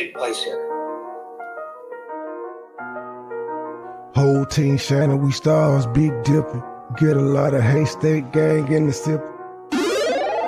take place here. Whole team shining, we stars, Big Dipper. Get a lot of haystack gang in the sip.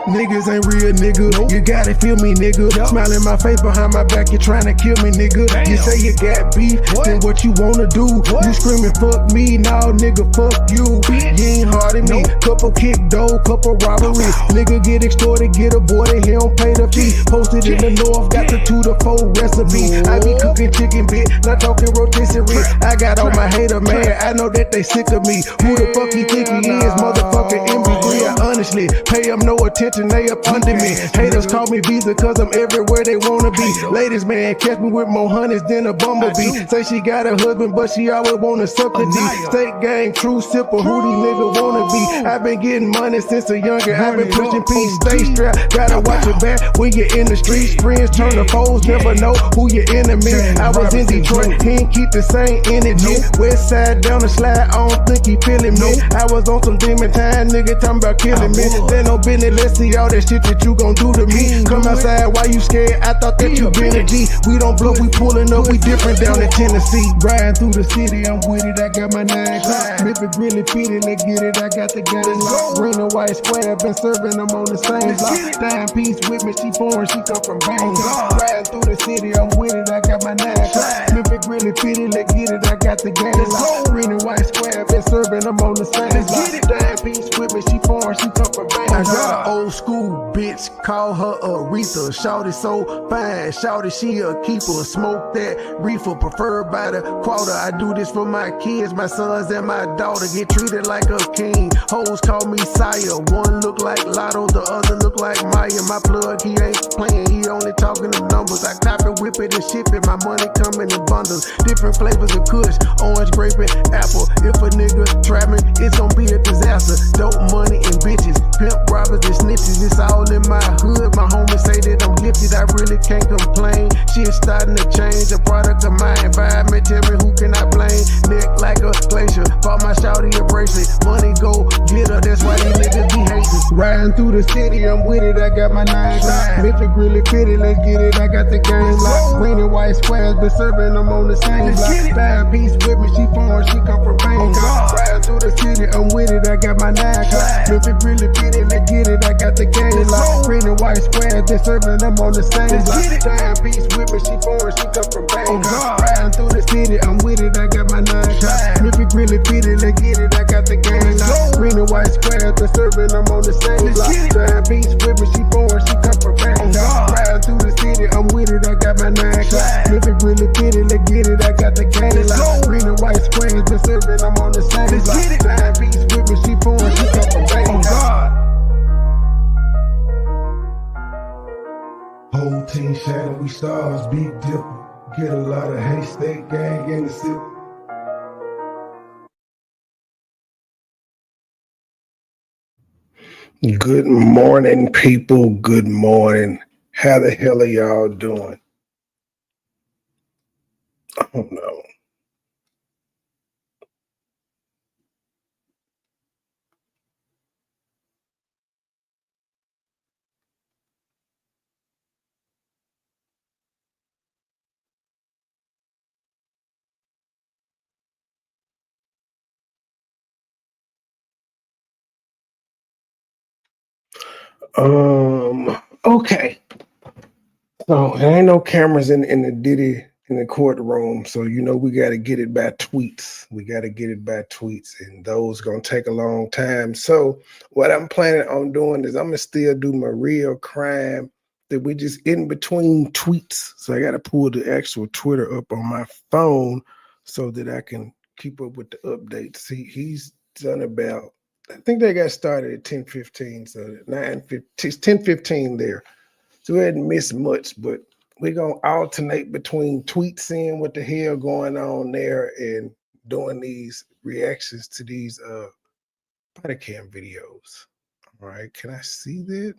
Niggas ain't real, nigga. Nope. You gotta feel me, nigga. Yep. Smile in my face behind my back, you tryna kill me, nigga. Damn. You say you got beef, then what you wanna do? What? You screaming, fuck me, nah, nigga, fuck you. Bitch. You ain't hard at me. Nope. Couple kick dough, couple robbery. Nigga get extorted, get aborted, he don't pay the fee. Posted in the north, got the 2 to 4 recipe. I be cooking chicken bit, not talking rotisserie. I got all my hater, man, I know that they sick of me. Who the fuck he think he is, motherfucking MB3? I honestly pay him no attention. They up under me. Haters call me Visa cause I'm everywhere they wanna be. Ladies, man, catch me with more honeys than a bumblebee. Say she got a husband, but she always wanna suck a D. State gang, true sipper, who these niggas wanna be? I've been getting money since a younger. I've been pushing peace, stay strapped. Gotta watch your back when you're in the streets. Friends turn to foes, never know who your enemy. I was in Detroit, he ain't keep the same energy. West side down the slide, I don't think he feeling me. I was on some demon time, nigga talking about killing me. They no business, let's see all that shit that you gon' do to me. Come outside, why you scared? I thought that you been a G. We don't bluff, we pulling up, we different down in Tennessee. Riding through the city, I'm with it, I got my 9 o'clock. If it really fitted, let's get it, I got the game locked. Green and white square, been serving them on the same block. Dime piece with me, she foreign, she come from Bangkok. Riding through the city, I'm with it, I got my 9 o'clock. If it really fitted, let's get it, I got the game locked. Green and white square, been serving them on the same block. Dime piece with me, she foreign, she come from Bangkok. I got an old school bitch, call her Aretha. Shawty so fine, shawty she a keeper. Smoke that reefer, preferred by the quarter. I do this for my kids, my sons and my daughter. Get treated like a king. Hoes call me sire. One look like Lotto, the other look like Maya. My plug, he ain't playing, he only talking the numbers. I cop it, whip it, and ship it. My money coming in bundles. Different flavors of kush, orange, grape, and apple. If a nigga trap me, it's gonna be a disaster. Dope money and bitches, pimp robbers and snitches. It's all in my hood. My homies say that I'm gifted, I really can't complain. Shit's starting to change, a product of my environment. Tell me who can I blame? Neck like a glacier, bought my shawty a bracelet. Money go get her, that's why these niggas be hating. Riding through the city, I'm with it, I got my 9 o'clock. If it really fitted, let's get it, I got the game locked. Green and white squares, been serving them on the same block. Dime piece with me, she foreign, she come from Bangkok. Riding through the city, I'm with it, I got my 9 o'clock. If it really fitted, let's get it, I got the game locked. Green and white squares, been serving them on the same block. Dime piece with me, she foreign, she come from Bangkok. Riding through the city, I'm with it, I got my 9 o'clock. If it really fitted, let's get it, I got the game locked. Green and white squares, been serving them on the same block. Dime piece with me, she foreign, she come from Bangkok. Riding through the city, I'm with it, I got my 9 o'clock. If it really fitted, let's get it, I got the game locked. Green and white squares, been serving them on the same block. Dime piece with me, she foreign, she come from Bangkok. Whole team shining, we stars, Big Dipper. Get a lot of haystack gang in the sip. Good morning, people. Good morning. How the hell are y'all doing? I don't know. Okay. So there ain't no cameras in the Diddy in the courtroom, so you know we got to get it by tweets. We got to get it by tweets, and those gonna take a long time. So what I'm planning on doing is I'm gonna still do my real crime that we just in between tweets. So I got to pull the actual Twitter up on my phone so that I can keep up with the updates. He's done about. I think they got started at 10:15, so 9:15, 10:15 there. So we hadn't missed much, but we're going to alternate between tweets, seeing what the hell going on there, and doing these reactions to these Bodycam videos. All right, can I see that?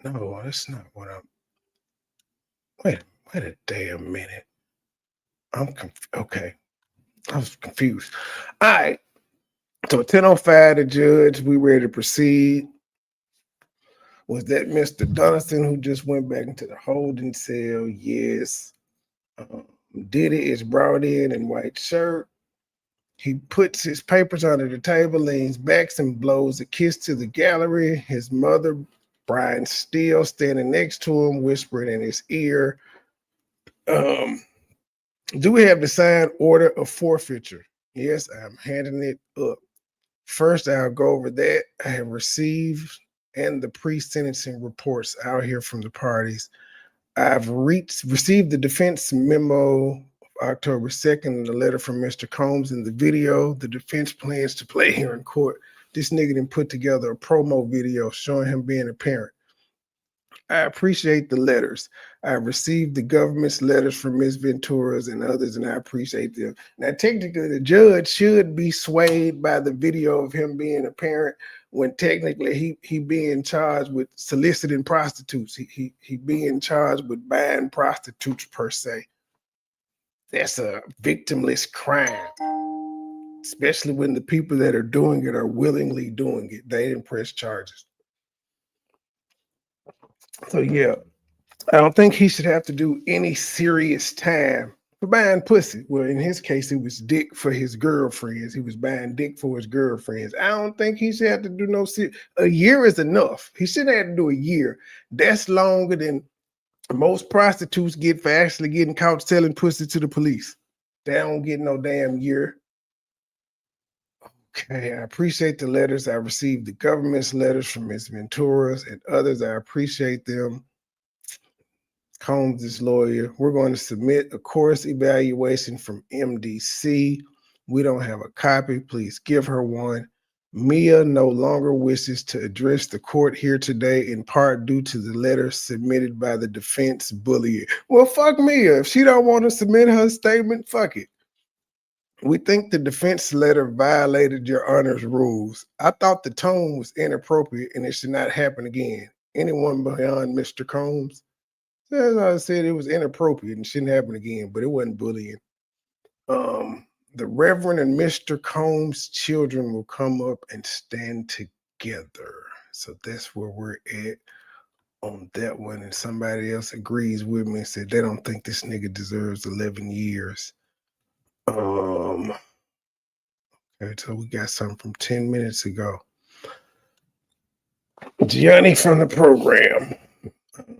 No, that's not what I'm. Wait a damn minute. Okay, I was confused. All right. So 10:05, the judge, we ready to proceed. Was that Mr. Donaldson who just went back into the holding cell? Yes. Diddy is brought in white shirt. He puts his papers under the table, leans back, and blows a kiss to the gallery. His mother, Brian Steele, standing next to him, whispering in his ear. Do we have the signed order of forfeiture? Yes, I'm handing it up. First, I'll go over that. I have received and the pre-sentencing reports out here from the parties. I've received the defense memo October 2nd and the letter from Mr. Combs in the video. The defense plans to play here in court. This nigga done put together a promo video showing him being a parent. I appreciate the letters. I received the government's letters from Ms. Ventura's and others, and I appreciate them. Now, technically, the judge should be swayed by the video of him being a parent when technically he being charged with soliciting prostitutes. He being charged with buying prostitutes per se. That's a victimless crime, especially when the people that are doing it are willingly doing it. They didn't press charges. So yeah, I don't think he should have to do any serious time for buying pussy. Well, in his case, it was dick for his girlfriends. He was buying dick for his girlfriends. I don't think he should have to do no serious. A year is enough. He shouldn't have to do a year. That's longer than most prostitutes get for actually getting caught selling pussy to the police. They don't get no damn year. Okay, I appreciate the letters. I received the government's letters from Ms. Ventura's and others. I appreciate them. Combs' lawyer. We're going to submit a course evaluation from MDC. We don't have a copy. Please give her one. Mia no longer wishes to address the court here today, in part due to the letter submitted by the defense bullying. Well, fuck Mia. If she don't want to submit her statement, fuck it. We think the defense letter violated your honor's rules. I thought the tone was inappropriate and it should not happen again. Anyone beyond Mr. Combs? As I said, it was inappropriate and shouldn't happen again, but it wasn't bullying. The Reverend and Mr. Combs' children will come up and stand together. So that's where we're at on that one. And somebody else agrees with me and said they don't think this nigga deserves 11 years. Okay, so we got something from 10 minutes ago. Gianni from the program.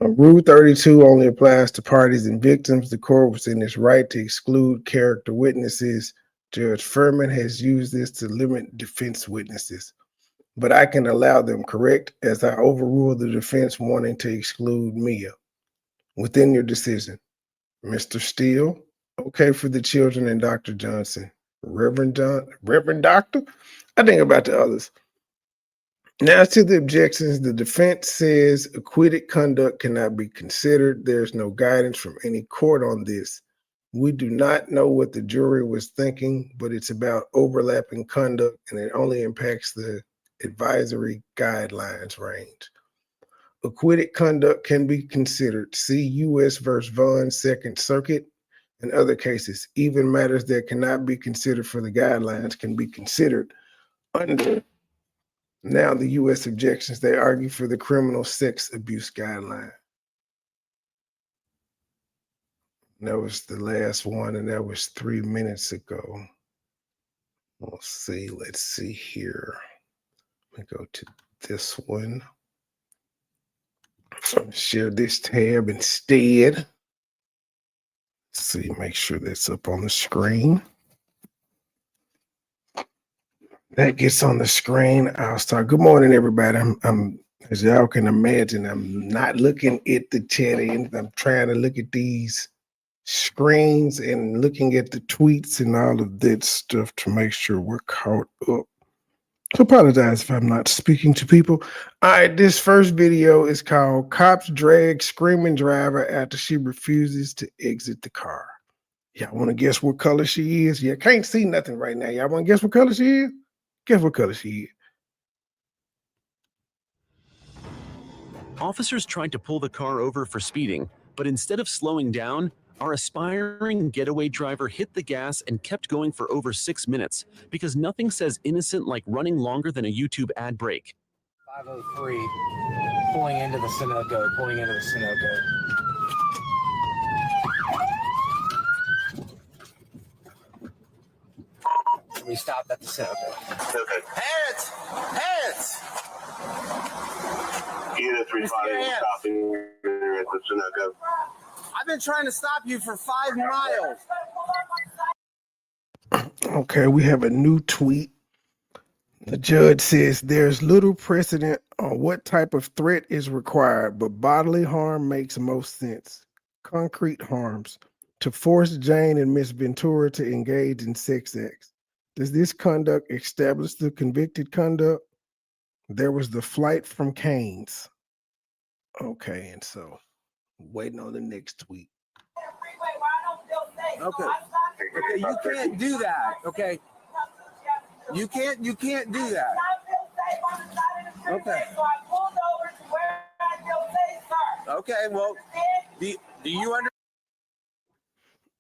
Rule 32 only applies to parties and victims. The court was in its right to exclude character witnesses. Judge Furman has used this to limit defense witnesses, but I can allow them, correct, as I overrule the defense wanting to exclude Mia. Within your decision, Mr. Steele, okay for the children and Dr. Johnson. Reverend Doctor? I think about the others. Now to the objections, the defense says acquitted conduct cannot be considered. There's no guidance from any court on this. We do not know what the jury was thinking, but it's about overlapping conduct and it only impacts the advisory guidelines range. Acquitted conduct can be considered. See U.S. versus Vaughn, Second Circuit, and other cases. Even matters that cannot be considered for the guidelines can be considered under. Now the U.S. objections, they argue for the criminal sex abuse guideline. That was the last one, and that was 3 minutes ago. Let's see here. Let me go to this one. Share this tab instead. Let's see, make sure that's up on the screen. That gets on the screen. I'll start. Good morning, everybody. I'm as y'all can imagine, I'm not looking at the chat end. I'm trying to look at these screens and looking at the tweets and all of that stuff to make sure we're caught up. So apologize if I'm not speaking to people. All right, this first video is called Cops Drag Screaming Driver After She Refuses to Exit the Car. Y'all want to guess what color she is? Yeah, can't see nothing right now. Y'all want to guess what color she is? Guess what color she is? Officers tried to pull the car over for speeding, but instead of slowing down, our aspiring getaway driver hit the gas and kept going for over 6 minutes because nothing says innocent like running longer than a YouTube ad break. 503. pulling into the Sunoco. We stopped at the Sunoco. Okay. Hands! Unit 35 stopping at the Sunoco. I've been trying to stop you for 5 miles. Okay, we have a new tweet. The judge says there's little precedent on what type of threat is required, but bodily harm makes most sense. Concrete harms. To force Jane and Miss Ventura to engage in sex acts. Does this conduct establish the convicted conduct? There was the flight from Canes. Okay, and so waiting on the next tweet. Okay, you can't do that. Okay, you can't do that. Okay. Okay, well, do you understand?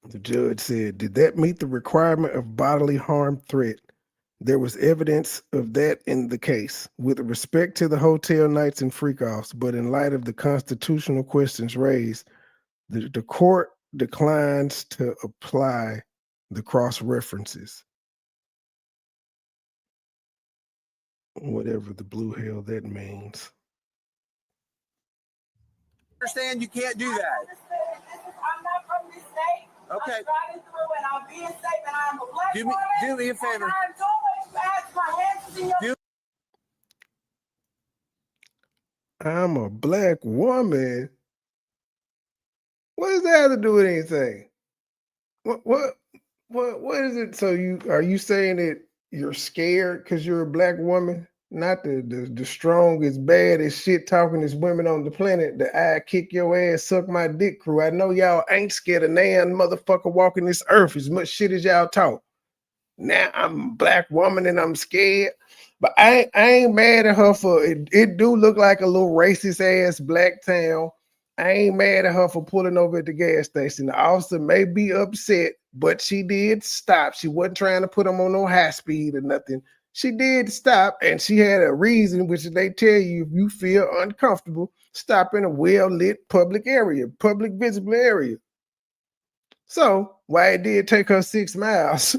The judge said, did that meet the requirement of bodily harm threat? There was evidence of that in the case with respect to the hotel nights and freak-offs, but in light of the constitutional questions raised, the court declines to apply the cross-references. Whatever the blue hell that means. Understand you can't do that. I'm not from this state. Okay. I'm driving through and I'm being safe and I'm a black woman. Do me a favor. And I'm doing what you asked. My hands is in your... I'm a black woman. What does that have to do with anything? What is it? So are you saying that you're scared because you're a black woman? Not the strongest, baddest, shit talkingest women on the planet. The I kick your ass, suck my dick crew. I know y'all ain't scared of nan motherfucker walking this earth as much shit as y'all talk. Now I'm a black woman and I'm scared. But I ain't mad at her for it. It do look like a little racist ass black town. I ain't mad at her for pulling over at the gas station. The officer may be upset, but she did stop. She wasn't trying to put him on no high speed or nothing. She did stop, and she had a reason, which they tell you if you feel uncomfortable, stop in a well-lit public area, public visible area. So, while it did take her 6 miles,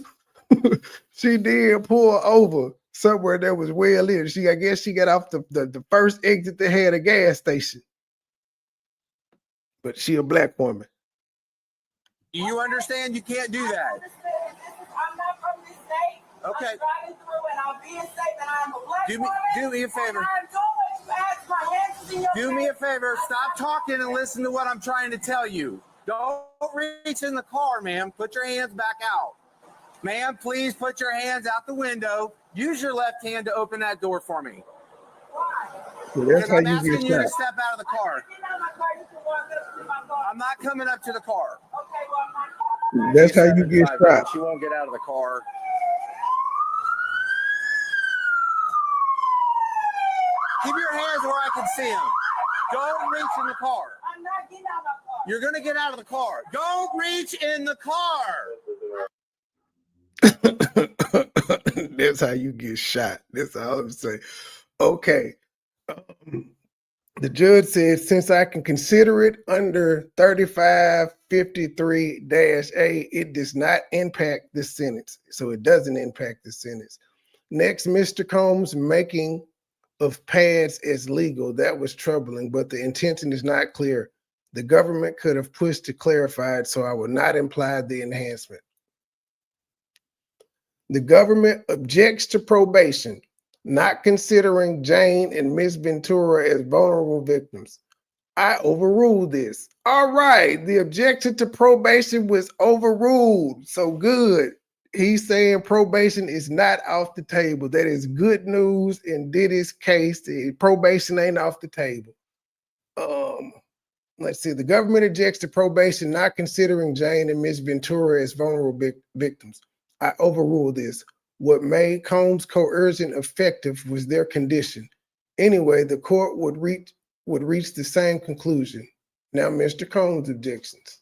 she did pull over somewhere that was well-lit. I guess she got off the first exit that had a gas station. But she a black woman. Do you understand you can't do that? I'm not from this state. Okay. I'm driving through and I'm being safe and I'm a black woman. Do me a favor. And I'm doing what you asked. My hands is in your... Do me a favor. Stop talking and listen to what I'm trying to tell you. Don't reach in the car, ma'am. Put your hands back out. Ma'am, please put your hands out the window. Use your left hand to open that door for me. Why? Well, that's how I'm you asking get you shot. to step out of the car. Get out of my car. You can walk up to my car. I'm not coming up to the car. Okay, well, I'm not... That's how you get shot. She won't get out of the car. Keep your hands where I can see them. Don't reach in the car. I'm not getting out of my car. You're going to get out of the car. Don't reach in the car. That's how you get shot. That's all I'm saying. Okay. The judge said, since I can consider it under 3553-A, it does not impact the sentence. So it doesn't impact the sentence. Next, Mr. Combs making of pads as legal. That was troubling, but the intention is not clear. The government could have pushed to clarify it, so I will not imply the enhancement. The government objects to probation, not considering Jane and Miss Ventura as vulnerable victims. I overruled this. All right, the objection to probation was overruled. So good. He's saying probation is not off the table. That is good news in Diddy's case. The probation ain't off the table. Let's see. The government objects to probation, not considering Jane and Miss Ventura as vulnerable victims. I overruled this. What made Combs' coercion effective was their condition. Anyway, the court would reach the same conclusion. Now, Mr. Combs' objections.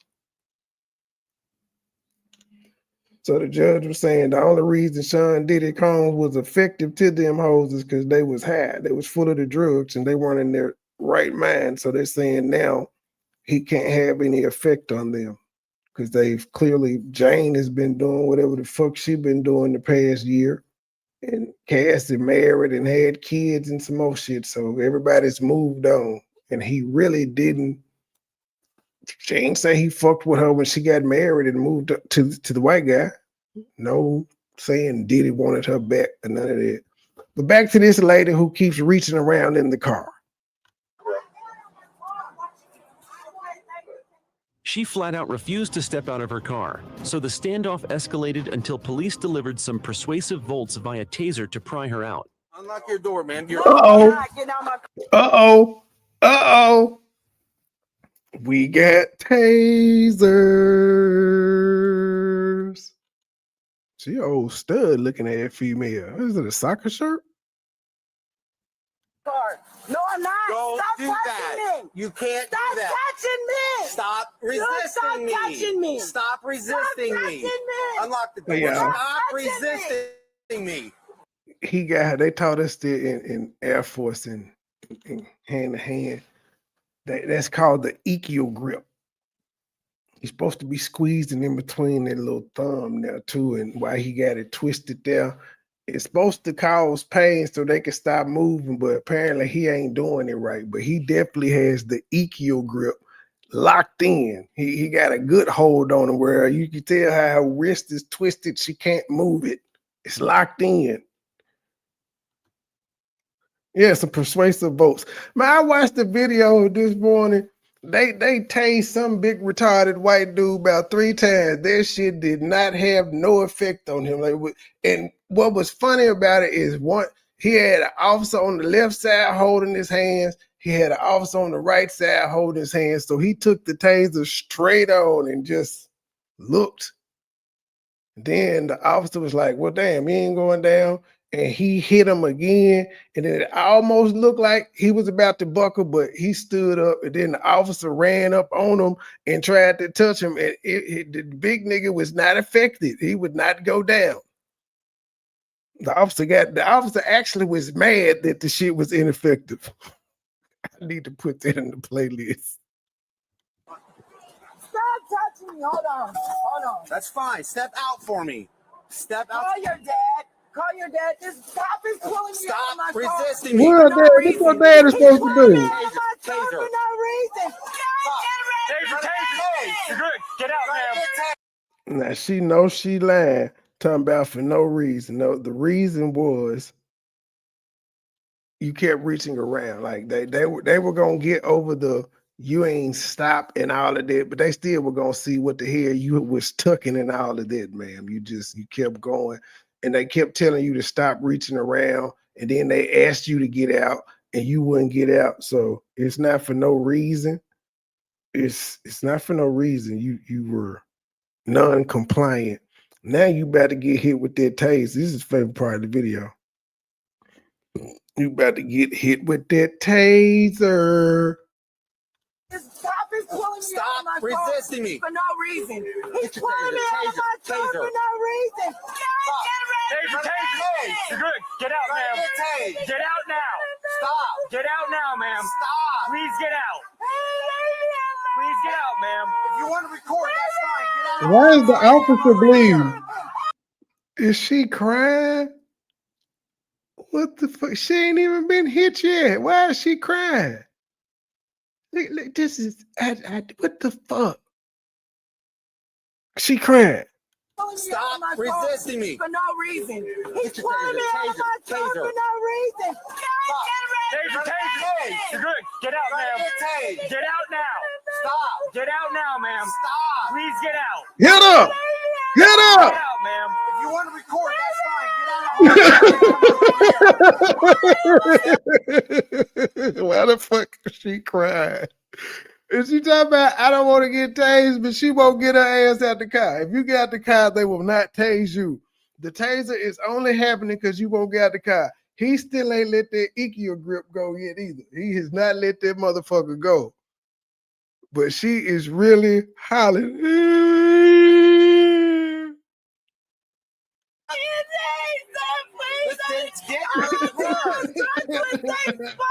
So the judge was saying the only reason Sean Diddy Combs was effective to them hoes is because they was high. They was full of the drugs and they weren't in there right mind. So they're saying now he can't have any effect on them because they've clearly, Jane has been doing whatever the fuck she been doing the past year. And Cass is married and had kids and some more shit. So everybody's moved on. And he really didn't. She ain't say he fucked with her when she got married and moved up to the white guy. No saying Diddy wanted her back or none of that. But back to this lady who keeps reaching around in the car. She flat out refused to step out of her car, so the standoff escalated until police delivered some persuasive volts via taser to pry her out. Unlock your door, man. Uh-oh. Uh-oh. Uh-oh. We got tasers. She old stud looking at that female. Is it a soccer shirt? No, I'm not. Don't Stop do touching that. me. You can't Stop do that. touching me. Stop resisting Stop me. touching me. Stop resisting Stop me. touching me. Unlock the door. Yeah. Stop Touching resisting me. He got, they taught us that in Air Force and hand to hand. That's called the equal grip. You're supposed to be squeezing in between that little thumb there too, and why he got it twisted there. It's supposed to cause pain so they can stop moving, but apparently he ain't doing it right. But he definitely has the equal grip locked in. He got a good hold on it where you can tell how her wrist is twisted. She can't move it. It's locked in. Yeah, some persuasive votes. Man, I watched the video this morning. They tased some big retarded white dude about 3 times. That shit did not have no effect on him. And what was funny about it is he had an officer on the left side holding his hands. He had an officer on the right side holding his hands. So he took the taser straight on and just looked. Then the officer was like, well, damn, he ain't going down. And he hit him again. And then it almost looked like he was about to buckle, but he stood up. And then the officer ran up on him and tried to touch him. And the big nigga was not affected. He would not go down. The officer actually was mad that the shit was ineffective. I need to put that in the playlist. Stop touching me. Hold on. That's fine. Step out for me. Step out. Call your dad. Call your dad. This cop is pulling me out of my Stop car. resisting me. What your dad is supposed to do? He's pulling me out of my car Taser. for no reason. You're good. Get out, ma'am. Now she knows she lying, talking about for no reason. No, the reason was you kept reaching around. Like they were gonna get over the you ain't stop and all of that, but they still were gonna see what the hell you was tucking and all of that, ma'am. You kept going, and they kept telling you to stop reaching around, and then they asked you to get out, and you wouldn't get out. So it's not for no reason. It's not for no reason. You were non-compliant. Now you about to get hit with that taser. This is the favorite part of the video. You about to get hit with that taser. This cop is pulling me out of my Stop car resisting me. for no reason. He's Get your pulling me out of my car taser. for no reason. Taser. You're good. Get out, ma'am. Get out now. Stop. Get out now, ma'am. Stop. Please get out. Please get out, ma'am. If you want to record, that's fine. Get out. Why is the officer bleeding? Is she crying? What the fuck? She ain't even been hit yet. Why is she crying? Look, this is what the fuck? She crying. Stop resisting me. For no reason. He's Get your pulling me out of my car taser. for no reason. Taser. You're good. Get out, ma'am. Get out now. Stop. Get out now, ma'am. Stop. Please get out. Get up! Get Get up! out, ma'am. If you want to record, that's fine. Get out. Why the fuck is she crying? Is she talking about I don't want to get tased, but she won't get her ass out the car? If you get out the car, they will not tase you. The taser is only happening because you won't get out the car. He still ain't let that equal grip go yet either. He has not let that motherfucker go. But she is really hollering. Get out of the car.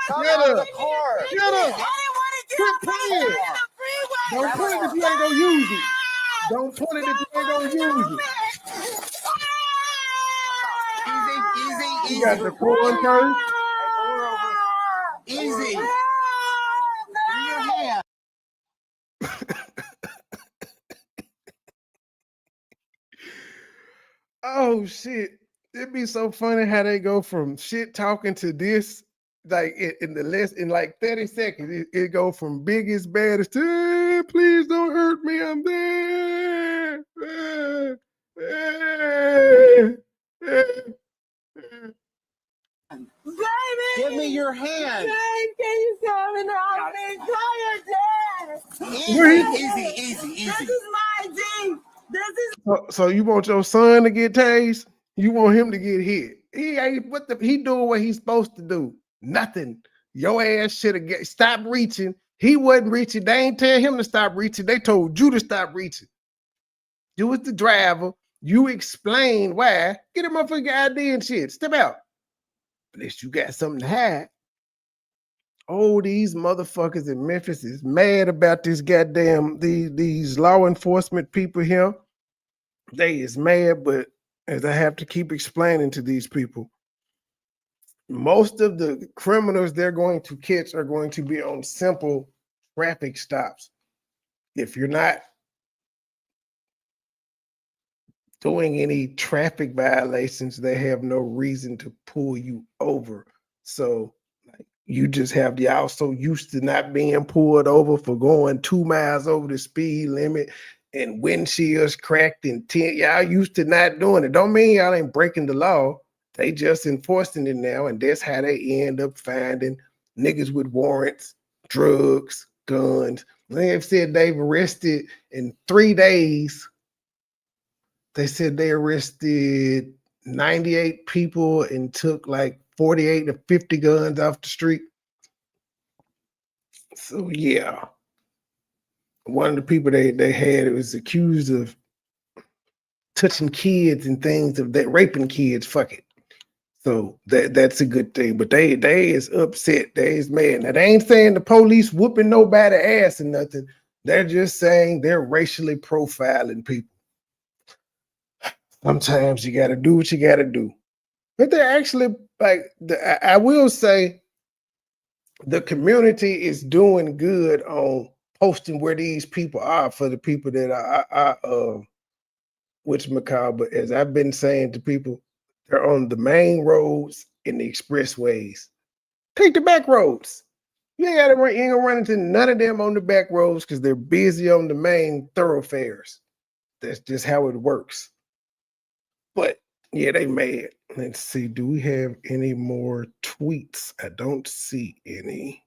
Come Get out of up. the car. Get up. I didn't want to get Quit up on the playing. side of the freeway. Don't point it if you ain't gonna use it. Don't point it if you ain't gonna use it. Easy. You got the corn first. Easy. Give me your hand. Oh shit. It'd be so funny how they go from shit talking to this, like in like 30 seconds. It go from biggest, baddest to please don't hurt me, I'm there. Baby! Give me your hand. Babe, can you come and help me? Call your dad! Easy. This is my G! This is So you want your son to get tased? You want him to get hit? He ain't he doing what he's supposed to do. Nothing. Your ass should have stopped reaching. He wasn't reaching. They ain't tell him to stop reaching. They told you to stop reaching. You was the driver. You explained why. Get a motherfucking ID and shit. Step out. Unless you got something to hide. Oh, these motherfuckers in Memphis is mad about this goddamn these law enforcement people here. They is mad, but as I have to keep explaining to these people, most of the criminals they're going to catch are going to be on simple traffic stops. If you're not doing any traffic violations, they have no reason to pull you over. So you just have y'all so used to not being pulled over for going 2 miles over the speed limit and windshields cracked and y'all used to not doing it. Don't mean y'all ain't breaking the law. They just enforcing it now, and that's how they end up finding niggas with warrants, drugs, guns. They've said they've arrested in 3 days. They said they arrested 98 people and took like 48 to 50 guns off the street. So yeah, one of the people they had was accused of touching kids and things of that, raping kids. Fuck it. So that's a good thing. But they is upset. They is mad. Now they ain't saying the police whooping nobody ass or nothing. They're just saying they're racially profiling people. Sometimes you got to do what you got to do. But they're actually I will say the community is doing good on posting where these people are for the people that are whatchamacallit. But as I've been saying to people, they're on the main roads and the expressways. Take the back roads. You ain't gonna run into none of them on the back roads because they're busy on the main thoroughfares. That's just how it works. But yeah, they mad. Let's see. Do we have any more tweets? I don't see any.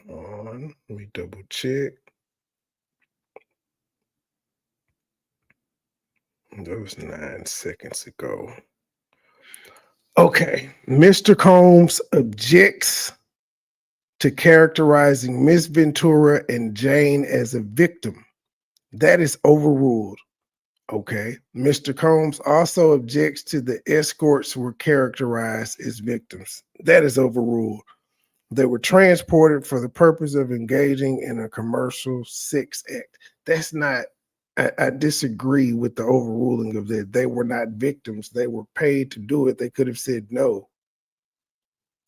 Hold on. Let me double check. That was 9 seconds ago. Okay. Mr. Combs objects to characterizing Miss Ventura and Jane as a victim. That is overruled. Okay. Mr. Combs also objects to the escorts were characterized as victims. That is overruled. They were transported for the purpose of engaging in a commercial sex act. That's not, I disagree with the overruling of that. They were not victims. They were paid to do it. They could have said no.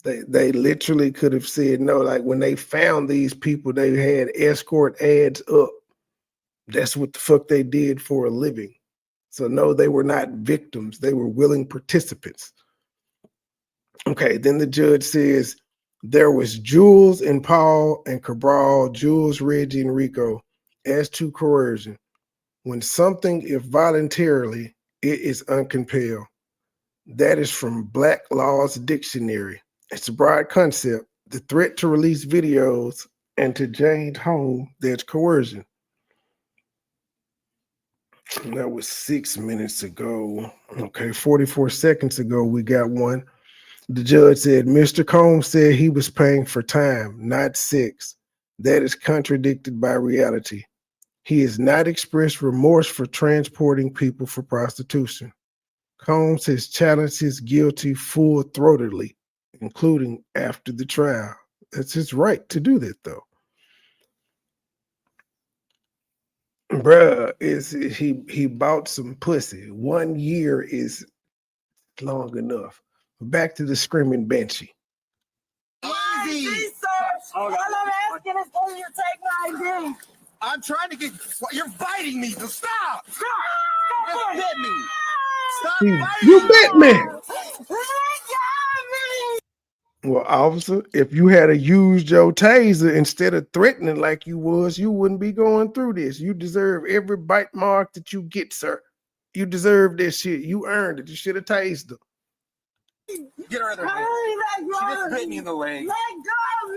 They literally could have said no. Like when they found these people, they had escort ads up. That's what the fuck they did for a living. So no, they were not victims. They were willing participants. Okay, then the judge says there was Jules and Paul and Cabral, Jules, Reggie, and Rico. As to coercion, when something, if voluntarily, it is uncompelled. That is from Black Law's Dictionary. It's a broad concept. The threat to release videos and to Jane's home, there's coercion. That was 6 minutes ago. Okay, 44 seconds ago, we got one. The judge said, Mr. Combs said he was paying for time, not sex. That is contradicted by reality. He has not expressed remorse for transporting people for prostitution. Combs has challenged his guilty full-throatedly. including after the trial. That's his right to do that, though. Bruh, he bought some pussy. 1 year is long enough. Back to the screaming Banshee. Easy. Sir. All I'm asking is for you to take my ID. I'm trying to get. You're biting me. So stop. Stop. You just bit me. Stop biting You bit me. Let go of me. Well, officer, if you had used your taser instead of threatening like you was, you wouldn't be going through this. You deserve every bite mark that you get, sir. You deserve this shit. You earned it. You should have tased her. Get her other hand. Let go She just of bit me in the leg. Let go of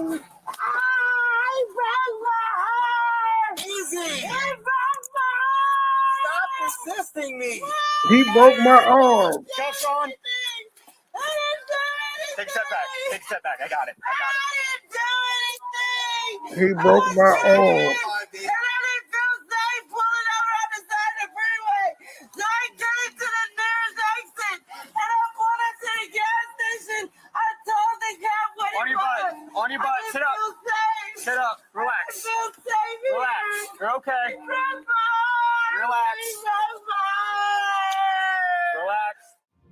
me. I broke my heart. Easy. It broke my heart. Stop resisting me. He broke my arm. Cuffs on. I didn't do anything. Take a step back. Take a step back. I got it. I didn't do anything. He broke my arm. It only feels safe pulling over on the side of the freeway. So I get it to the nearest exit. And I pulled it to the gas station. I told the cop what On it your was. butt. On your butt. I Sit up. feel safe. Sit up. I Relax. feel safe here. Relax. You're okay. It broke my heart. Relax. It broke my heart. Relax.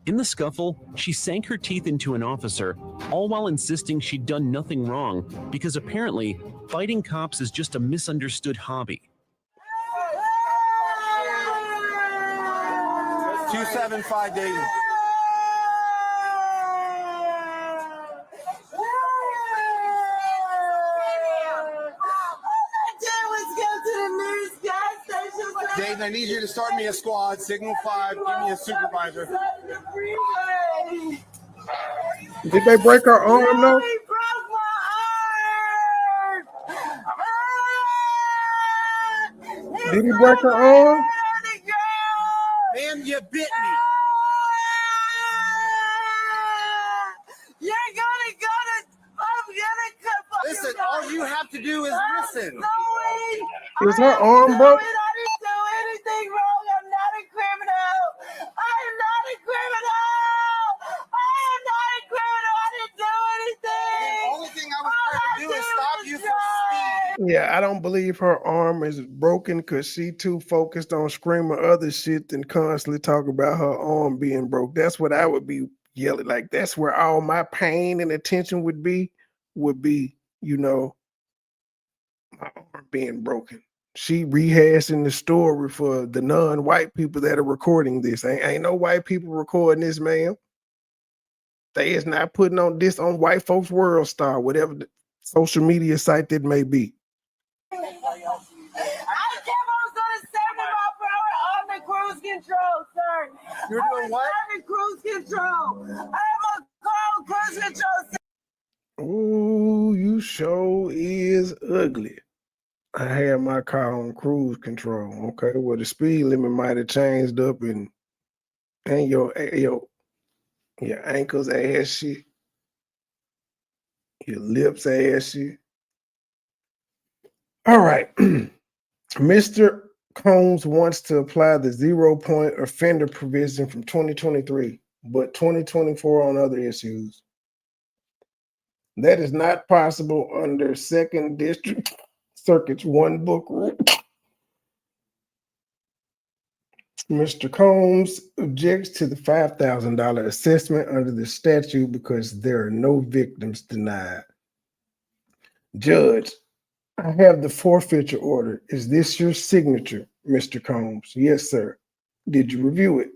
In the scuffle, she sank her teeth into an officer, all while insisting she'd done nothing wrong, because apparently, fighting cops is just a misunderstood hobby. 275 Dayton. Dayton, I need you to start me a squad. Signal 5. Give me a supervisor. Did they break her arm though? He broke my heart. Did he break her arm? Ma'am, you bit me. You're gonna go to. I'm gonna cut. Listen, all you have to do is listen. Is her arm broke? I didn't do anything wrong. I'm not a criminal. I am not a criminal. I am not a criminal. I didn't do anything. The only thing I was trying to do is stop you from speeding. Yeah, I don't believe her arm is broken because she too focused on screaming other shit than constantly talk about her arm being broke. That's what I would be yelling. Like, that's where all my pain and attention would be, you know, my arm being broken. She rehashing the story for the non-white people that are recording this. Ain't no white people recording this, ma'am. They is not putting on this on White Folks World Star, whatever the social media site that may be. I kept on going 70 miles per hour on the cruise control, sir. You're doing what? I'm on cruise control. I'm on cruise control, sir. Ooh, you sure is ugly. I had my car on cruise control. Okay, well the speed limit might have changed up and your ankles ashy, your lips ashy. All right. Mr. Combs wants to apply the 0-point offender provision from 2023, but 2024 on other issues. That is not possible under 2nd District Circuit's one book rule. Mr. Combs objects to the $5,000 assessment under the statute because there are no victims denied. Judge, I have the forfeiture order. Is this your signature, Mr. Combs? Yes, sir. Did you review it?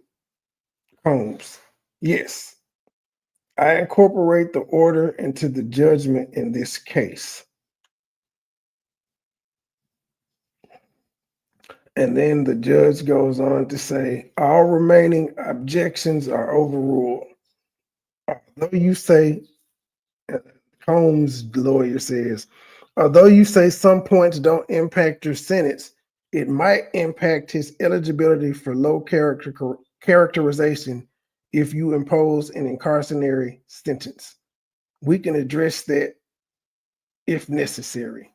Combs, yes. I incorporate the order into the judgment in this case. And then the judge goes on to say, all remaining objections are overruled. Although you say, Combs' lawyer says, although you say some points don't impact your sentence, it might impact his eligibility for low characterization if you impose an incarceratory sentence. We can address that if necessary.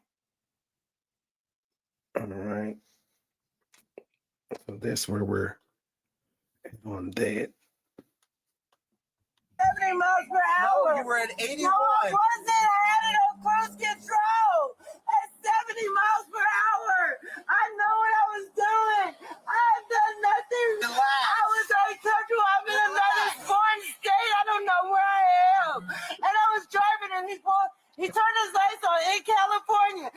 All right. So that's where we're on that. 70 miles miles per hour. No, you were at 81. No, I wasn't. I had it on cruise control at 70 miles per hour. I know what I was doing. I have done nothing. Relax. I was uncomfortable. I'm in another foreign state. I don't know where I am. And I was driving, and he turned his lights on in California.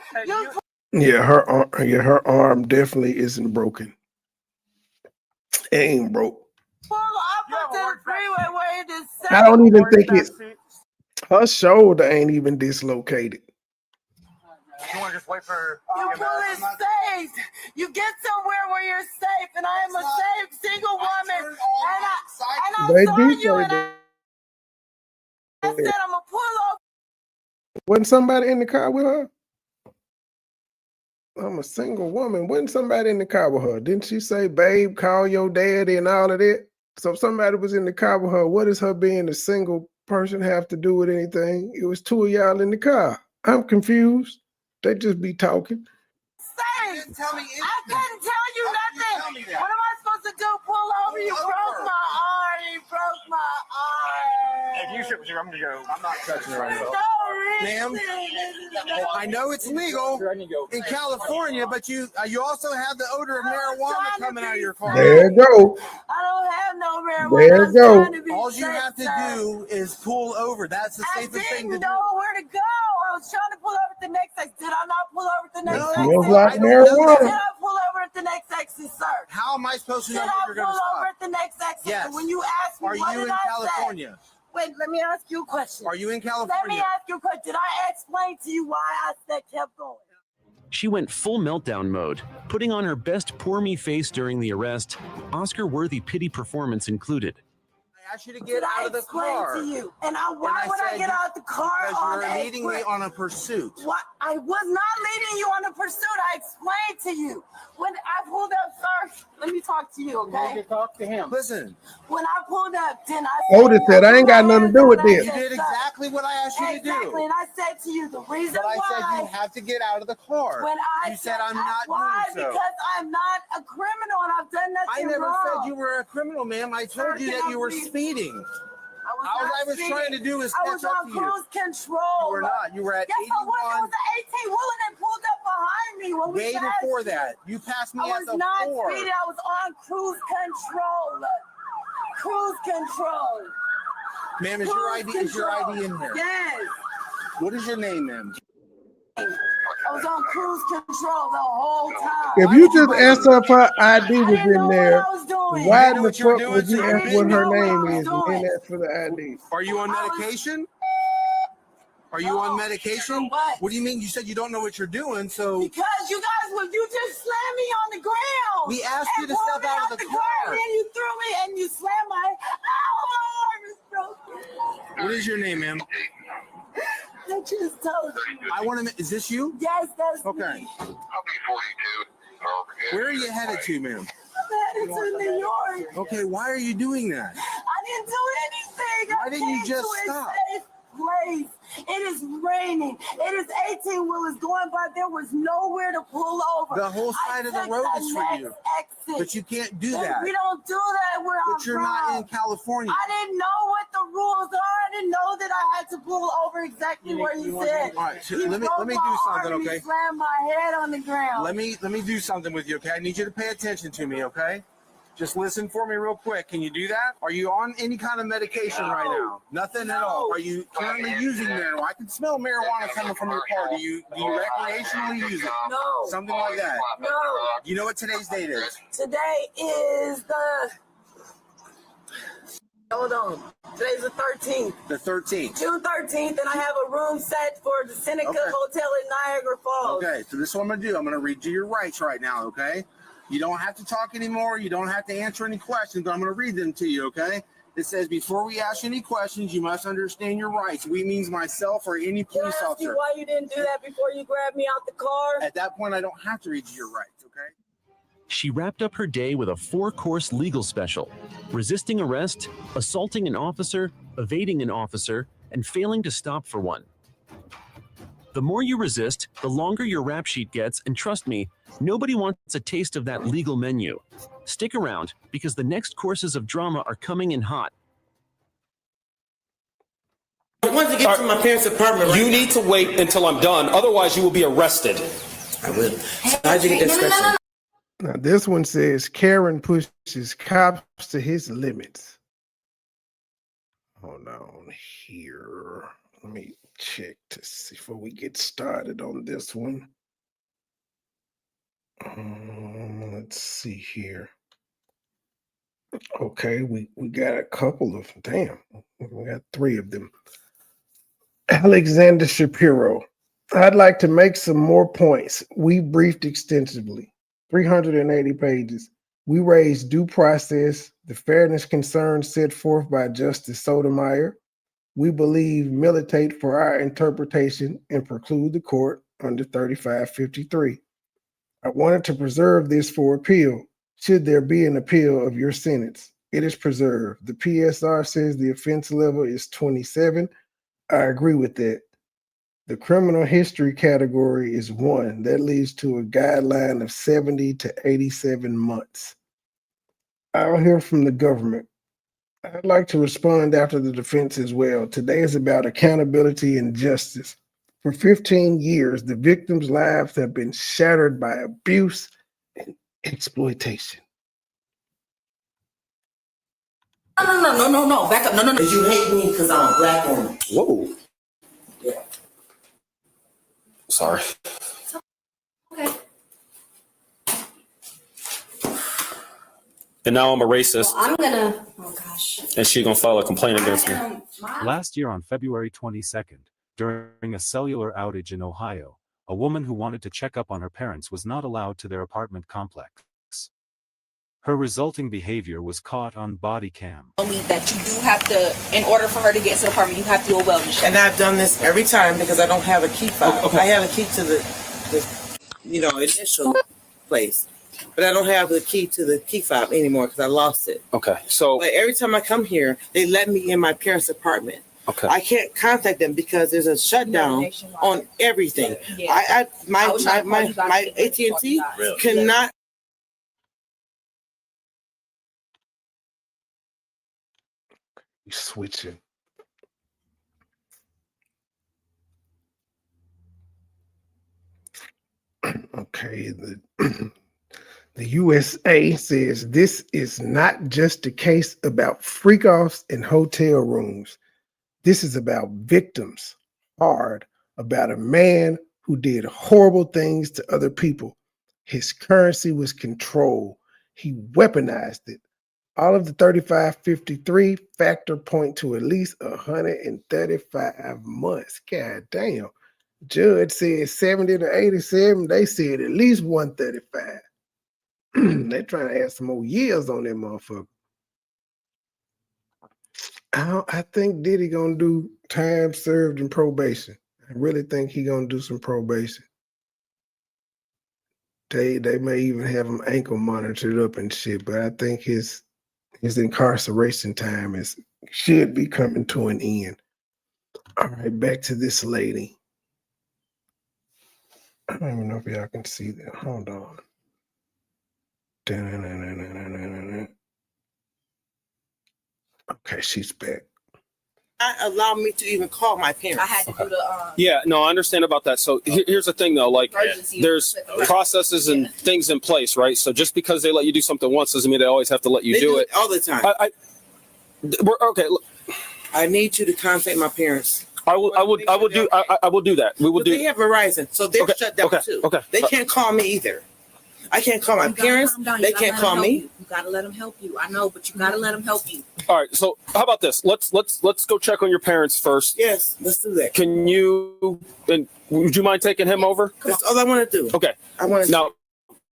Yeah, her arm definitely isn't broken. It ain't broke. Pull off of the freeway where it is safe. I don't even think it's her shoulder ain't even dislocated. You want to just wait for? You pull it safe. You get somewhere where you're safe, and I am a safe single woman. And I They saw do you, say and I said I'm gonna pull over. Wasn't somebody in the car with her? I'm a single woman. Wasn't somebody in the car with her? Didn't she say, babe, call your daddy and all of that? So if somebody was in the car with her, what does her being a single person have to do with anything? It was two of y'all in the car. I'm confused. They just be talking. Safe. Tell me anything. I couldn't tell you nothing. tell me that? What am I supposed to do? Pull over? You broke my arm. You broke my arm. If you sit with you, I'm gonna go. I'm not touching her right now. No Ma'am, reason. I know it's legal in California, but you also have the odor of marijuana coming out of your car. There you go. I don't have no marijuana. There you go. All you have to do is pull over. That's the I safest thing to didn't do. know where to go. I was trying to pull over at the next exit. Did I not pull over at the next No, exit? Smells like I don't know marijuana. Did I pull over at the next exit, sir? How am I supposed to Did know I when you're going pull to over stop? at the next exit? Yes. And when you asked me, Are what you did in I say? California? Wait, let me ask you a question. Are you in Let me California? ask you a question. Did I explain to you why I said kept going? She went full meltdown mode, putting on her best poor me face during the arrest, Oscar-worthy pity performance included. I asked you to Did get I out of the explain car. to you? And why And would I said get out the car because on you're a leading me on a pursuit. What? I was not leading you on a pursuit. I explained to you. When I pulled up, sir, let me talk to you, okay? Talk to him. Listen, When I pulled up, then I Otis said, I ain't got nothing to do with this. you did exactly what I asked you to Exactly, do. and I said to you, the reason But I said you why, have to get out of the car. when I You said I'm not why? doing so. Because I'm not a criminal and I've done I nothing never wrong. said you were a criminal, ma'am. I told you that you were speeding. All I was trying to do is I catch was up on to you. cruise control. You were not. You were at Yes, I was. It 81. was an 18 wheeler that pulled up behind me when we Way passed before you. that. You passed me I at was the not 4. speeding. I was on cruise control. Cruise control. Ma'am, is your ID in here? Yes. What is your name, ma'am? I was on cruise control the whole time. If you just asked her if her ID was I didn't know in what there, I was doing. why You in know the what you were fuck would doing, you so you ask didn't what her know what I name was is and doing. then ask for the ID? Are you on I was- medication? Are you on medication? What? do you mean? You said you don't know what you're doing, so Because you guys, you just slammed me on the ground. we asked you and to pulled step me out of the car. And then you threw me and you slammed my arm is broken. What is your name, ma'am? I just told you. I want to. Is this you? Yes, that's Okay. me. Where are you headed to, ma'am? I'm headed to New York. Okay, why are you doing that? I didn't do anything. Why didn't you I came just to a stop? safe place. It is raining. It is 18 wheelers going by. There was nowhere to pull over. The whole side of the took road the is for next you. Exit. But you can't do And that. we don't do that where I'm But you're from. not in California. I didn't know what the rules are. I didn't know that I had to pull over exactly where you said. All right, so He let me broke do my arm something, and he okay? slammed my head on the ground. Let me do something with you, okay? I need you to pay attention to me, okay? Just listen for me real quick. Can you do that? Are you on any kind of medication right now? Nothing at all. Are you currently using marijuana? I can smell marijuana coming from your car. Do you recreationally use it? No. Something like that. No. You know what today's date is? Today is the. Hold on. Today's the 13th. The 13th. June 13th, and I have a room set for the Seneca Okay. Hotel in Niagara Falls. Okay, so this is what I'm going to do. I'm going to read you your rights right now, okay? You don't have to talk anymore. You don't have to answer any questions, but I'm going to read them to you, okay? It says, before we ask any questions, you must understand your rights. We means myself or any Can I police ask you officer. why you didn't do that before you grabbed me out the car? At that point, I don't have to read you your rights, okay? She wrapped up her day with a 4-course legal special: resisting arrest, assaulting an officer, evading an officer, and failing to stop for one. The more you resist, the longer your rap sheet gets, and trust me, nobody wants a taste of that legal menu. Stick around, because the next courses of drama are coming in hot. I wanted to get to my parents' apartment. You need to wait until I'm done. Otherwise, you will be arrested. I will. So how'd you get this special? Now, this one says Karen pushes cops to his limits. Hold on here. Let me check to see before we get started on this one. Let's see here. Okay, we got a couple of damn. We got 3 of them. Alexander Shapiro. I'd like to make some more points. We briefed extensively, 380 pages. We raised due process, the fairness concerns set forth by Justice Sotomayor. We believe militate for our interpretation and preclude the court under 3553. I wanted to preserve this for appeal. Should there be an appeal of your sentence, it is preserved. The PSR says the offense level is 27. I agree with that. The criminal history category is 1. That leads to a guideline of 70 to 87 months. I'll hear from the government. I'd like to respond after the defense as well. Today is about accountability and justice. For 15 years, the victims' lives have been shattered by abuse and exploitation. No. Back up. No. Did you hate me because I'm a black woman? Whoa. Yeah. Sorry. Okay. And now I'm a racist. Well, I'm gonna. Oh gosh. And she's gonna file a complaint against me. Last year on February 22nd, during a cellular outage in Ohio, a woman who wanted to check up on her parents was not allowed to their apartment complex. Her resulting behavior was caught on Bodycam. That you do have to, in order for her to get into the apartment, you have to do a wellness check. And I've done this every time because I don't have a key fob. Okay. I have a key to the initial place, but I don't have the key to the key fob anymore because I lost it. Okay, so. But every time I come here, they let me in my parents' apartment. Okay. I can't contact them because there's a shutdown on everything. Yeah. My AT&T cannot. Switching. Okay, the USA says this is not just a case about freak-offs in hotel rooms. This is about victims, hard, about a man who did horrible things to other people. His currency was control. He weaponized it. All of the 3553 factor point to at least 135 months. God damn. Judge said 70 to 87. They said at least 135. They're trying to add some more years on that motherfucker. I think Diddy gonna do time served in probation. I really think he gonna do some probation. They may even have him ankle monitored up and shit, but I think his incarceration time should be coming to an end. All right, back to this lady. I don't even know if y'all can see that. Hold on. Okay, she's back. Not allow me to even call my parents. I had to do the. Yeah, no, I understand about that. So here's the thing, though. Like, there's processes and things in place, right? So just because they let you do something once doesn't mean they always have to let you do it all the time. Okay. Look, I need you to contact my parents. I will do that. We will do. They have Verizon, so they're shut down too. Okay. They can't call me either. I can't call my parents. They can't call me. You gotta let them help you. I know, but you gotta let them help you. All right. So how about this? Let's go check on your parents first. Yes, let's do that. Can you? And would you mind taking him over? That's all I want to do. Okay. I want to. Now,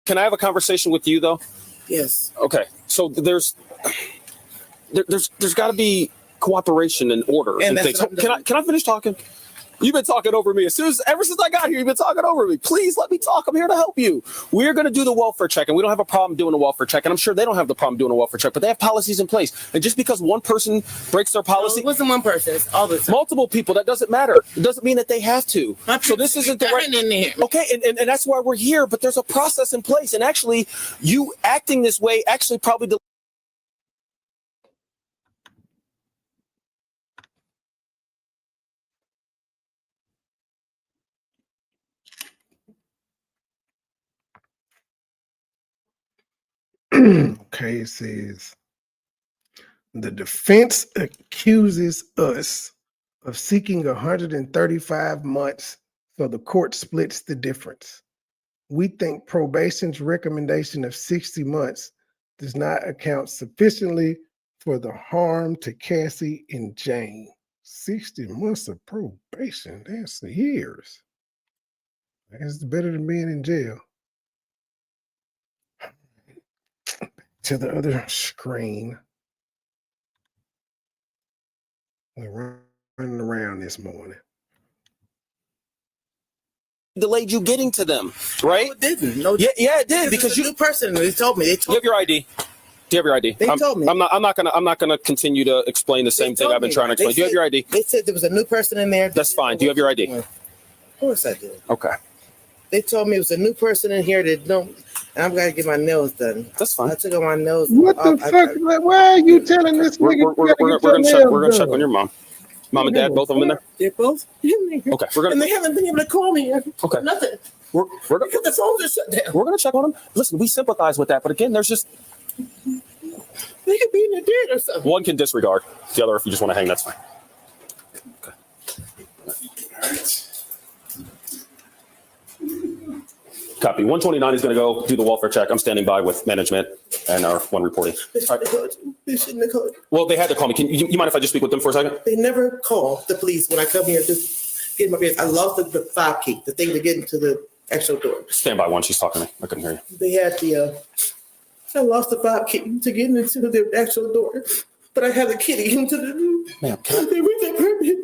can I have a conversation with you though? Yes. Okay. So there's got to be cooperation and order and things. Can I finish talking? You've been talking over me ever since I got here. You've been talking over me. Please let me talk. I'm here to help you. We're going to do the welfare check, and we don't have a problem doing a welfare check. And I'm sure they don't have the problem doing a welfare check, but they have policies in place. And just because one person breaks their policy, it wasn't one person. It's all the time. Multiple people. That doesn't matter. It doesn't mean that they have to. So this isn't the right. In there. Okay, and that's why we're here. But there's a process in place, and actually, you acting this way actually probably. Okay, it says the defense accuses us of seeking 135 months, so the court splits the difference. We think probation's recommendation of 60 months does not account sufficiently for the harm to Cassie and Jane. 60 months of probation, that's years. That's better than being in jail. To the other screen. We're running around this morning. Delayed you getting to them, right? No, it didn't. No, yeah, it did because you. New person. They told me. You have your ID. Do you have your ID? They told me. I'm not gonna continue to explain the same thing I've been trying to explain. Do you have your ID? They said there was a new person in there. That's fine. Do you have your ID? Of course I do. Okay. They told me it was a new person in here that don't. And I'm gonna get my nails done. That's fine. I took on my nails. What the fuck? Why are you telling this nigga? We're gonna check on your mom. Mom and dad, both of them in there? They're both in there. Okay, we're gonna. And they haven't been able to call me. Okay. Nothing. We're gonna. Because the phones are shut down. We're gonna check on them. Listen, we sympathize with that, but again, there's just. They could be in the dead or something. One can disregard. The other, if you just want to hang, that's fine. Okay. All right. Copy. 129 is going to go do the welfare check. I'm standing by with management and our one reporting. They shouldn't have called. Well, they had to call me. Can you mind if I just speak with them for a second? They never call the police when I come here to get my business. I lost the fob key, the thing to get into the actual door. Stand by one. She's talking to me. I couldn't hear you. They had I lost the fob key to get into the actual door, but I had the key into the. Ma'am, can I? They went that permit.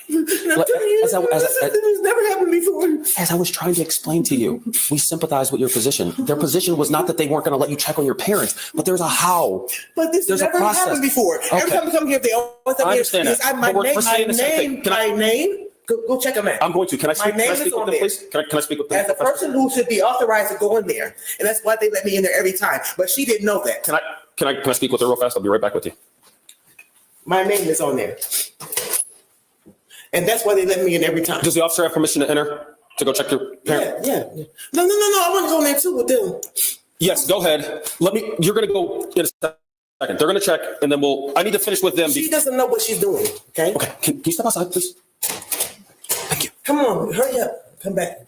It's never happened before. As I was trying to explain to you, we sympathize with your position. Their position was not that they weren't going to let you check on your parents, but there's a how. But this there's never a process. Happened before. Okay. Every time I come here, they always tell me, I understand that. My name. Go check them out. I'm going to. Can I speak, my name can I speak is with on them, there. please? Can I speak with them? As a person who should be authorized to go in there, and that's why they let me in there every time. But she didn't know that. Can I speak with her real fast? I'll be right back with you. My name is on there. And that's why they let me in every time. Does the officer have permission to enter to go check your parent? Yeah. No. I want to go in there too with them. Yes, go ahead. You're going to go in a second. They're going to check, and then I need to finish with them. She doesn't know what she's doing, okay? Okay. Can you step outside, please? Thank you. Come on, hurry up. Come back.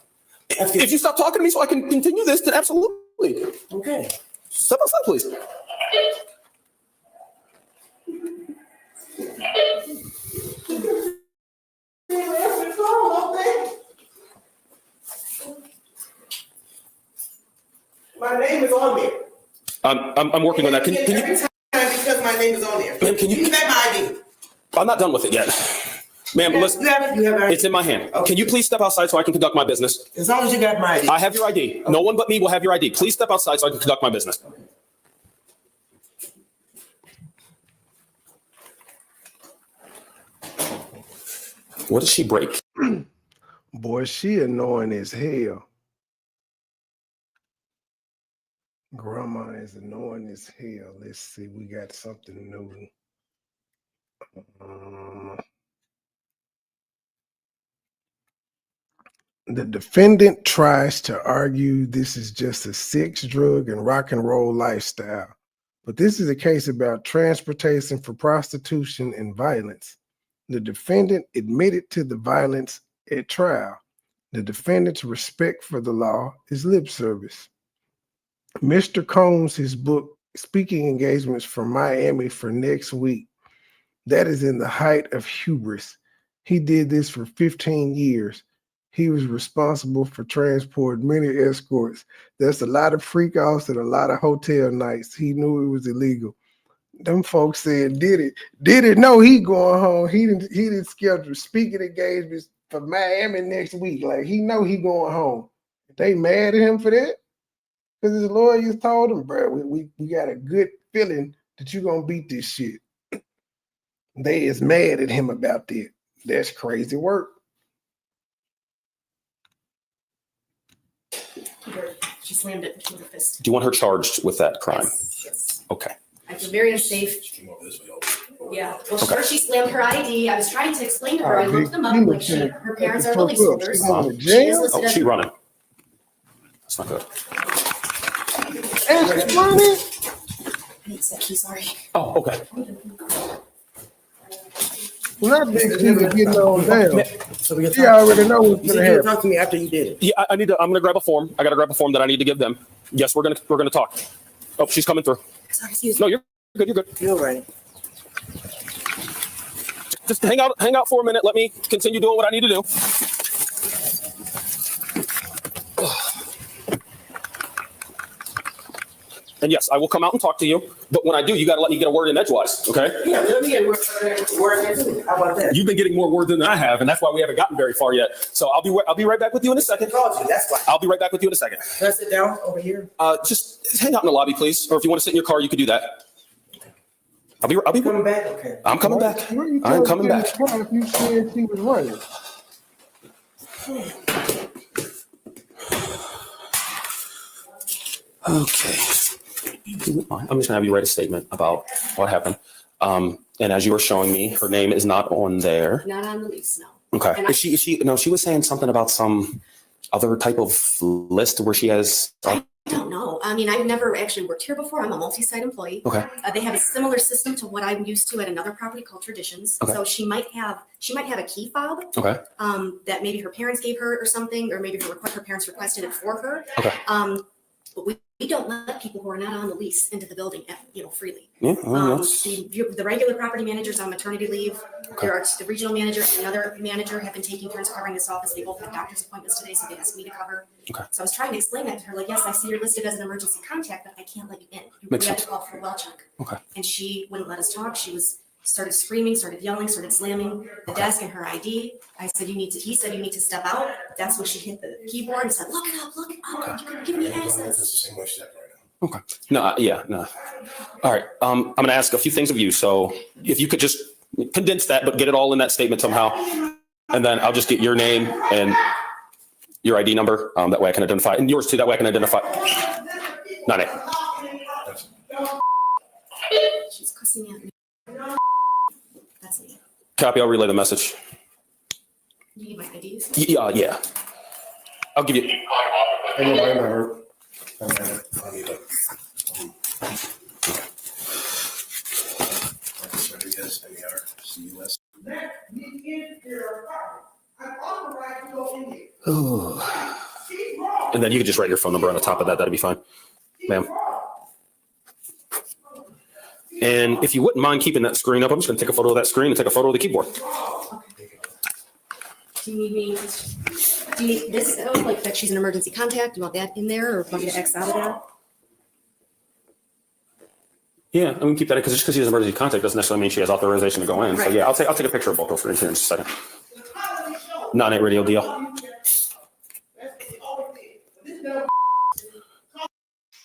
If you stop talking to me so I can continue this, then absolutely. Okay. Step outside, please. My name is on there. I'm working on that. Can you? Every time because my name is on there. Ma'am, can you? You have my ID. I'm not done with it yet. Ma'am, listen. You have my ID. It's in my hand. Okay. Can you please step outside so I can conduct my business? As long as you got my ID. I have your ID. Okay. No one but me will have your ID. Please step outside so I can conduct my business. What did she break? Boy, she annoying as hell. Grandma is annoying as hell. Let's see, we got something new. The defendant tries to argue this is just a sex, drug, and rock and roll lifestyle. But this is a case about transportation for prostitution and violence. The defendant admitted to the violence at trial. The defendant's respect for the law is lip service. Mr. Combs, his book, Speaking Engagements from Miami for Next Week, that is in the height of hubris. He did this for 15 years. He was responsible for transporting many escorts. That's a lot of freak offs and a lot of hotel nights. He knew it was illegal. Them folks said, Diddy know he going home. He didn't schedule speaking engagements for Miami next week. Like, he know he going home. They mad at him for that? Because his lawyers told him, bro, we got a good feeling that you're going to beat this shit. They is mad at him about that. That's crazy work. She slammed it with her fist. Do you want her charged with that crime? Yes. Okay. I feel very unsafe. Yeah. Well, Okay. first she slammed her ID. I was trying to explain to her. I looked them up. Like her parents are police holders. Jail? She is listed Oh, as she running. That's not good. It's money. I need that key, sorry. Oh, okay. Not big nigga getting on down. So we She already know what's you gonna said you would happen. talk to me after you did it. Yeah, I need to. I'm gonna grab a form. I gotta grab a form that I need to give them. Yes, we're gonna talk. Oh, she's coming through. Sorry, excuse No, me. you're good. You're good. You're right. Just hang out for a minute. Let me continue doing what I need to do. And yes, I will come out and talk to you. But when I do, you got to let me get a word in edgewise, okay? Yeah, let me get a word too. How about that? You've been getting more word than I have, and that's why we haven't gotten very far yet. So I'll be right back with you in a second. Called you, that's why. I'll be right back with you in a second. Can I sit down over here? Just hang out in the lobby, please. Or if you want to sit in your car, you could do that. I'll be Coming back? Okay. I'm coming back. I'm coming back. If you said she was running. Okay. I'm just gonna have you write a statement about what happened. And as you were showing me, her name is not on there. Not on the lease, no. Okay. And Is she? No, she was saying something about some other type of list where she has. I don't know. I mean, I've never actually worked here before. I'm a multi-site employee. Okay. They have a similar system to what I'm used to at another property called Traditions. Okay. So she might have a key fob. Okay. That maybe her parents gave her or something, or maybe her parents requested it for her. Okay. But we don't let people who are not on the lease into the building, freely. Yeah. Well, The regular property manager's on maternity leave. Okay. There are the regional manager and another manager have been taking turns covering this office. They both have doctor's appointments today, so they asked me to cover. Okay. So I was trying to explain that to her, like, yes, I see you're listed as an emergency contact, but I can't let you in. Makes We have sense. to call for a well check. Okay. And she wouldn't let us talk. She started screaming, started yelling, started slamming the desk and her ID. He said, you need to step out. That's when she hit the keyboard and said, look it up. You can give me access. Okay. No. Yeah. No. All right. I'm going to ask a few things of you. So if you could just condense that, but get it all in that statement somehow, and then I'll just get your name and your ID number. That way I can identify, and yours too. That way I can identify. Not it. She's cussing at me. That's me. Copy. I'll relay the message. You need my IDs? Yeah. I'll give you. And then you can just write your phone number on the top of that. That'd be fine, ma'am. And if you wouldn't mind keeping that screen up, I'm just going to take a photo of that screen and take a photo of the keyboard. Do you need this, like that she's an emergency contact? Do you want that in there, or want me to X out of there? Yeah, I'm gonna keep that because just because she's an emergency contact doesn't necessarily mean she has authorization to go in. So yeah, I'll take a picture of both those screens here in just a second. Non-8 radio deal.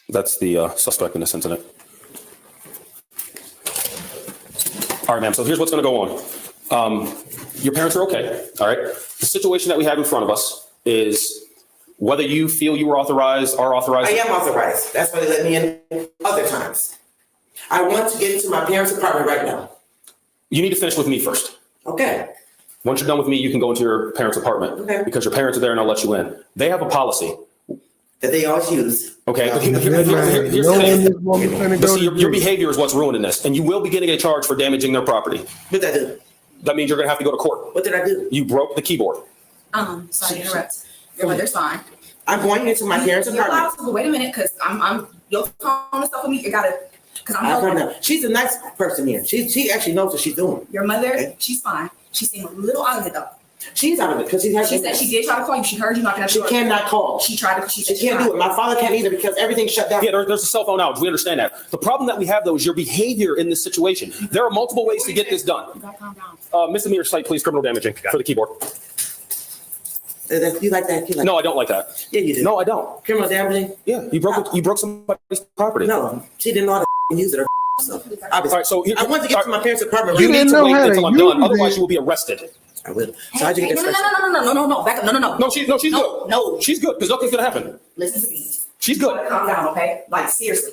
That's the suspect in this incident. All right, ma'am. So here's what's going to go on. Your parents are okay. All right. The situation that we have in front of us is whether you feel you are authorized. I am authorized. That's why they let me in other times. I want to get into my parents' apartment right now. You need to finish with me first. Okay. Once you're done with me, you can go into your parents' apartment. Okay. Because your parents are there and I'll let you in. They have a policy. That they always use. Okay. But here's the thing. But see, your behavior is what's ruining this. And you will be getting a charge for damaging their property. What did I do? That means you're going to have to go to court. What did I do? You broke the keyboard. Sorry to interrupt. Your mother's fine. I'm going into my parents' apartment. Wait a minute, because I'm your phone and stuff with me. You gotta, because I'm She's a nice person here. She actually knows what she's doing. Your mother, she's fine. She seemed a little out of it though. She's out of it because she said she did try to call you. She heard you knocking at the door. She cannot call. She tried to. She can't do it. My father can't either because everything's shut down. Yeah, there's a cell phone outage. We understand that. The problem that we have though is your behavior in this situation. There are multiple ways to get this done. Misdemeanor site, please, criminal damaging for the keyboard. You like that? No, I don't like that. Yeah, you do. No, I don't. Criminal damaging? Yeah, you broke somebody's property. No, she didn't know how to use it. So, all right, so I want to get to my parents' apartment. You need to wait until I'm done. Otherwise, you will be arrested. I will. So how'd you get this? No. Back up. No. No, she's good. No. She's good because nothing's gonna happen. Listen to me. She's good. Calm down, okay? Like seriously.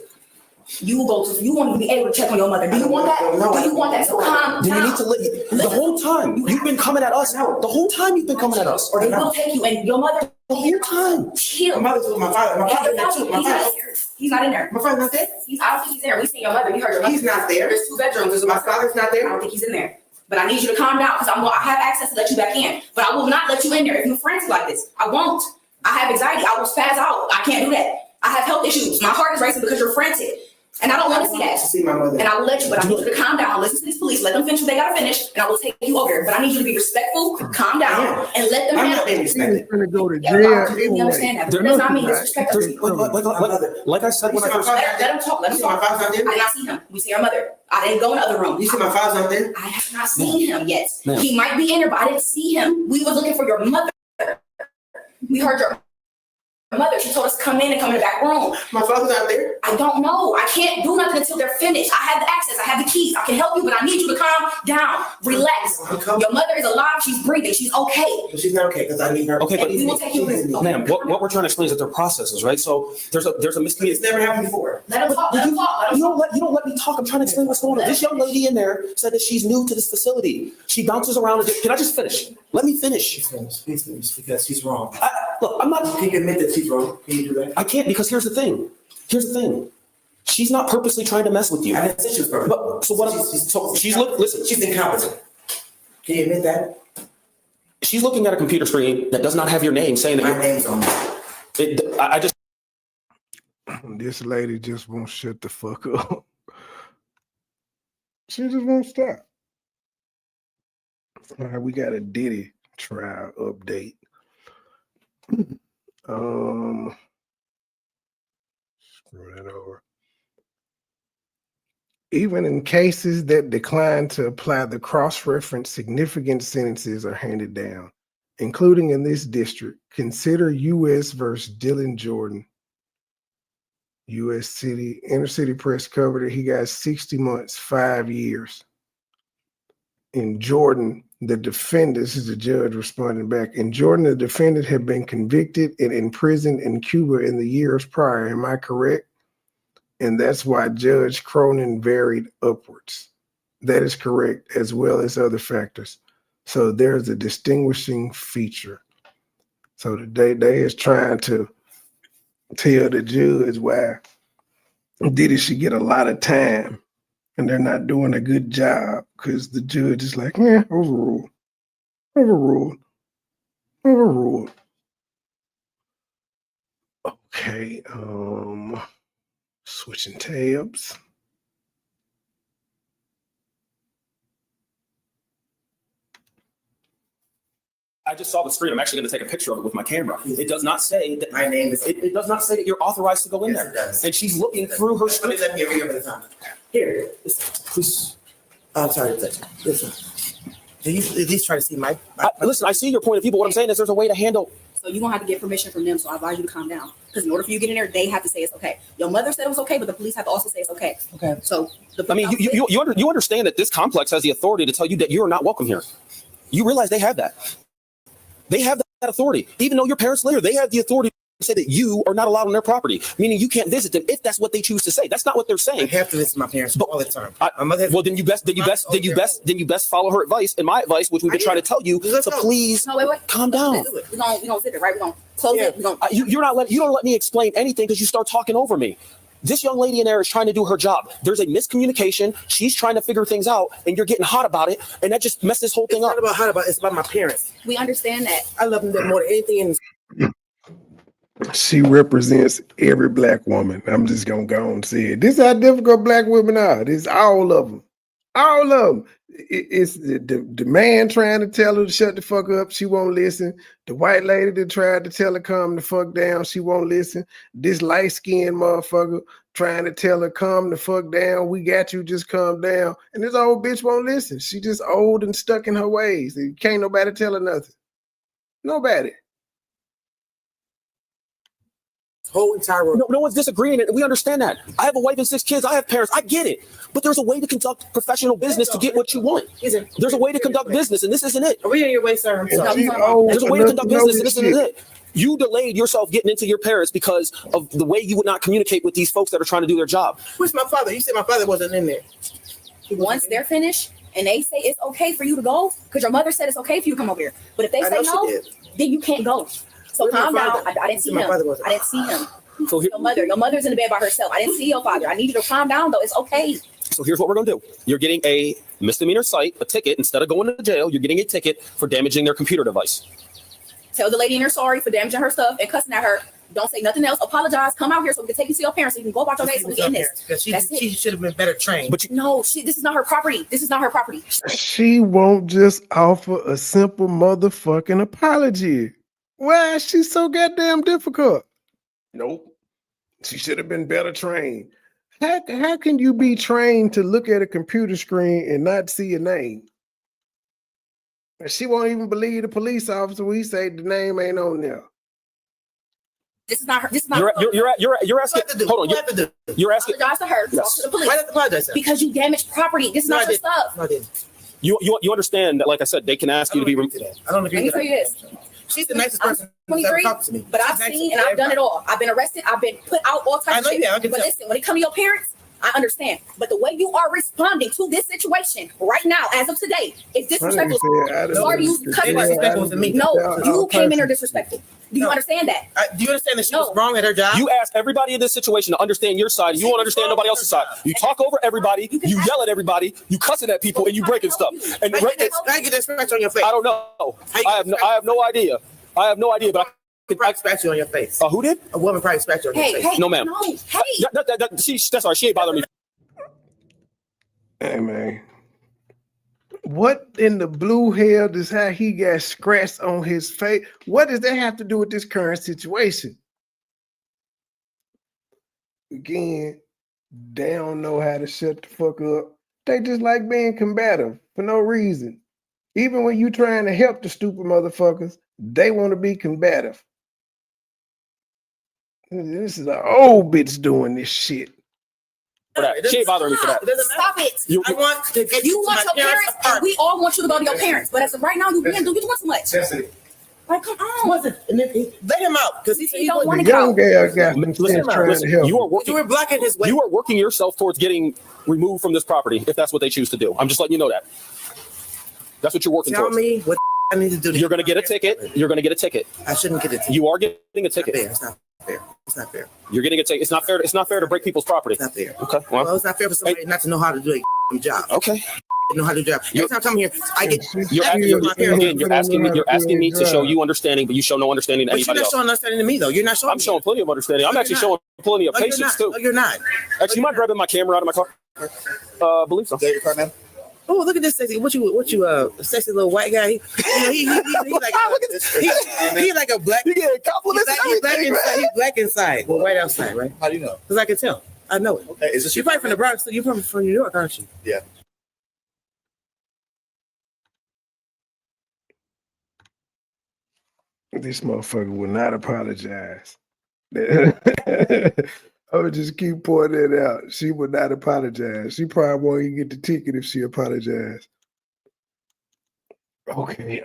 You won't even be able to check on your mother. Do you want that? Do you want that? So calm down. You need to the whole time you've been coming at us. The whole time you've been coming at us. Or they will take you and your mother. The whole time. Chill. My mother's with my father. My father's there too. He's not in there. My father's not there. I don't think he's there. We seen your mother. We heard your mother. He's not there. There's 2 bedrooms. My father's not there. I don't think he's in there. But I need you to calm down because I have access to let you back in. But I will not let you in there if you're frantic like this. I won't. I have anxiety. I will spaz out. I can't do that. I have health issues. My heart is racing because you're frantic. And I don't want to see that. See my mother. And I will let you, but I need you to calm down. Listen to these police. Let them finish what they got to finish. And I will take you over there. But I need you to be respectful, calm down, and let them I'm handle not being it. respected. You're gonna go to Yeah, jail. I completely understand that. But it does not mean disrespect. Like I said when I first. Let him talk. Let him You see my talk. father's not there? I did not see him. We see our mother. I didn't go in the other room. You see my father's not there? I have not seen him yet. Ma'am. He might be in there, but I didn't see him. We were looking for your mother. We heard your mother. She told us come in the back room. My father's not there? I don't know. I can't do nothing until they're finished. I have the access. I have the keys. I can help you, but I need you to calm down. Relax. Your mother is alive. She's breathing. She's okay. But she's not okay because I need her. Okay, but we will take you in. ma'am, what we're trying to explain is that there are processes, right? So there's a It's miscommunication. never happened before. Let him talk. Let him talk. Let him talk. You don't let me talk. I'm trying to explain what's going on. This young lady in there said that she's new to this facility. She bounces around. Can I just finish? Let me finish. Please finish because she's wrong. Look, I'm not. Can you admit that she's wrong? Can you do that? I can't because here's the thing. She's not purposely trying to mess with you. I didn't say she was perfect. But, so what? Listen. She's incompetent. Can you admit that? She's looking at a computer screen that does not have your name, saying that My name's on it. I just. This lady just won't shut the fuck up. She just won't stop. All right, we got a Diddy trial update. Screw that over. Even in cases that decline to apply the cross-reference, significant sentences are handed down, including in this district. Consider U.S. versus Dylan Jordan. U.S. City, Inner City Press covered it. He got 60 months, 5 years. In Jordan, the defendant, this is the judge responding back. In Jordan, the defendant had been convicted and imprisoned in Cuba in the years prior. Am I correct? And that's why Judge Cronin varied upwards. That is correct, as well as other factors. So there's a distinguishing feature. So they is trying to tell the judge why Diddy should get a lot of time. And they're not doing a good job because the judge is like, yeah, overruled. Okay, switching tabs. I just saw the screen. I'm actually going to take a picture of it with my camera. It does not say that My name is. it does not say that you're authorized to go in Yes, there. it does. And she's looking through her screen. Let me every other time. Here. Please. I'm sorry. Listen. Do you at least try to see my Listen, I see your point of view, but what I'm saying is there's a way to handle. So you're going to have to get permission from them. So I advise you to calm down. Because in order for you to get in there, they have to say it's okay. Your mother said it was okay, but the police have to also say it's okay. Okay. So You understand that this complex has the authority to tell you that you are not welcome here. You realize they have that. They have that authority. Even though your parents later, they have the authority to say that you are not allowed on their property, meaning you can't visit them if that's what they choose to say. That's not what they're saying. I have to listen to my parents all the time. My mother has, well, then you best follow her advice and my advice, which we've been trying to tell you. So please calm down. We're gonna sit there, right? We're gonna close it. You don't let me explain anything because you start talking over me. This young lady in there is trying to do her job. There's a miscommunication. She's trying to figure things out, and you're getting hot about it, and that just messed this whole thing up. It's not about hot about. It's about my parents. We understand that. I love them more than anything. She represents every black woman. I'm just gonna go and say it. This is how difficult black women are. This is all of them. All of them. It's the man trying to tell her to shut the fuck up. She won't listen. The white lady that tried to tell her calm the fuck down. She won't listen. This light-skinned motherfucker trying to tell her calm the fuck down. We got you, just calm down. And this old bitch won't listen. She just old and stuck in her ways. Can't nobody tell her nothing. Nobody. Whole entire world. No one's disagreeing, and we understand that. I have a wife and 6 kids. I have parents. I get it. But there's a way to conduct professional business to get what you want. There's a way to conduct business, and this isn't it. Are we in your way, sir? I'm sorry. There's a way to conduct business, and this isn't it. You delayed yourself getting into your parents because of the way you would not communicate with these folks that are trying to do their job. Where's my father? You said my father wasn't in there. Once they're finished and they say it's okay for you to go, because your mother said it's okay for you to come over here. But if they say no, then you can't go. So calm down. I didn't see him. I didn't see him. So your mother's in the bed by herself. I didn't see your father. I need you to calm down though. It's okay. So here's what we're gonna do. You're getting a misdemeanor cite, a ticket. Instead of going to jail, you're getting a ticket for damaging their computer device. Tell the lady in there sorry for damaging her stuff and cussing at her. Don't say nothing else. Apologize. Come out here so we can take you to your parents so you can go about your day so we can end this. She should have been better trained. But this is not her property. This is not her property. She won't just offer a simple motherfucking apology. Why is she so goddamn difficult? Nope. She should have been better trained. How can you be trained to look at a computer screen and not see a name? And she won't even believe the police officer when he say the name ain't on there. This is not her. This is not. You're asking. Hold on. You're asking. Apologize to her. Talk to the police. Why did I apologize? Because you damaged property. This is not your stuff. No, I didn't. You understand that, like I said, they can ask you to be. I don't agree. Let me tell you this. She's the nicest person who's ever talked to me. But I've seen and I've done it all. I've been arrested. I've been put out all types of shit. But listen, when it comes to your parents, I understand. But the way you are responding to this situation right now, as of today, is disrespectful. Sorry to use the cuss word. No, you came in here disrespectful. Do you understand that? Do you understand that she was wrong at her job? You ask everybody in this situation to understand your side. You won't understand nobody else's side. You talk over everybody. You yell at everybody. You cussing at people, and you breaking stuff. And I get that scratch on your face. I don't know. I have no idea. I have no idea, but probably scratch you on your face. Who did? A woman probably scratched you on your face. Hey, no, ma'am. No, hey. That's all right. She ain't bothering me. Hey, man. What in the blue hell does how he got scratched on his face? What does that have to do with this current situation? Again, they don't know how to shut the fuck up. They just like being combative for no reason. Even when you trying to help the stupid motherfuckers, they want to be combative. This is an old bitch doing this shit. She ain't bothering me for that. Stop it. I want to get you want your parents, and we all want you to go to your parents. But as of right now, you're doing too much. Like, come on. Let him out because he don't want to young girl got listen, you are working. You were blocking his way. You are working yourself towards getting removed from this property if that's what they choose to do. I'm just letting you know that. That's what you're working towards. Tell me what I need to do. You're going to get a ticket. You're going to get a ticket. I shouldn't get a ticket. You are getting a ticket. It's not fair. It's not fair. You're getting a ticket. It's not fair. It's not fair to break people's property. It's not fair. Okay. Well, it's not fair for somebody not to know how to do a job. Okay. Know how to do a job. Every time I come here, I get. You're asking me to show you understanding, but you show no understanding to anybody else. But you're not showing understanding to me, though. You're not showing. I'm showing plenty of understanding. I'm actually showing plenty of patience too. No, you're not. Actually, you mind grabbing my camera out of my car? Believe so. Get your car, man. Oh, look at this sexy. What you sexy little white guy? He like he like a black. You get compliments. He's black inside, but white outside, right? How do you know? Because I can tell. I know it. Okay, is this you're probably from the Bronx? You're probably from New York, aren't you? Yeah. This motherfucker will not apologize. I would just keep pointing that out. She would not apologize. She probably won't even get the ticket if she apologized. Okay,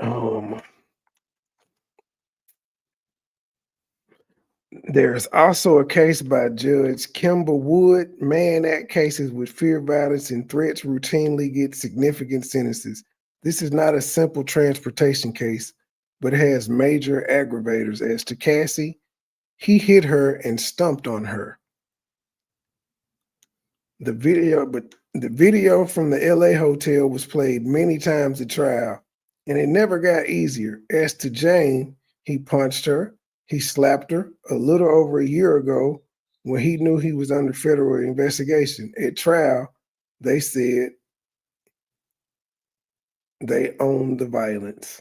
there's also a case by Judge Kimber Wood. Man at cases with fear, violence, and threats routinely get significant sentences. This is not a simple transportation case, but has major aggravators. As to Cassie, he hit her and stomped on her. The video from the LA hotel was played many times at trial, and it never got easier. As to Jane, he punched her, he slapped her a little over a year ago when he knew he was under federal investigation. At trial, they said they owned the violence.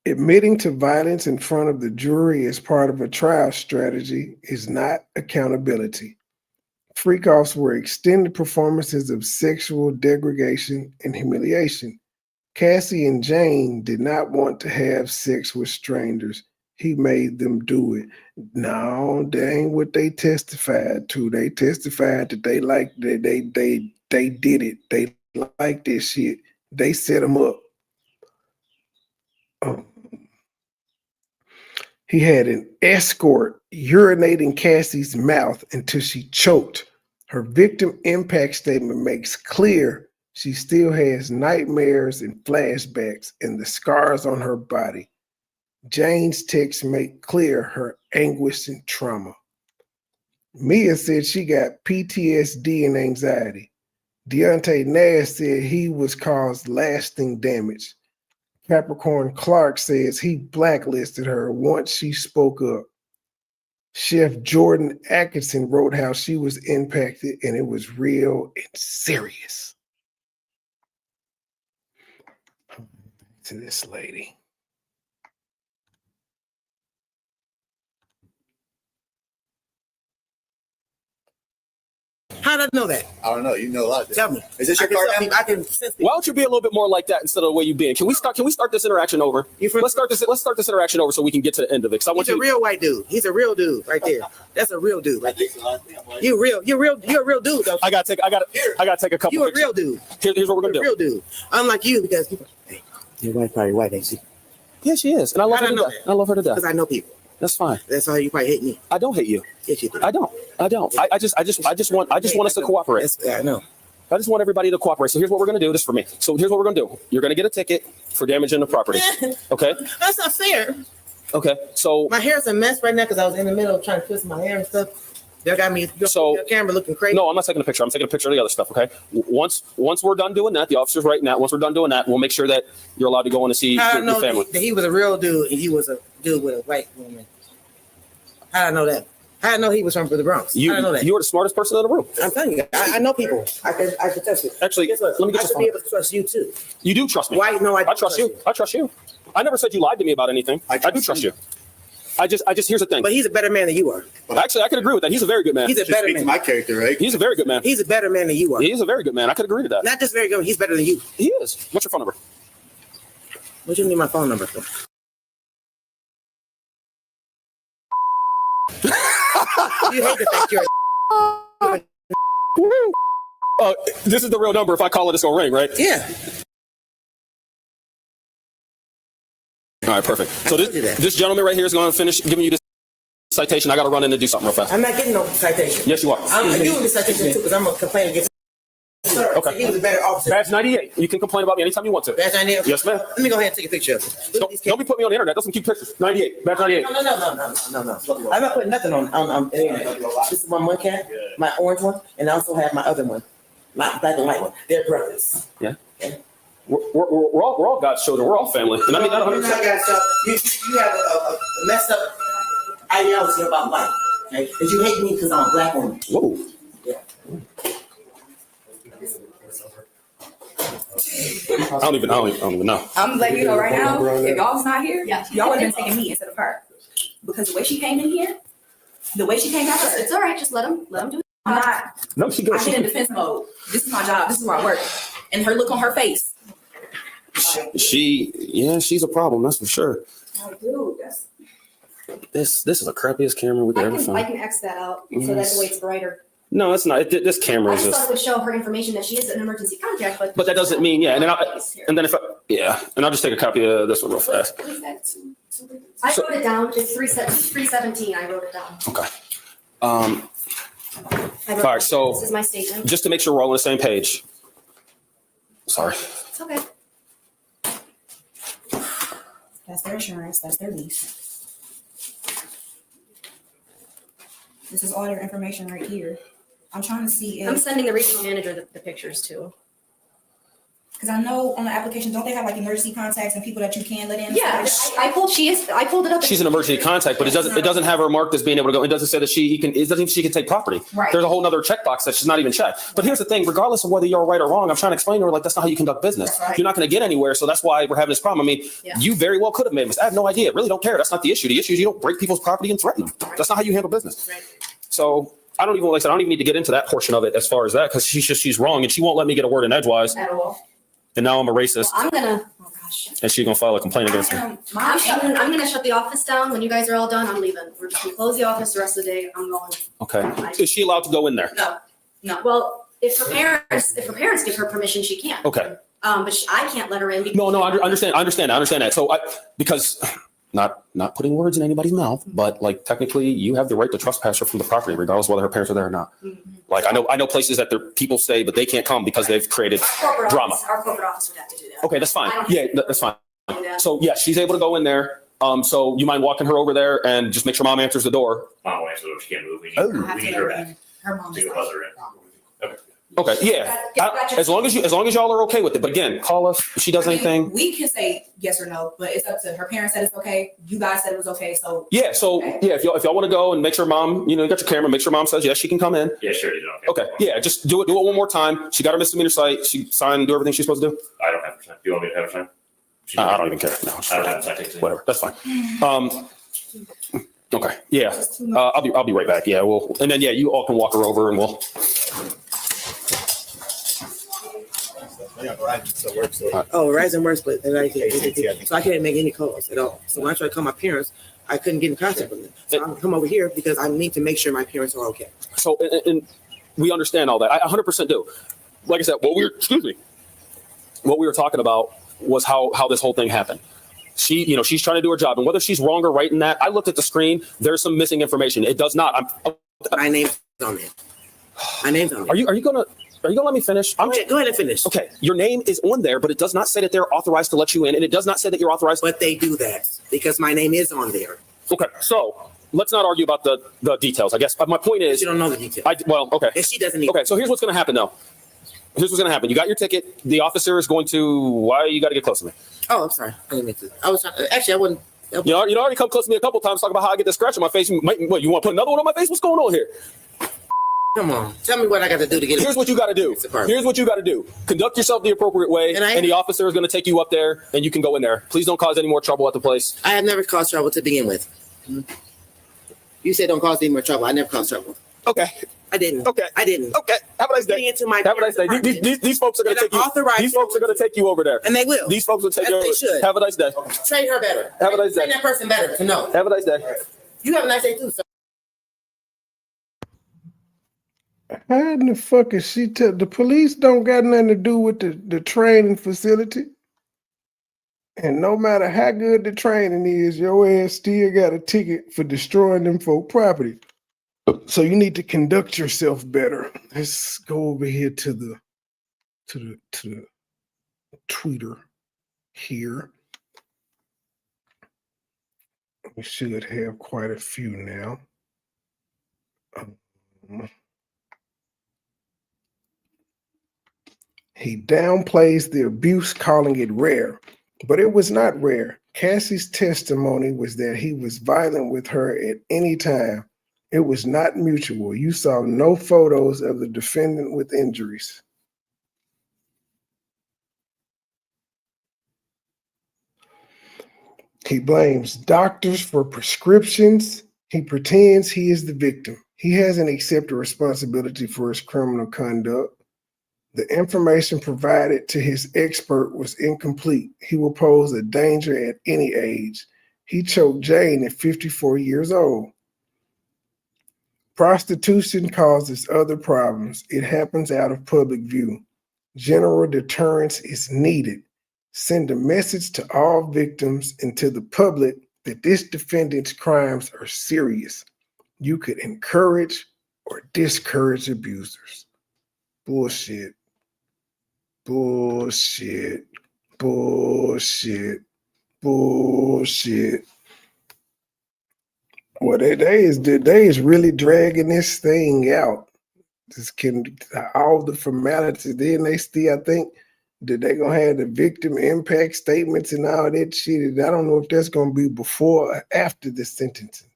Admitting to violence in front of the jury as part of a trial strategy is not accountability. Freak-offs were extended performances of sexual degradation and humiliation. Cassie and Jane did not want to have sex with strangers. He made them do it. No, that ain't what they testified to. They testified that they liked that they did it. They liked this shit. They set him up. He had an escort urinating Cassie's mouth until she choked. Her victim impact statement makes clear she still has nightmares and flashbacks and the scars on her body. Jane's texts make clear her anguish and trauma. Mia said she got PTSD and anxiety. Deontay Nash said he was caused lasting damage. Capricorn Clark says he blacklisted her once she spoke up. Chef Jordan Atkinson wrote how she was impacted and it was real and serious. To this lady. How did I know that? I don't know. You know a lot. Tell me. Is this your car now? I can sense it. Why don't you be a little bit more like that instead of the way you've been? Can we start this interaction over? Let's start this interaction over so we can get to the end of it. He's a real white dude. He's a real dude right there. That's a real dude right there. You're a real dude though. I gotta take a couple. You're a real dude. Here's what we're gonna do. Real dude. Unlike you, because people, hey, your wife probably white, ain't she? Yeah, she is, and I love her to death. I love her to death. Because I know people. That's fine. That's why you probably hate me. I don't hate you. Yes, you do. I don't. I just want us to cooperate. I know. I just want everybody to cooperate. So here's what we're gonna do. This is for me. So here's what we're gonna do. You're gonna get a ticket for damaging the property. Okay. That's not fair. Okay. So my hair's a mess right now because I was in the middle of trying to twist my hair and stuff. They got me your camera looking crazy. No, I'm not taking a picture. I'm taking a picture of the other stuff. Okay. Once we're done doing that, the officer's writing that. Once we're done doing that, we'll make sure that you're allowed to go in and see your family. That he was a real dude and he was a dude with a white woman. How did I know that? How did I know he was from the Bronx? You I know that. You were the smartest person in the room. I'm telling you, I know people. I can test it. Actually, let me get I should be able to trust you too. You do trust me. Why? No, I trust you. I trust you. I never said you lied to me about anything. I do trust you. I just here's the thing. But he's a better man than you are. Actually, I could agree with that. He's a very good man. He's a better man. My character, right? He's a very good man. He's a better man than you are. He's a very good man. I could agree to that. Not just very good. He's better than you. He is. What's your phone number? What do you need my phone number for? You hate the fact you're. This is the real number. If I call it, it's gonna ring, right? Yeah. All right, perfect. So this gentleman right here is going to finish giving you this citation. I got to run in and do something real fast. I'm not getting no citation. Yes, you are. I'm doing the citation too because I'm gonna complain against. Sir, okay. He was a better officer. Badge 98. You can complain about me anytime you want to. Badge 98. Yes, ma'am. Let me go ahead and take a picture of it. Don't be putting me on the internet. Doesn't keep pictures. 98. Badge 98. No. I'm not putting nothing on the internet. This is my one cat, my orange one, and I also have my other one, my black and white one. They're brothers. Yeah. We're all God's children. We're all family. And I mean that 100%. You have a messed up ideology about life. Okay? Because you hate me because I'm a black woman. Whoa. Yeah. I don't even know. I'm letting you know right now, if y'all was not here, y'all would have been taking me instead of her. Because the way she came in here, it's all right, just let them do it. I'm not. No, she goes. I get in defense mode. This is my job. This is where I work. And her look on her face. She's a problem, that's for sure. Oh, dude, This is the crappiest camera we could ever find. I can X that out so that the way it's brighter. No, it's not. This camera I is just just. thought it would show her information that she is an emergency contact, but that doesn't mean and I'll just take a copy of this one real fast. I wrote it down. It's 317. I wrote it down. Okay. All right. So this is my statement. Just to make sure we're all on the same page. Sorry. It's okay. That's their insurance. That's their lease. This is all your information right here. I'm trying to see if... I'm sending the regional manager the pictures too. Because I know on the application, don't they have like emergency contacts and people that you can let in? Yeah, I pulled it up. She's an emergency contact, but it doesn't have her marked as being able to go. It doesn't say that she can take property. Right. There's a whole nother checkbox that she's not even checked. But here's the thing, regardless of whether you're right or wrong, I'm trying to explain to her, like, that's not how you conduct business. Right. You're not going to get anywhere. So that's why we're having this problem. I mean, you very well could have made a mistake. I have no idea. Really don't care. That's not the issue. The issue is you don't break people's property and threaten them. That's not how you handle business. Right. So I don't even need to get into that portion of it as far as that, because she's wrong and she won't let me get a word in edgewise. At all. And now I'm a racist. Well, I'm gonna. Oh gosh. And she's gonna file a complaint against me. I'm gonna shut the office down. When you guys are all done, I'm leaving. We're just gonna close the office the rest of the day. I'm going. Okay. Is she allowed to go in there? No. Well, if her parents give her permission, she can. Okay. But I can't let her in. No. I understand that. So because not putting words in anybody's mouth, but like technically you have the right to trespass her from the property, regardless of whether her parents are there or not. Like I know places that their people stay, but they can't come because they've created drama. Our corporate office would have to do that. Okay, that's fine. Yeah, that's fine. So yeah, she's able to go in there. So you mind walking her over there and just make sure mom answers the door? Mom will answer the door. She can't move. We need her back. Her mom's To go buzz her in. Okay. Okay, yeah. As long as y'all are okay with it. But again, call us if she does anything. We can say yes or no, but it's up to her. Parents said it's okay. You guys said it was okay. So yeah, if y'all want to go and make sure mom, you got your camera, make sure mom says yes, she can come in. Yeah, sure. Okay, yeah, just do it one more time. She got her misdemeanor cite. She signed, do everything she's supposed to do. I don't have her sign. Do you want me to have her sign? I don't even care. No, I don't have her sign. whatever. That's fine. Okay, yeah. I'll be right back. Yeah, and then you all can walk her over and we'll. Oh, Verizon works, but so I can't make any calls at all. So when I tried to call my parents, I couldn't get in contact with them. So I'm come over here because I need to make sure my parents are okay. So and we understand all that. I 100% do. Like I said, what we were talking about was how this whole thing happened. She's trying to do her job, and whether she's wrong or right in that, I looked at the screen. There's some missing information. It does not. My name's on it. My name's on it. Are you gonna let me finish? Go ahead and finish. Okay, your name is on there, but it does not say that they're authorized to let you in, and it does not say that you're authorized. But they do that because my name is on there. Okay, so let's not argue about the details. I guess my point is you don't know the details. Okay. And she doesn't. Okay, so here's what's going to happen though. Here's what's going to happen. You got your ticket. The officer is going to. Why you got to get close to me? Oh, I'm sorry. I didn't mean to. I was trying. Actually, I wouldn't. You already come close to me a couple times talking about how I get this scratch on my face. You want to put another one on my face? What's going on here? Come on. Tell me what I got to do to get it. Here's what you got to do. Here's what you got to do. Conduct yourself the appropriate way, and the officer is going to take you up there, and you can go in there. Please don't cause any more trouble at the place. I have never caused trouble to begin with. You said don't cause any more trouble. I never caused trouble. Okay. I didn't. Okay. I didn't. Okay. Have a nice day. Have a nice day. These folks are going to take you. These folks are going to take you over there, and they will. These folks will take you over. They should. Have a nice day. Train her better. Have a nice day. Train that person better to know. Have a nice day. You have a nice day too, sir. How in the fuck is she? The police don't got nothing to do with the training facility. And no matter how good the training is, your ass still got a ticket for destroying them folk property. So you need to conduct yourself better. Let's go over here to the tweeter here. We should have quite a few now. He downplays the abuse, calling it rare, but it was not rare. Cassie's testimony was that he was violent with her at any time. It was not mutual. You saw no photos of the defendant with injuries. He blames doctors for prescriptions. He pretends he is the victim. He hasn't accepted responsibility for his criminal conduct. The information provided to his expert was incomplete. He will pose a danger at any age. He choked Jane at 54 years old. Prostitution causes other problems. It happens out of public view. General deterrence is needed. Send a message to all victims and to the public that this defendant's crimes are serious. You could encourage or discourage abusers. Bullshit. Bullshit. Bullshit. Bullshit. Well, they is really dragging this thing out. All the formalities. Then they still, I think, that they're gonna have the victim impact statements and all that shit. I don't know if that's gonna be before or after the sentencing.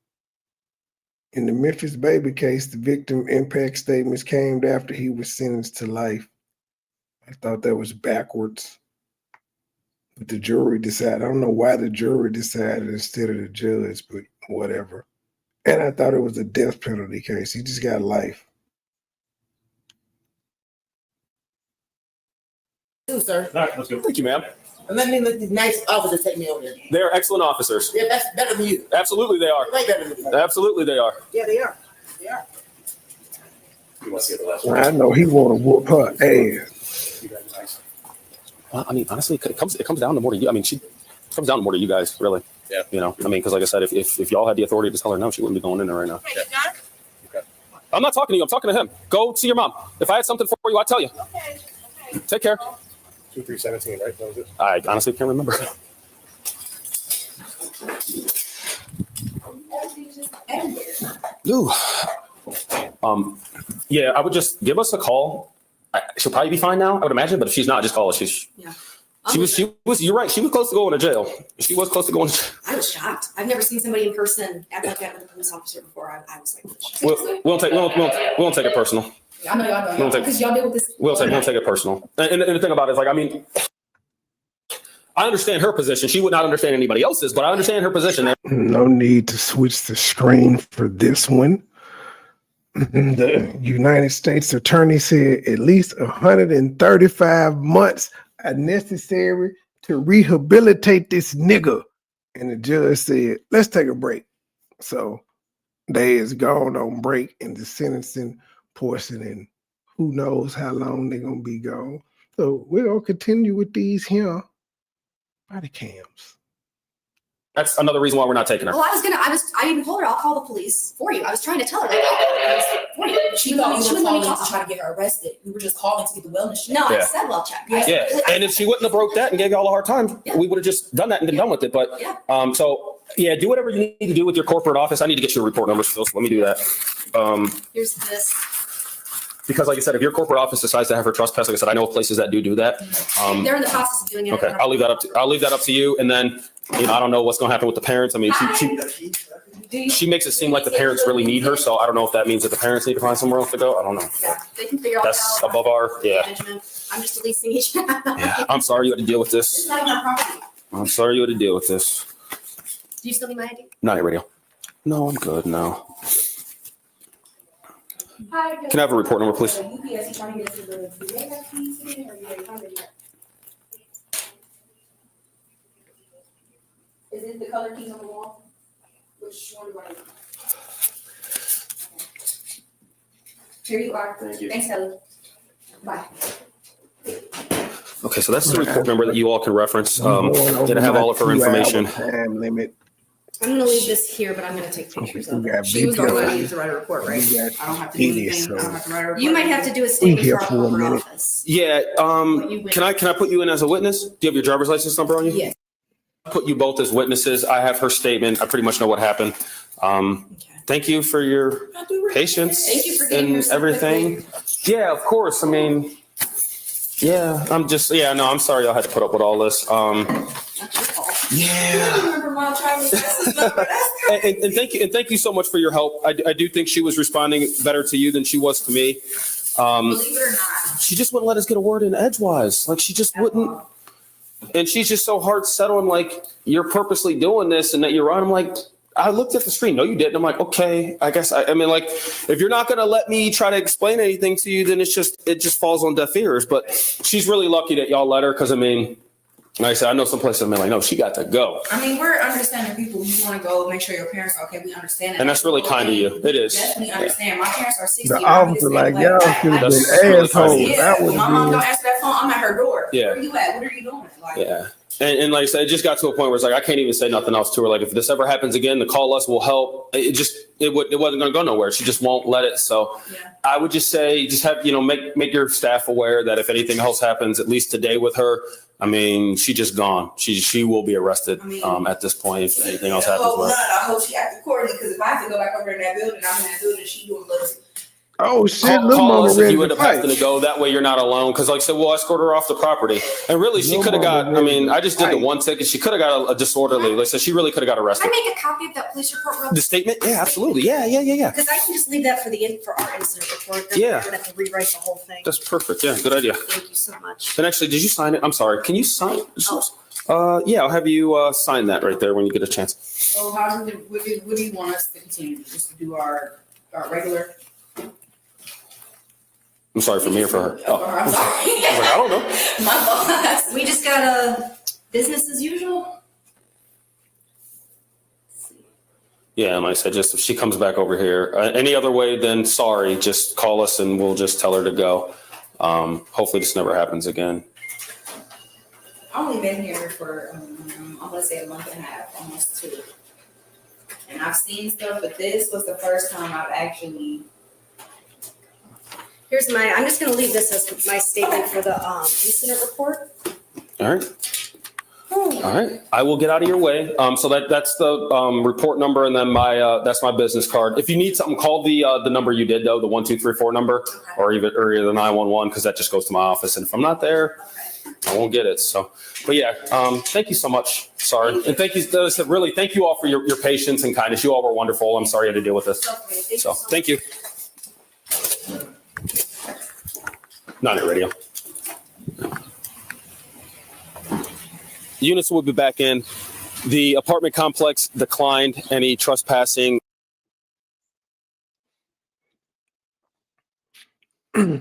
In the Memphis Baby case, the victim impact statements came after he was sentenced to life. I thought that was backwards. But the jury decided. I don't know why the jury decided instead of the judge, but whatever. And I thought it was a death penalty case. He just got life. Sir. All right, let's go. Thank you, ma'am. And let me let these nice officers take me over there. They're excellent officers. Yeah, that's better than you. Absolutely, they are. Way better than you. Absolutely, they are. Yeah, they are. They are. You want to see the last one? I know he want to whoop her ass. Well, I mean, honestly, it comes down to more to you. I mean, it comes down to more to you guys, really. Yeah. You know, I mean, because like I said, if y'all had the authority to tell her no, she wouldn't be going in there right now. Okay, you got it? Okay. I'm not talking to you. I'm talking to him. Go see your mom. If I had something for you, I'd tell you. Okay. Take care. 2317, right? That was it. I honestly can't remember. Ooh. Yeah, I would just give us a call. She'll probably be fine now, I would imagine. But if she's not, just call us. Yeah. She was. You're right. She was close to going to jail. She was close to going to jail. I was shocked. I've never seen somebody in person act like that with a police officer before. I was like, We won't take it personal. I know y'all know. Because y'all deal with this. We won't take it personal. And the thing about it is, like, I mean, I understand her position. She would not understand anybody else's, but I understand her position. No need to switch the screen for this one. The United States Attorney said at least 135 months are necessary to rehabilitate this nigga. And the judge said, let's take a break. So they is gone on break in the sentencing portion, and who knows how long they're going to be gone. So we're going to continue with these here body cams. That's another reason why we're not taking her. well, I even told her I'll call the police for you. I was trying to tell her like, for you. She thought we She were wouldn't let me calling talk. to try to get her arrested. We were just calling to get the wellness check. No, Yeah. I said well check. Yeah, and if she wouldn't have broke that and gave y'all a hard time, we would have just done that and been done with it. But so yeah, do whatever you need to do with your corporate office. I need to get you a report number still, so let me do that. Here's this. Because like I said, if your corporate office decides to have her trespass, like I said, I know of places that do that. They're in the process of doing it. Okay, I'll leave that up to you. And then, you know, I don't know what's going to happen with the parents. I mean, she makes it seem like the parents really need her. So I don't know if that means that the parents need to find somewhere else to go. I don't know. Yeah, they can figure That's out above our, management. I'm just leasing each. Yeah, I'm sorry you had to deal with It's this. not even our property. I'm sorry you had to deal with this. Do you still need my ID? Not your radio. No, I'm good. No. Hi. Can I have a report number, please? Is it the color keys on the wall? Which one do I need? Here you are. Thank you. Thanks, Kelly. Bye. Okay, so that's the report number that you all can reference. It'll have all of her information. Time limit. I'm gonna leave this here, but I'm gonna take pictures of it. She was the one that needs to write a report, right? I don't have to do anything. I don't have to write a report. You might have to do a statement here for for a our minute. office. Yeah. Can I put you in as a witness? Do you have your driver's license number on you? Yes. I'll put you both as witnesses. I have her statement. I pretty much know what happened. Thank you for your patience Thank you for getting and your stuff everything. Yeah, of course. I mean, yeah, I'm sorry y'all had to put up with all this. Yeah. Remember my driver's license number? And thank you so much for your help. I do think she was responding better to you than she was to me. Believe it or not. She just wouldn't let us get a word in edgewise. Like she just wouldn't. And she's just so hard set on like, you're purposely doing this and that you're right. I'm like, I looked at the screen. No, you didn't. I'm like, okay, I guess. I mean, like, if you're not going to let me try to explain anything to you, then it just falls on deaf ears. But she's really lucky that y'all let her. Cause I mean, like I said, I know some places, I'm like, no, she got to go. I mean, we're understanding people. You want to go make sure your parents are okay. We understand that. And that's really kind of you. It is. Definitely understand. My parents are 60. The officer like, y'all should have That's been really assholes. funny. That would My mom don't be. answer that phone. I'm at her door. Yeah. Where you at? What are you doing? Like, Yeah. And like I said, it just got to a point where it's like, I can't even say nothing else to her. Like if this ever happens again, the call us will help. It wasn't going to go nowhere. She just won't let it. So I would just say, just have, make your staff aware that if anything else happens, at least today with her, I mean, she just gone. She will be arrested at this point if anything else happens with her. I hope she acted accordingly because if I have to go back over in that building, I'm in that building, she doing little. Oh shit, little Call mama us if ready you end to up having fight. to go. That way you're not alone. Because like I said, we'll escort her off the property. And really, she Little could have got, mama ready to I just did the fight. one ticket. She could have got a disorderly. Like I said, she really could have got Can arrested. I make a copy of that police report real The statement? Yeah, absolutely. Yeah. Because I can just leave that for our incident report. Then Yeah. I don't have to rewrite the whole thing. That's perfect. Yeah, good idea. Thank you so much. And actually, did you sign it? I'm sorry. Can you sign? Yeah, I'll have you sign that right there when you get a chance. So what do you want us to continue? Just to do our regular? I'm sorry for me or for her. Oh, I'm sorry. I was like, I don't know. My boss. We just got a business as usual. Yeah, and like I said, just if she comes back over here, any other way, then sorry, just call us and we'll just tell her to go. Hopefully this never happens again. I've only been here for, I'm gonna say a month and a half, almost 2. And I've seen stuff, but this was the first time I've actually. I'm just gonna leave this as my statement for the incident report. All right. All right. I will get out of your way. So that's the report number, and then that's my business card. If you need something, call the number you did though, the 1234 number, or even the 911, because that just goes to my office. And if I'm not there, I won't get it. So, but yeah, thank you so much. Sorry, and thank you. Really, thank you all for your patience and kindness. You all were wonderful. I'm sorry I had to deal with this. So thank you. Not at radio. Units will be back in. The apartment complex declined any trespassing. I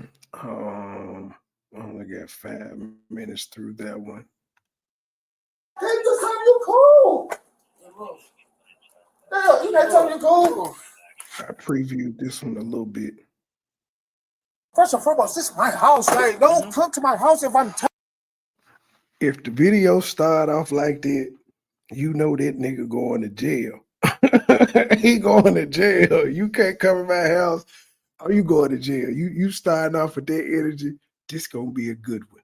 only got 5 minutes through that one. Take the time you cool. Hell, you got time you cool. I previewed this one a little bit. First and foremost, this is my house. Like, don't come to my house if I'm. If the video start off like that, you know that nigga going to jail. He going to jail. You can't come in my house. Oh, you going to jail. You starting off with that energy. This gonna be a good one.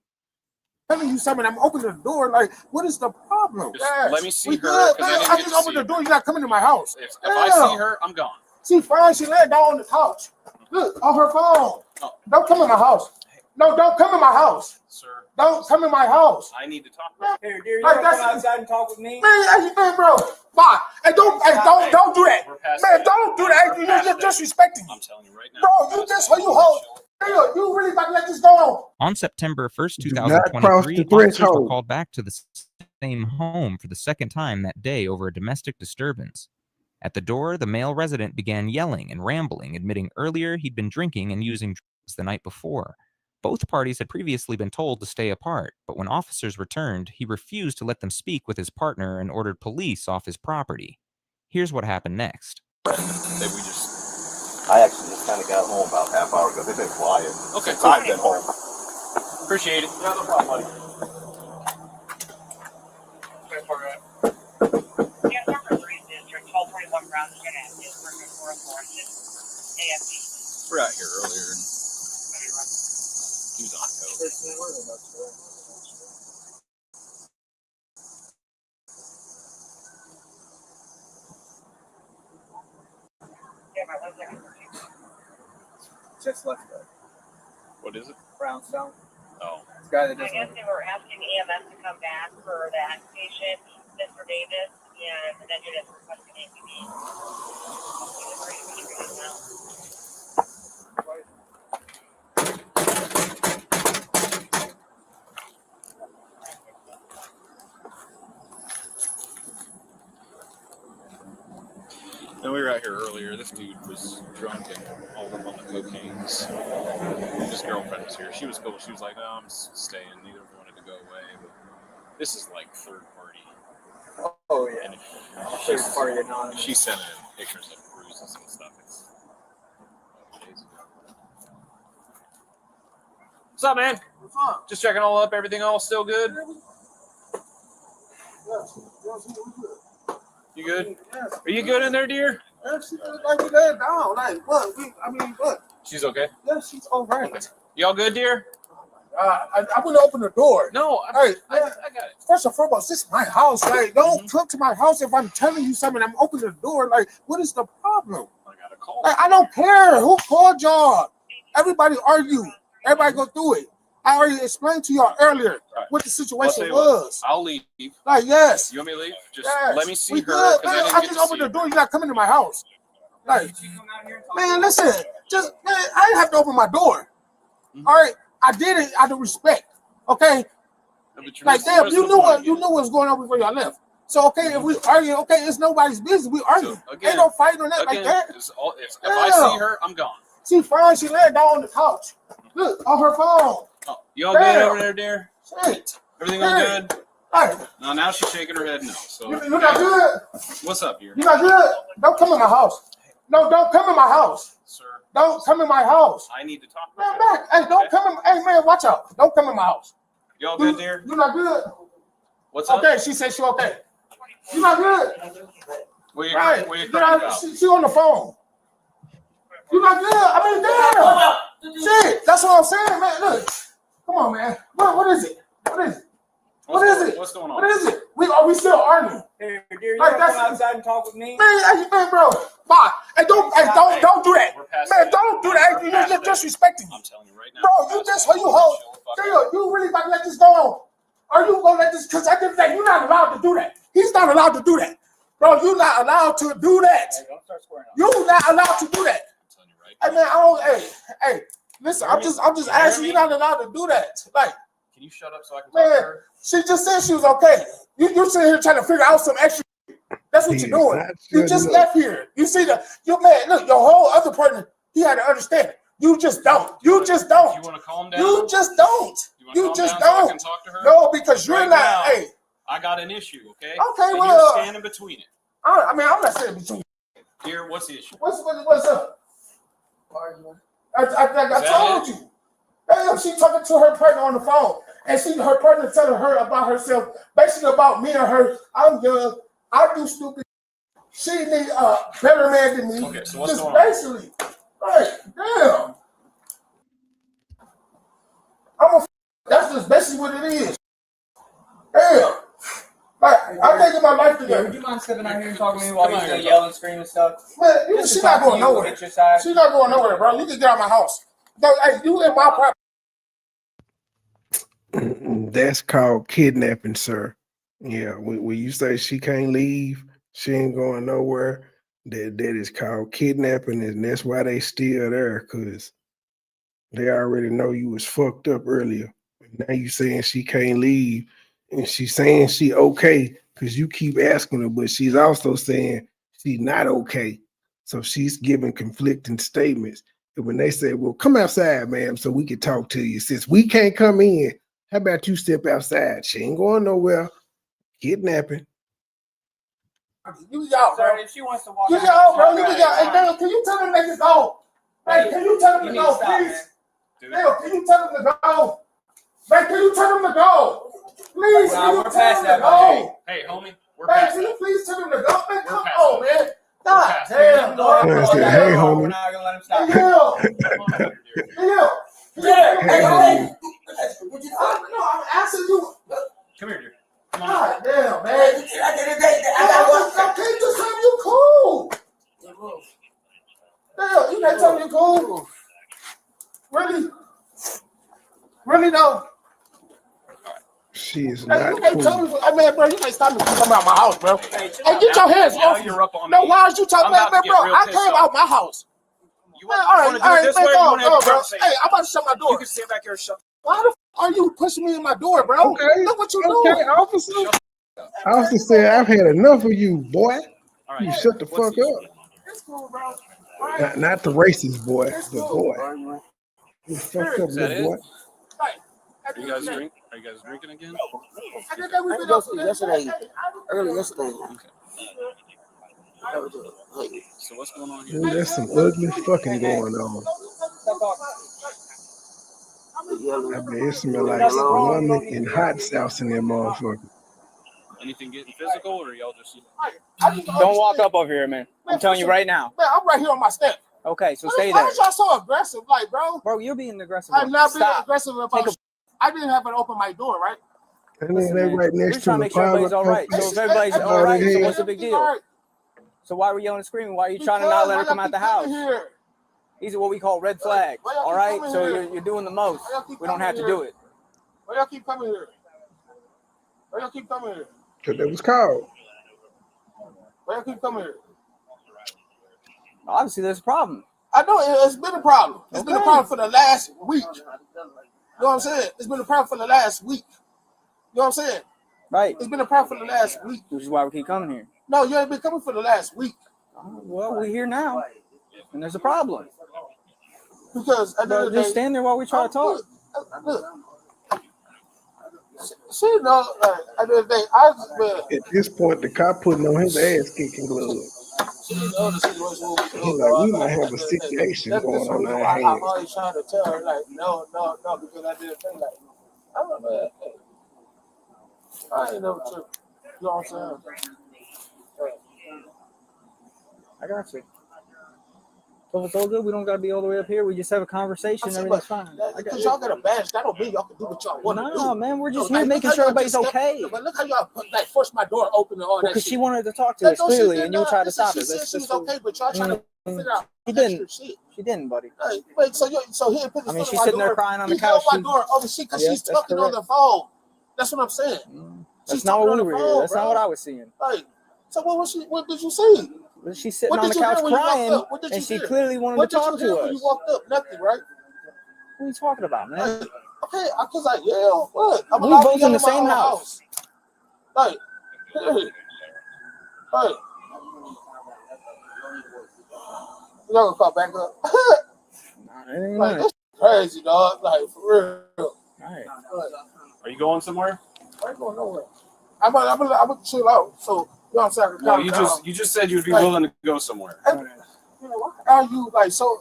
Telling you something, I'm opening the door. Like, what is the problem? Just let me see we her. Good, man. I just opened the door. You're not coming to my house. If I see her, I'm gone. She fine. She laid down on the couch. Look, on her phone. Oh. Don't come in my house. No, don't come in my house. Sir. Don't come in my house. I need to talk. Here, dear, you Like, want to come outside and talk with me? Man, bro. Bye. Hey, don't do that. Man, don't do that. You're disrespecting me. I'm telling you right now. Bro, you just you hold. You really about to let this go on? On September 1st, Do not cross 2023, the officers were threshold. called back to the same home for the second time that day over a domestic disturbance. At the door, the male resident began yelling and rambling, admitting earlier he'd been drinking and using drugs the night before. Both parties had previously been told to stay apart, but when officers returned, he refused to let them speak with his partner and ordered police off his property. Here's what happened next. I actually just kind of got home about half hour ago. They've been quiet. Okay, since I've been home. Appreciate it. Yeah, no problem, buddy. We're out here earlier. And he was on code. Just left that. What is it? Brownstone. Oh. This guy that I guess they were asking EMS to come back for that patient, Mr. Davis, and then you're just requesting APD. He was ready to be treated now. No, we were out here earlier. This dude was drunk and all up on the cocaines. His girlfriend was here. She was cool. She was like, "No, I'm staying." Neither of them wanted to go away. But this is like third party. Oh yeah. And Third party anonymous. she sent in pictures of bruises and stuff. It's days ago. What's up, man? What's up? Just checking all up. Everything all still good? Yes, we good. You good? Are you good in there, dear? Yes, she look like you laid down. Like, what? What? She's okay. Yeah, she's all right. Y'all good, dear? I wouldn't open the door. No, I got it. First and foremost, this is my house. Like, don't come to my house if I'm telling you something. I'm opening the door. Like, what is the problem? I got a call. Like, I don't care who called y'all. Everybody argue. Everybody go through it. I already explained to y'all earlier what the situation was. I'll leave. Like, yes. You want me to leave? Just Yes. let me see We her. good, 'Cause man. didn't I get just to opened see the door. You're not coming to my house. Like, man, listen. Just, man, I didn't have to open my door. All right, I did it out of respect. Okay. Like, damn, you knew what was going on before y'all left. So, okay, if we argue, okay, it's nobody's business. We argue. Ain't no fighting or nothing like that. If I see her, I'm gone. She fine. She laid down on the couch. Look, on her phone. Oh, you all good over there, dear? Shit. Everything all good? Hey. No, now she's shaking her head no. So You not good? What's up, dear? You not good? Don't come in my house. No, don't come in my house. Sir. Don't come in my house. I need to talk. Man, back. Hey, don't come in. Hey, man, watch out. Don't come in my house. Y'all good, dear? You not good? What's up? Okay, she said she okay. She's not good. Where Right. you talking about? She on the phone. You not good. I mean, damn. Shit, that's what I'm saying, man. Look, come on, man. What is it? What is it? What is it? What's going on? What is it? Are we still arguing? Hey, dear, you Like, wanna come outside and talk with me? Man, bro. Bye. Hey, don't do that. Man, don't do that. You're disrespecting me. I'm telling you right now. Bro, you really about to let this go on? Are you gonna let this? Because at the end of the day, you're not allowed to do that. He's not allowed to do that. Bro, you're not allowed to do that. Hey, don't start squaring up. You're not allowed to do that. Hey man, hey, listen, I'm just asking, you're not allowed to do that. Like, can you shut up so I can talk to her? she just said she was okay. You're sitting here trying to figure out some extra. That's what you're doing. You just left here. You see you man, look, your whole other partner, he had to understand it. You just don't. You just don't. You want to calm down? You just don't. You just So I don't. can talk to her? No, because you're Right not. now, Hey, I got an issue, okay? Okay, and well, you're standing between it. I mean, I'm not standing between. Dear, what's the issue? What's up? I told you. Damn, she talking to her partner on the phone, and her partner telling her about herself, basically about me and her. I'm young. I do stupid. She need a better man than me. Okay, so what's going on? Basically, right? Damn. That's just basically what it is. Damn. Like, I can't get my life together. Would you mind stepping out here and talking to me while you're yelling, screaming and stuff? Man, she's not going nowhere. She's not going nowhere, bro. You can get out of my house. No, hey, you in my property. That's called kidnapping, sir. Yeah, when you say she can't leave, she ain't going nowhere. That is called kidnapping, and that's why they still there, because they already know you was fucked up earlier. Now you saying she can't leave, and she's saying she okay because you keep asking her, but she's also saying she's not okay. So she's giving conflicting statements. And when they say, well, come outside, ma'am, so we can talk to you. Since we can't come in, how about you step outside? She ain't going nowhere. Kidnapping. You y'all, bro. If she wants to walk you y'all, bro. You y'all. Hey, man, can you tell them they can go? Hey, can you tell them to go, please? Dale, can you tell them to go? Man, can you tell them to go? Please, nah, can you tell them to go? Hey, homie, we're Man, past can that. you please tell them to go? Man, come past on, man. God damn, dog. I said, hey, homie. We're not gonna let him stop. Dale. Hey, homie. No, I'm asking you. Come here, dear. Come on. God damn, man. I can't just have you cool. Damn, you can't tell me you cool. Really? Really though? She is Hey, not you can't tell cool. me. Hey, man, bro, you can't stop me from coming out my house, bro. Hey, get your hands off me. You're up on No, me. why are you talking about I'm about that, to bro? get real I pissed came off. out my house. You Man, want to do it this way? Or you want to have a bro. conversation? Hey, I'm about to shut my door. You can sit back here and shut. Why the f are you pushing me in my door, bro? Okay. Look what you Okay, doing. officer. Officer said, I've had enough of you, boy. All right. You shut the fuck up. It's cool, bro. All right. Not the racist boy, It's the cool. boy. You fucked up, Is that little boy. it? Are you guys drinking again? I think that we've been up yesterday, early yesterday. So what's going on here? Ooh, there's some ugly fucking going on. I mean, it smells like woman in hot sauce in that motherfucker. Anything getting physical, or y'all just? Don't walk up over here, man. I'm telling you right now. Man, I'm right here on my step. Okay, so stay Why there. is y'all so aggressive, like, bro? Bro, you're being aggressive. I'm not being Stop. aggressive about. I didn't have to open my door, right? And then they right We're next just trying to to the make sure everybody's all right. So if everybody's all right, so what's the big deal? So why were you yelling and screaming? Why are you trying to not let her come out the house? These are what we call red flags. All right, so you're doing the most. We don't have to do it. Why y'all keep coming here? Why y'all keep coming here? Because it was called. Why y'all keep coming here? Obviously, there's a problem. I know it's been a problem. It's been a problem for the last week. You know what I'm saying? It's been a problem for the last week. You know what I'm saying? Right. It's been a problem for the last week. Which is why we keep coming here. No, you ain't been coming for the last week. Well, we're here now, and there's a problem. Because just stand there while we try to talk. Look. She know, at the end of the day, at this point, the cop putting on his ass kicking gloves. He's like, we might have a situation going on in our hands. I'm always trying to tell her, like, no, because I did a thing like, I ain't never tripped. You know what I'm saying? I got you. So it's all good. We don't gotta be all the way up here. We just have a conversation. Everything's fine. Because y'all got a badge, that don't mean y'all can do what y'all want to do. No, man, we're just here making sure everybody's okay. But look how y'all forced my door open and all that shit. Because she wanted to talk to us clearly, and you tried to stop She us. said she was okay, but y'all trying to figure out extra shit. She didn't, buddy. Wait, so he put his foot she's on my sitting there door. crying on the He couch. held my door over because she's talking on the phone. That's what I'm saying. That's not what we were here. That's not what I was seeing. So what did you see? She's sitting on the couch crying, and she clearly wanted to talk to us. When you walked up, nothing, right? What are you talking about, man? Okay, I was like, yeah, what? I'm we both in the same house. Hey. Y'all gonna call back up? Like, that's crazy, dog. Like, for real. Are you going somewhere? I ain't going nowhere. I'm gonna chill out. So, you know what I'm saying? No, you just said you'd be willing to go somewhere. Why are you like so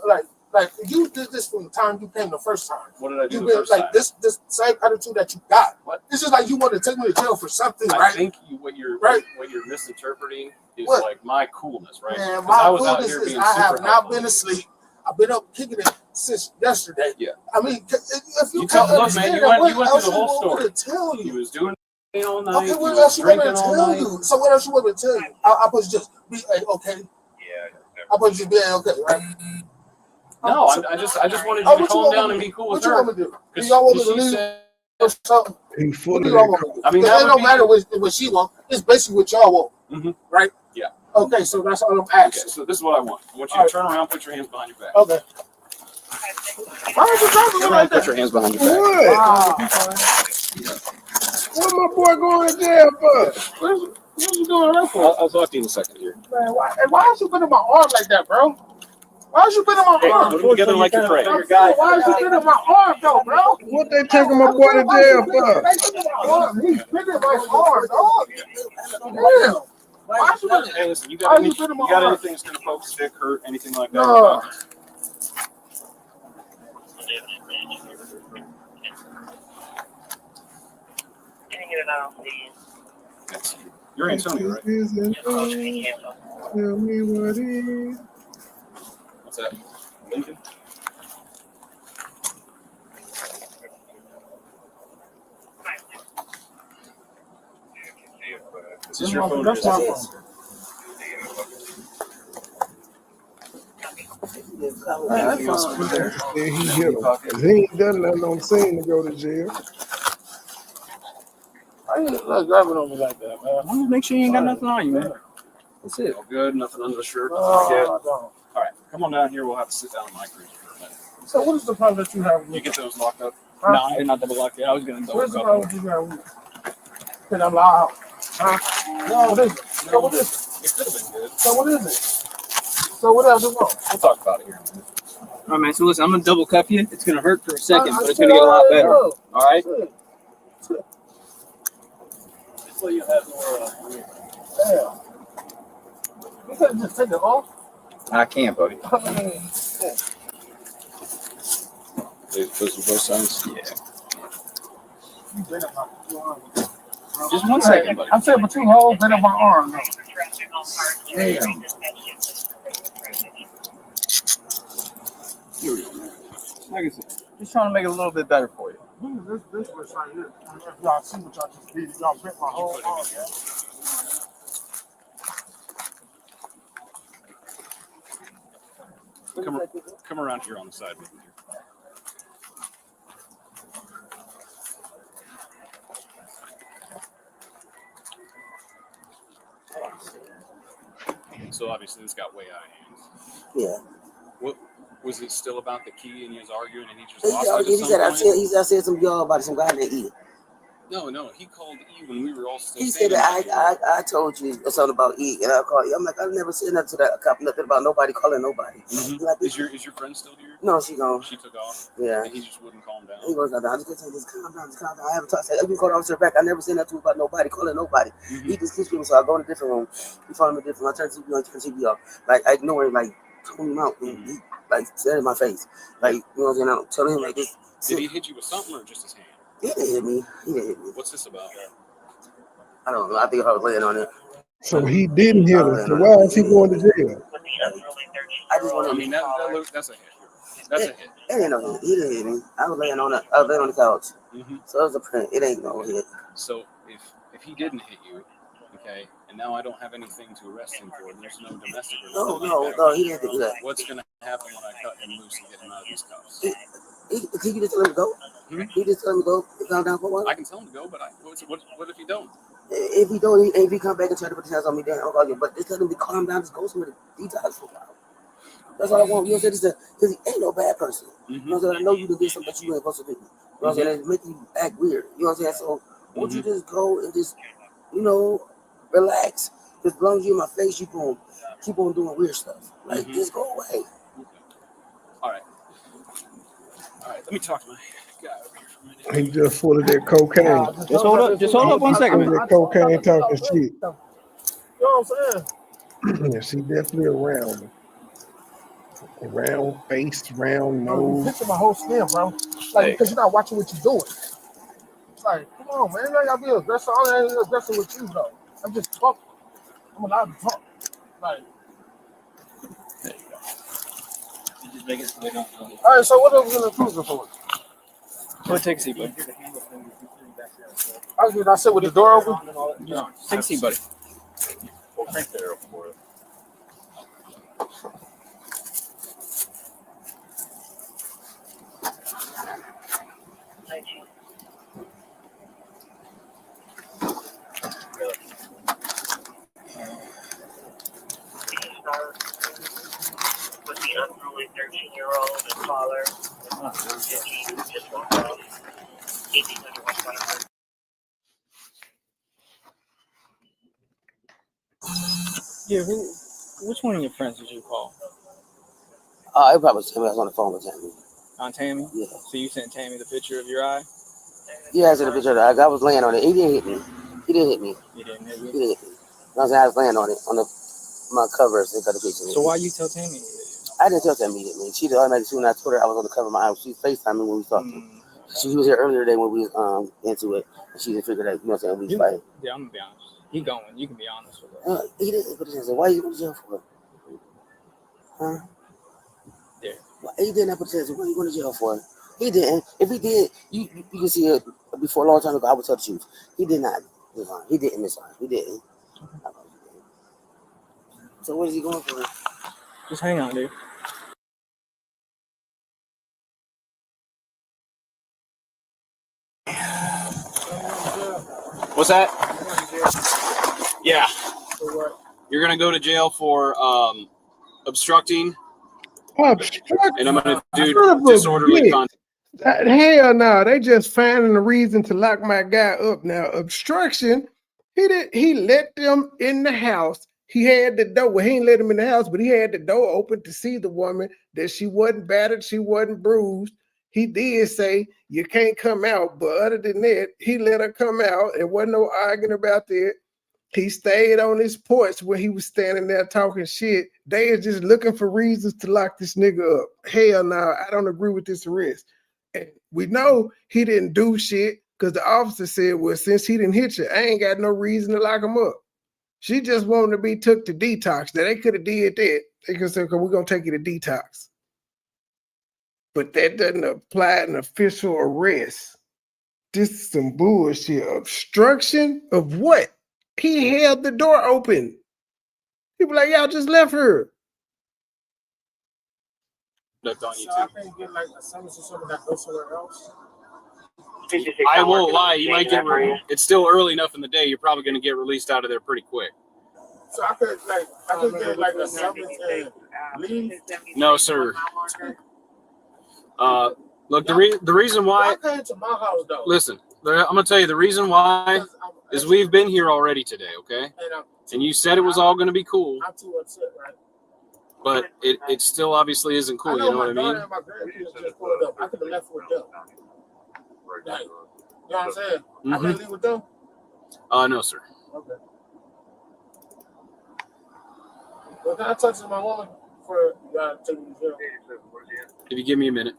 like you did this from the time you came the first time? What did I do You the first time? this same attitude that you got. What? This is like you want to take me to jail for something, right? I think what you're misinterpreting is like my coolness, right? Man, I my was out coolness here is being I have super not helpful. been asleep. I've been up kicking it since yesterday. Yeah. I mean, if you You can't look, man, understand you that, went what through else the whole you want me story. to tell He you? was doing all night. Okay, what he else was you want me to drinking all tell night. you? So what else you want me to tell you? I'm supposed to just be okay? Yeah. I'm supposed to just be okay, right? No, I just wanted you to calm down and be cool with her. What you want me to do? Do y'all want me to leave or something? He full What of do y'all want me to do? I mean, Because that it don't would matter what she want. It's basically what y'all want, right? Yeah. Okay, so that's all I'm asking. Okay, so this is what I want. I want you to turn around, put your hands behind your back. Okay. Why are you talking Turn like around, that? put your hands behind your back. What? What my boy going to jail for? What you doing that for? I'll talk to you in a second here. Man, why is you putting my arm like that, bro? Why is you putting my arm? Put them together like your friend. Why is you putting my arm, though, bro? What they taking my boy to jail for? He's picking my arm, dog. Damn. Why is you putting Hey, listen, you got anything that's going to poke, stick, hurt, anything like that? No. You're Antonio, right? Tell me what is. What's that? Lincoln? Is this your phone? That's my phone. Yeah, he hit him. He ain't done nothing on scene to go to jail. I ain't grabbing on me like that, man. I'm just make sure you ain't got nothing on you, man. That's it. All good, nothing under the shirt. Oh, All right, come on down here. We'll have to sit down in my cruiser for a minute. So what is the problem that you have with me? You get those locked up? Huh? No, I did not double lock it. I was gonna double What is the lock problem that you have with me? Because I'm loud. Huh? No, what is it? So what is it? It could have been good. So what is it? So what else is wrong? We'll talk about it here in a minute. All right, man. So listen, I'm gonna double cuff you. It's gonna hurt for a second, but it's gonna get a lot better. All right. So you have more. Damn. You could just take it off. I can't, buddy. Those are both sides. Yeah. Just 1 second, buddy. I'm saying, but two holes been in my arm. Though. Damn. Like I said, just trying to make it a little bit better for you. This was right here. Y'all see what y'all just did. Y'all bent my whole arm. Come around here on the side with me. So obviously this got way out of hand. Yeah. What was it still about the key and he was arguing and he just He lost it at some point? I said some y'all about some guy named E. No, he called E when we were all still He said that I told you something about E, and I called you. I'm like, I never said nothing to that cop, nothing about nobody calling nobody. Like, Is your friend still here? no, she gone. She took off. Yeah. And he just wouldn't calm down. He was like, I just calm down, I haven't talked. I even called officer back. I never said nothing about nobody calling nobody. He just keeps screaming, so I go in a different room. He found him in a different room. I turn TV on, turn TV off. Like, I ignore him, like, told him out. And he, like, said in my face. Like, you know what I'm saying? I don't tell him, like, this. Did he hit you with something or just his hand? He didn't hit me. What's this about? I don't know. I think I was laying on it. So he didn't hit her. So why is he going to jail? I just want I to. mean, that's a hit. That's a hit. It ain't no hit. He didn't hit me. I was laying on the couch. Mm-hmm. So it was a print. It ain't no hit. So if he didn't hit you, okay, and now I don't have anything to arrest him for, and there's no domestic or No, he didn't do that. What's going to happen when I cut him loose and get him out of these cuffs? Can you just tell him to go? He just tell him to go. Calm down for a while. I can tell him to go, but what if he don't? If he don't, if he come back and try to put his hands on me, then I'll call you. But just tell him to calm down. Just go somewhere to detox for a while. That's all I want. You know what I'm saying? Because he ain't no bad person. You know what I'm saying? I know you did something that you ain't supposed to do. You know what I'm saying? It's making you act weird. You know what I'm saying? So won't you just go and just, relax? As long as you're in my face, you gonna keep on doing weird stuff. Like, just go away. All right. Let me talk to my guy over here for a minute. He just full of that cocaine. Just hold up 1 second, man. That cocaine talking shit. You know what I'm saying? Yeah, she definitely around him. Round face, round Bro, you nose. picture my whole skin, bro. Like, because you're not watching what you're doing. It's like, come on, man. You gotta be aggressive. I ain't aggressive with you, though. I'm just talking. I'm allowed to talk. Like, There you go. You just make it so they don't know. all right, so what else is in the cruiser for? Go take a seat, buddy. I sit with the door open. Yeah. Take a seat, buddy. Well, thank you for it. With the unruly 13-year-old and father, he just walked off. Yeah, which one of your friends did you call? It probably was Tammy. I was on the phone with Tammy. On Tammy? Yeah. So you sent Tammy the picture of your eye? Yeah, I sent a picture of the eye. I was laying on it. He didn't hit me. You didn't hit me? He didn't hit me. You know what I'm saying? I was laying on it, on my covers. They got the picture. So why you tell Tammy? I didn't tell Tammy he hit me. She automatically, soon I told her I was on the cover of my eye. She FaceTimed me when we talked. She was here earlier today when we was into it. And she didn't figure that, you know what I'm saying, we was fighting. Yeah, I'm going to be honest. He going. You can be honest with her. He didn't put his hands up. Why you going to jail for? Huh? Yeah. He didn't put his hands up. What are you going to jail for? He didn't. If he did, you can see it before a long time ago. I would tell the truth. He did not miss line. He didn't miss line. He didn't. So what is he going for? Just hang on, dude. What's that? Yeah. You're going to go to jail for obstructing. And I'm going to do disorderly conduct. Hell no, they just finding a reason to lock my guy up. Now, obstruction, he let them in the house. He had the door. Well, he didn't let him in the house, but he had the door open to see the woman, that she wasn't battered, she wasn't bruised. He did say, you can't come out. But other than that, he let her come out. There wasn't no arguing about that. He stayed on his porch where he was standing there talking shit. They are just looking for reasons to lock this nigga up. Hell no, I don't agree with this arrest. And we know he didn't do shit because the officer said, well, since he didn't hit you, I ain't got no reason to lock him up. She just wanted to be took to detox. Now, they could have did that. They could say, okay, we're going to take you to detox. But that doesn't apply an official arrest. This is some bullshit. Obstruction of what? He held the door open. People like, y'all just left her. On So I can't get like a summons or something that goes somewhere else. I won't lie. You might get. It's still early enough in the day. You're probably going to get released out of there pretty quick. So I could get like a summons and leave. No, sir. Look, the reason why. I came to my house though. Listen, I'm going to tell you the reason why is we've been here already today, okay? And you said it was all going to be cool. I'm too upset, right? But it still obviously isn't cool. You know what I mean? And my grandkids just pulled up. I could have left with them. Like, you know what I'm saying? I can't leave with them. No, sir. Okay. Well, can I talk to my woman for you gotta take me to jail? If you give me a minute.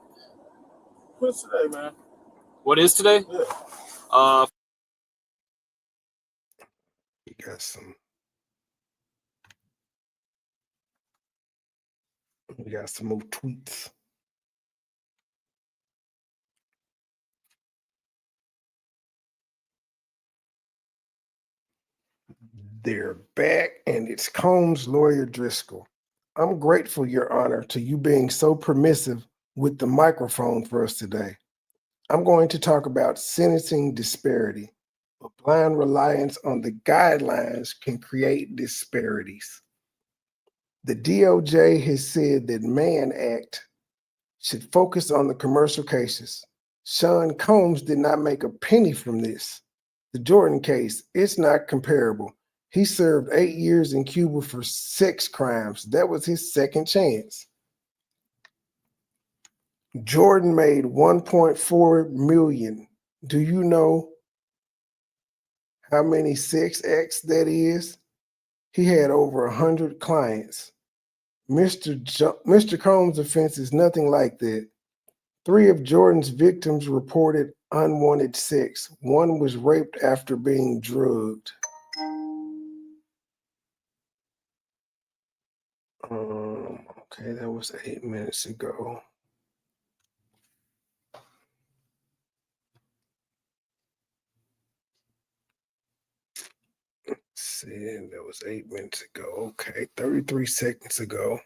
What's today, man? What is today? Yeah. We got some more tweets. They're back, and it's Combs lawyer Driscoll. I'm grateful, Your Honor, to you being so permissive with the microphone for us today. I'm going to talk about sentencing disparity. A blind reliance on the guidelines can create disparities. The DOJ has said that Mann Act should focus on the commercial cases. Sean Combs did not make a penny from this. The Jordan case, it's not comparable. He served 8 years in Cuba for sex crimes. That was his second chance. Jordan made $1.4 million. Do you know how many sex acts that is? He had over 100 clients. Mr. Combs' offense is nothing like that. 3 of Jordan's victims reported unwanted sex. 1 was raped after being drugged. Okay, that was 8 minutes ago. See, that was 8 minutes ago. Okay, 33 seconds ago.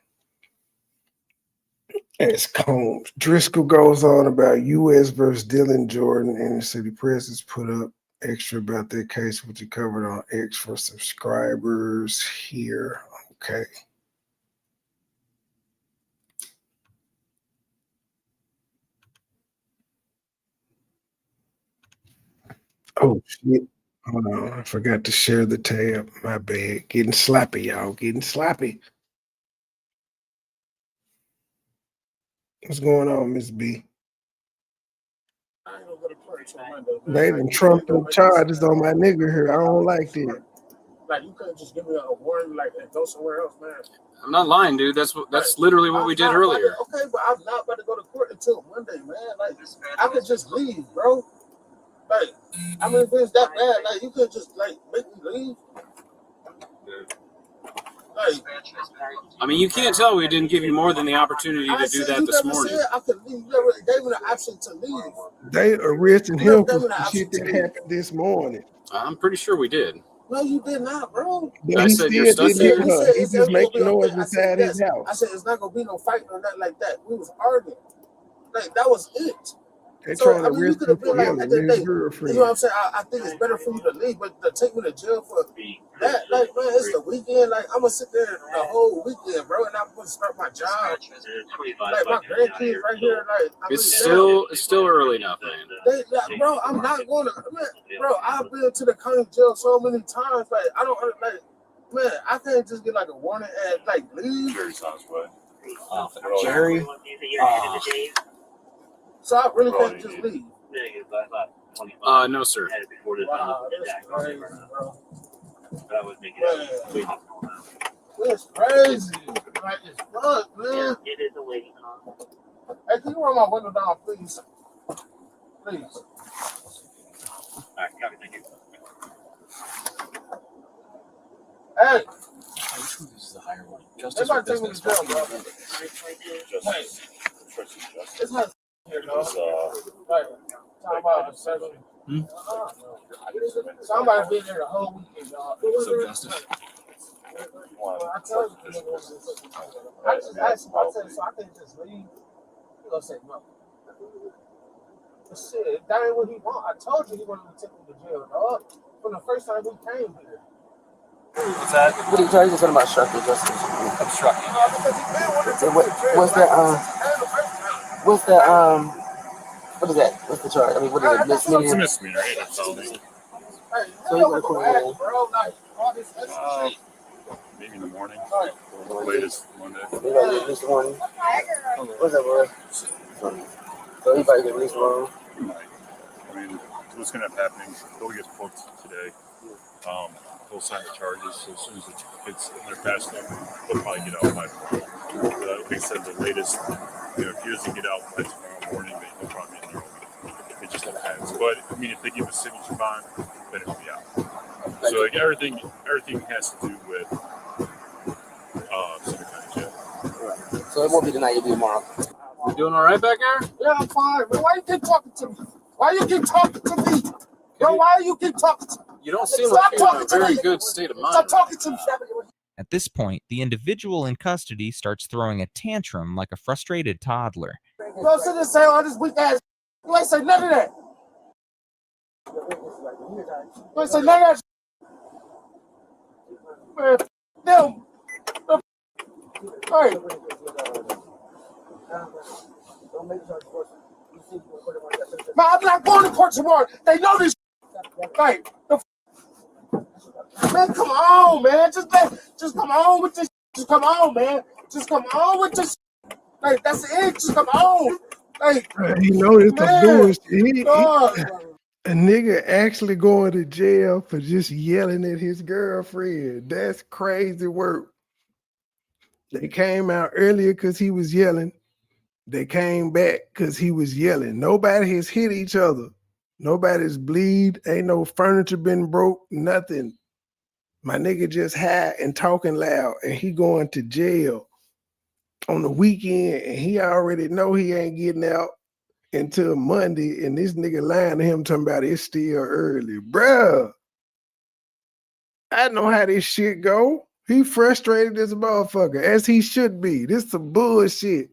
As Combs. Driscoll goes on about U.S. versus Dylan Jordan, and the city press has put up extra about that case, which he covered on X for subscribers here. Okay. Oh, shit. Hold on. I forgot to share the tab. My bad. Getting sloppy, y'all. Getting sloppy. What's going on, Miss B? They done trumped up charges on my nigga here. I don't like that. Like, you couldn't just give me a warning, like, and go somewhere else, man. I'm not lying, dude. That's literally what we did earlier. Okay, but I'm not about to go to court until Monday, man. Like, I could just leave, bro. Like, I mean, if it's that bad, like, you could just, like, make me leave. Like, I mean, you can't tell we didn't give you more than the opportunity to do that this morning. I could leave. You never gave me the option to leave. They arrested him for the shit that happened this morning. I'm pretty sure we did. No, you did not, bro. But he still didn't hit her. He just making noise inside his house. I said, it's not going to be no fighting or nothing like that. We was arguing. Like, that was it. They're trying to arrest him for him and his girlfriend. You know what I'm saying? I think it's better for you to leave, but to take me to jail for that, like, man, it's the weekend. Like, I'm going to sit there the whole weekend, bro, and I'm going to start my job. Like, my grandkids right here, like, It's still early enough, man. Bro, I'm not going to, man, bro, I've been to the county jail so many times. Like, I don't, like, man, I can't just get, like, a warning and, like, leave. Jerry? So I really can't just leave. No, sir. Wow, that's crazy, bro. It's crazy. Like, it's fuck, man. It is a waiting call. Hey, can you roll my window down, please? Please. All right, copy. Thank you. Hey. This is the higher one. Justice or business? Jail, bro. Hey. It's not here, dog. Like, talking about a session. Somebody been there the whole weekend, dog. What's up, Justice? I told you. I just asked him. I said, so I can just leave. He gonna say no. But shit, that ain't what he want. I told you he wanted to take me to jail, dog. From the first time we came here. What's that? What are you talking about obstructing justice? Obstructing. What is that? What's the charge? I mean, what is it? Misdemeanor? It's a misdemeanor, right? That's all it is. So you're gonna put it in. Maybe in the morning. Or latest Monday. You gotta get released tomorrow. What's up, bro? So he probably get released tomorrow. He might. I mean, what's going to end up happening? He'll get booked today. He'll sign the charges. So as soon as it's they're passed up, he'll probably get out by tomorrow. But like I said, the latest, if he doesn't get out by tomorrow morning, then he'll probably be in there. It just depends. But I mean, if they give a signature bond, then it'll be out. So like everything has to do with Center County Jail. Right. So it won't be tonight, it'll be tomorrow. You doing all right back there? Yeah, I'm fine. Man, why you keep talking to me? Why you keep talking to me? Bro, why you keep talking to me? You don't seem like you're in a very good state of mind. Stop talking to me. At this point, the individual in custody starts throwing a tantrum like a frustrated toddler. Bro, sit and say all this weak ass. You ain't say none of that. You ain't say none of that. Man, them. Hey. Man, I'm not going to court tomorrow. They know this. Hey, man, come on, man. Just come on with this. Just come on, man. Just come on with this. Hey, that's it. Just come on. Hey, You know it's some bullshit. dog. A nigga actually going to jail for just yelling at his girlfriend. That's crazy work. They came out earlier because he was yelling. They came back because he was yelling. Nobody has hit each other. Nobody's bleed. Ain't no furniture been broke. Nothing. My nigga just high and talking loud, and he going to jail on the weekend, and he already know he ain't getting out until Monday, and this nigga lying to him talking about it's still early. Bruh, I know how this shit go. He frustrated as a motherfucker, as he should be. This some bullshit.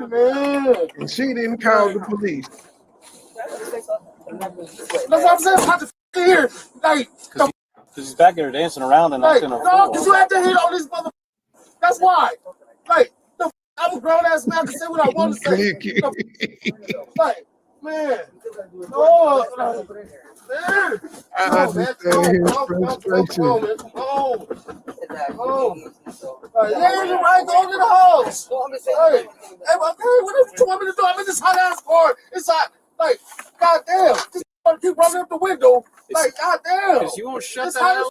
Man. And she didn't call the police. That's what I'm saying. I'm about to here. Like, Because he's back there dancing around and like, not gonna no, because you have to hit on this mother. That's why. Like, I'm a grown ass man. I can say what I want to say. Like, man. No, man. I No, man. understand his Come on, frustration. man. Come on. Come on. Yeah, you're right. Go to the house. Hey, okay, what you want me to do? I'm in this hot ass car. It's hot. Like, goddamn. Just keep running up the window. Like, goddamn. Because you won't shut It's that hot hell.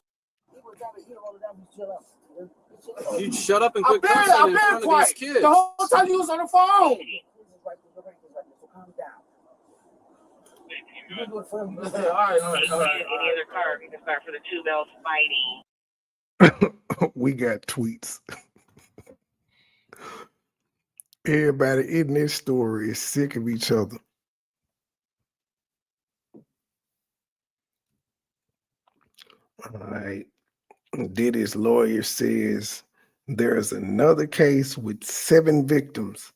You'd shut up and quit cussing I've in been front of quiet. these kids. The whole time you was on the phone. All right. Any other car, you can start for the 2 bells Spidey. We got tweets. Everybody in this story is sick of each other. All right. Diddy's lawyer says there is another case with 7 victims.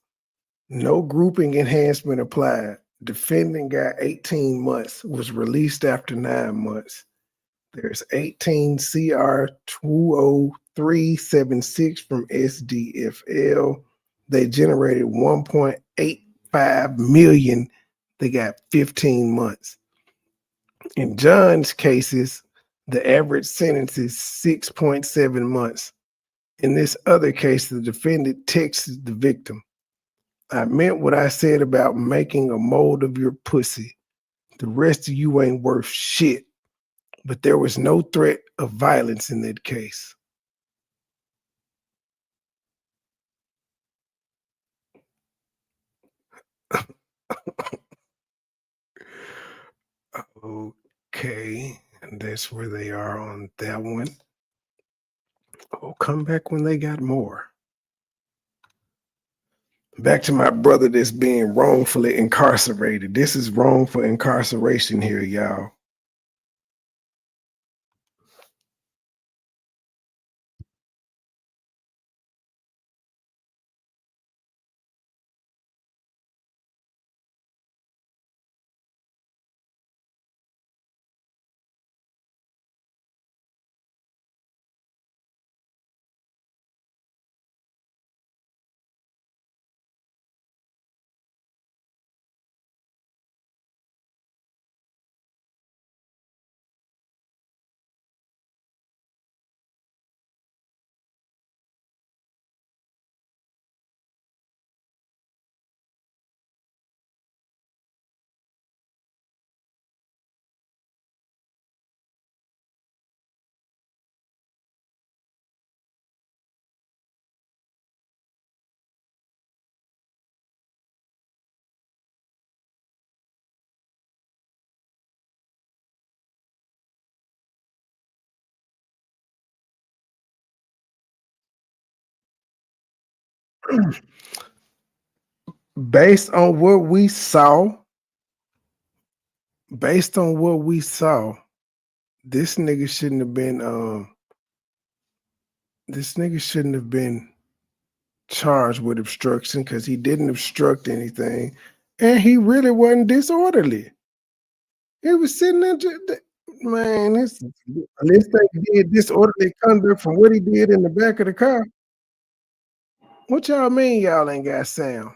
No grouping enhancement applied. Defendant got 18 months, was released after 9 months. There's 18 CR 20376 from SDFL. They generated 1.85 million. They got 15 months. In John's cases, the average sentence is 6.7 months. In this other case, the defendant texted the victim. I meant what I said about making a mold of your pussy. The rest of you ain't worth shit. But there was no threat of violence in that case. Okay, and that's where they are on that one. I'll come back when they got more. Back to my brother that's being wrongfully incarcerated. This is wrongful incarceration here, y'all. Based on what we saw, this nigga shouldn't have been charged with obstruction because he didn't obstruct anything, and he really wasn't disorderly. He was sitting there, man. Unless they did disorderly conduct from what he did in the back of the car. What y'all mean y'all ain't got sound?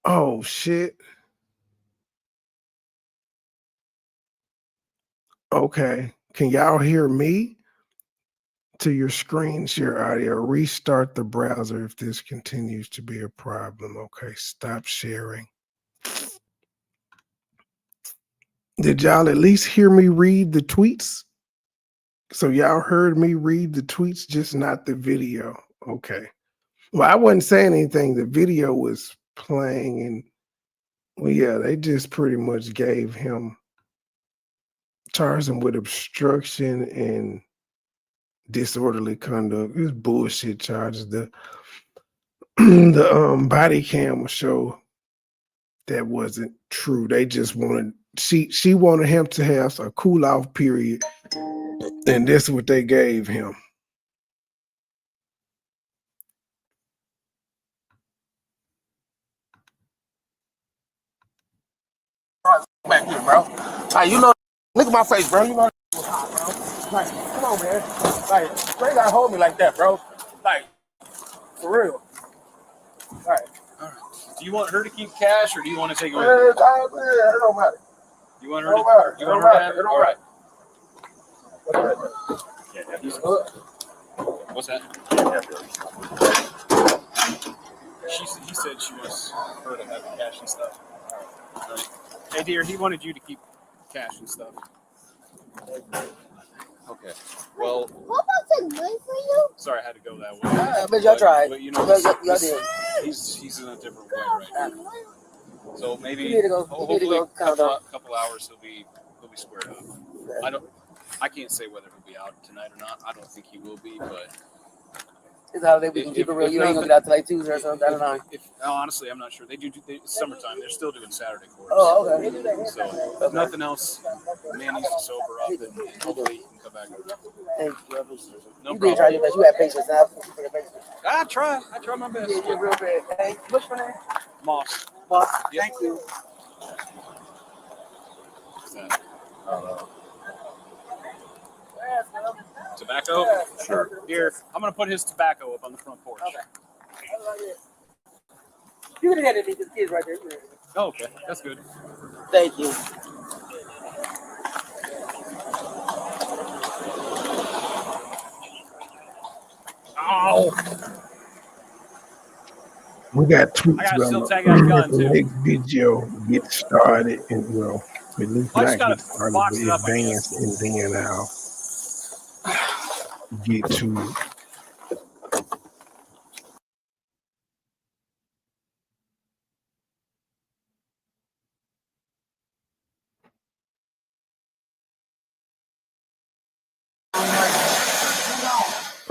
Oh shit. Okay. Can y'all hear me? To your screen share audio, restart the browser if this continues to be a problem. Okay, stop sharing. Did y'all at least hear me read the tweets? So y'all heard me read the tweets, just not the video. Okay. Well, I wasn't saying anything. The video was playing, and well, yeah, they just pretty much gave him, charged him with obstruction and disorderly conduct. It was bullshit charges. The body cam will show that wasn't true. They just wanted, she wanted him to have a cool off period, and that's what they gave him. Back here, bro. Like, you know, look at my face, bro. You know, bro. Like, come on, man. Like, you ain't gotta hold me like that, bro. Like, for real. Like, All right. Do you want her to keep cash or do you want to take away? it don't matter. You want her to? You want her to have it? All right. What's that? He said she wants her to have the cash and stuff. All right. Hey, dear, he wanted you to keep cash and stuff. Okay. Well. What was it good for you? Sorry, I had to go that way. But y'all tried. But you know, y'all did. He's in a different way right now. So maybe You need to go. hopefully Go a couple hours he'll be squared up. I can't say whether he'll be out tonight or not. I don't think he will be, but it's holiday. We can keep it real. You ain't gonna get out till like Tuesday or something. I don't know. Honestly, I'm not sure. It's summertime. They're still doing Saturday courts. Oh, okay. So if nothing else, the man needs to sober up and hopefully he can come back. Thank you. No You problem. try your best. You have patience now. I try my best. You're real bad. Hey, what's your name? Moss. Yep. Thank you. What's that? Tobacco? Sure. Here, I'm gonna put his tobacco up on the front porch. Okay. You can get it. These kids right there. Oh, okay, that's good. Thank you. Oh. We got tweets about the next video get started, and well, at least not get started, but advance, and then I'll get to it.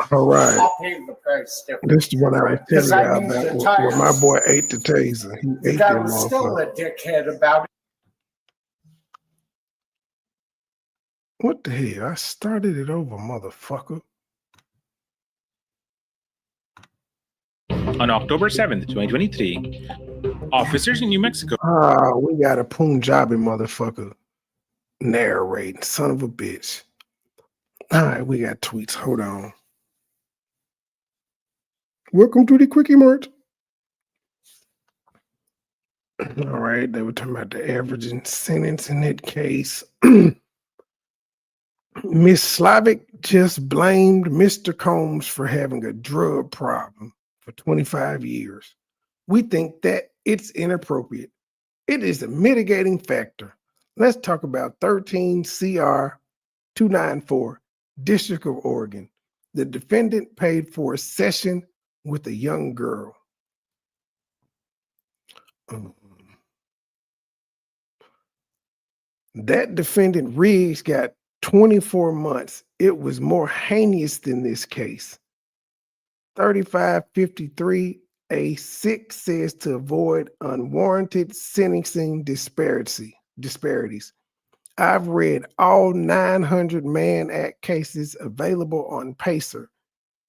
All right. This is what I was telling you about. When my boy ate the taser. He ate that motherfucker. Still a dickhead about it. What the hell? I started it over, motherfucker. On October 7th, 2023, officers in New Mexico. We got a Punjabi motherfucker narrating. Son of a bitch. All right, we got tweets. Hold on. Welcome to the Quickie Mart. All right, they were talking about the averaging sentence in that case. Miss Slavic just blamed Mr. Combs for having a drug problem for 25 years. We think that it's inappropriate. It is a mitigating factor. Let's talk about 13 CR 294, District of Oregon. The defendant paid for a session with a young girl. That defendant, Riggs, got 24 months. It was more heinous than this case. 3553A6 says to avoid unwarranted sentencing disparities. I've read all 900 Mann Act cases available on Pacer.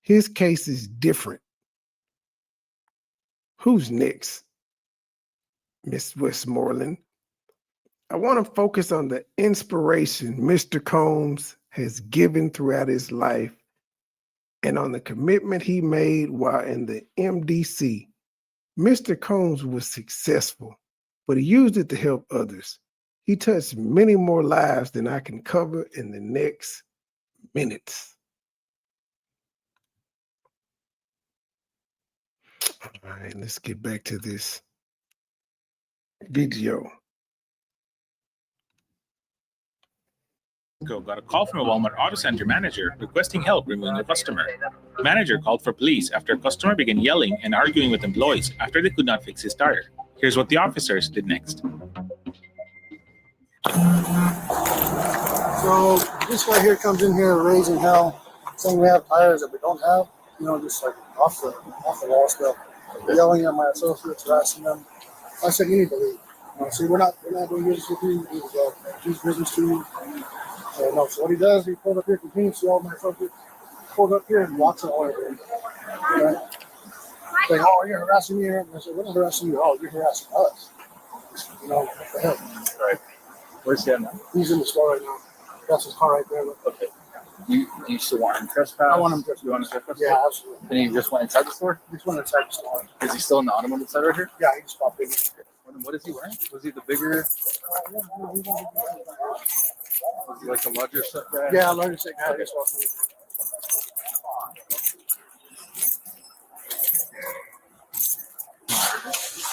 His case is different. Who's next, Miss Westmoreland? I want to focus on the inspiration Mr. Combs has given throughout his life and on the commitment he made while in the MDC. Mr. Combs was successful, but he used it to help others. He touched many more lives than I can cover in the next minutes. All right, let's get back to this video. Got a call from a Walmart Auto Center manager requesting help removing a customer. Manager called for police after a customer began yelling and arguing with employees after they could not fix his tire. Here's what the officers did next. So this guy here comes in here raising hell, saying we have tires that we don't have, just like off the wall stuff, yelling at my associates, harassing them. I said, you need to leave. See, we're not doing business with you. We need to go do business to you. So what he does, he pulled up here, continues to see all my associates, pulled up here and walks all over him. Right? Saying, oh, you're harassing me here. And I said, we're not harassing you. Oh, you're harassing us. What the hell? Right. Where's he at now? He's in the store right now. That's his car right there. Okay. Do you still want him trespass? I want him trespass. You want him trespass? Yeah, absolutely. And he just went inside the store? He just went inside the store. Is he still in the automotive side right here? Yeah, he just popped in. What is he wearing? Was he the bigger? Was he like the larger set guy? Yeah, larger set guy. Okay.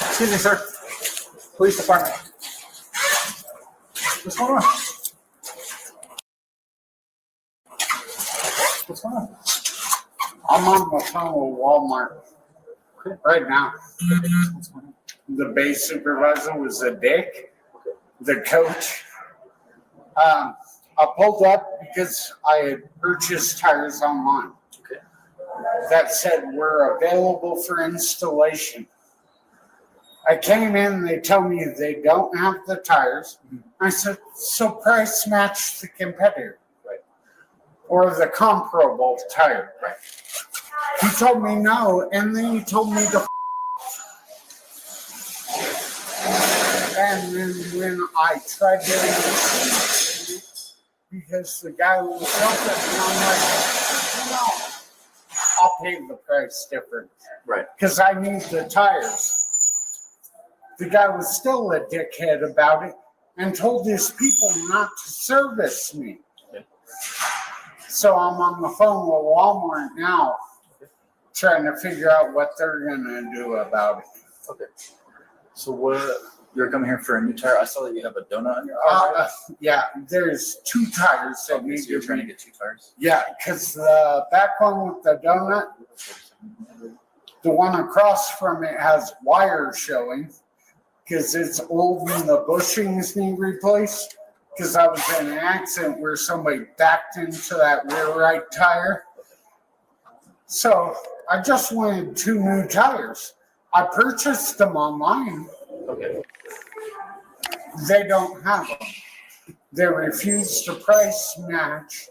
Excuse me, sir. Police department. What's going on? What's going on? I'm on the phone with Walmart right now. The base supervisor was a dick. The coach. I pulled up because I had purchased tires online. Okay. That said we're available for installation. I came in, they tell me they don't have the tires. I said, so price match the competitor. Right. Or the comparable tire. Right. He told me no, and then he told me to and then when I tried to because the guy was helping, and I'm like, no, I'll pay the price difference. Right. Because I need the tires. The guy was still a dickhead about it and told his people not to service me. Okay. So I'm on the phone with Walmart now trying to figure out what they're going to do about it. Okay. So you're coming here for a new tire? I saw that you have a donut on your arm. Yeah, there's two tires that need so you're to trying be. to get two tires? Yeah, because the back one with the donut, the one across from it has wires showing because it's old and the bushings need replaced. Because I was in an accident where somebody backed into that rear right tire. So I just wanted two new tires. I purchased them online. Okay. They don't have them. They refuse to price match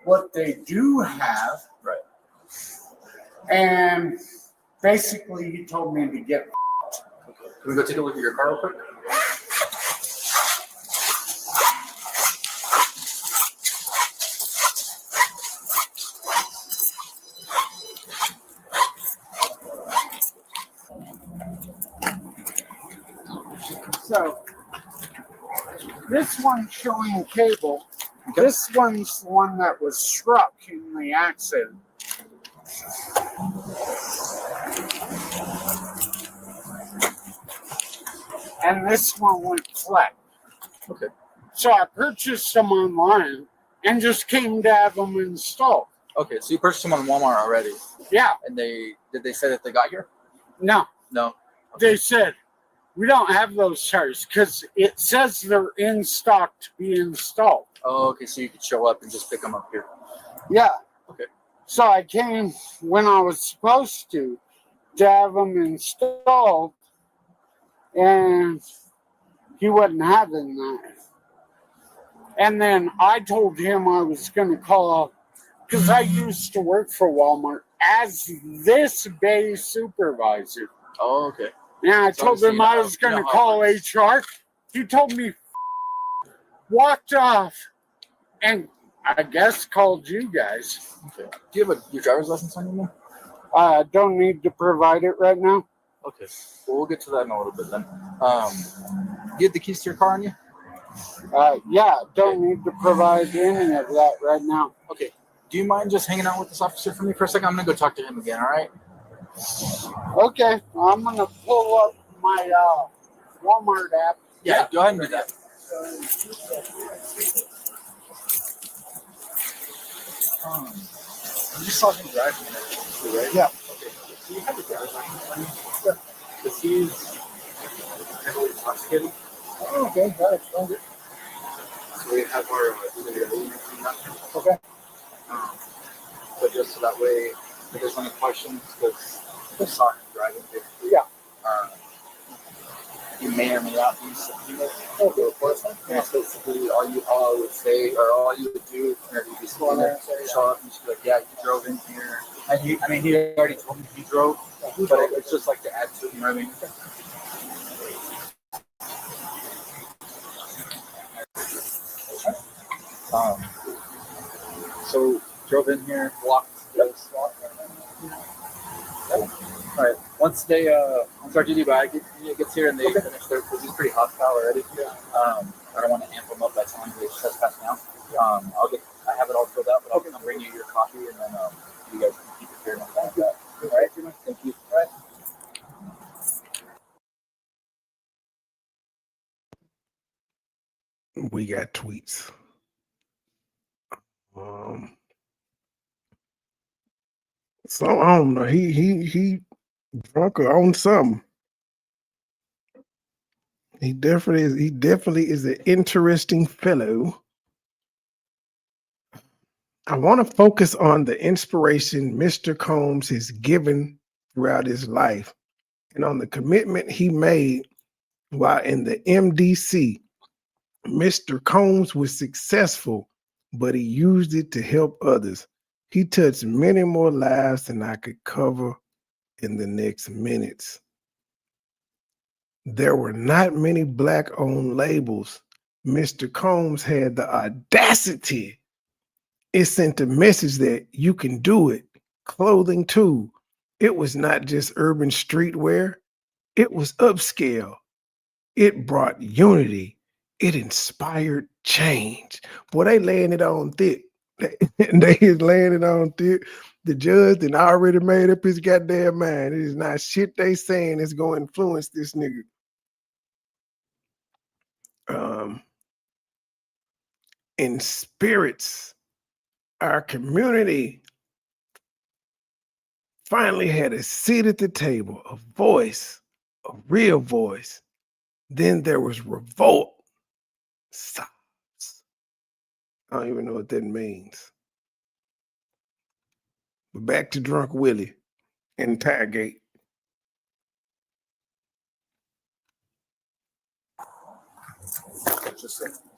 what they do have. Right. And basically he told me to get. Okay. Can we go take a look at your car real quick? So this one's showing cable. Okay. This one's the one that was struck in the accident. And this one went flat. Okay. So I purchased them online and just came to have them installed. Okay, so you purchased them on Walmart already. Yeah. And did they say that they got here? No. No. They said, we don't have those tires because it says they're in stock to be installed. Oh, okay, so you could show up and just pick them up here. Yeah. Okay. So I came when I was supposed to have them installed, and he wasn't having that. And then I told him I was going to call, because I used to work for Walmart as this bay supervisor. Oh, okay. And I told him I was going to call HR. He told me, walked off, and I guess called you guys. Okay. Do you have your driver's license on you, man? I don't need to provide it right now. Okay. Well, we'll get to that in a little bit then. You have the keys to your car on you? Yeah, don't need to provide any of that right now. Okay. Do you mind just hanging out with this officer for me for a second? I'm going to go talk to him again, all right? Okay. I'm going to pull up my Walmart app. Yeah, go ahead and do that. I'm just talking driving and everything, right? Yeah. Okay. Do you have the driver's license on you? Yeah. Because he's heavily intoxicated. Oh, okay. That explains it. So we have our Okay. But just so that way, if there's any questions, because it's not driving, basically. Yeah. You may or may not be subpoenaed for the enforcement. And basically, all I would say, or all you would do, whenever you be subpoenaed, show up and just be like, yeah, you drove in here. And he already told me he drove, but it's just like to add to it, you know what I mean? So drove in here, walked. All right. Once our Diddy bag gets here and they finish their, because he's pretty hostile already. I don't want to amp him up by telling him he's trespassing now. I have it all filled out, but I'll bring you your copy and then you guys can keep it here and all that. All right. Thank you. All right. We got tweets. So I don't know. He drunk or on something. He definitely is an interesting fellow. I want to focus on the inspiration Mr. Combs has given throughout his life and on the commitment he made while in the MDC. Mr. Combs was successful, but he used it to help others. He touched many more lives than I could cover in the next minutes. There were not many Black-owned labels. Mr. Combs had the audacity. It sent a message that you can do it. Clothing too. It was not just urban streetwear. It was upscale. It brought unity. It inspired change. Boy, they laying it on thick. They is laying it on thick. The judge done already made up his goddamn mind. It is not shit they saying that's going to influence this nigga. In spirits, our community finally had a seat at the table, a voice, a real voice. Then there was revolt. Sobs. I don't even know what that means. But back to Drunk Willie and Tiregate.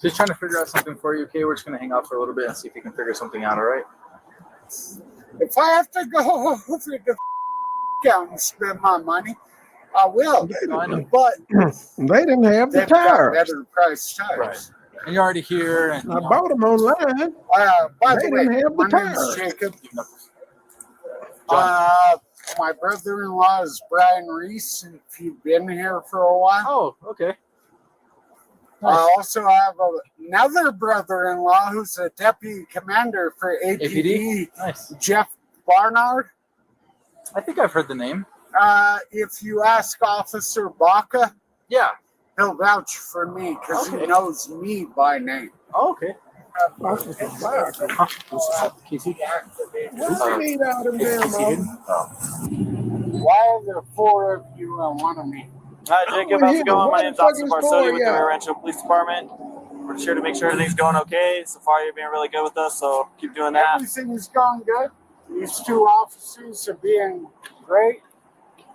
Just trying to figure out something for you, okay? We're just going to hang out for a little bit and see if we can figure something out, all right? If I have to go over the out and spend my money, I will. But they didn't have the tires. Better price tires. Right. And you're already here. And, I bought them online. By they the way, didn't have the my name's tires. Jacob. My brother-in-law is Brian Reese, if you've been here for a while. Oh, okay. Nice. I also have another brother-in-law who's a deputy commander for APD. Nice. Jeff Barnard. I think I've heard the name. If you ask Officer Baca, yeah, he'll vouch for me because he knows me by name. Oh, okay. What you need out of them, Why are there four of you and one of me? Hi, Jacob. How's it going? My name's Officer Barcelli with the Rio Rancho Police Department. We're just here to make sure everything's going okay. So far, you're being really good with us, so keep doing that. Everything's going good. These two officers are being great.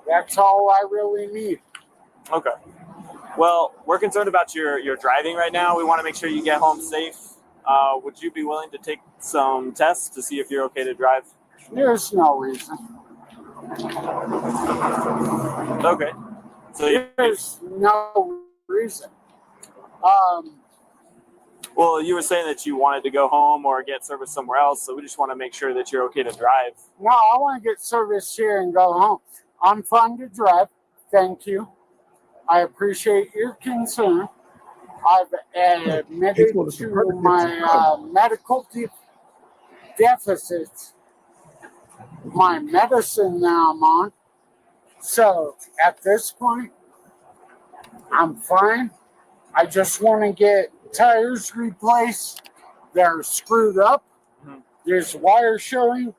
That's all I really need. Okay. Well, we're concerned about your driving right now. We want to make sure you get home safe. Would you be willing to take some tests to see if you're okay to drive? There's no reason. Okay. So there's no reason. Well, you were saying that you wanted to go home or get service somewhere else, so we just want to make sure that you're okay to drive. No, I want to get service here and go home. I'm fine to drive. Thank you. I appreciate your concern. I've admitted to my medical deficits, my medicine that I'm on. So at this point, I'm fine. I just want to get tires replaced. They're screwed up. There's wire showing.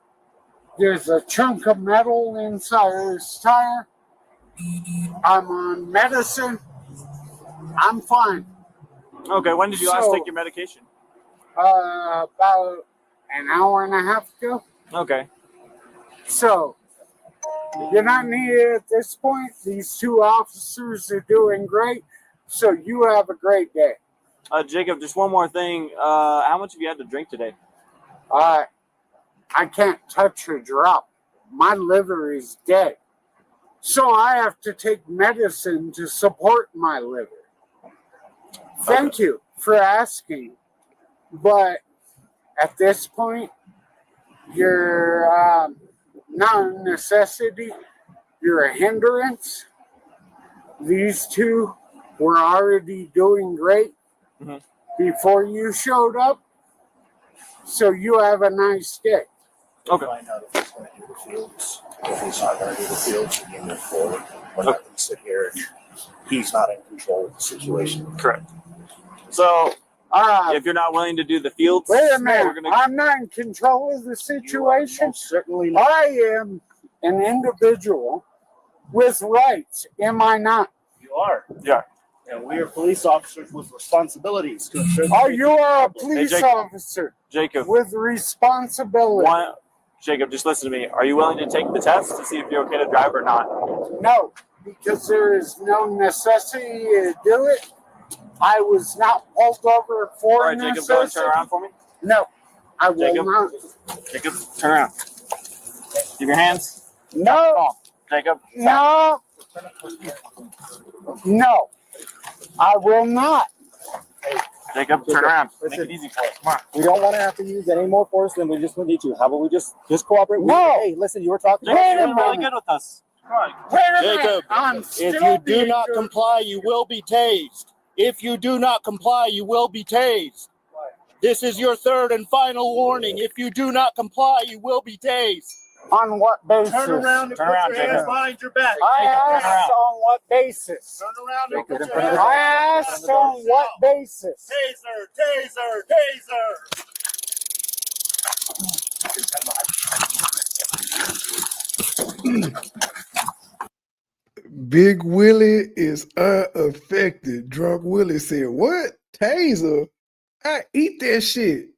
There's a chunk of metal inside this tire. I'm on medicine. I'm fine. Okay, when did you last take your medication? About an hour and a half ago. Okay. So, you're not needed at this point. These two officers are doing great. So, you have a great day. Jacob, just one more thing. How much have you had to drink today? I can't touch a drop. My liver is dead. So I have to take medicine to support my liver. Thank you for asking. But at this point, you're not a necessity. You're a hindrance. These two were already doing great before you showed up. So you have a nice day. Okay. Find out if he's going to do the fields. If he's not going to do the fields, you move forward. We're not going to sit here and he's not in control of the situation. Correct. So, if you're not willing to do the fields, wait a minute. I'm not in control of the situation. Certainly not. I am an individual with rights. Am I not? You are. Yeah. And we are police officers with responsibilities to ensure. Oh, you are a police officer. Jacob. With responsibility. Jacob, just listen to me. Are you willing to take the test to see if you're okay to drive or not? No, because there is no necessity to do it. I was not pulled over for All right, Jacob, go and turn around for me. No, I will Jacob. not. Jacob, turn around. Give your hands. No. Jacob. No. No. I will not. Jacob, turn around. Make it easy for us. Come on. We don't want to have to use any more force than we just need to. How about we just cooperate? No. Hey, listen, you were talking. Jacob, you're doing really good with us. Wait a minute. Jacob, if you do not comply, you will be tased. If you do not comply, you will be tased. This is your third and final warning. If you do not comply, you will be tased. On what basis? Turn around and put your hands behind your back. I asked on what basis? Turn around and put your hands I asked on what basis? Taser, taser, taser. Big Willie is unaffected. Drunk Willie said, "What? Taser? I eat that shit."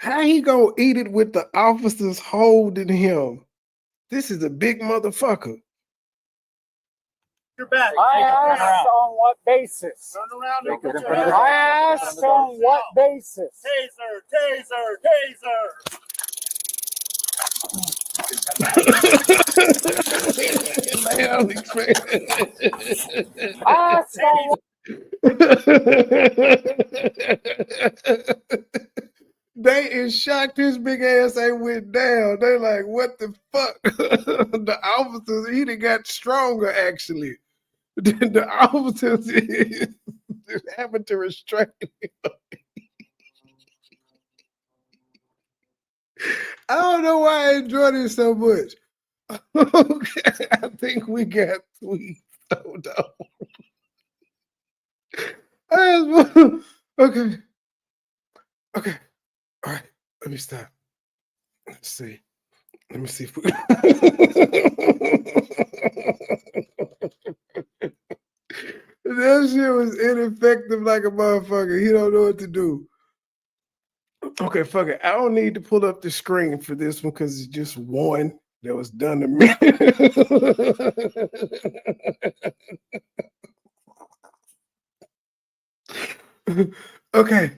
How he gonna eat it with the officers holding him? This is a big motherfucker. Your back. I asked on what basis? Turn around and put your hands I asked on what basis? Taser, taser, taser. I asked on what They is shocked his big ass ain't went down. They like, what the fuck? The officers, he done got stronger actually. The officers is having to restrain him. I don't know why I enjoy this so much. Okay, I think we got tweets. Hold on. Okay. Okay. All right. Let me stop. Let's see. Let me see if we... That shit was ineffective like a motherfucker. He don't know what to do. Okay, fuck it. I don't need to pull up the screen for this one because it's just one that was done to me. Okay.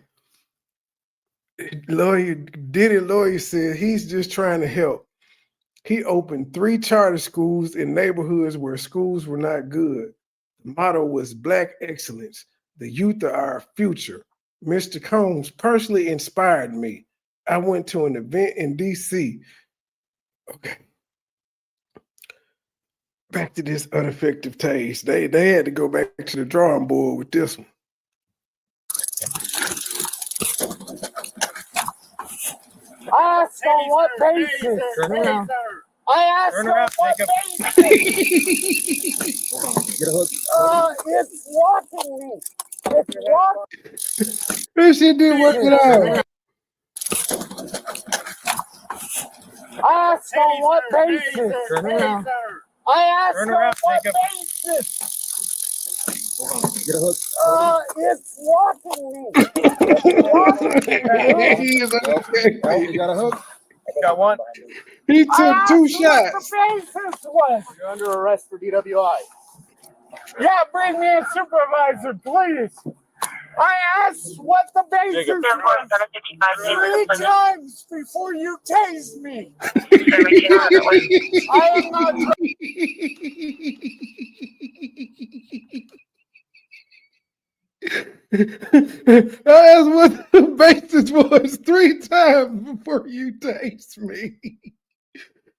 Diddy lawyer said he's just trying to help. He opened 3 charter schools in neighborhoods where schools were not good. The motto was Black Excellence. The youth are our future. Mr. Combs personally inspired me. I went to an event in DC. Okay. Back to this ineffective taste. They had to go back to the drawing board with this one. I asked on what basis? I asked on what basis? It's walking me. It's walking. This shit didn't work at all. I asked on what basis? I asked on what basis? It's walking me. It's walking me. You got a hook? Got one. He took 2 shots. What the basis was. You're under arrest for DWI. Yeah, bring me a supervisor, please. I asked what the basis was 3 times before you tased me. I am not. I asked what the basis was 3 times before you taste me.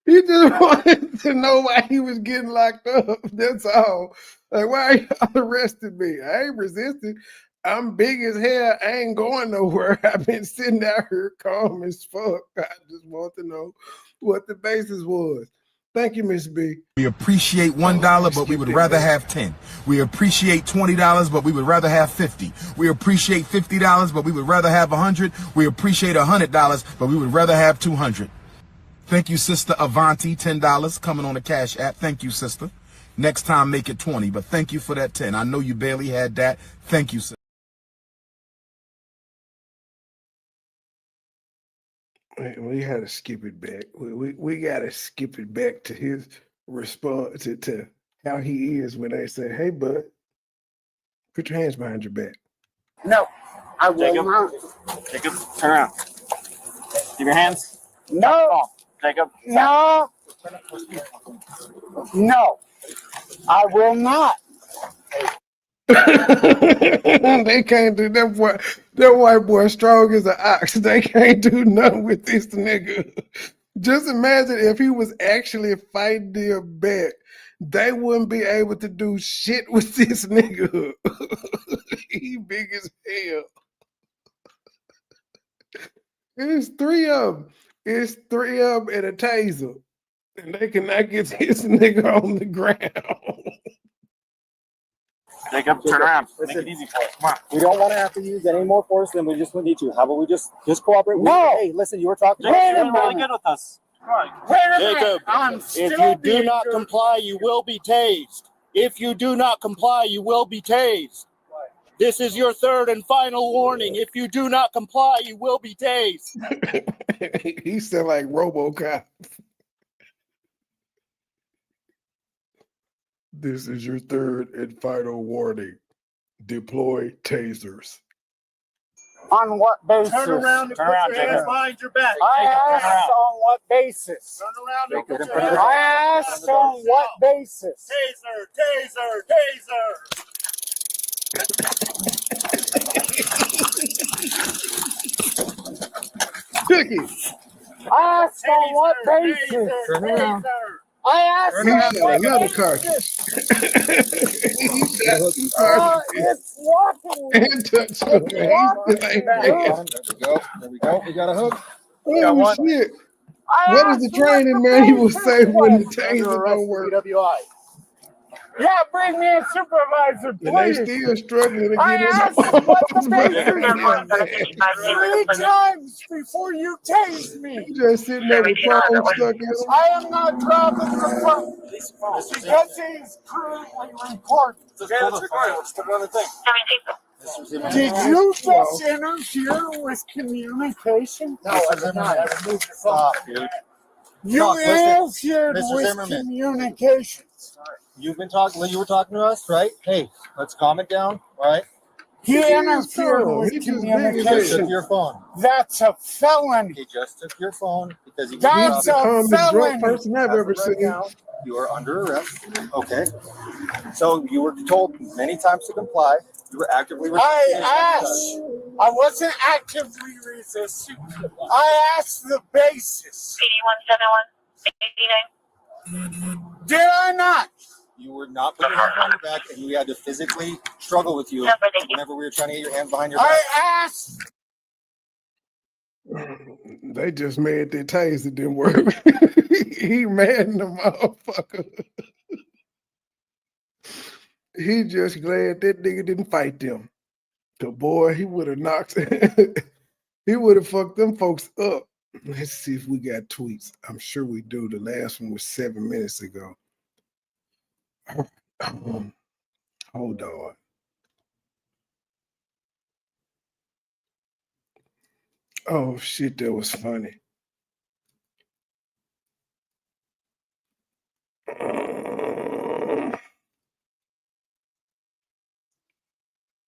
He just wanted to know why he was getting locked up. That's all. Like, why y'all arrested me? I ain't resisting. I'm big as hell. I ain't going nowhere. I've been sitting out here calm as fuck. I just want to know what the basis was. Thank you, Miss B. We appreciate $1, but we would rather have 10. We appreciate $20, but we would rather have 50. We appreciate $50, but we would rather have 100. We appreciate $100, but we would rather have 200. Thank you, Sister Avanti, $10 coming on the Cash App. Thank you, sister. Next time, make it 20, but thank you for that 10. I know you barely had that. Thank you, sister. We had to skip it back. We got to skip it back to his response to how he is when they say, "Hey, bud, put your hands behind your back." No, I will not. Jacob, turn around. Give your hands. No. Jacob. No. No. I will not. They can't do that boy. That white boy strong as an ox. They can't do nothing with this nigga. Just imagine if he was actually fighting their bet. They wouldn't be able to do shit with this nigga. He big as hell. It's 3 of them. It's 3 of them and a taser. And they cannot get this nigga on the ground. Jacob, turn around. Make it easy for us. Come on. We don't want to have to use any more force than we just need to. How about we just cooperate? No. Hey, listen, you were talking. Jacob, you're really good with us. Jacob, if you do not comply, you will be tased. If you do not comply, you will be tased. This is your 3rd and final warning. If you do not comply, you will be tased. He said like RoboCop. This is your 3rd and final warning. Deploy tasers. On what basis? Turn around and put your hands behind your back. I asked on what basis? Turn around and put your hands I asked on what basis? Taser, taser, taser. Cookie. I asked on what basis? Turn around. I asked He on shot what another basis? cartridge. It's walking me. And touched him. He's like, There we go. We got a hook. oh shit. What does the training manual say when the taser don't work? DWI. Yeah, bring me a supervisor, And they please. still struggling to I get his asked arms what the back. basis was 3 times before you tased me. He just sitting there with phone stuck in him. I am not dropping the phone because he's currently recording. Let's put it on the thing. Did you just interfere with communication? No, I did not. I removed your phone. Stop, dude. You interfered Mr. with Zimmerman. communications. You've been talking. You were talking to us, right? Hey, let's calm it down. All right. He interfered He with just communication. took your phone. That's a felony. He just took your phone because he. That's a felony. person I've ever seen. You are under arrest. Okay. So you were told many times to comply. You were actively resisting. I asked. I wasn't actively resisting. I asked the basis. PD-171-89. Did I not? You were not putting your hands on your back, and we had to physically struggle with you whenever we were trying to get your hands behind your back. I asked. They just mad their taser didn't work. He mad in the motherfucker. He just glad that nigga didn't fight them. The boy, he would have knocked. He would have fucked them folks up. Let's see if we got tweets. I'm sure we do. The last one was 7 minutes ago. Hold on. Oh shit, that was funny.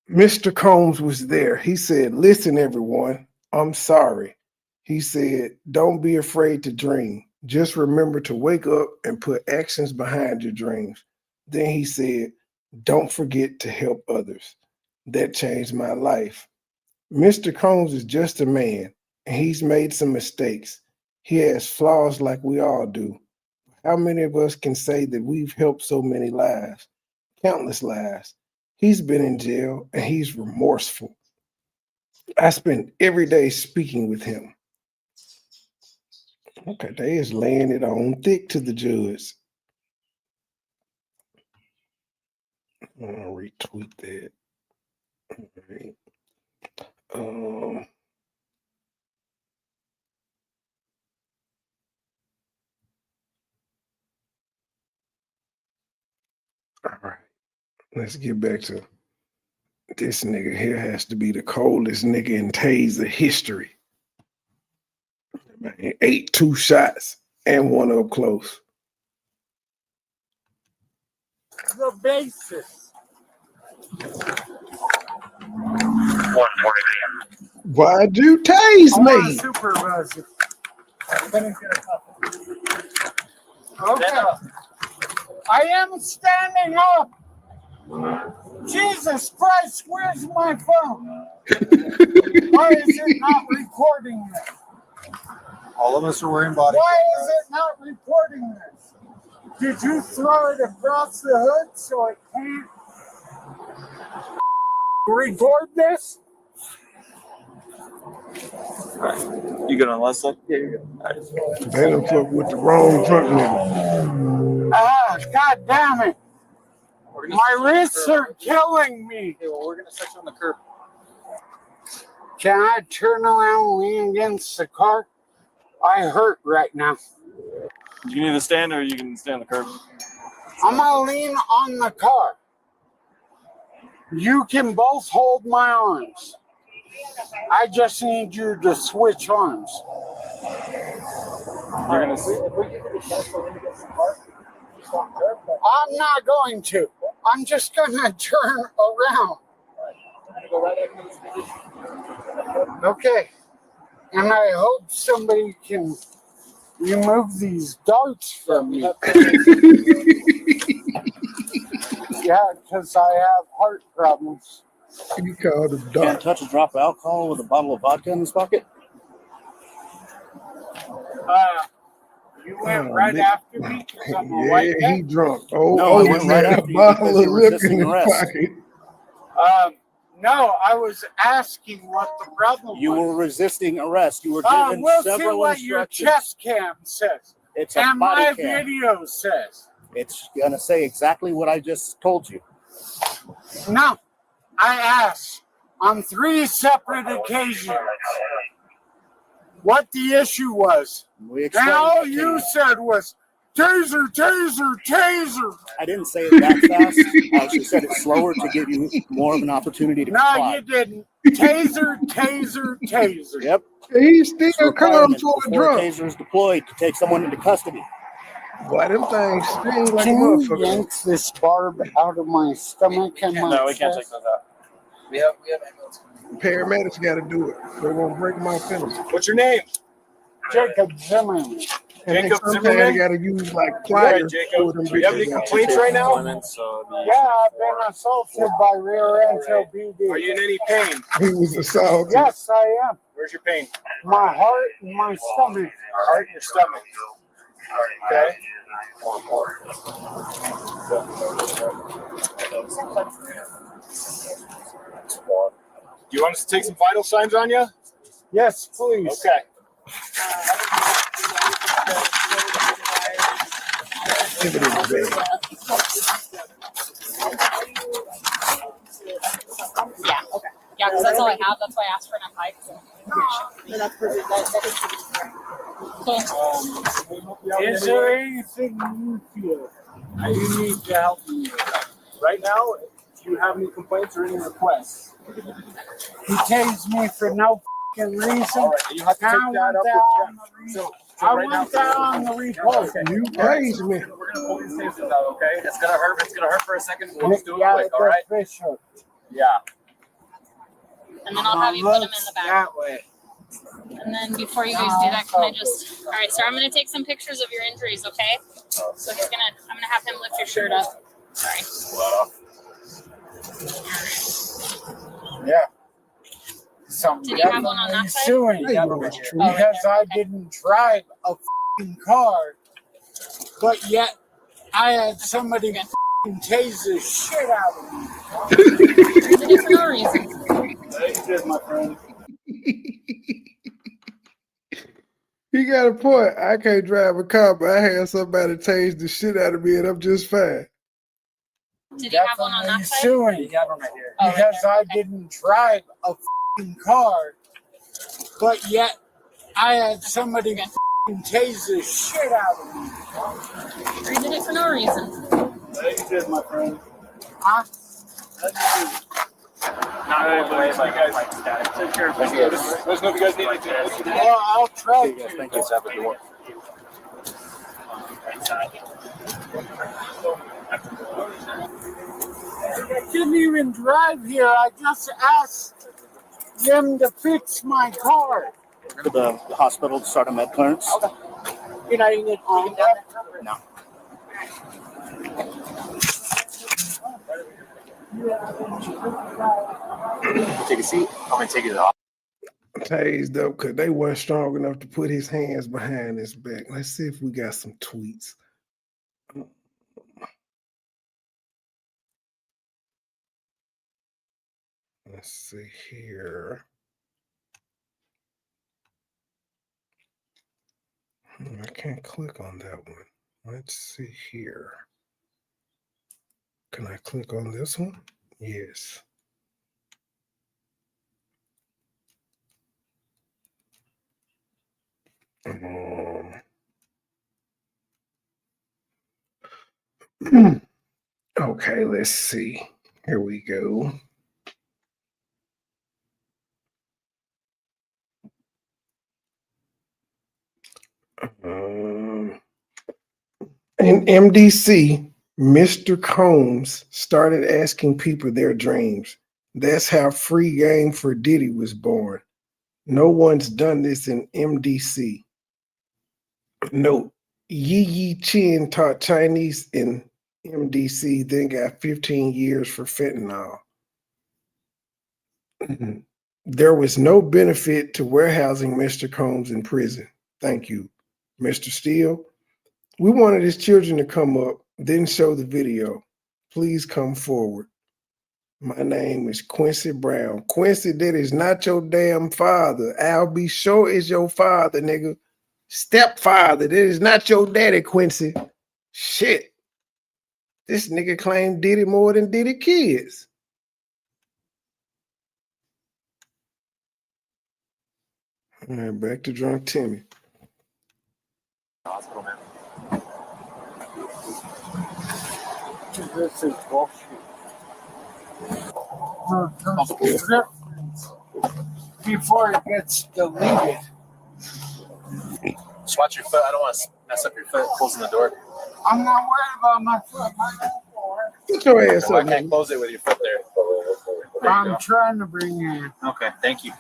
Mr. Combs was there. He said, "Listen, everyone, I'm sorry." He said, "Don't be afraid to dream. Just remember to wake up and put actions behind your dreams." Then he said, "Don't forget to help others." That changed my life. Mr. Combs is just a man, and he's made some mistakes. He has flaws like we all do. How many of us can say that we've helped so many lives? Countless lives. He's been in jail, and he's remorseful. I spend every day speaking with him. Okay, they is laying it on thick to the judge. I'm gonna retweet that. All right. All right. Let's get back to this nigga here. Has to be the coldest nigga in taser history. Man, 8 2 shots and one up close. The basis. Why'd you tase me? Supervisor. Okay. I am standing up. Jesus Christ, where's my phone? Why is it not recording this? All of us are wearing body Why cams. is it not recording this? Did you throw it across the hood so it can't record this? You good on the left side? Yeah, you're good. All right. They done fuck with the wrong drunk nigga. Ah, God damn it. My wrists are killing me. Okay, well, we're going to set you on the curb. Can I turn around and lean against the car? I hurt right now. You need to stand or you can stand on the curb? I'm going to lean on the car. You can both hold my arms. I just need you to switch arms. You're going to... I'm not going to. I'm just going to turn around. Okay. And I hope somebody can remove these darts from me. Yeah, because I have heart problems. You called a Can't dart. touch a drop of alcohol with a bottle of vodka in his pocket. You went right after me because I'm a white Yeah, he guy? drunk. Oh, No, I oh, went he right had after a you bottle because of you were liquor in resisting his arrest. pocket. No, I was asking what the problem You was. were resisting arrest. You were given We'll see several what your instructions. chest cam says. It's a And body my cam. video says. It's gonna say exactly what I just told you. No, I asked on 3 separate occasions what the issue was. We And explained all it to you said was, Taser, taser, taser. I didn't say it that fast. I actually said it slower to give you more of an opportunity to No, comply. you didn't. Taser, taser, taser. Yep. He's still It's a calm requirement for a before a drunk. taser is deployed to take someone into custody. Boy, them things sting like a Can you motherfucker. yank this barb out of my stomach and my No, we can't take chest? those out. We have ambulance. Paramedics got to do it. They won't break my fingers. What's your name? Jacob Zimmerman. And then Jacob sometimes Zimmerman? they got to use like All right, pliers to pull Jacob. them Do you have any bitches out. complaints right now? Yeah, I've been assaulted by rear end BD. Are you in any pain? He was assaulted. Yes, I am. Where's your pain? My heart and my stomach. Heart in your stomach. Okay. Do you want us to take some vital signs on you? Yes, please. Okay. Evidence bag. Yeah, okay. Yeah, because that's all I have. That's why I asked for an FI. No, that's perfect. Is there anything you feel you need to help me with? Right now, do you have any complaints or any requests? He tased me for no fucking reason. All right, you have to take that up with them. I went down on the report. You praise me. We're gonna pull these tasers out, okay? It's gonna hurt. It's gonna hurt for a second. We'll just do it Yeah, quick, all right? official. Yeah. And then I'll have you put them in the back. That way. And then before you guys do that, can I just? All right, so I'm gonna take some pictures of your injuries, okay? So I'm gonna have him lift your shirt up. Sorry. Yeah. So Did you have one on that side? suing because I didn't drive a fucking car, but yet I had somebody fucking tase the shit out of me. Did it for no reason. Thank you, my friend. He got a point. I can't drive a car, but I had somebody tase the shit out of me, and I'm just fine. Did you have one on that side? Suing because I didn't drive a fucking car, but yet I had somebody fucking tase the shit out of me. You did it for no reason. Thank you, my friend. Huh? Not really, but you guys take care of it. Let us know if you guys need anything. Well, I'll try to. Thank you. Have a good one. I didn't even drive here. I just asked them to fix my car. To the hospital to start a med clearance. You're not even on that? No. Take a seat. I'm gonna take it off. Tased up because they weren't strong enough to put his hands behind his back. Let's see if we got some tweets. Let's see here. I can't click on that one. Let's see here. Can I click on this one? Yes. Okay, let's see. Here we go. In MDC, Mr. Combs started asking people their dreams. That's how Free Game for Diddy was born. No one's done this in MDC. Note, Yi Chin taught Chinese in MDC, then got 15 years for fentanyl. There was no benefit to warehousing Mr. Combs in prison. Thank you, Mr. Steele. We wanted his children to come up, then show the video. Please come forward. My name is Quincy Brown. Quincy, that is not your damn father. Al B. Sure is your father, nigga. Stepfather, that is not your daddy, Quincy. Shit. This nigga claimed Diddy more than Diddy kids. All right, back to Drunk Timmy. Hospital, man. This is bullshit. Before it gets deleted. Just watch your foot. I don't want to mess up your foot closing the door. I'm not worried about my foot. Get your ass Well, up, I can't nigga. close it with your foot there. There you I'm go. trying to bring you in. Okay, thank you.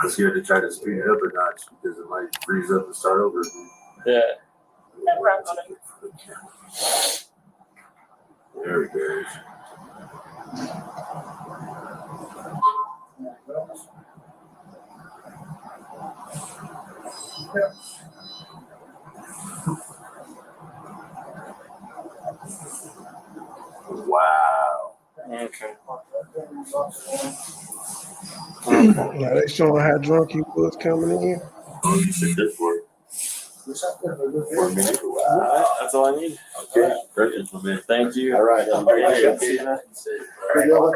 It's here to try to speed it up a notch because it might freeze up and start over. Yeah. There it goes. Wow. Okay. Now they showing how drunk he was coming in. Oh, you said this for it. For a minute. Wow. That's all I need. Okay. Perfect, my man. Thank you. All right. Have a great day. See you, man. All right.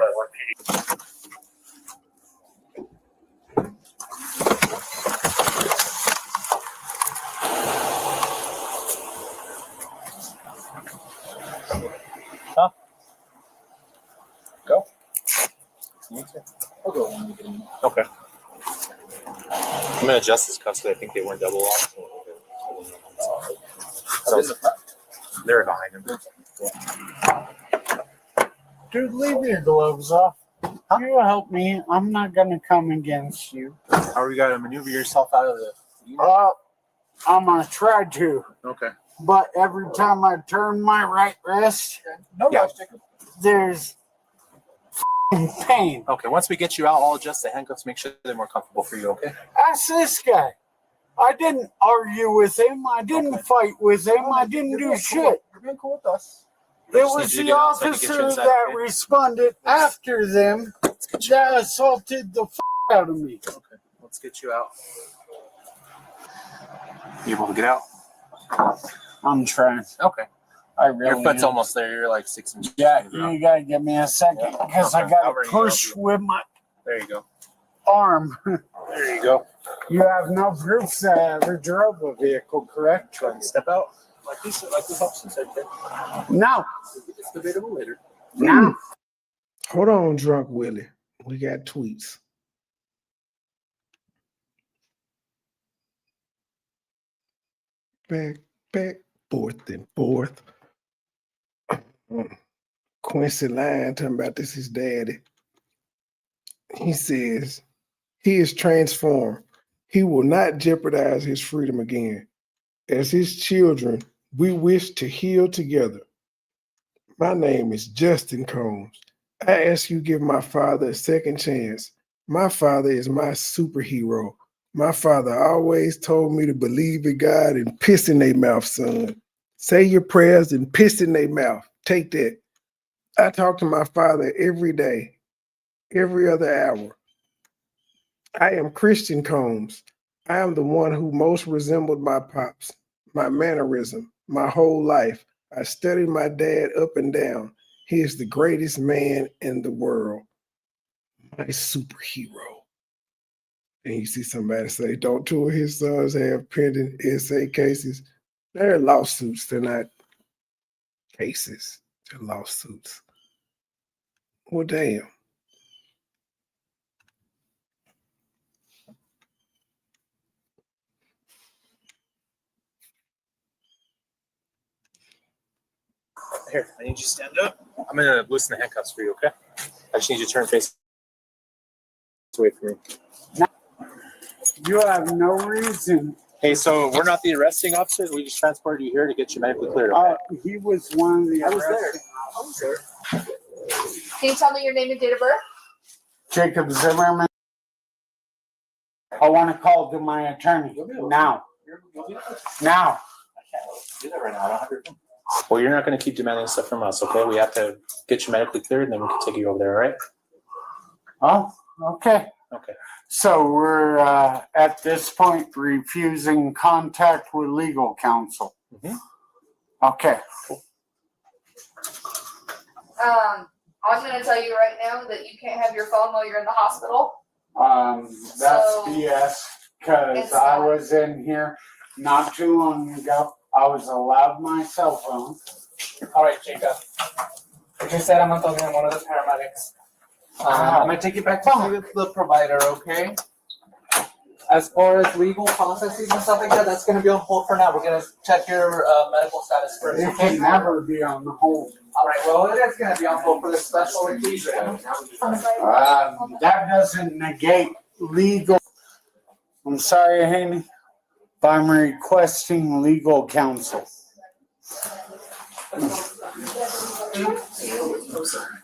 Huh? Go. I'll go when we get in. Okay. I'm gonna adjust this cuffs because I think they weren't double locked. They're behind him. Dude, leave your gloves off. You help me. I'm not gonna come against you. How are you gonna maneuver yourself out of the? I'm gonna try to. Okay. But every time I turn my right wrist, there's pain. Okay. Once we get you out, I'll adjust the handcuffs. Make sure they're more comfortable for you. Okay. Ask this guy. I didn't argue with him. I didn't fight with him. I didn't do shit. You're being cool with us. It was the officer that responded after them that assaulted the out of me. Okay. Let's get you out. You able to get out? I'm trying. Okay. I really Your foot's am. almost there. You're like 6 inches. Yeah, you gotta give me a second because I gotta push with my There you go. arm. There you go. You have no proof that I ever drove a vehicle, correct? Try and step out. Like this officer said. No. It's debatable later. No. Hold on, drunk Willie. We got tweets. Back, forth and forth. Quincy lying, talking about this is daddy. He says he is transformed. He will not jeopardize his freedom again. As his children, we wish to heal together. My name is Justin Combs. I ask you give my father a second chance. My father is my superhero. My father always told me to believe in God and piss in their mouth, son. Say your prayers and piss in their mouth. Take that. I talk to my father every day, every other hour. I am Christian Combs. I am the one who most resembled my pops, my mannerism, my whole life. I studied my dad up and down. He is the greatest man in the world. My superhero. And you see somebody say, don't two of his sons have pending SA cases? They're lawsuits. They're not cases. They're lawsuits. Well, damn. Here, I need you to stand up. I'm gonna loosen the handcuffs for you, okay? I just need you to turn face away from me. You have no reason. Hey, so we're not the arresting officers. We just transported you here to get you medically cleared. Okay? He was one of the I was there. arresting. I was there. Can you tell me your name and date of birth? Jacob Zimmerman. I want to call to my attorney now. Now. Do that right now. I don't have your phone. Well, you're not going to keep demanding stuff from us, okay? We have to get you medically cleared, and then we can take you over there, all right? Oh, okay. Okay. So we're at this point refusing contact with legal counsel. Mm-hmm. Okay. I'm going to tell you right now that you can't have your phone while you're in the hospital. That's So, BS because it's I not. was in here not too long ago. I was allowed my cell phone. All right, Jacob. Like I said, I'm Antonio, I'm one of the paramedics. I'm gonna take you back to see the provider, okay? As far as legal processes and stuff like that, that's gonna be on hold for now. We're gonna check your medical status first. It can never be on hold. All right. Well, it is gonna be on hold for this special occasion. That doesn't negate legal. I'm sorry, Haney, but I'm requesting legal counsel.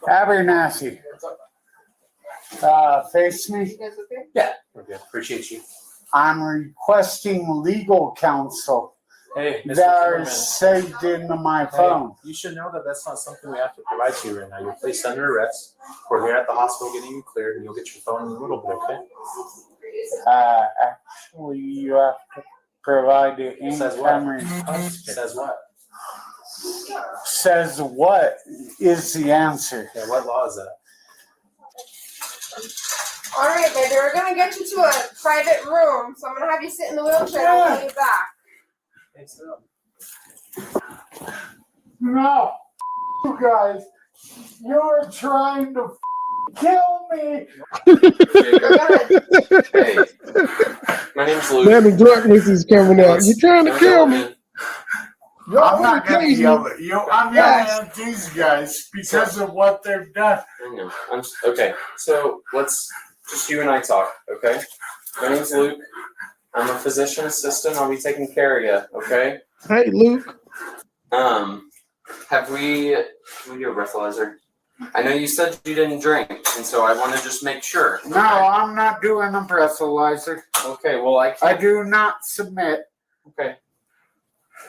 Abernathy. Face me. Yeah. Okay. Appreciate you. I'm requesting legal counsel. Hey, Mr. that are Timmerman. saved into my phone. You should know that that's not something we have to provide to you right now. You're placed under arrest. We're here at the hospital getting you cleared, and you'll get your phone in a little bit, okay? Actually, you have to provide the Says what? income. Says what? Says what is the answer? Yeah, what law is that? All right, baby, we're gonna get you to a private room, so I'm gonna have you sit in the wheelchair and pull you back. No, you guys, you're trying to kill me. Hey, my name's Luke. Man, the darkness is coming out. You're trying to kill me. I'm not going to yell at you. I'm yelling at these guys because of what they've done. I know. Okay, so let's just you and I talk, okay? My name's Luke. I'm a physician assistant. I'll be taking care of you, okay? Hey, Luke. Can we do a breathalyzer? I know you said you didn't drink, and so I want to just make sure. No, I'm not doing a breathalyzer. Okay, well, I do not submit. Okay.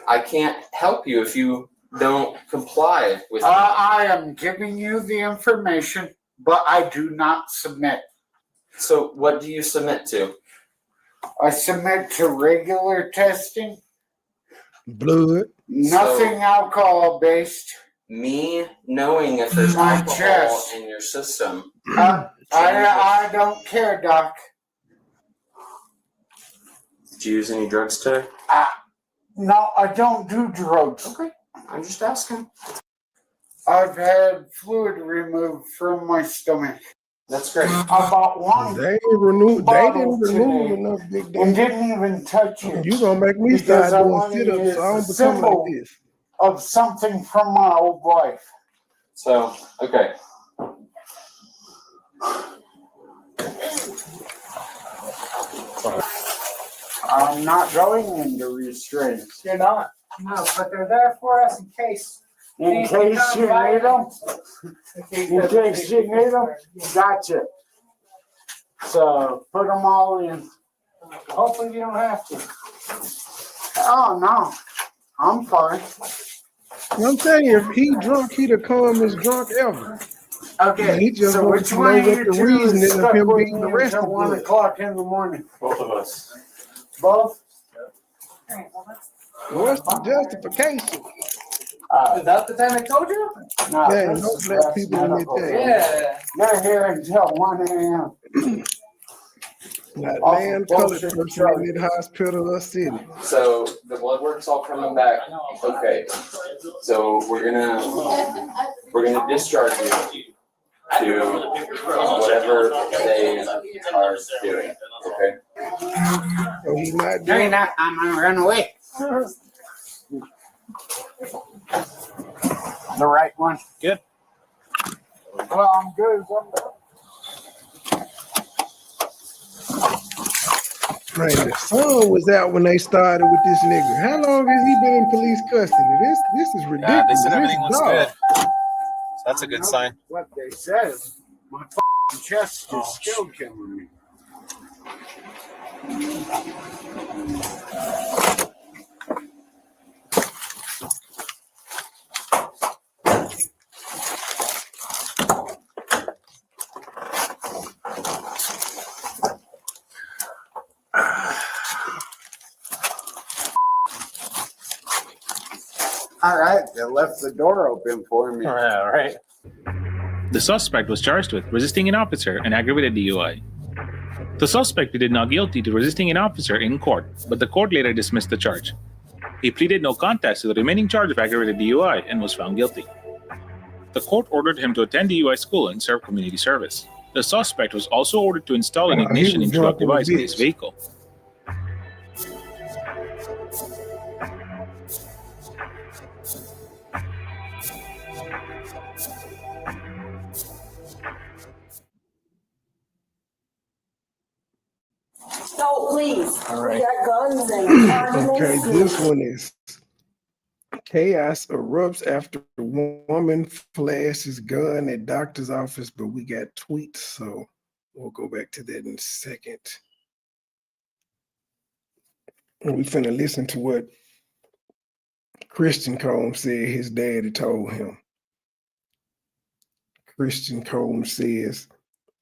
I can't help you if you don't comply with me. I am giving you the information, but I do not submit. So what do you submit to? I submit to regular testing. Blood. Nothing alcohol based. Me knowing if there's My alcohol chest. in your system. I don't care, Doc. Did you use any drugs today? No, I don't do drugs. Okay, I'm just asking. I've had fluid removed from my stomach. That's great. I bought one. They didn't remove today enough big and damn. didn't even touch it. You gonna make me Because start I doing wanted sit-ups it so I as don't a become like symbol this. of something from my old wife. So, okay. I'm not going into restraints. You're not. No, but they're there for us in case. In case you need them. In case you need them. Gotcha. So put them all in. Hopefully you don't have to. Oh no, I'm fine. I'm telling you, if he drunk, he the calmest drunk ever. Okay, He just so wants which to one know of what you the two reason is is of stuck him with being me arrested until 1 for. o'clock in the morning? Both of us. Both? What's the justification? Is that the time I told you? No, Yeah, this no is black best people in medical. their Yeah. They're here until 1 a.m. Not Off man, of colored bullshit person charges. in the hospital or city. So the blood work's all coming back. Okay. So we're gonna discharge you to whatever they are doing. Okay. So he not No, you're doing. not. I'm gonna run away. The right one. Good. Well, I'm good. Man, the sun was out when they started with this nigga. How long has he been in police custody? This is ridiculous. They said This everything is looks dog. good. So that's a good sign. What they said. My chest is still killing me. All right, they left the door open for me. All right. The suspect was charged with resisting an officer and aggravated DUI. The suspect pleaded not guilty to resisting an officer in court, but the court later dismissed the charge. He pleaded no contest to the remaining charge of aggravated DUI and was found guilty. The court ordered him to attend DUI school and serve community service. The suspect was also ordered to install an ignition interrupt device in his vehicle. No, please. All right. We got guns and Okay, this one is chaos erupts after woman flashes gun at doctor's office, but we got tweets, so we'll go back to that in a second. And we finna listen to what Christian Combs said his daddy told him. Christian Combs says,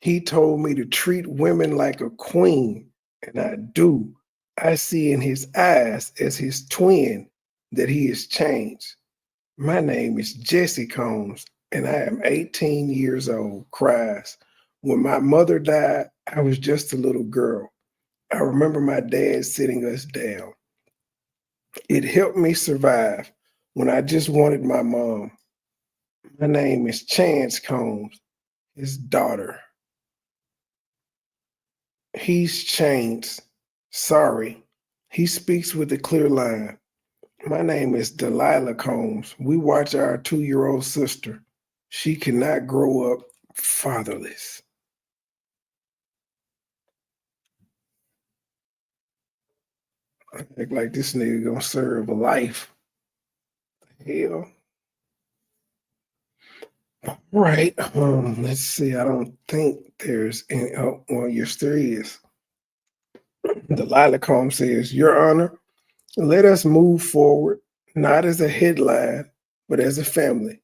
he told me to treat women like a queen, and I do. I see in his eyes as his twin that he has changed. My name is Jesse Combs, and I am 18 years old, cries. When my mother died, I was just a little girl. I remember my dad sitting us down. It helped me survive when I just wanted my mom. My name is Chance Combs, his daughter. He's changed. Sorry. He speaks with a clear line. My name is Delilah Combs. We watch our 2-year-old sister. She cannot grow up fatherless. I act like this nigga gonna serve a life. Hell. Right. Let's see. I don't think there's any. Oh, well, yes, there is. Delilah Combs says, Your Honor, let us move forward, not as a headline, but as a family.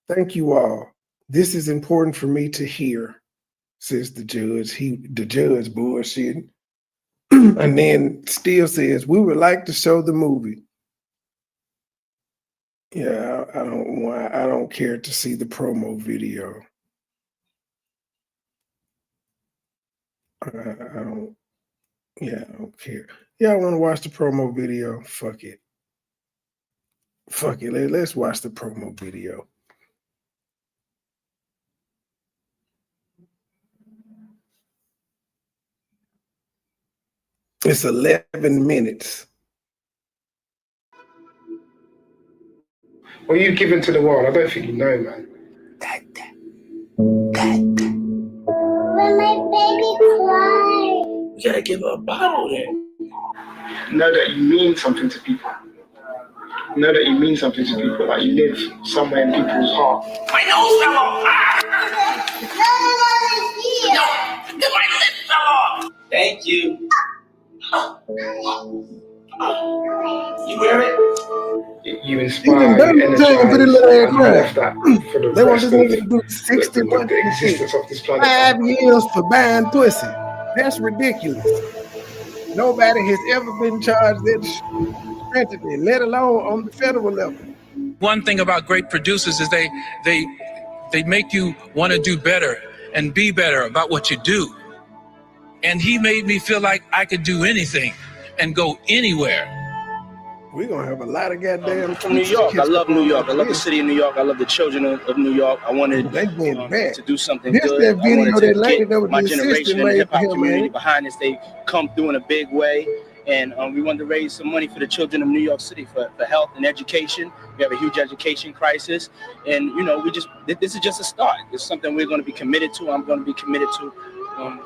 Thank you all. This is important for me to hear, says the judge. The judge bullshitting. And then still says, we would like to show the movie. Yeah, I don't care to see the promo video. I don't care. Y'all want to watch the promo video? Fuck it. Fuck it. Let's watch the promo video. It's 11 minutes. What are you giving to the world? I don't think you know, man. When my baby cries. You gotta give her a bottle then. Know that you mean something to people. Know that you mean something to people. Like you live somewhere in people's heart. My nose fell off. No, my lip fell off. Thank you. You wear it? You inspire, you energize, and you left that for the They want rest this nigga to of do 61 the existence of this planet. 5 years for buying pussy. That's ridiculous. Nobody has ever been charged that strengthened, let alone on the federal level. One thing about great producers is they make you want to do better and be better about what you do. And he made me feel like I could do anything and go anywhere. We're gonna have a lot of goddamn. From New York. I love New York. I love the city of New York. I love the children of New York. I wanted to do something good. That video, I wanted that to lady get that was my the generation assistant in the made hip for hop him, community man. behind us. They come through in a big way. And we wanted to raise some money for the children of New York City for health and education. We have a huge education crisis. And, this is just a start. It's something we're going to be committed to. I'm going to be committed to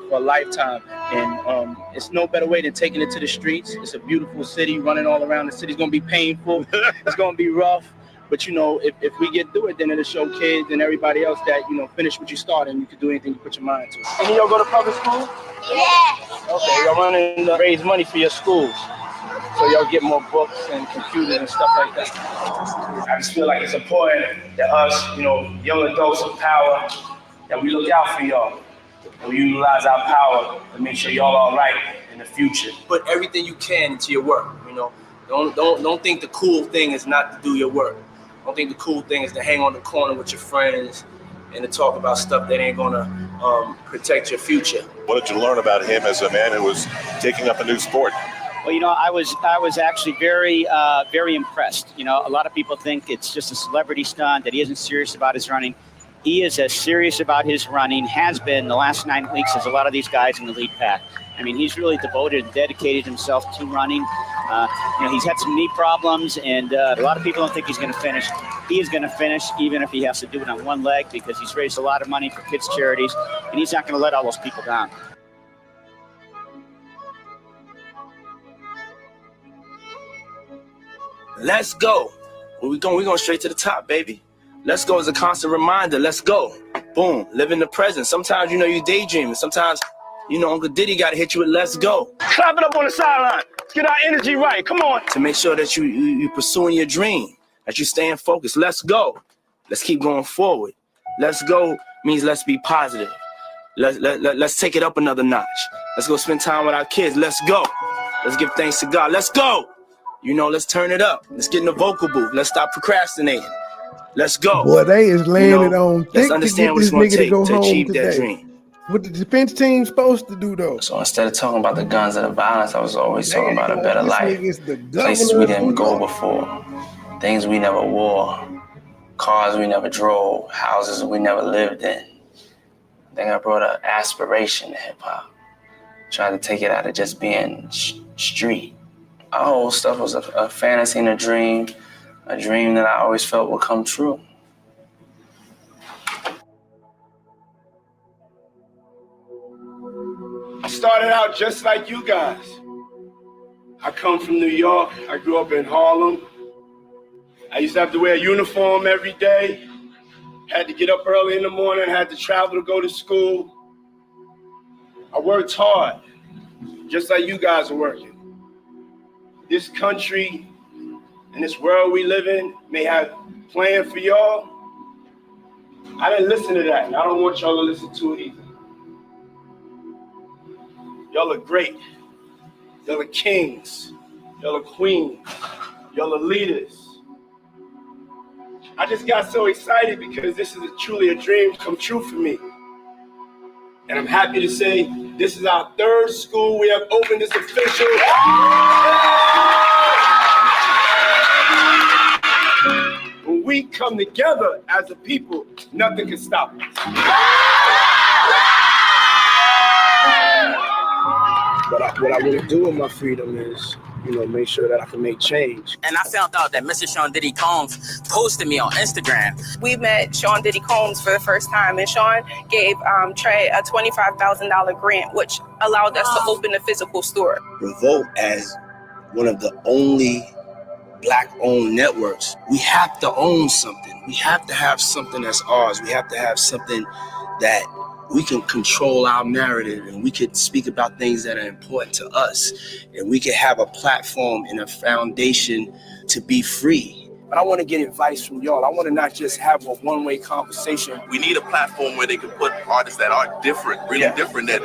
for a lifetime. And it's no better way than taking it to the streets. It's a beautiful city running all around. The city's going to be painful. It's going to be rough. But, if we get through it, then it'll show kids and everybody else that, finish what you started and you can do anything you put your mind to. Any of y'all go to public school? Yeah. Okay, y'all running to raise money for your schools. So y'all get more books and computers and stuff like that. I just feel like it's important that us, young adults of power, that we look out for y'all. And we utilize our power to make sure y'all all right in the future. Put everything you can into your work, Don't think the cool thing is not to do your work. Don't think the cool thing is to hang on the corner with your friends and to talk about stuff that ain't gonna protect your future. What did you learn about him as a man who was taking up a new sport? Well, you know, I was actually very impressed. You know, a lot of people think it's just a celebrity stunt, that he isn't serious about his running. He is as serious about his running, has been the last 9 weeks, as a lot of these guys in the lead pack. I mean, he's really devoted and dedicated himself to running. You know, he's had some knee problems, and a lot of people don't think he's going to finish. He is going to finish, even if he has to do it on one leg, because he's raised a lot of money for kids' charities, and he's not going to let all those people down. Let's go. Where we going? We're going straight to the top, baby. Let's go is a constant reminder. Let's go. Boom. Live in the present. Sometimes, you know, you daydreaming. Sometimes, you know, Uncle Diddy got to hit you with let's go. Clap it up on the sideline. Let's get our energy right. Come on. To make sure that you pursuing your dream, that you staying focused. Let's go. Let's keep going forward. Let's go means let's be positive. Let's take it up another notch. Let's go spend time with our kids. Let's go. Let's give thanks to God. Let's go. You know, let's turn it up. Let's get in the vocal booth. Let's stop procrastinating. Let's go. Boy, they is landed on thick let's to understand get what this it's going nigga to to take go to home achieve that today. dream. What the defense team supposed to do though? So instead of talking about the guns and the violence, I was always talking about a better This life. nigga's the Places governor we of didn't New go York. before. Things we never wore. Cars we never drove. Houses we never lived in. I think I brought an aspiration to hip hop. Tried to take it out of just being street. Our whole stuff was a fantasy and a dream that I always felt would come true. I started out just like you guys. I come from New York. I grew up in Harlem. I used to have to wear a uniform every day. Had to get up early in the morning, had to travel to go to school. I worked hard, just like you guys are working. This country and this world we live in may have planned for y'all. I didn't listen to that, and I don't want y'all to listen to it either. Y'all are great. Y'all are kings. Y'all are queens. Y'all are leaders. I just got so excited because this is truly a dream come true for me. And I'm happy to say this is our third school we have opened. It's official. When we come together as a people, nothing can stop us. What I want to do with my freedom is, you know, make sure that I can make change. And I found out that Mr. Sean Diddy Combs posted me on Instagram. We met Sean Diddy Combs for the first time, and Sean gave Trey a $25,000 grant, which allowed us to open a physical store. Revolt, as one of the only Black-owned networks, we have to own something. We have to have something that's ours. We have to have something that we can control our narrative, and we could speak about things that are important to us, and we could have a platform and a foundation to be free. But I want to get advice from y'all. I want to not just have a one-way conversation. We need a platform where they can put artists that are different, really different, that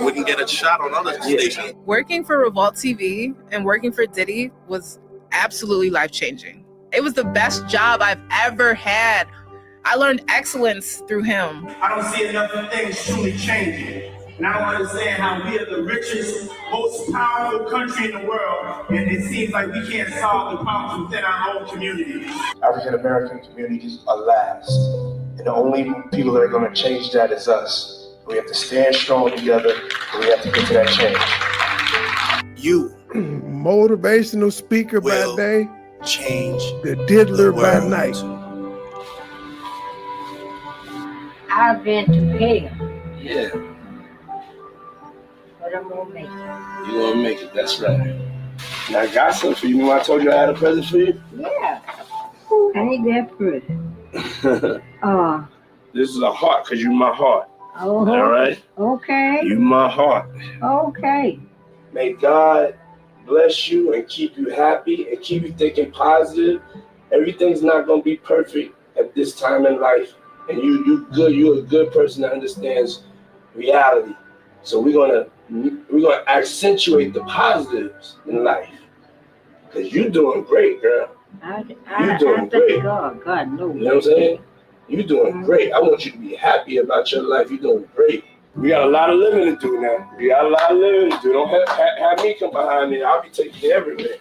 we can get a shot on other stations. Working for Revolt TV and working for Diddy was absolutely life-changing. It was the best job I've ever had. I learned excellence through him. I don't see enough of things truly changing. And I don't understand how we are the richest, most powerful country in the world, and it seems like we can't solve the problems within our own community. African American communities are last. And the only people that are going to change that is us. We have to stand strong together, and we have to get to that change. You. Motivational speaker by day. Change. The diddler by night. I've been to hell, Yeah, but I'm gonna make it. you're going to make it. That's right. And I got something for you. Remember I told you I had a present for you? Yeah. I ain't that pretty. This is a heart, because you're my heart. Oh, All right? okay. You my heart. Okay. May God bless you and keep you happy and keep you thinking positive. Everything's not going to be perfect at this time in life. And you're a good person that understands reality. So we're gonna accentuate the positives in life. Because you're doing great, girl. You're doing great. God knows. You know what I'm saying? You're doing great. I want you to be happy about your life. You're doing great. We got a lot of living to do now. Don't have me come behind me. I'll be taking you everywhere.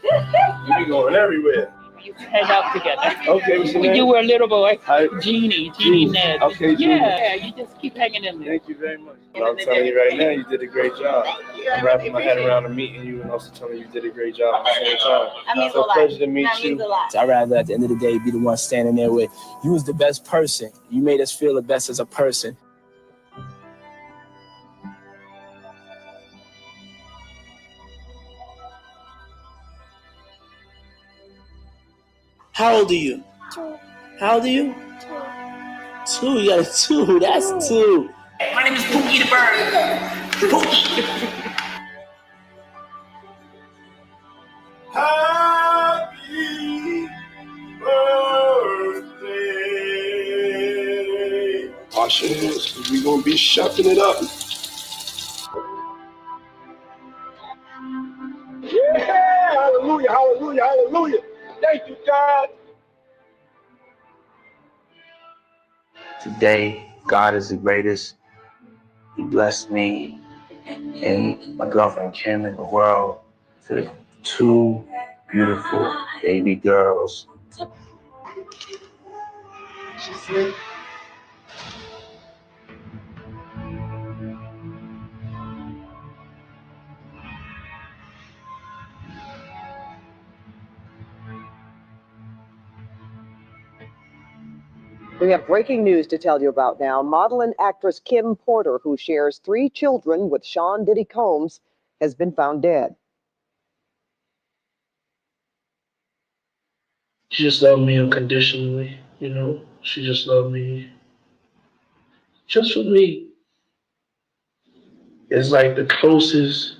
You be going everywhere. You hang out together. Okay, what's your When name? you were a little boy, Jeannie Ned. Okay, Jeannie. Yeah, you just keep hanging in there. Thank you very much. Well, I'm telling you right now, you did a great job. I'm wrapping my head around and meeting you and also telling you did a great job at the same time. That means So a lot. pleasure to meet That you. means a lot. I'd rather at the end of the day be the one standing there with you was the best person. You made us feel the best as a person. How old are you? 2. How old are you? 2. You got a 2. That's 2. My name is Pookie the Bird. Pookie. Happy birthday. Wash your hands, 'cause we gonna be shucking it up. Yeah, hallelujah, hallelujah, hallelujah. Thank you, God. Today, God is the greatest. He blessed me and my girlfriend Kim and the world to 2 beautiful baby girls. We have breaking news to tell you about now. Model and actress Kim Porter, who shares 3 children with Sean Diddy Combs, has been found dead. She just loved me unconditionally, you know. She just loved me just for me. It's like the closest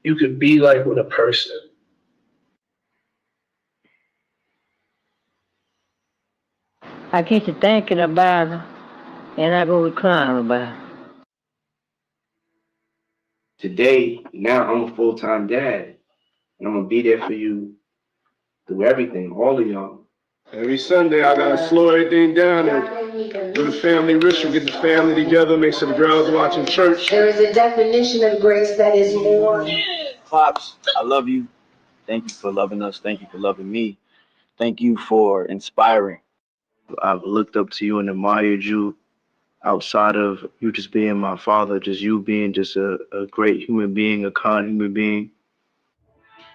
you could be like with a person. I get to thinking about her, and I go to crying about her. Today, now I'm a full-time dad, and I'm gonna be there for you through everything, all of y'all. Every Sunday, I gotta slow everything down and do the family ritual, get the family together, make sure the girls watching church. There is a definition of grace that is more. Pops, I love you. Thank you for loving us. Thank you for loving me. Thank you for inspiring. I've looked up to you and admired you outside of you just being my father, just you being just a great human being, a kind human being.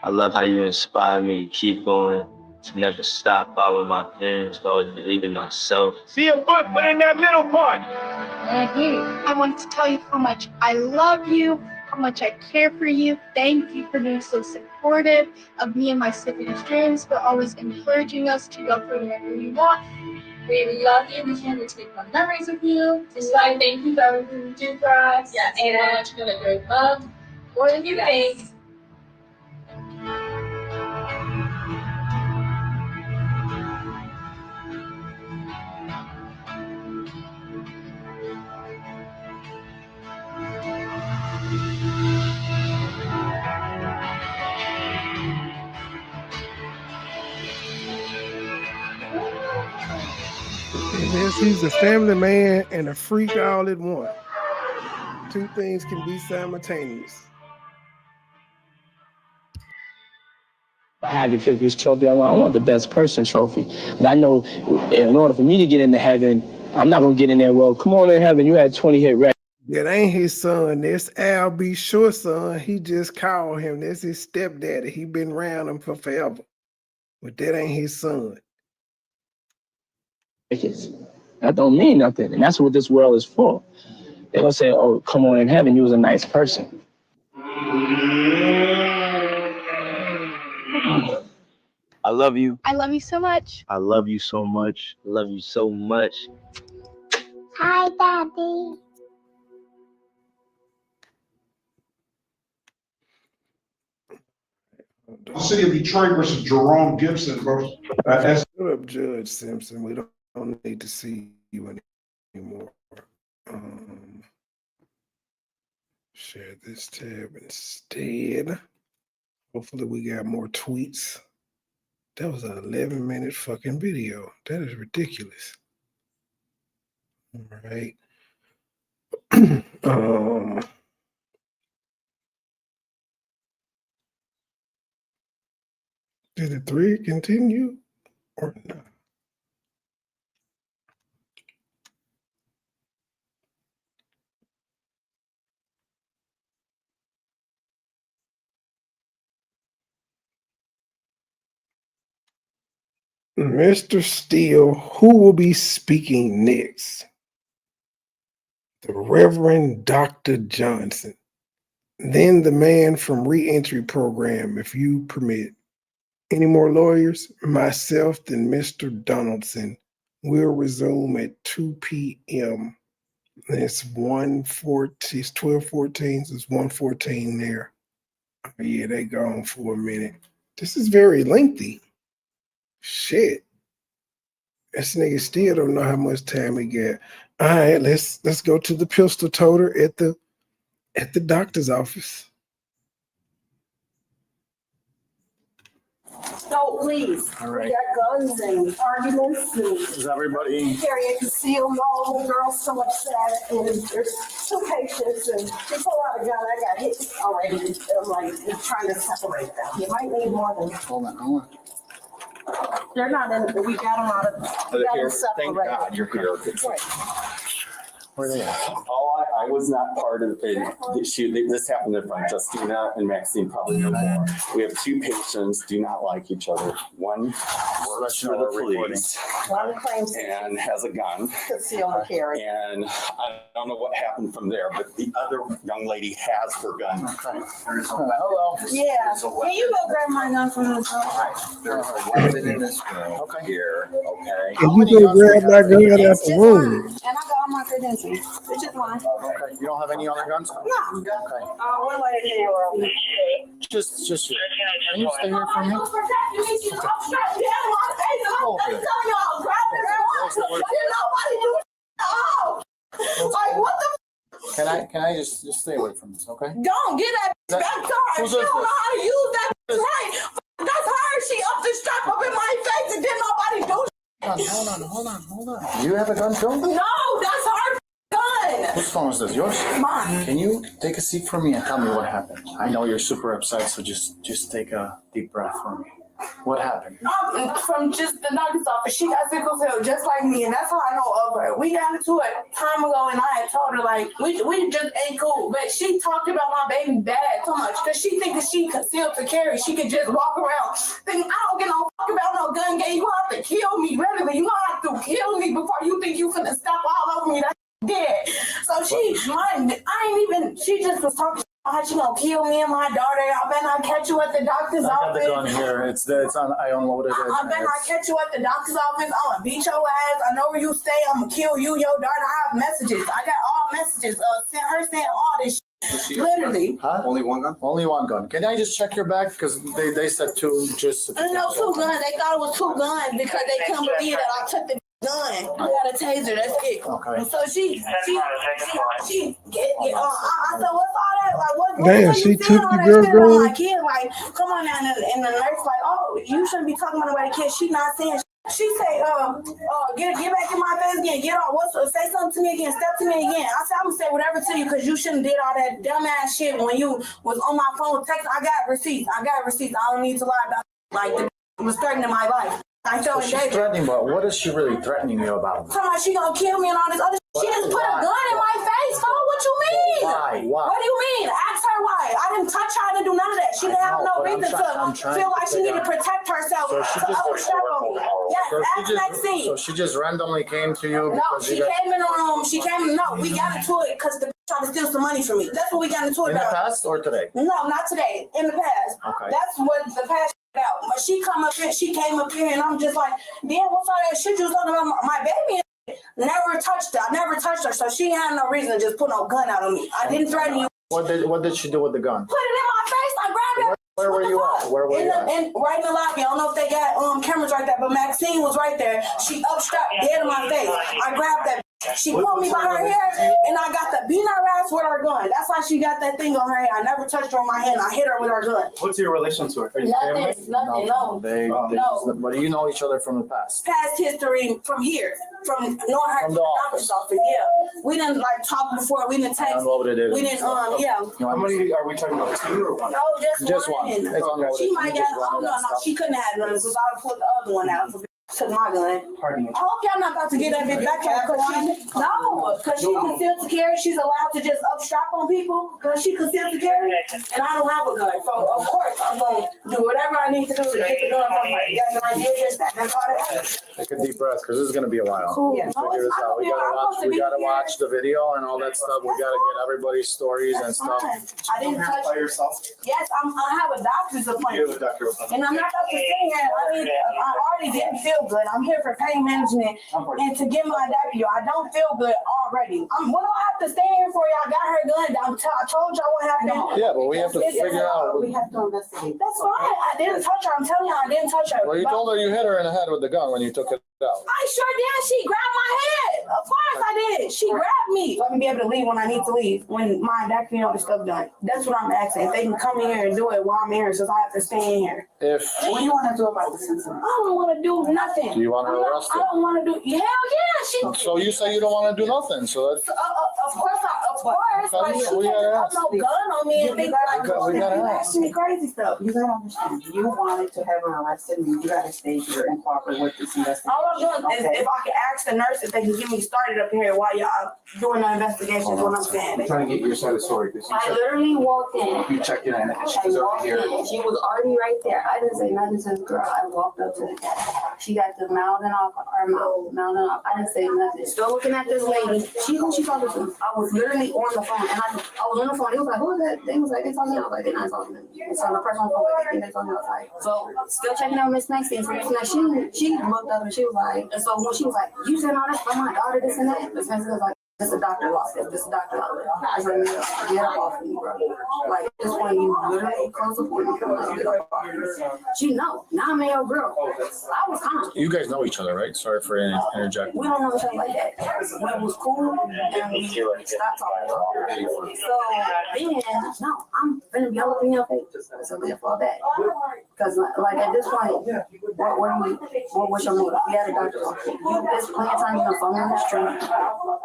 I love how you inspire me to keep going, to never stop following my dreams, to always believe in myself. See a foot, put in that middle part. I wanted to tell you how much I love you, how much I care for you. Thank you for being so supportive of me and my siblings' dreams, for always encouraging us to go for whatever we want. We love you. We can't wait to make more memories with you. Just like thank you for everything you do for us. Yes. And I want you to know that you're loved more than you think. Yes, he's a family man and a freak all at once. 2 things can be simultaneous. I have the 50th trophy. I want the best person trophy. But I know in order for me to get into heaven, I'm not going to get in there, well, come on in heaven, you had 20 hit records. That ain't his son. That's Al B. Short son. He just called him. That's his stepdaddy. He been around him for forever. But that ain't his son. That don't mean nothing. And that's what this world is for. They're going to say, oh, come on in heaven, you was a nice person. I love you. I love you so much. I love you so much. I love you so much. Hi, Daddy. The city of Detroit versus Jerome Gibson. Shut up, Judge Simpson. We don't need to see you anymore. Share this tab instead. Hopefully we got more tweets. That was an 11-minute fucking video. That is ridiculous. All right. Did the thread continue or not? Mr. Steele, who will be speaking next? The Reverend Dr. Johnson. Then the man from Reentry Program, if you permit. Any more lawyers? Myself, then Mr. Donaldson. We'll resume at 2 p.m. It's 1:14, it's 12:14, so it's 1:14 there. Oh, yeah, they gone for a minute. This is very lengthy. Shit. This nigga still don't know how much time he got. All right, let's go to the pistol toter at the doctor's So please, All right. we got guns and arguments and Is everybody? carrying concealed. No, the girl's so upset, and there's two patients, and they pull out a gun. I got hit already. I'm like trying to separate them. You might need more than. Hold on. They're not in. We got them out of. We got them Thank separated. God you're here. Right. Where are they at? I was not part of it. This happened in front. Justina and Maxine probably know more. We have two patients, do not like each other. One works for the police One claims and has a gun. conceal and carry. And I don't know what happened from there, but the other young lady has her gun. Hello. Yeah. Can you go grab my gun from the There's a weapon in this room here, okay? Can you go grab my gun out the room? And I got all my credentials. It's just mine. Okay. You don't have any other guns? No. Okay. We're letting you Just here. Can you stay here for me? Like, what the? Can I just stay away from this, okay? Don't get that back to her. Who's She this? don't know how to use that right. That's her. She up the strap up in my face and didn't nobody do. Hold on. Do you have a gun too? No, that's her gun. Whose phone is this? Yours? Mine. Can you take a seat for me and tell me what happened? I know you're super upset, so just take a deep breath for me. What happened? From just the doctor's office. She got sickle cell just like me, and that's how I know of her. We got into it time ago, and I had told her, like, we just ain't cool. But she talked about my baby bad so much, because she thinks she concealed to carry. She could just walk around thinking, I don't give no fuck about no gun game. You gonna have to kill me, really. You gonna have to kill me before you think you finna step all over me. That's dead. So she just was talking. How she gonna kill me and my daughter? I better not catch you at the doctor's I got office. the gun here. It's on. I unloaded it. I better not catch you at the doctor's office. I'm gonna beat your ass. I know where you stay. I'm gonna kill you, your daughter. I have messages. I got all messages. Saying all this shit. Literally. Huh? Only one gun? Only one gun. Can I just check your bag? Because they said two. Just No, two guns. They thought it was two guns because they couldn't believe that I took the gun. I got a taser. That's it. Okay. And so she get on. I said, what's all that? Like, what? Damn, she took the girl girl. gun. My kid, like, come on now. And the nurse, like, oh, you shouldn't be talking about the kid. She not saying. She say, get back in my face again. Get on. Say something to me again. Step to me again. I said, I'm gonna say whatever to you because you shouldn't did all that dumbass shit when you was on my phone text. I got receipts. I don't need to lie about it. Like, the was threatening my life. I felt So she's threatening, but what is she really threatening you about? Talking about she gonna kill me and all this other shit. She just put a gun in my face. Huh? What you mean? Why? What do you mean? Ask her why. I didn't touch her. I didn't do none of that. She didn't have no reason to feel like she needed to protect herself. So she just Overstep on me. Yes, ask Maxine. So she just randomly came to you No, because she came in the room. We got into it because the tried to steal some money from me. That's what we got into it in the about. past or today? No, not today. In the past. Okay. That's what the past about. But she came up here, and I'm just like, damn, what's all that shit you was talking about my baby? Never touched her. I never touched her, so she had no reason to just put no gun out on me. I didn't threaten you. What did she do with the gun? Put it in my face. I grabbed it. Where were you at? Where were you at? Right in the lobby. I don't know if they got cameras right there, but Maxine was right there. She upstrapped dead in my face. I grabbed that. She pulled me by her hair, and I got to beat her ass with her gun. That's why she got that thing on her head. I never touched her on my hand. I hit her with her gun. What's your relation to her? Are you family? Nothing, no. But you know each other from the past. Past history from here, from knowing her From the office. Yeah, we didn't like talk before. We didn't text. Unloaded it. We didn't. Yeah. How many are we talking about? 2 or 1? No, just one. It's unloaded. She might get. Oh no, she couldn't have none because I would put the other one out. Took my gun. Pardon me. I hope y'all not about to get that bitch back here because she concealed to carry. She's allowed to just upstrap on people because she concealed to carry, and I don't have a gun. So of course I'm gonna do whatever I need to do to get the gun from her. Yes, and I did just that. That's all that is. Take a deep breath because this is going to be a while. Cool. Figure this out. We gotta watch the video and all that stuff. We gotta get everybody's stories and stuff. I didn't touch by yourself. Yes, I have a doctor's appointment. And I'm not about to sit here. I already didn't feel good. I'm here for pain management and to get my W. I don't feel good already. What do I have to stay here for? Y'all got her gun. I told y'all what happened. Yeah, but we have to figure out. We have to investigate. That's fine. I didn't touch her. I'm telling y'all, I didn't touch her. Well, you told her you hit her in the head with the gun when you took it out. I sure did. She grabbed my head. Of course I did. She grabbed me. Let me be able to leave when I need to leave. When my vacuum the stuff done. That's what I'm asking. If they can come in here and do it while I'm here, since I have to stay in here. What do you want to do about this incident? I don't want to do nothing. Do you want her arrested? I don't want to do. Hell yeah. So you say you don't want to do nothing. So that's. Of course. Like, she We gotta can't ask. have no gun on me and things like We gotta ask. asking me crazy stuff. You gotta understand, you wanted to have her arrested, and you gotta stay here and cooperate with this investigation. All I'm doing is if I can ask the nurse if they can get me started up here while y'all doing the investigation, is what I'm saying. I'm trying to get your side of the story. I literally walked in. You checked in and she I was over walked here. in. She was already right there. I didn't say nothing to the girl. I walked up to the cat. She got the mouthing off her mouthing off. I didn't say nothing. Still looking at this lady. Who she talking to? I was literally on the phone, and I was on the phone. He was like, "Who is that?" They was like, "They talking." I was like, "They're not talking." So the person on the phone was like, "They talking." I was like, so still checking out Miss Maxine. So Miss Maxine, she looked up and she was like, and so when she was like, "You said all that for my daughter, this and that," Miss Maxine was like, "This is a doctor lost it. This is a doctor lost it." I was like, "Get up off me, bro." Like, this when you literally close the point, get up off me. She know, now I'm your girl. I was calm. You guys know each other, right? Sorry for interjecting. We don't know each other like that. It was cool, and we stopped talking. So then, no, I'm gonna be all up in your face. So therefore that, because like at this point, what was your motive? We had a doctor. You just plenty of time, you know, phone on the street,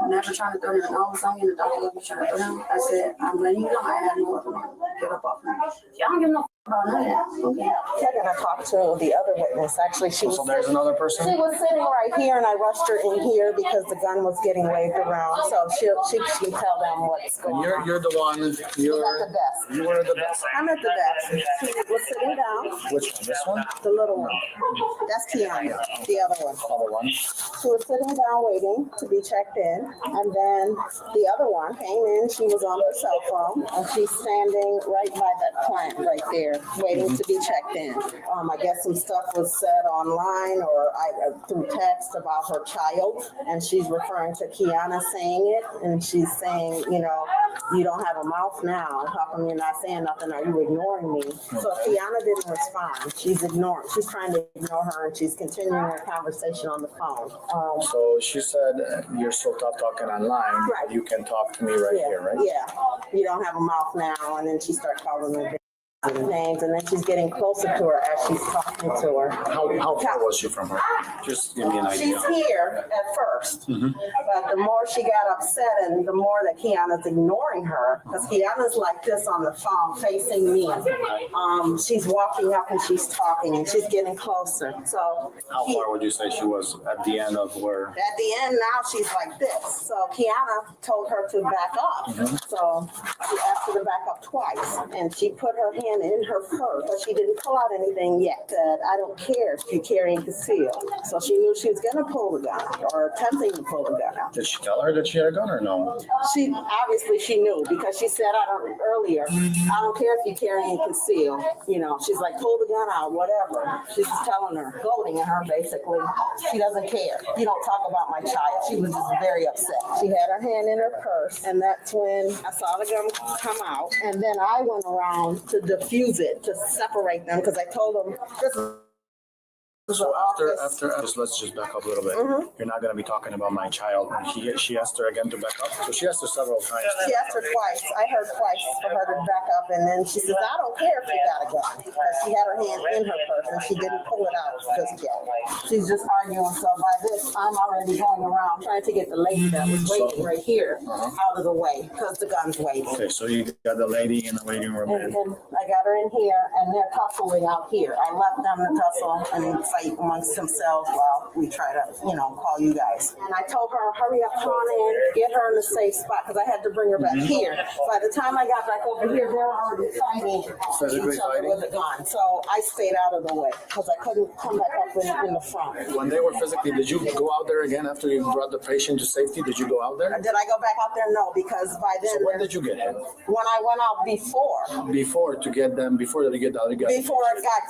never trying to throw it. And all of a sudden, the doctor was trying to throw him. I said, I'm letting you know I have no other money. Get up off me. Y'all don't give no about none of that. Okay. They're gonna talk to the other witness. Actually, she was. So there's another person. She was sitting right here, and I rushed her in here because the gun was getting waved around. So she can tell them what's going on. You're the one. You're at the desk. You were the best. I'm at the desk. She was sitting down. Which one? This one? The little one. That's Kiana. The other one. Other one. She was sitting down waiting to be checked in, and then the other one came in. She was on her cell phone, and she's standing right by that plant right there, waiting to be checked in. I guess some stuff was said online or through text about her child, and she's referring to Kiana saying it, and she's saying, you know, you don't have a mouth now. How come you're not saying nothing? Are you ignoring me? So Kiana didn't respond. She's ignoring. She's trying to ignore her, and she's continuing her conversation on the phone. So she said, you're so tough talking online. Right. You can talk to me right here, right? Yeah. You don't have a mouth now, and then she starts calling her names, and then she's getting closer to her as she's talking to her. How far was she from her? Just give me an idea. She's here at first, but the more she got upset and the more that Kiana's ignoring her, because Kiana's like this on the phone facing me. She's walking up and she's talking and she's getting closer. So how far would you say she was at the end of where? At the end now she's like this. So Kiana told her to back up. So she asked her to back up twice, and she put her hand in her purse, but she didn't pull out anything yet. Said, I don't care if you carry and conceal. So she knew she was going to pull the gun or attempting to pull the gun out. Did she tell her that she had a gun or no? She obviously she knew because she said earlier, I don't care if you carry and conceal. You know, she's like, pull the gun out, whatever. She's just telling her, goading at her basically. She doesn't care. You don't talk about my child. She was just very upset. She had her hand in her purse, and that's when I saw the gun come out, and then I went around to defuse it, to separate them, because I told them this is So let's just back up a little bit. You're not gonna be talking about my child. She asked her again to back up. So she asked her several times. She asked her twice. I heard twice for her to back up, and then she says, "I don't care if you got a gun," because she had her hand in her purse and she didn't pull it out just yet. She's just arguing. So by this, I'm already going around trying to get the lady that was waiting right here out of the way because the gun's waiting. Okay, so you got the lady in the waiting room. And I got her in here, and they're tussling out here. I left them to tussle and fight amongst themselves while we try to, call you guys. And I told her, hurry up, come on in, get her in a safe spot, because I had to bring her back here. By the time I got back over here, they're already fighting each other with a gun. So I stayed out of the way, because I couldn't come back up in the front. When they were physically, did you go out there again after you brought the patient to safety? Did you go out there? Did I go back out there? No, because by then. So when did you get him? When I went out before. Before to get them, before they get the other guy. Before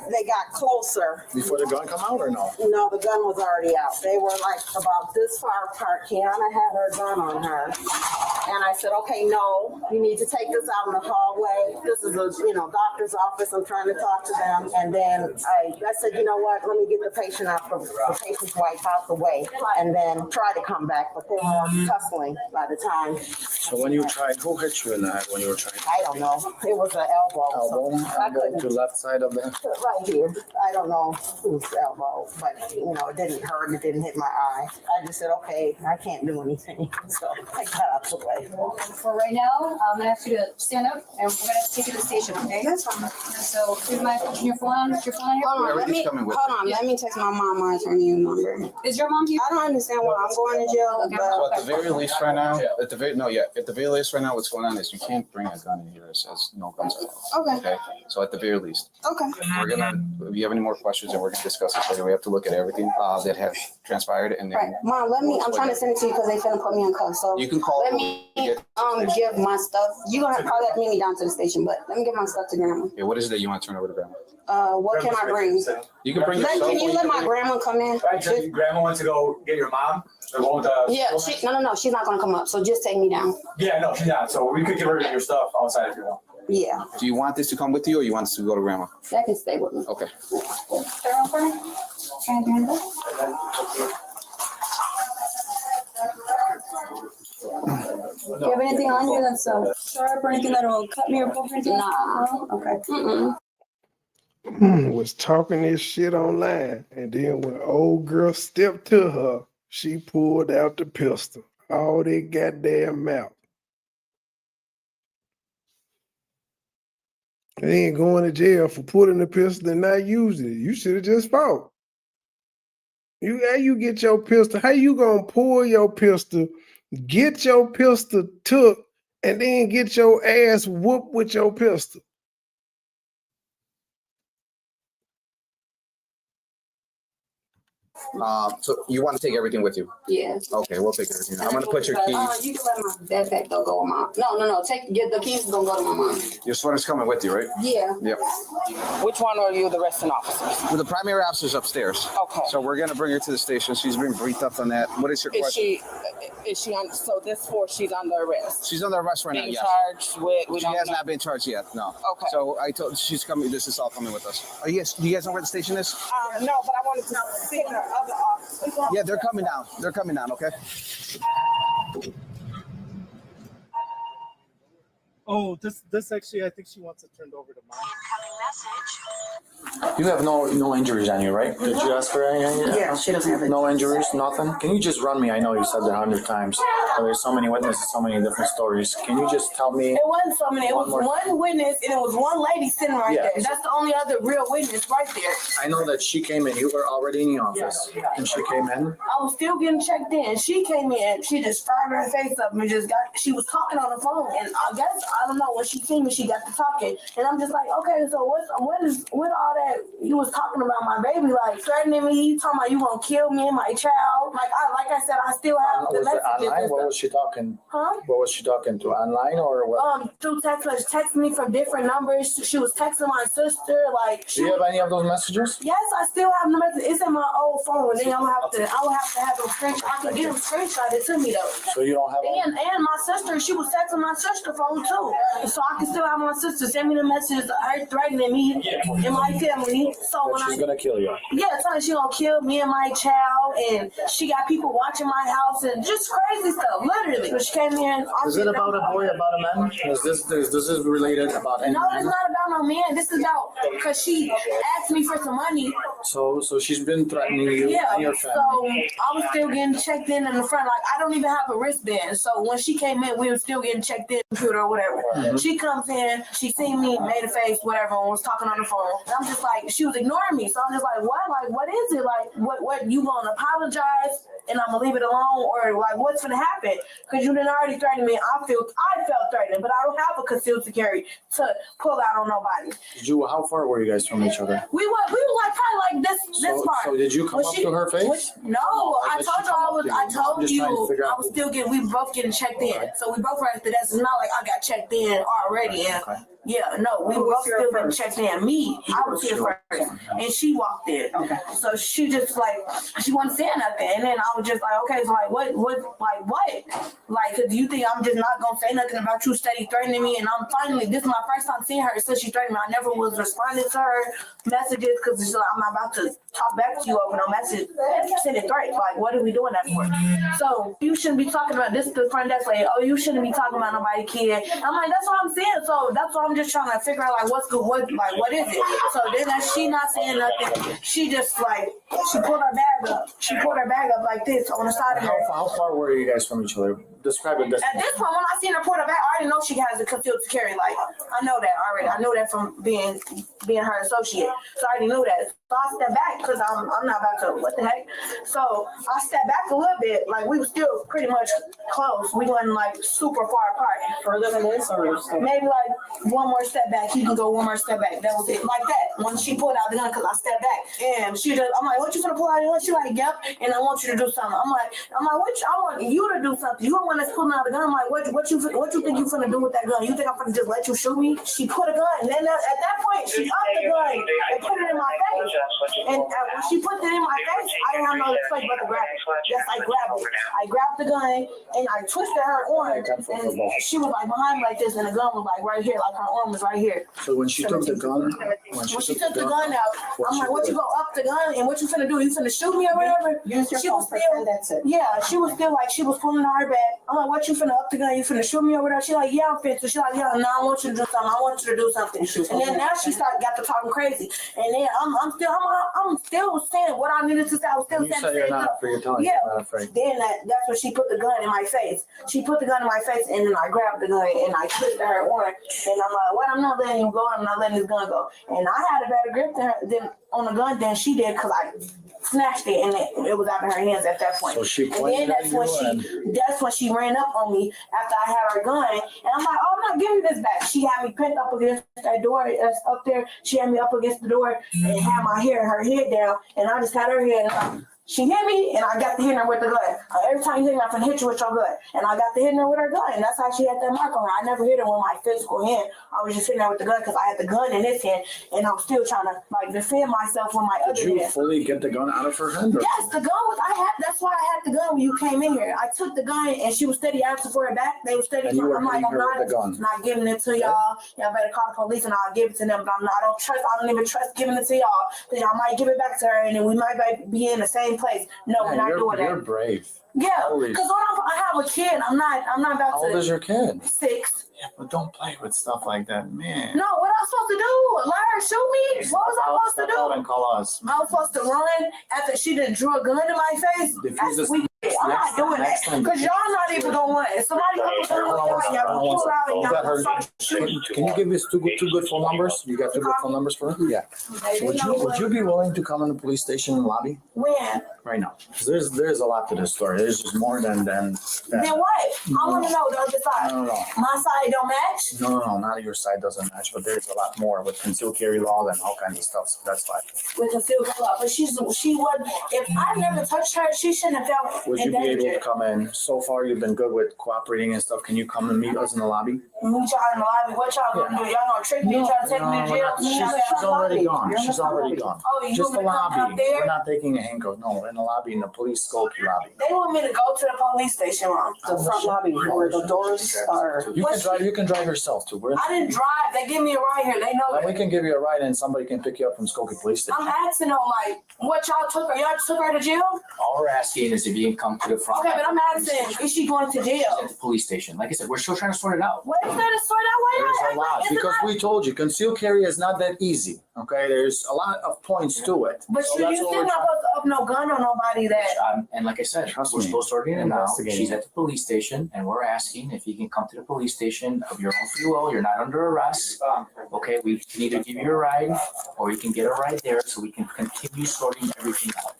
they got closer. Before the gun come out or no? No, the gun was already out. They were like about this far apart. Kiana had her gun on her. And I said, okay, no, you need to take this out in the hallway. This is a doctor's office. I'm trying to talk to them. And then I said, you know what, let me get the patient out, the patient's wife out the way, and then try to come back. But they were tussling by the time. So when you tried, who hit you in the head when you were trying? I don't know. It was an elbow. Elbow to left side of the head? Right here. I don't know whose elbow, but it didn't hurt. It didn't hit my eye. I just said, okay, I can't do anything. So I got out the way. For right now, I'm gonna ask you to stand up, and we're gonna take you to the station. Okay? That's fine. So here's my your phone. Is your phone here? Hold on. Let me text my mom my attorney number. Is your mom here? I don't understand why I'm going to jail. Okay. So at the very least right now, at the very least right now, what's going on is you can't bring a gun in here. It says no guns allowed. Okay. So at the very least. Okay. If you have any more questions, and we're gonna discuss this later. We have to look at everything that has transpired, and then. Right. Mom, I'm trying to send it to you because they finna put me in cuffs. So you can call. Let me give my stuff. You're gonna probably have to meet me down to the station, but let me give my stuff to grandma. Yeah, what is it that you want to turn over to grandma? What can I bring? You can bring. Can you let my grandma come in? Grandma wants to go get your mom. Yeah, no, she's not gonna come up. So just take me down. Yeah, no, she's not. So we could give her your stuff outside if you want. Yeah. Do you want this to come with you, or you want us to go to grandma? That can stay with me. Okay. Do you have anything on you that's sharp or anything that will cut me or poke me? Nah. Okay. Was talking this shit online, and then when old girl stepped to her, she pulled out the pistol. All that goddamn mouth. They ain't going to jail for pulling the pistol and not using it. You should have just fought. How you get your pistol? How you gonna pull your pistol, get your pistol took, and then get your ass whooped with your pistol? So you want to take everything with you? Yeah. Okay, we'll take everything. I'm gonna put your keys. You can let my backpack go with mom. No. Get the keys. Gonna go to my mom. Your sweater's coming with you, right? Yeah. Yep. Which one are you, the arresting officers? Well, the primary officer's upstairs. Okay. So we're gonna bring her to the station. She's been briefed up on that. What is your question? Is she on? So she's under arrest. She's under arrest right now. Being Yes. charged with. She has not been charged yet. No. Okay. So I told she's coming. This is all coming with us. Do you guys know where the station is? No, but I wanted to see her other officers. Yeah, they're coming down. They're coming down. Okay. Oh, this actually, I think she wants it turned over to mom. You have no injuries on you, right? Did you ask for anything? Yeah, she doesn't have no injuries, nothing. Can you just run me? I know you said that 100 times. But there's so many witnesses, so many different stories. Can you just tell me? It wasn't so many. It was one witness, and it was one lady sitting right there. That's the only other real witness right there. I know that she came in. You were already in the office, and she came in. I was still getting checked in. She came in. She just fired her face up and she was talking on the phone, and I don't know, when she seen me, she got to talking, and I'm just like, okay, so what all that you was talking about my baby, like threatening me, talking about you gonna kill me and my child. Like I said, I still have the messages. Online? What was she talking? Huh? What was she talking to? Online or what? Through text message, texting me from different numbers. She was texting my sister. Do you have any of those messages? Yes, I still have the message. It's in my old phone. Then I will have to have them screenshot. I can get them screenshotted to me though. So you don't have. And my sister, she was texting my sister phone too. too. So I can still have my sister send me the messages of her threatening me and my family. So when She's gonna kill you. yeah, telling she gonna kill me and my child, and she got people watching my house and just crazy stuff, literally. But she came here and Is it about a boy, about a man? Is this related about any no, it's man? not about no man. This is about because she asked me for some money. So she's been threatening you Yeah, and your so family. I was still getting checked in the front. Like, I don't even have a wristband. So when she came in, we were still getting checked in, computer or whatever. She comes in, she seen me, made a face, whatever, and was talking on the phone. And I'm just like, she was ignoring me. So I'm just like, what? Like, what is it? Like, what you gonna apologize and I'm gonna leave it alone? Or like, what's gonna happen? Because you didn't already threaten me. I felt threatened, but I don't have a concealed security to pull out on nobody. How far were you guys from each other? We were like probably like this part. So did you come up to her face? No, I told you I told you I was still getting. We both getting checked in, so we both were at the desk. It's not like I got checked in already. And yeah, no, we both still getting checked in. Me, I was here first, and she walked in. Okay. So she just like she wasn't saying nothing, and then I was just like, okay, so like what, like, cause you think I'm just not gonna say nothing about you steady threatening me, and I'm finally this is my first time seeing her since she threatened me. I never was responding to her messages because it's like I'm not about to talk back to you over no message, sending threats. Like, what are we doing that for? So you shouldn't be talking about this. The front desk like, oh, you shouldn't be talking about nobody kid. I'm like, that's what I'm saying. So that's what I'm just trying to figure out. Like, what's good? What is it? So then she not saying nothing. She just like she pulled her bag up. She pulled her bag up like this on the side of her. How far were you guys from each other? Describe it. At this point, when I seen her pull her bag, I already know she has a concealed carry. Like, I know that already. I knew that from being her associate. So I already knew that. So I stepped back because I'm not about to, what the heck? So I stepped back a little bit. Like, we were still pretty much close. We wasn't like super far apart. Further than this or maybe like one more step back. You can go one more step back. That was it. Like that. When she pulled out the gun because I stepped back. And I'm like, what you gonna pull out the gun? She like, yep. And I want you to do something. I'm like, I want you to do something. You don't want us pulling out the gun. I'm like, what you think you finna do with that gun? You think I'm finna just let you shoot me? She put a gun. And then at that point, she upped the gun and put it in my face. And when she put it in my face, I didn't have no choice but to grab it. Yes, I grabbed it. I grabbed the gun and I twisted her arm. And she was like behind me like this, and the gun was like right here, like her arm was right here. So when she took the gun, when she took the gun out, I'm like, what you go up the gun and what you finna do? You finna shoot me or whatever? She was still, yeah, she was still like, she was pulling her back. I'm like, what you finna up the gun? You finna shoot me or whatever? She like, yeah, I'm finna. She's like, yeah, no, I want you to do something. I want you to do something. And then now she got to talking crazy. And then I'm still saying what I needed to say. I was still saying. You're not afraid. You're telling you're not afraid. Then that's when she put the gun in my face. She put the gun in my face, and then I grabbed the gun and I twisted her arm. And I'm like, what? I'm not letting him go. I'm not letting this gun go. And I had a better grip on the gun than she did because I snatched it and it was out of her hands at that point. So she and then that's when she ran up on me after I had her gun. And I'm like, oh, I'm not giving this back. She had me pinned up against that door that's up there. She had me up against the door and had my hair and her head down. And I just had her head. She hit me, and I got to hit her with the gun. Every time you hit me, I'm going to hit you with your gun. And I got to hit her with her gun, and that's how she had that mark on her. I never hit her with my physical hand. I was just hitting her with the gun because I had the gun in this hand, and I'm still trying to like defend myself with my other hand. Did you fully get the gun out of her hand? Yes, the gun was, that's why I had the gun when you came in here. I took the gun, and she was steady asking for it back. They were steady. I'm like, I'm not giving it to y'all. Y'all better call the police, and I'll give it to them. But I don't even trust giving it to y'all. Because y'all might give it back to her, and then we might be in the same place. No, we're not doing that. You're brave. Yeah, because I have a kid. I'm not about to. How old is your kid? 6. Yeah, but don't play with stuff like that, man. No, what I supposed to do? Let her shoot me? What was I supposed to do? And call us. I was supposed to run after she done drew a gun in my face. I'm not doing that because y'all not even gonna want it. Somebody Can you give us two good phone numbers? You got 2 good phone numbers for her? Yeah. Would you be willing to come in the police station lobby? When? Right now. Because there's a lot to this story. There's just more than Then what? I want to know the other side. No. My side don't match? No, not your side doesn't match, but there's a lot more with concealed carry law and all kinds of stuff, so that's fine. With concealed carry law, but she would, if I never touched her, she shouldn't have felt would you be able to come in? So far, you've been good with cooperating and stuff. Can you come and meet us in the lobby? Meet y'all in the lobby. What y'all gonna do? Y'all gonna trick me? Try to take me to jail? She's already gone. She's already gone. Oh, you just the want me to come lobby. up there? We're not taking a handcuff. No, We're in the lobby, in the police Skokie lobby. They want me to go to the police station, Mom. The front lobby where the doors are. You can drive yourself too. I didn't drive. They give me a ride here. They know Then that. we can give you a ride and somebody can pick you up from Skokie Police Station. I'm asking them, like, what y'all took her? Y'all took her to jail? All we're asking is if you can come to the front. Okay, but I'm asking, is she going to jail? At the police station. Like I said, we're still trying to sort it out. What is there to sort out? There's a lot, because we told you, concealed carry is not that easy, okay? There's a lot of points to it. But So you that's still what we're not trying- supposed to up no gun on nobody that. And like I said, Trust we're me. still sorting it out. Investigating. She's at the police station, and we're asking if you can come to the police station of your own free will. You're not under arrest. Okay, we can either give you a ride, or you can get a ride there, so we can continue sorting everything out.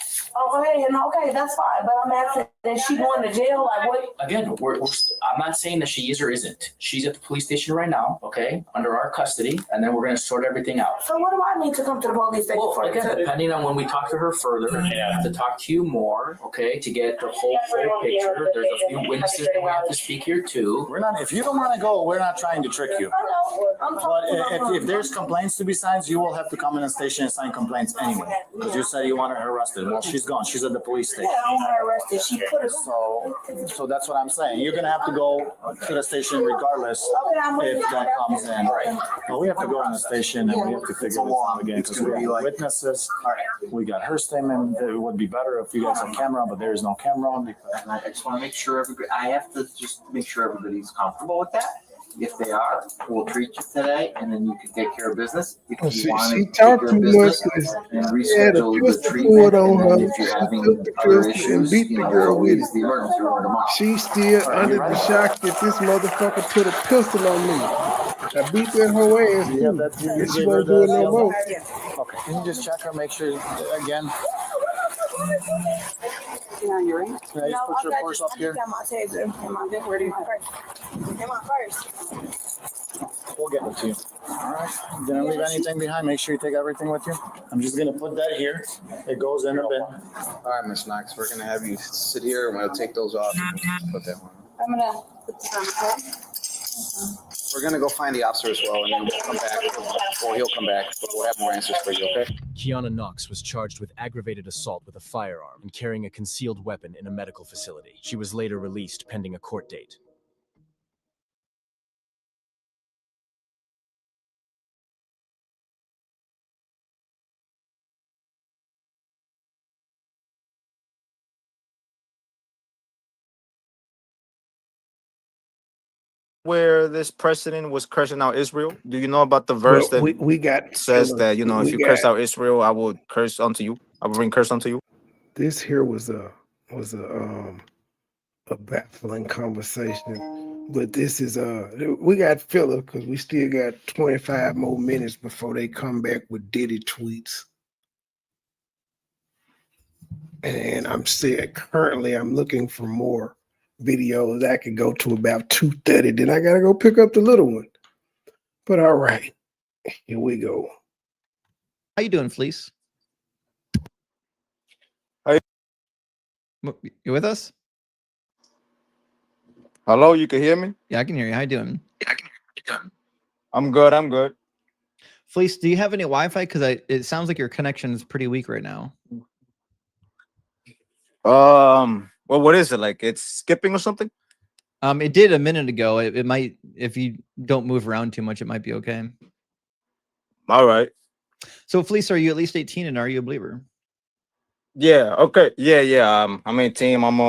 Okay, that's fine. But I'm asking, is she going to jail? Like what? Again, I'm not saying that she is or isn't. She's at the police station right now, okay, under our custody, and then we're gonna sort everything out. So what do I need to come to the police station Well, for? again, depending on when we talk to her further, I have to talk to you more, okay, to get the whole full picture. There's a few witnesses that we have to speak here too. We're not, if you don't want to go, we're not trying to trick you. I know. I'm But talking if there's complaints to be signed, you will have to come in the station and sign complaints anyway. Because you said you wanted her arrested. Well, she's gone. She's at the police station. Yeah, I want her arrested. She put us. So that's what I'm saying. You're gonna have to go to the station regardless if that comes in. But we have to go in the station and we have to figure this out again because we have witnesses. We got her statement. It would be better if you guys have camera, but there is no camera. And I just want to make sure I have to just make sure everybody's comfortable with that. If they are, we'll treat you today, and then you can take care of business. If you She want to take talked care too of much. business and She had a reschedule the pistol treatment, pulled on and then her. if you're She having took the other pistol and issues, beat you the know, girl we'll with use it. the emergency room tomorrow. She's still under the shock that this motherfucker put a pistol on me. I beat that whole ass too. And she won't do it no more. Okay, can you just check her, make sure again? Yeah, you're right. Can I just put your purse up here? I got my taser in my zipper in my purse. In my purse. We'll get it to you. All right. Didn't leave anything behind. Make sure you take everything with you. I'm just gonna put that here. It goes in a bin. All right, Miss Knox, we're gonna have you sit here. We're gonna take those off and put that one. I'm gonna put this on the phone. We're gonna go find the officer as well, and then we'll come back. Or he'll come back, but we'll have more answers for you. Okay? Kiana Knox was charged with aggravated assault with a firearm and carrying a concealed weapon in a medical facility. She was later released pending a court date. Where this president was cursing out Israel? Do you know about the verse Well, that we got says that, you know, if we you curse got- out Israel, I will curse unto you. I will bring curse unto you. This here was a baffling conversation, but this is we got filler because we still got 25 more minutes before they come back with Diddy tweets. And I'm currently I'm looking for more videos. I could go to about 2:30. Then I gotta go pick up the little one. But all right, here we go. How you doing, Fleece? You with us? Hello, you can hear me? Yeah, I can hear you. How you doing? I'm good. I'm good. Fleece, do you have any Wi-Fi? Because it sounds like your connection is pretty weak right now. Well, what is it? Like it's skipping or something? It did a minute ago. It might, if you don't move around too much, it might be okay. All right. So, Fleece, are you at least 18 and are you a believer? Yeah. Okay. Yeah. I'm 18. I'm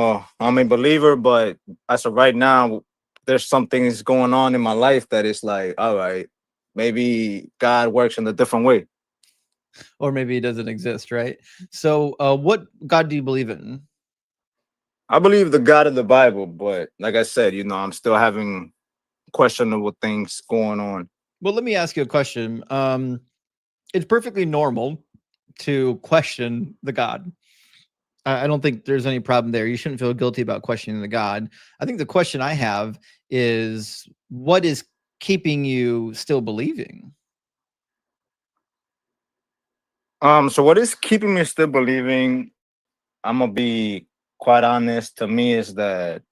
a believer, but as of right now, there's some things going on in my life that is like, all right, maybe God works in a different way. Or maybe it doesn't exist, right? So, what God do you believe in? I believe the God of the Bible, but like I said, you know, I'm still having questionable things going on. Well, let me ask you a question. It's perfectly normal to question the God. I don't think there's any problem there. You shouldn't feel guilty about questioning the God. I think the question I have is, what is keeping you still believing? So what is keeping me still believing, I'm gonna be quite honest, to me is that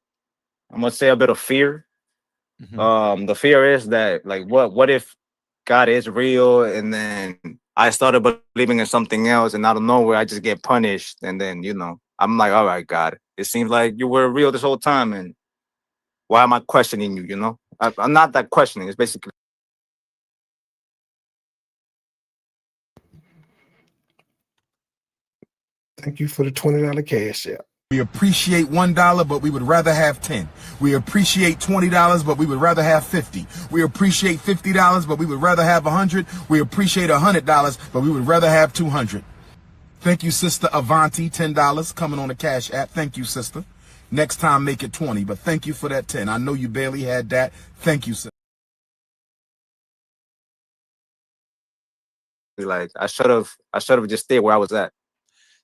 I'm gonna say a bit of fear. The fear is that, like, what if God is real and then I started believing in something else, and out of nowhere, I just get punished. And then, I'm like, all right, God, it seems like you were real this whole time. And why am I questioning you? I'm not that questioning. It's basically. Thank you for the $20 cash app. We appreciate $1, but we would rather have 10. We appreciate $20, but we would rather have 50. We appreciate $50, but we would rather have 100. We appreciate $100, but we would rather have 200. Thank you, Sister Avanti, $10 coming on the cash app. Thank you, sister. Next time, make it 20, but thank you for that 10. I know you barely had that. Thank you, sister. Like I should have just stayed where I was at.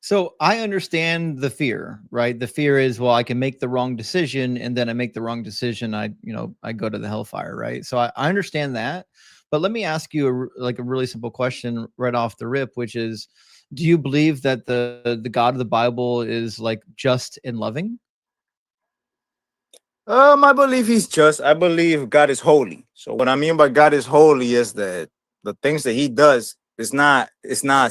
So I understand the fear, right? The fear is, well, I can make the wrong decision, and then I make the wrong decision. I go to the hellfire, right? So I understand that. But let me ask you a really simple question right off the rip, which is, do you believe that the God of the Bible is like just and loving? I believe he's just. I believe God is holy. So what I mean by God is holy is that the things that he does it's not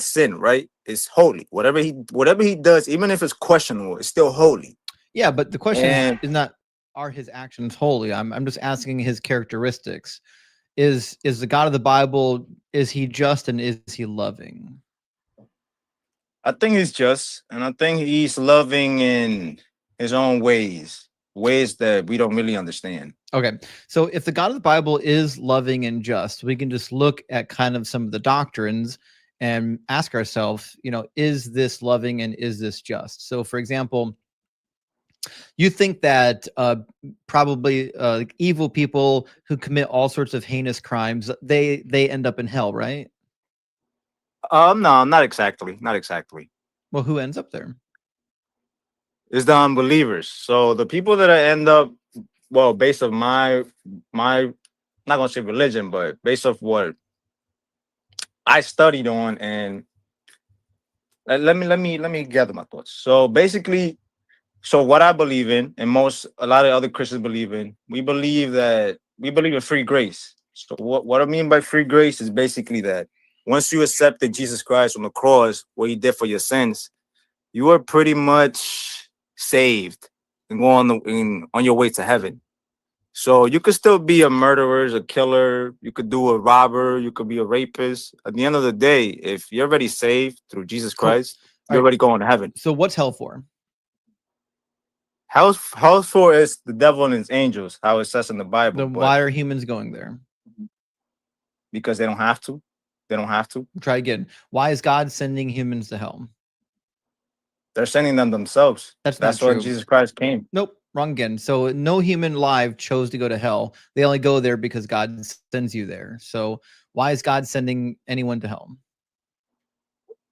sin, right? It's holy. Whatever he does, even if it's questionable, it's still holy. Yeah, but the question is not, are his actions holy? I'm just asking his characteristics. Is the God of the Bible, is he just and is he loving? I think he's just, and I think he's loving in his own ways that we don't really understand. Okay, so if the God of the Bible is loving and just, we can just look at kind of some of the doctrines and ask ourselves, is this loving and is this just? So, for example, you think that probably evil people who commit all sorts of heinous crimes, they end up in hell, right? No, not exactly. Not exactly. Well, who ends up there? It's the unbelievers. So the people that end up, well, based on my not gonna say religion, but based off what I studied on, and let me gather my thoughts. So basically, what I believe in, and a lot of other Christians believe in, we believe in free grace. So what I mean by free grace is basically that once you accepted Jesus Christ on the cross, what he did for your sins, you are pretty much saved and go on your way to heaven. So you could still be a murderer, a killer, you could do a robber, you could be a rapist. At the end of the day, if you're already saved through Jesus Christ, you're already going to heaven. So what's hell for? Hell's for is the devil and his angels, how it says in the Bible. Then why are humans going there? Because they don't have to. They don't have to. Try again. Why is God sending humans to hell? They're sending them themselves. That's why Jesus Christ came. Nope, wrong again. So no human alive chose to go to hell. They only go there because God sends you there. So why is God sending anyone to hell?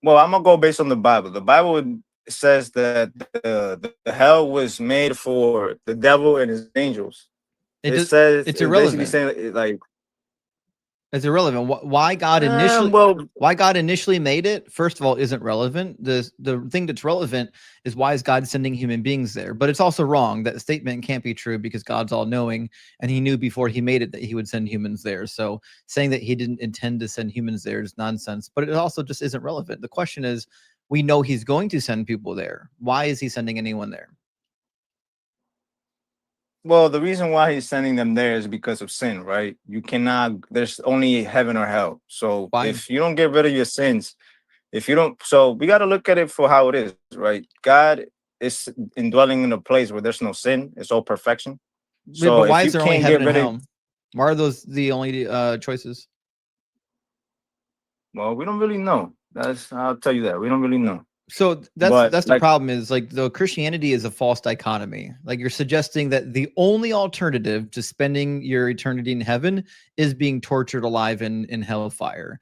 Well, I'm gonna go based on the Bible. The Bible says that the hell was made for the devil and his angels. Says it's irrelevant. Basically saying like. It's irrelevant. Why God initially made it, first of all, isn't relevant. The thing that's relevant is, why is God sending human beings there? But it's also wrong. That statement can't be true because God's all knowing, and he knew before he made it that he would send humans there. So saying that he didn't intend to send humans there is nonsense, but it also just isn't relevant. The question is, we know he's going to send people there. Why is he sending anyone there? Well, the reason why he's sending them there is because of sin, right? There's only heaven or hell. So if you don't get rid of your sins, so we got to look at it for how it is, right? God is indwelling in a place where there's no sin. It's all perfection. So but why is there only heaven and hell? Why are those the only choices? Well, we don't really know. I'll tell you that. We don't really know. So that's the problem, is like, the Christianity is a false dichotomy. Like, you're suggesting that the only alternative to spending your eternity in heaven is being tortured alive in hellfire.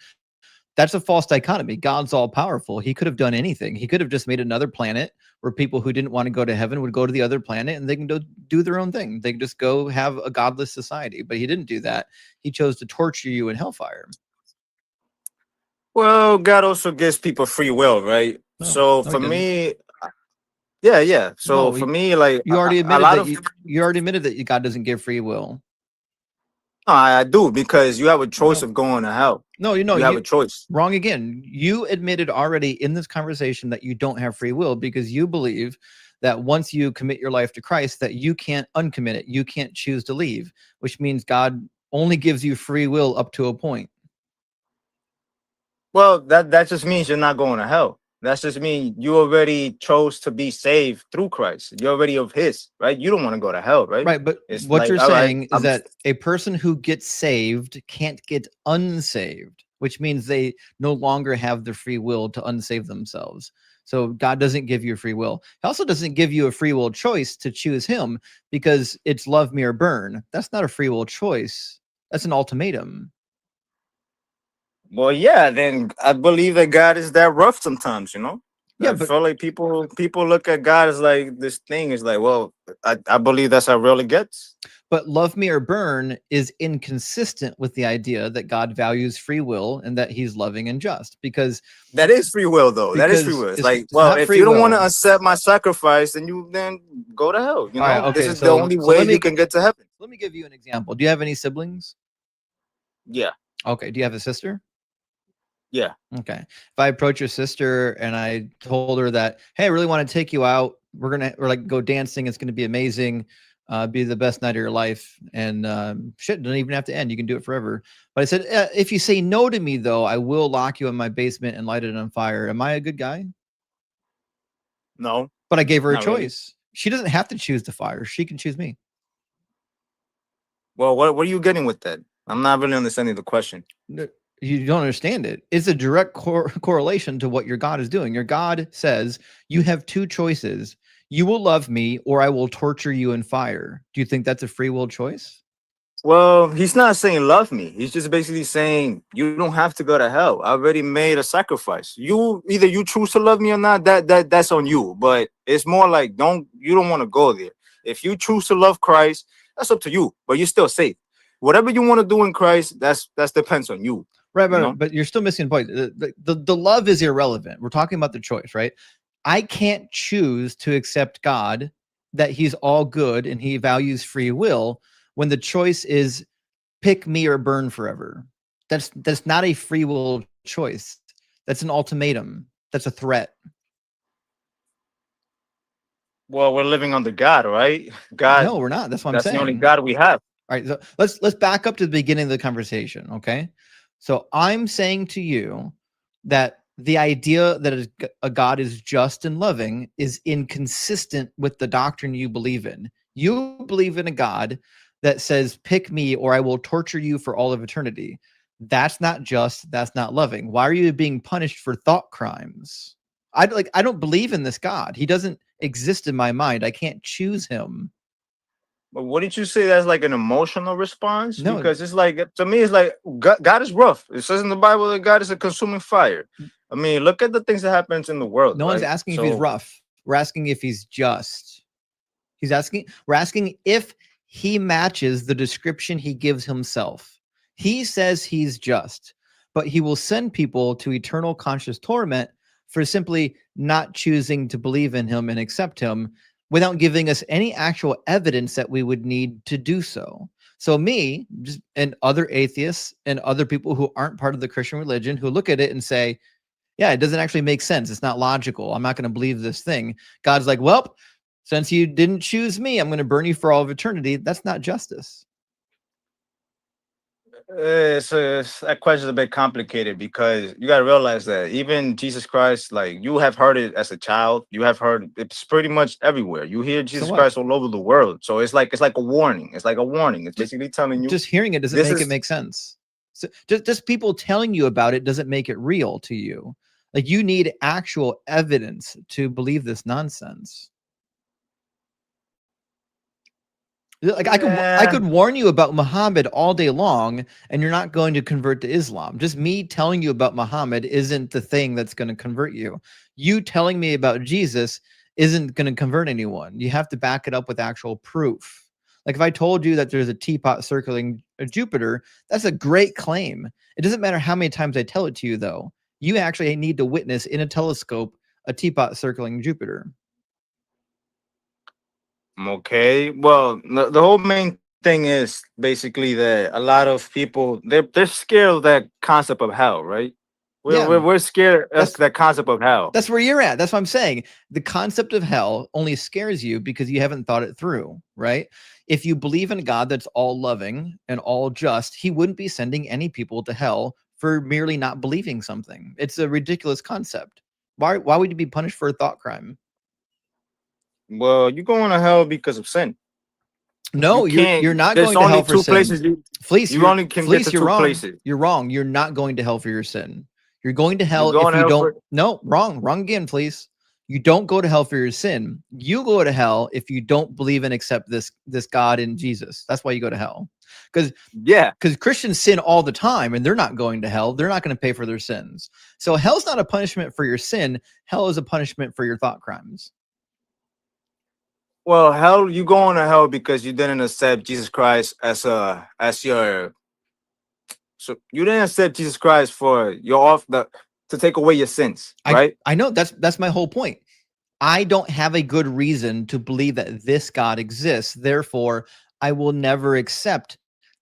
That's a false dichotomy. God's all powerful. He could have done anything. He could have just made another planet where people who didn't want to go to heaven would go to the other planet and they can do their own thing. They can just go have a godless society. But he didn't do that. He chose to torture you in hellfire. Well, God also gives people free will, right? So for me, yeah. So for me, like, you already admitted that God doesn't give free will. I do, because you have a choice of going to hell. No, you have a choice. Wrong again. You admitted already in this conversation that you don't have free will because you believe that once you commit your life to Christ, that you can't uncommit it. You can't choose to leave, which means God only gives you free will up to a point. Well, that just means you're not going to hell. That's just mean you already chose to be saved through Christ. You're already of His, right? You don't want to go to hell, right? Right, but It's what like, you're all right, saying is that a person who gets saved can't get unsaved, which means they no longer have the free will to unsave themselves. So God doesn't give you free will. He also doesn't give you a free will choice to choose Him because it's love me or burn. That's not a free will choice. That's an ultimatum. Well, yeah, then I believe that God is that rough sometimes, you know? Yeah, I feel like people look at God as like this thing is like, well, I believe that's how real it gets. But love me or burn is inconsistent with the idea that God values free will and that He's loving and just, because that is free will, though. That is free will. It's like, well, if you don't want to accept my sacrifice, then go to hell. You know, right, okay, this is the only way you can get to heaven. Let me give you an example. Do you have any siblings? Yeah. Okay. Do you have a sister? Yeah. Okay. If I approach your sister and I told her that, hey, I really want to take you out. We're like go dancing. It's gonna be amazing. Be the best night of your life. And shit, doesn't even have to end. You can do it forever. But I said, if you say no to me, though, I will lock you in my basement and light it on fire. Am I a good guy? No. But I gave her a Not really. choice. She doesn't have to choose the fire. She can choose me. Well, what are you getting with that? I'm not really understanding the question. You don't understand it. It's a direct correlation to what your God is doing. Your God says you have two choices. You will love me or I will torture you in fire. Do you think that's a free will choice? Well, He's not saying love me. He's just basically saying you don't have to go to hell. I already made a sacrifice. You either you choose to love me or not, that's on you. But it's more like you don't want to go there. If you choose to love Christ, that's up to you, but you're still safe. Whatever you want to do in Christ, that's depends on you. Right, but you're still missing the point. The love is irrelevant. We're talking about the choice, right? I can't choose to accept God, that He's all good and He values free will, when the choice is pick me or burn forever. That's not a free will choice. That's an ultimatum. That's a threat. Well, we're living under God, right? God. No, we're not. That's what I'm that's saying. The only God we have. All right, so let's back up to the beginning of the conversation, okay? So I'm saying to you that the idea that a God is just and loving is inconsistent with the doctrine you believe in. You believe in a God that says, pick me or I will torture you for all of eternity. That's not just, that's not loving. Why are you being punished for thought crimes? I don't believe in this God. He doesn't exist in my mind. I can't choose Him. But what did you say? That's like an emotional response? No. Because it's like, to me, it's like God is rough. It says in the Bible that God is a consuming fire. I mean, look at the things that happens in the world. No one's asking if He's rough. We're asking if He's just. We're asking if He matches the description He gives Himself. He says He's just, but He will send people to eternal conscious torment for simply not choosing to believe in Him and accept Him, without giving us any actual evidence that we would need to do so. So me and other atheists and other people who aren't part of the Christian religion who look at it and say, yeah, it doesn't actually make sense. It's not logical. I'm not going to believe this thing. God's like, well, since you didn't choose me, I'm going to burn you for all of eternity. That's not justice. That question is a bit complicated because you got to realize that even Jesus Christ, like you have heard it as a child, you have heard it's pretty much everywhere. You hear Jesus Christ all over the world. So it's like a warning. It's like a warning. It's basically telling you. Just hearing it doesn't make it make sense. So just people telling you about it doesn't make it real to you. Like you need actual evidence to believe this nonsense. Like I could warn you about Muhammad all day long and you're not going to convert to Islam. Just me telling you about Muhammad isn't the thing that's going to convert you. You telling me about Jesus isn't going to convert anyone. You have to back it up with actual proof. Like if I told you that there's a teapot circling Jupiter, that's a great claim. It doesn't matter how many times I tell it to you, though. You actually need to witness in a telescope a teapot circling Jupiter. Okay. Well, the whole main thing is basically that a lot of people they're scared of that concept of hell, right? We're scared of that concept of hell. That's where you're at. That's what I'm saying. The concept of hell only scares you because you haven't thought it through, right? If you believe in a God that's all loving and all just, he wouldn't be sending any people to hell for merely not believing something. It's a ridiculous concept. Why would you be punished for a thought crime? Well, you're going to hell because of sin. No, you're not There's going to only hell for two sin. places Fleece, you only can get to you're two wrong. places. You're wrong. You're not going to hell for your sin. You're going to hell going if to you hell don't. for- No, wrong again, please. You don't go to hell for your sin. You go to hell if you don't believe and accept this God in Jesus. That's why you go to hell. Because Christians sin all the time and they're not going to hell. They're not going to pay for their sins. So hell's not a punishment for your sin. Hell is a punishment for your thought crimes. Well, hell, you going to hell because you didn't accept Jesus Christ as your. So you didn't accept Jesus Christ for to take away your sins, right? I know that's my whole point. I don't have a good reason to believe that this God exists. Therefore, I will never accept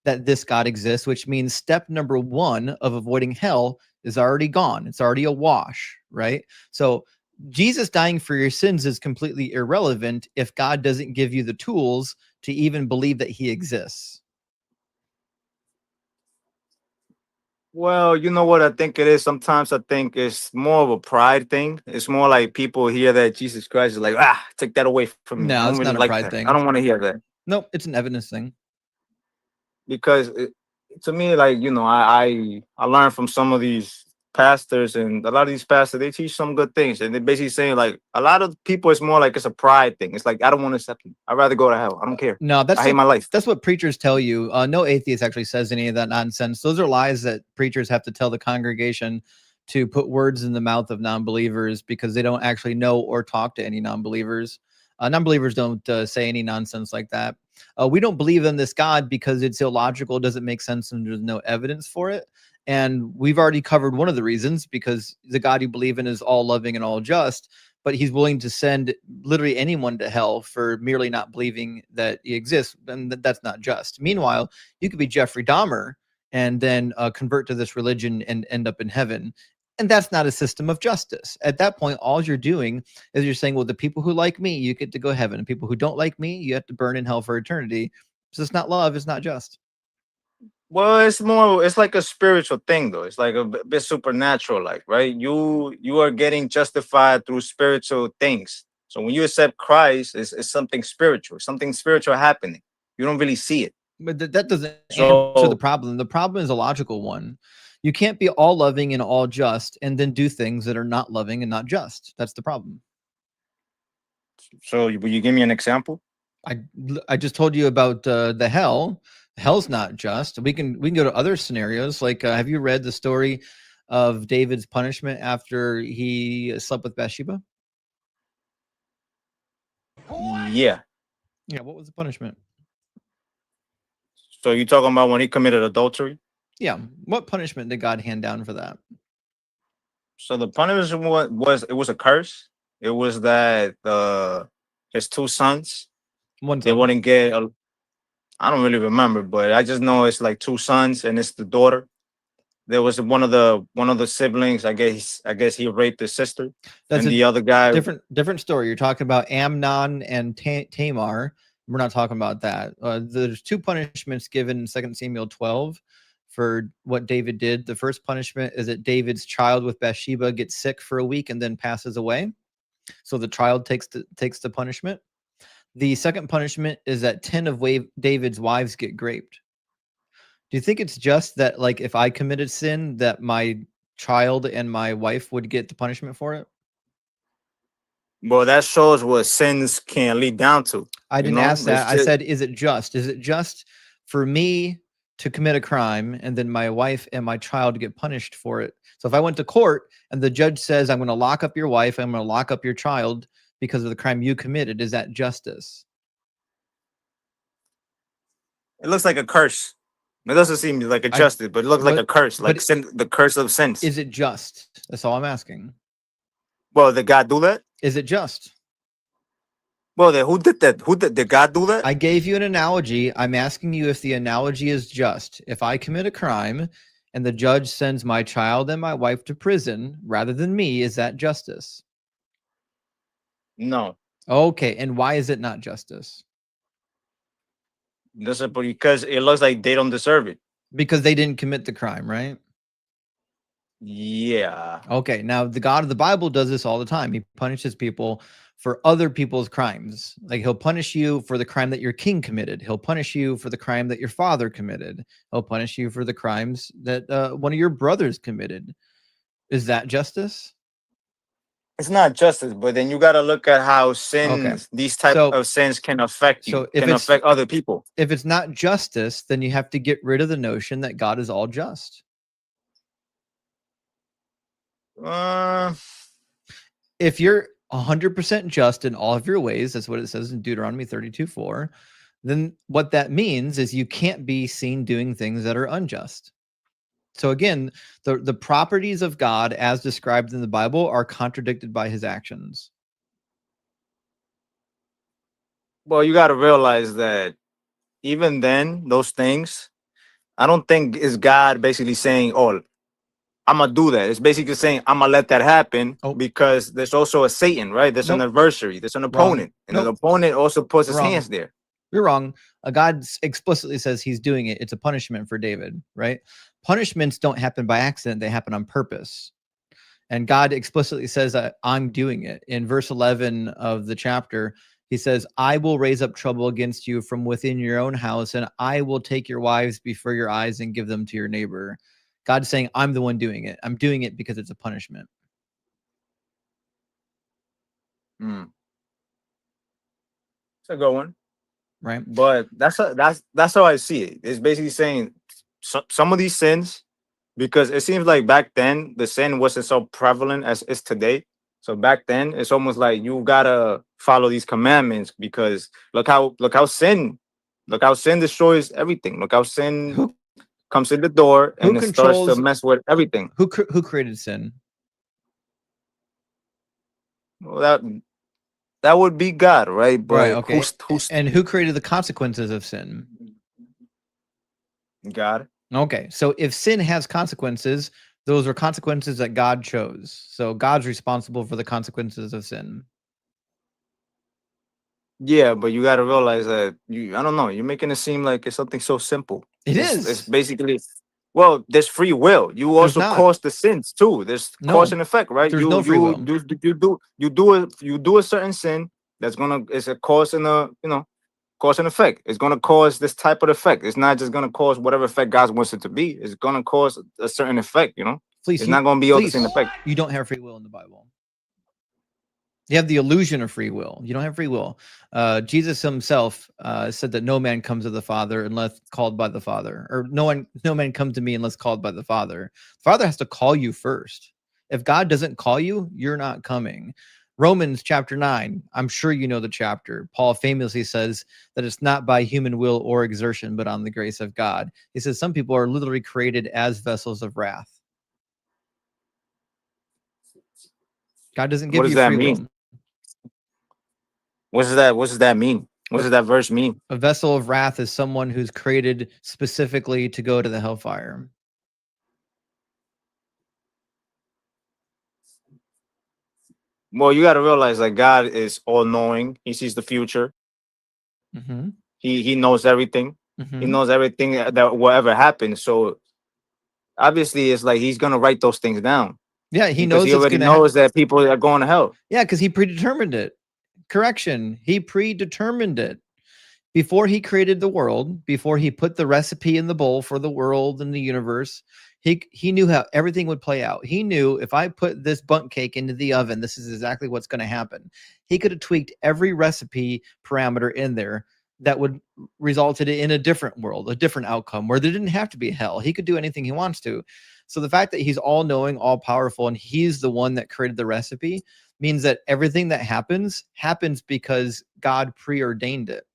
that this God exists, which means step number one of avoiding hell is already gone. It's already a wash, right? So Jesus dying for your sins is completely irrelevant if God doesn't give you the tools to even believe that he exists. Well, you know what I think it is? Sometimes I think it's more of a pride thing. It's more like people hear that Jesus Christ is like, take that away from me. I No, don't it's really not a like pride that. thing. I don't want to hear that. Nope, it's an evidence thing. Because to me, like, I learned from some of these pastors, and a lot of these pastors, they teach some good things, and they're basically saying like a lot of people, it's more like it's a pride thing. It's like, I don't want to accept it. I'd rather go to hell. I don't care. No, I hate my life. That's what preachers tell you. No atheist actually says any of that nonsense. Those are lies that preachers have to tell the congregation to put words in the mouth of non-believers because they don't actually know or talk to any non-believers. Non-believers don't say any nonsense like that. We don't believe in this God because it's illogical, doesn't make sense, and there's no evidence for it. And we've already covered one of the reasons, because the God you believe in is all loving and all just, but he's willing to send literally anyone to hell for merely not believing that he exists. And that's not just. Meanwhile, you could be Jeffrey Dahmer and then convert to this religion and end up in heaven. And that's not a system of justice. At that point, all you're doing is you're saying, well, the people who like me, you get to go to heaven. And people who don't like me, you have to burn in hell for eternity. So it's not love. It's not just. Well, it's like a spiritual thing, though. It's like a bit supernatural, like, right? You are getting justified through spiritual things. So when you accept Christ, it's something spiritual happening. You don't really see it. But that doesn't answer the problem. The problem is a logical one. You can't be all loving and all just and then do things that are not loving and not just. That's the problem. So will you give me an example? I just told you about the hell. Hell's not just. We can go to other scenarios. Like, have you read the story of David's punishment after he slept with Bathsheba? Yeah. Yeah. What was the punishment? So you talking about when he committed adultery? Yeah. What punishment did God hand down for that? So the punishment was a curse. It was that his two sons, they wouldn't get. I don't really remember, but I just know it's like two sons and it's the daughter. There was one of the siblings. I guess he raped his sister. That's and the other guy. Different story. You're talking about Amnon and Tamar. We're not talking about that. There's two punishments given in 2 Samuel 12 for what David did. The first punishment is that David's child with Bathsheba gets sick for a week and then passes away. So the child takes the punishment. The second punishment is that 10 of David's wives get raped. Do you think it's just that, like, if I committed sin, that my child and my wife would get the punishment for it? Well, that shows what sins can lead down to. I didn't ask that. I said, is it just? Is it just for me to commit a crime and then my wife and my child get punished for it? So if I went to court and the judge says, I'm going to lock up your wife, I'm going to lock up your child because of the crime you committed, is that justice? It looks like a curse. It doesn't seem like a justice, but it looks like a curse, like sin, the curse of sins. Is it just? That's all I'm asking. Well, did God do that? Is it just? Well, then who did that? Did God do that? I gave you an analogy. I'm asking you if the analogy is just. If I commit a crime and the judge sends my child and my wife to prison rather than me, is that justice? No. Okay, and why is it not justice? Listen, because it looks like they don't deserve it. Because they didn't commit the crime, right? Yeah. Okay, now the God of the Bible does this all the time. He punishes people for other people's crimes. Like he'll punish you for the crime that your king committed. He'll punish you for the crime that your father committed. He'll punish you for the crimes that one of your brothers committed. Is that justice? It's not justice, but then you got to look at how sins, these type of sins can affect you, So if can it's affect other people. If it's not justice, then you have to get rid of the notion that God is all just. If you're 100% just in all of your ways, that's what it says in Deuteronomy 32:4, then what that means is you can't be seen doing things that are unjust. So again, the properties of God as described in the Bible are contradicted by his actions. Well, you got to realize that even then, those things, I don't think is God basically saying, oh, I'm going to do that. It's basically saying, I'm going to let that happen because there's also a Satan, right? There's an adversary, there's an opponent. And the opponent also puts his hands there. You're wrong. God explicitly says he's doing it. It's a punishment for David, right? Punishments don't happen by accident. They happen on purpose. And God explicitly says that I'm doing it. In verse 11 of the chapter, he says, I will raise up trouble against you from within your own house, and I will take your wives before your eyes and give them to your neighbor. God's saying, I'm the one doing it. I'm doing it because it's a punishment. It's a good one. Right. But that's how I see it. It's basically saying some of these sins, because it seems like back then the sin wasn't so prevalent as it's today. So back then it's almost like you gotta follow these commandments because look how sin destroys everything. Look how sin comes in the door and it starts to mess with everything. Who created sin? Well, that would be God, right? But right. Okay. And who created the consequences of sin? God. Okay. So if sin has consequences, those are consequences that God chose. So God's responsible for the consequences of sin. Yeah, but you got to realize that I don't know, you're making it seem like it's something so simple. It's basically, well, there's free will. You also cause the sins too. There's cause and effect, right? There's no free will. You do a certain sin it's a cause and cause and effect. It's gonna cause this type of effect. It's not just gonna cause whatever effect God wants it to be. It's gonna cause a certain effect, It's not gonna be all the same effect. You don't have free will in the Bible. You have the illusion of free will. You don't have free will. Jesus himself said that no man comes to the Father unless called by the Father, or no man come to me unless called by the Father. The Father has to call you first. If God doesn't call you, you're not coming. Romans chapter 9, I'm sure you know the chapter. Paul famously says that it's not by human will or exertion, but on the grace of God. He says some people are literally created as vessels of wrath. God doesn't give you free will. What does that mean? What does that verse mean? A vessel of wrath is someone who's created specifically to go to the hellfire. Well, you got to realize that God is all knowing. He sees the future. Mm-hmm. He knows everything. Mm-hmm. He knows everything that will ever happen. So obviously, it's like he's gonna write those things down. Yeah, he knows. He already knows that people are going to hell. Yeah, because he predetermined it. Correction. He predetermined it. Before he created the world, before he put the recipe in the bowl for the world and the universe, he knew how everything would play out. He knew if I put this bundt cake into the oven, this is exactly what's going to happen. He could have tweaked every recipe parameter in there that would resulted in a different world, a different outcome where there didn't have to be hell. He could do anything he wants to. So the fact that he's all knowing, all powerful, and he's the one that created the recipe means that everything that happens because God preordained it.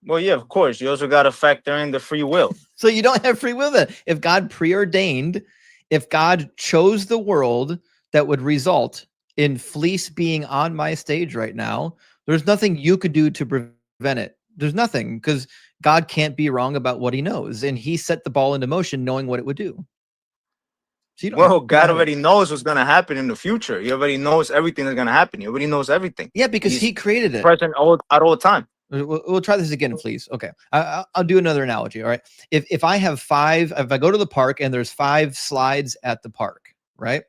Well, yeah, of course. You also got to factor in the free will. So you don't have free will then. If God preordained, if God chose the world that would result in Fleece being on my stage right now, there's nothing you could do to prevent it. There's nothing, because God can't be wrong about what he knows. And he set the ball into motion knowing what it would do. So you don't Well, have God to- already knows what's gonna happen in the future. He already knows everything that's gonna happen. He already knows everything. Yeah, because He's he created it. present at all time. We'll try this again, please. Okay, I'll do another analogy. All right, if I have five, if I go to the park and there's 5 slides at the park, right?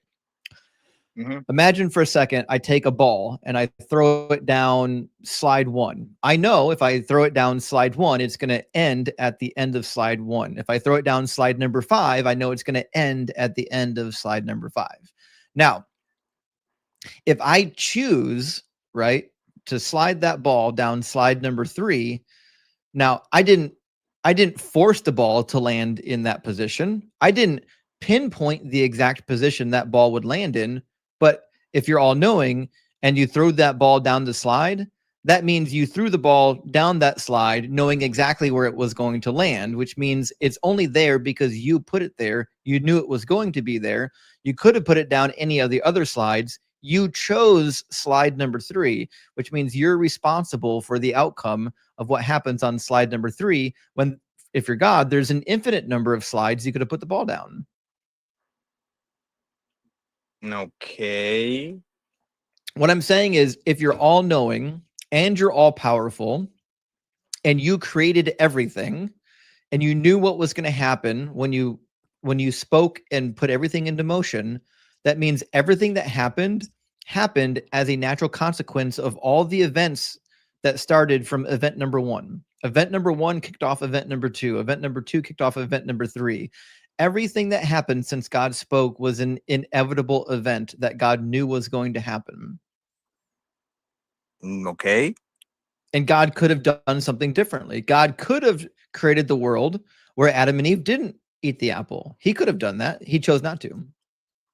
Imagine for a second, I take a ball and I throw it down slide 1. I know if I throw it down slide 1, it's going to end at the end of slide 1. If I throw it down slide number 5, I know it's going to end at the end of slide number 5. Now, if I choose, right, to slide that ball down slide number 3, now I didn't force the ball to land in that position. I didn't pinpoint the exact position that ball would land in. But if you're all knowing and you threw that ball down the slide, that means you threw the ball down that slide knowing exactly where it was going to land, which means it's only there because you put it there. You knew it was going to be there. You could have put it down any of the other slides. You chose slide number 3, which means you're responsible for the outcome of what happens on slide number 3, when, if you're God, there's an infinite number of slides you could have put the ball down. Okay. What I'm saying is, if you're all knowing and you're all powerful and you created everything and you knew what was going to happen when you spoke and put everything into motion, that means everything that happened as a natural consequence of all the events that started from event number 1. Event number 1 kicked off event number 2. Event number 2 kicked off event number 3. Everything that happened since God spoke was an inevitable event that God knew was going to happen. Okay. And God could have done something differently. God could have created the world where Adam and Eve didn't eat the apple. He could have done that. He chose not to.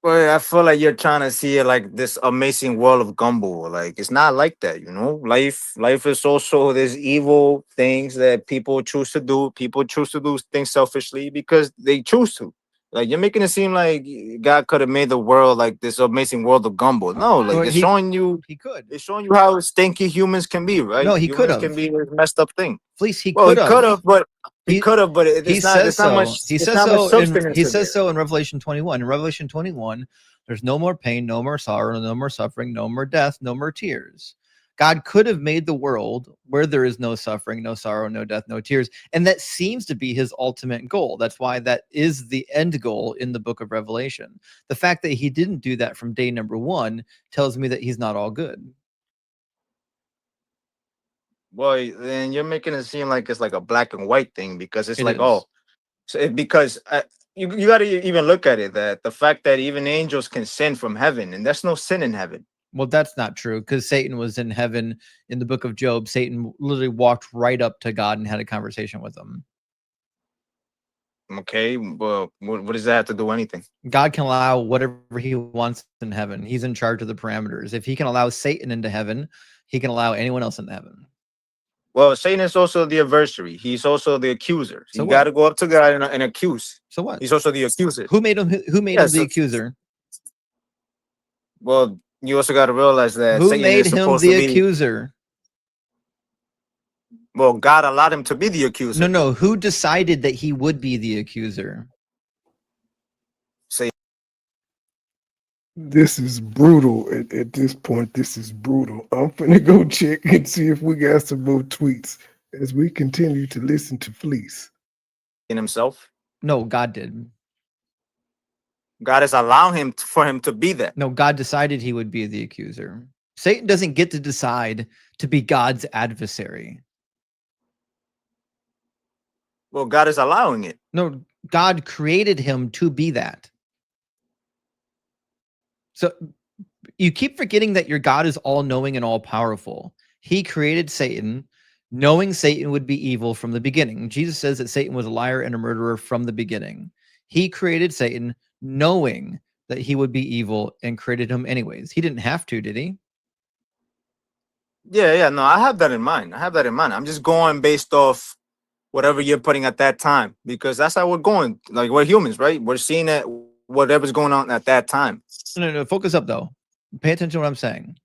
Well, I feel like you're trying to see it like this amazing world of gumball. Like, it's not like that, you know. Life is also, there's evil things that people choose to do. People choose to do things selfishly because they choose to. Like, you're making it seem like God could have made the world like this amazing world of gumball. No, like, Well, it's showing you. He could. It's showing you how stinky humans can be, right? No, he Humans could have. can be a messed up thing. Fleece, he Well, could he have. could have, but he could have, but He it's not. says It's not so. much. He it's says not much so. substance He to says there. so in Revelation 21. In Revelation 21, there's no more pain, no more sorrow, no more suffering, no more death, no more tears. God could have made the world where there is no suffering, no sorrow, no death, no tears. And that seems to be his ultimate goal. That's why that is the end goal in the book of Revelation. The fact that he didn't do that from day number 1 tells me that he's not all good. Well, then you're making it seem like it's like a black and white thing because it's It like, is. oh, so because you got to even look at it that the fact that even angels can sin from heaven, and there's no sin in heaven. Well, that's not true, because Satan was in heaven in the book of Job. Satan literally walked right up to God and had a conversation with him. Okay, well, what does that have to do with anything? God can allow whatever he wants in heaven. He's in charge of the parameters. If he can allow Satan into heaven, he can allow anyone else into heaven. Well, Satan is also the adversary. He's also the accuser. So you what? got to go up to God and accuse. So what? He's also the accuser. Who made him? Who made him the accuser? Well, you also got to realize that Who Satan made is him supposed the to be. accuser? Well, God allowed him to be the accuser. No. Who decided that he would be the accuser? Say. This is brutal. At this point, this is brutal. I'm finna go check and see if we got some more tweets as we continue to listen to Fleece. In himself. No, God did. God is allowing him for him to be that. No, God decided he would be the accuser. Satan doesn't get to decide to be God's adversary. Well, God is allowing it. No, God created him to be that. So you keep forgetting that your God is all-knowing and all-powerful. He created Satan, knowing Satan would be evil from the beginning. Jesus says that Satan was a liar and a murderer from the beginning. He created Satan knowing that he would be evil and created him anyways. He didn't have to, did he? Yeah, no, I have that in mind. I'm just going based off whatever you're putting at that time, because that's how we're going. Like, we're humans, right? We're seeing it, whatever's going on at that time. No, focus up though. Pay attention to what I'm saying.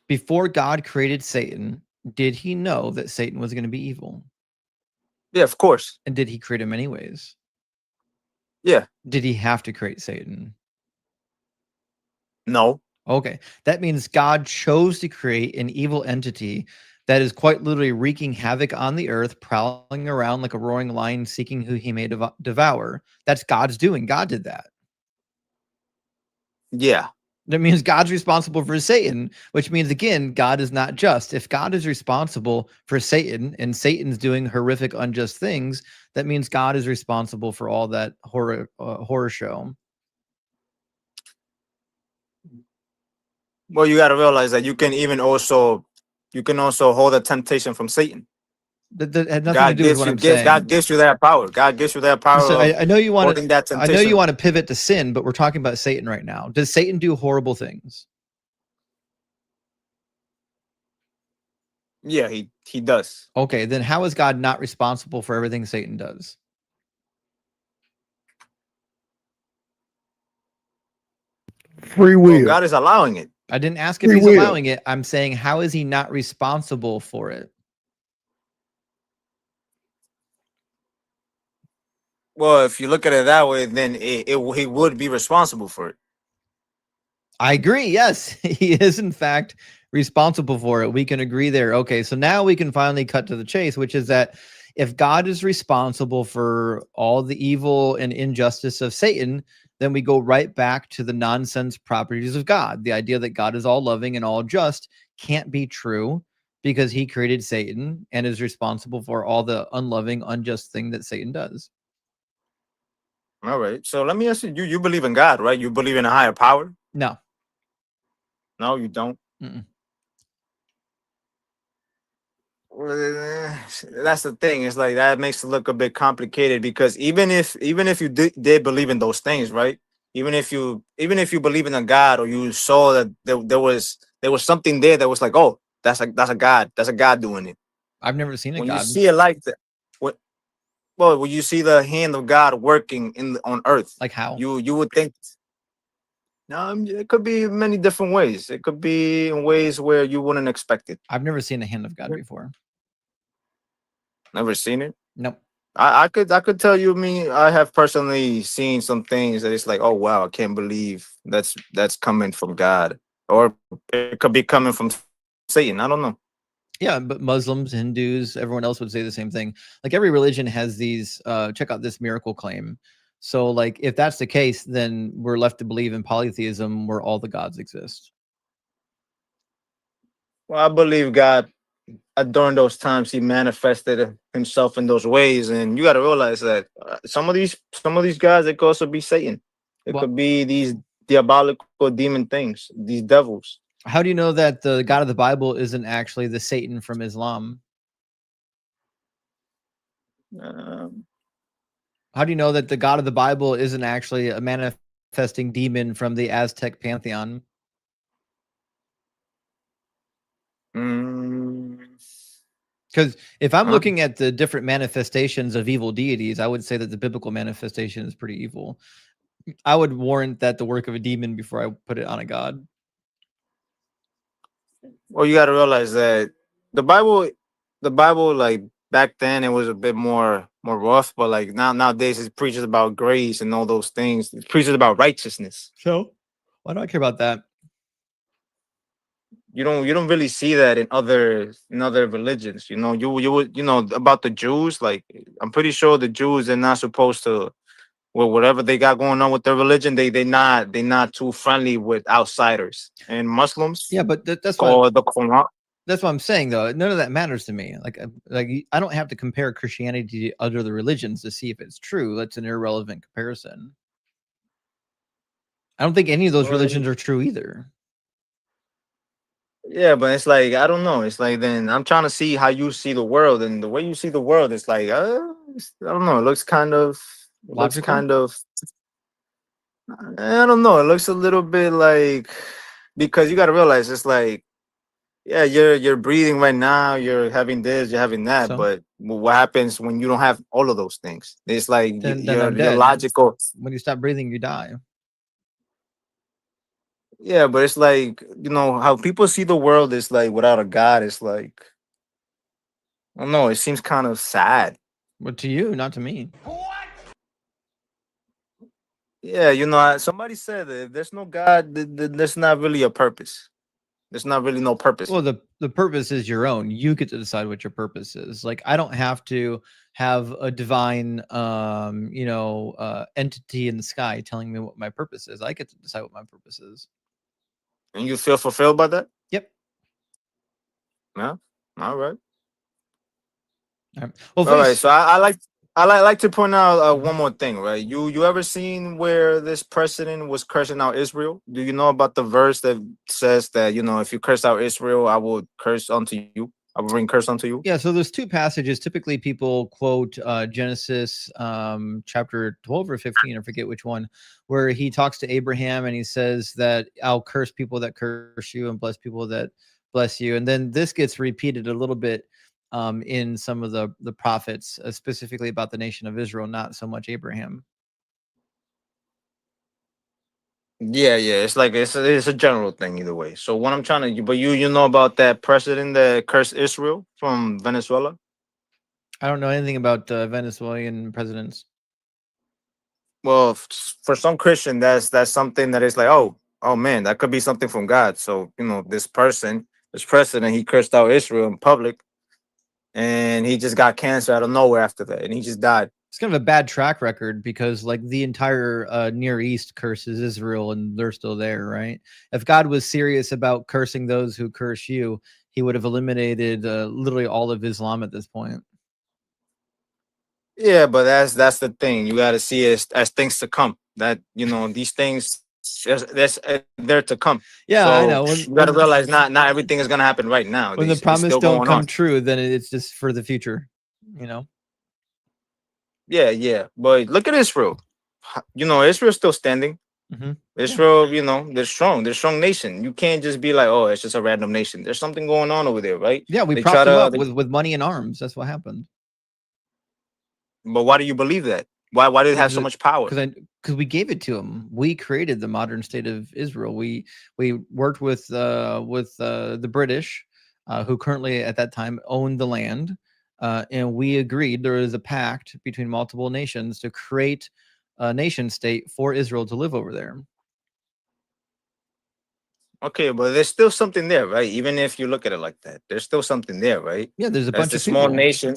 Before God created Satan, did he know that Satan was going to be evil? Yeah, of course. And did he create him anyways? Yeah. Did he have to create Satan? No. Okay. That means God chose to create an evil entity that is quite literally wreaking havoc on the earth, prowling around like a roaring lion, seeking who he may devour. That's God's doing. God did that. Yeah. That means God's responsible for Satan, which means, again, God is not just. If God is responsible for Satan and Satan's doing horrific, unjust things, that means God is responsible for all that horror show. Well, you got to realize that you can also hold a temptation from Satan. That had nothing to do with what I'm saying. God gives you that power. God gives you that power. So I know you want holding that to. I know you temptation. want to pivot to sin, but we're talking about Satan right now. Does Satan do horrible things? Yeah, he does. Okay, then how is God not responsible for everything Satan does? Free will. Well, God is allowing it. I didn't ask if Free he's will. allowing it. I'm saying, how is he not responsible for it? Well, if you look at it that way, then he would be responsible for it. I agree. Yes, he is in fact responsible for it. We can agree there. Okay, so now we can finally cut to the chase, which is that if God is responsible for all the evil and injustice of Satan, then we go right back to the nonsense properties of God. The idea that God is all loving and all just can't be true because he created Satan and is responsible for all the unloving, unjust thing that Satan does. All right. So let me ask you, you believe in God, right? You believe in a higher power? No. No, you don't. Mm-mm. Well, that's the thing. It's like that makes it look a bit complicated because even if you did believe in those things, right? Even if you believe in a God or you saw that there was something there that was like, oh, that's a God doing it. I've never seen a When God. you see it like that, when you see the hand of God working on earth, like how you would think. It could be many different ways. It could be in ways where you wouldn't expect it. I've never seen the hand of God before. Never seen it? Nope. I could tell you, I have personally seen some things that it's like, oh wow, I can't believe that's coming from God, or it could be coming from Satan. I don't know. Yeah, but Muslims, Hindus, everyone else would say the same thing. Like every religion has these. Check out this miracle claim. So, like, if that's the case, then we're left to believe in polytheism, where all the gods exist. Well, I believe God. During those times, he manifested himself in those ways, and you got to realize that some of these guys, it could also be Satan. It could be these diabolical demon things, these devils. How do you know that the God of the Bible isn't actually the Satan from Islam? How do you know that the God of the Bible isn't actually a manifesting demon from the Aztec pantheon? Because if I'm looking at the different manifestations of evil deities, I would say that the biblical manifestation is pretty evil. I would warrant that the work of a demon before I put it on a god. Well, you got to realize that the Bible, like back then, it was a bit more rough, but like nowadays, it preaches about grace and all those things. It preaches about righteousness. So, why do I care about that? You don't really see that in other religions. You would about the Jews. Like I'm pretty sure the Jews are not supposed to. Well, whatever they got going on with their religion, they not too friendly with outsiders and Muslims. Yeah, but that's what the Quran. That's what I'm saying, though. None of that matters to me. Like I don't have to compare Christianity to other religions to see if it's true. That's an irrelevant comparison. I don't think any of those religions are true either. Yeah, but it's like I don't know. It's like then I'm trying to see how you see the world, and the way you see the world, it's like I don't know. It looks kind of logical. I don't know. It looks a little bit like because you got to realize it's like yeah, you're breathing right now. You're having this, you're having that. So? But what happens when you don't have all of those things? It's like Then you're I'm dead. logical. When you stop breathing, you die. Yeah, but it's like, how people see the world is like without a God. It's like, I don't know. It seems kind of sad. But to you, not to me. Yeah, somebody said that if there's no God, there's not really a purpose. There's not really no purpose. Well, the purpose is your own. You get to decide what your purpose is. Like, I don't have to have a divine, entity in the sky telling me what my purpose is. I get to decide what my purpose is. And you feel fulfilled by that? Yep. Yeah. All right. All right. Well, All right. So I like to point out one more thing, right? You ever seen where this president was cursing out Israel? Do you know about the verse that says that if you curse out Israel, I will curse unto you. I will bring curse unto you. Yeah, so there's two passages. Typically, people quote Genesis chapter 12 or 15, I forget which one, where he talks to Abraham and he says that I'll curse people that curse you and bless people that bless you. And then this gets repeated a little bit in some of the prophets, specifically about the nation of Israel, not so much Abraham. Yeah. It's like it's a general thing either way. So what I'm trying to, but you know about that president that cursed Israel from Venezuela? I don't know anything about Venezuelan presidents. Well, for some Christian, that's something that is like, oh man, that could be something from God. So this president, he cursed out Israel in public, and he just got cancer out of nowhere after that, and he just died. It's kind of a bad track record because like the entire Near East curses Israel and they're still there, right? If God was serious about cursing those who curse you, he would have eliminated literally all of Islam at this point. Yeah, but that's the thing. You got to see it as things to come. That these things, that's there to come. Yeah, so I know. You got to realize not everything is gonna happen right now. When the It's promise still don't going come on. true, then it's just for the future, Yeah. But look at Israel. Israel's still standing. Mhm. Israel, they're strong. They're a strong nation. You can't just be like, oh, it's just a random nation. There's something going on over there, right? Yeah, we They propped try them to- up they- with money and arms. That's what happened. But why do you believe that? Why did it have so much power? Because we gave it to them. We created the modern state of Israel. We worked with the British, who currently at that time owned the land, and we agreed there is a pact between multiple nations to create a nation state for Israel to live over there. Okay, but there's still something there, right? Even if you look at it like that, there's still something there, right? Yeah, there's a That's bunch the of small people. nation.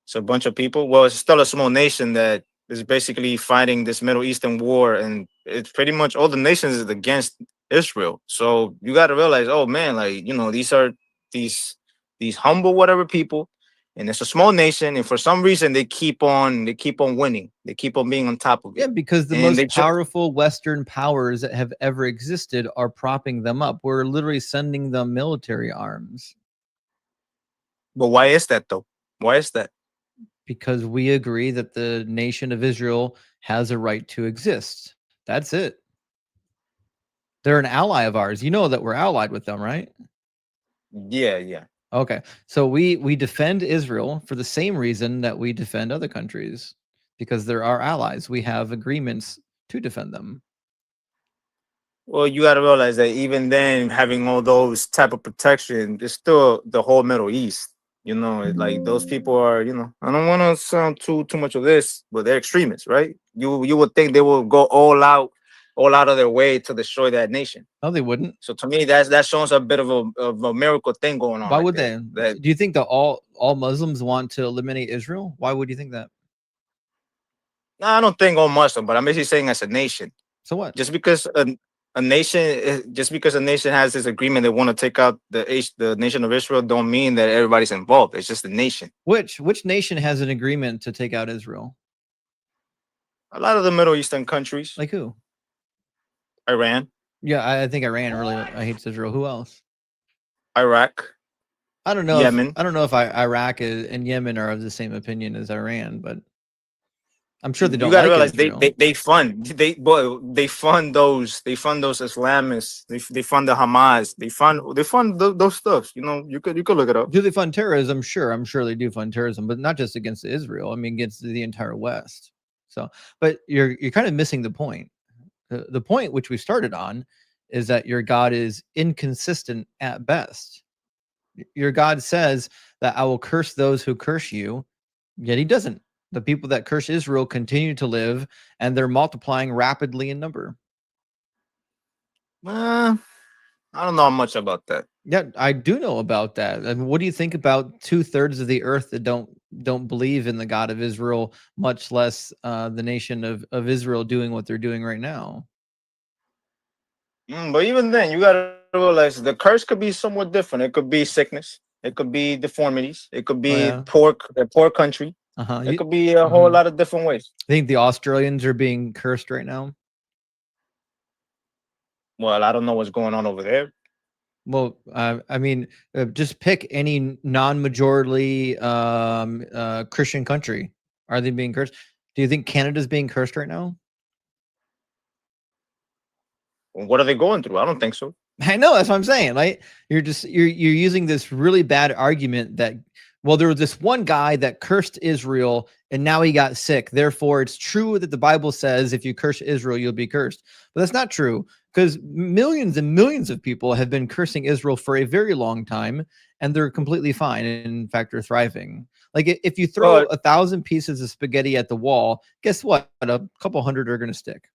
It's a bunch of people. Well, it's still a small nation that is basically fighting this Middle Eastern war, and it's pretty much all the nations is against Israel. So you got to realize, oh man, like these are these humble whatever people, and it's a small nation, and for some reason they keep on winning. They keep on being on top of it. Yeah, because the And most powerful Western powers that have ever existed are propping them up. We're literally sending them military arms. But why is that though? Why is that? Because we agree that the nation of Israel has a right to exist. That's it. They're an ally of ours. You know that we're allied with them, right? Yeah. Okay. So we defend Israel for the same reason that we defend other countries, because they're our allies. We have agreements to defend them. Well, you got to realize that even then, having all those type of protection, there's still the whole Middle East. Like those people are, I don't want to sound too much of this, but they're extremists, right? You would think they will go all out of their way to destroy that nation. No, they wouldn't. So to me, that shows a bit of a miracle thing going on. Why right would there. they? Do you think that all Muslims want to eliminate Israel? Why would you think that? No, I don't think all Muslim, but I'm basically saying as a nation. So what? Just because a nation has this agreement they want to take out the nation of Israel, don't mean that everybody's involved. It's just a nation. Which nation has an agreement to take out Israel? A lot of the Middle Eastern countries. Like who? Iran. Yeah, I think Iran really hates Israel. Who else? Iraq. I don't know. Yemen. I don't know if Iraq and Yemen are of the same opinion as Iran, but I'm sure they don't. You gotta realize Israel. they fund those Islamists. They fund the Hamas. They fund those stuff. You could look it up. Do they fund terrorism? Sure, I'm sure they do fund terrorism, but not just against Israel. I mean, against the entire West. So, but you're kind of missing the point. The point which we started on is that your God is inconsistent at best. Your God says that I will curse those who curse you, yet he doesn't. The people that curse Israel continue to live, and they're multiplying rapidly in number. I don't know much about that. Yeah, I do know about that. I mean, what do you think about 2/3 of the earth that don't believe in the God of Israel, much less the nation of Israel doing what they're doing right now? But even then, you gotta realize the curse could be somewhat different. It could be sickness. It could be deformities. It could be yeah. a poor country. Uh-huh. It could be a whole lot of different ways. I think the Australians are being cursed right now. Well, I don't know what's going on over there. Well, I mean, just pick any non-majority Christian country. Are they being cursed? Do you think Canada's being cursed right now? What are they going through? I don't think so. I know, that's what I'm saying. Right? You're using this really bad argument that, well, there was this one guy that cursed Israel and now he got sick. Therefore, it's true that the Bible says if you curse Israel, you'll be cursed. But that's not true, because millions and millions of people have been cursing Israel for a very long time, and they're completely fine. In fact, they're thriving. Like if you throw 1,000 pieces of spaghetti at the wall, guess what? A couple hundred are going to stick.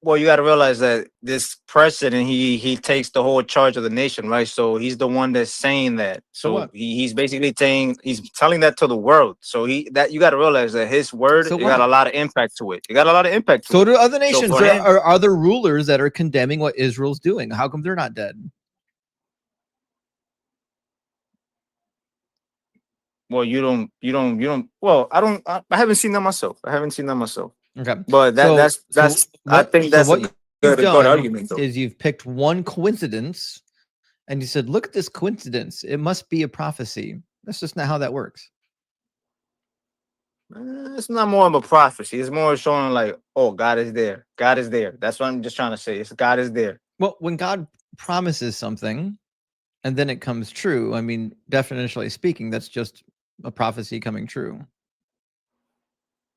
Well, you got to realize that this president, he takes the whole charge of the nation, right? So he's the one that's saying that. So he's basically saying, he's telling that to the world. So you got to realize that his word, it got a lot of impact to it. It got a lot of impact. So do other nations. There are other rulers that are condemning what Israel's doing. How come they're not dead? Well, you don't. Well, I haven't seen that myself. Okay, but I think that's a good argument, though. Is you've picked one coincidence, and you said, "Look at this coincidence. It must be a prophecy." That's just not how that works. It's not more of a prophecy. It's more showing like, oh, God is there. God is there. That's what I'm just trying to say. It's God is there. Well, when God promises something, and then it comes true, I mean, definitionally speaking, that's just a prophecy coming true.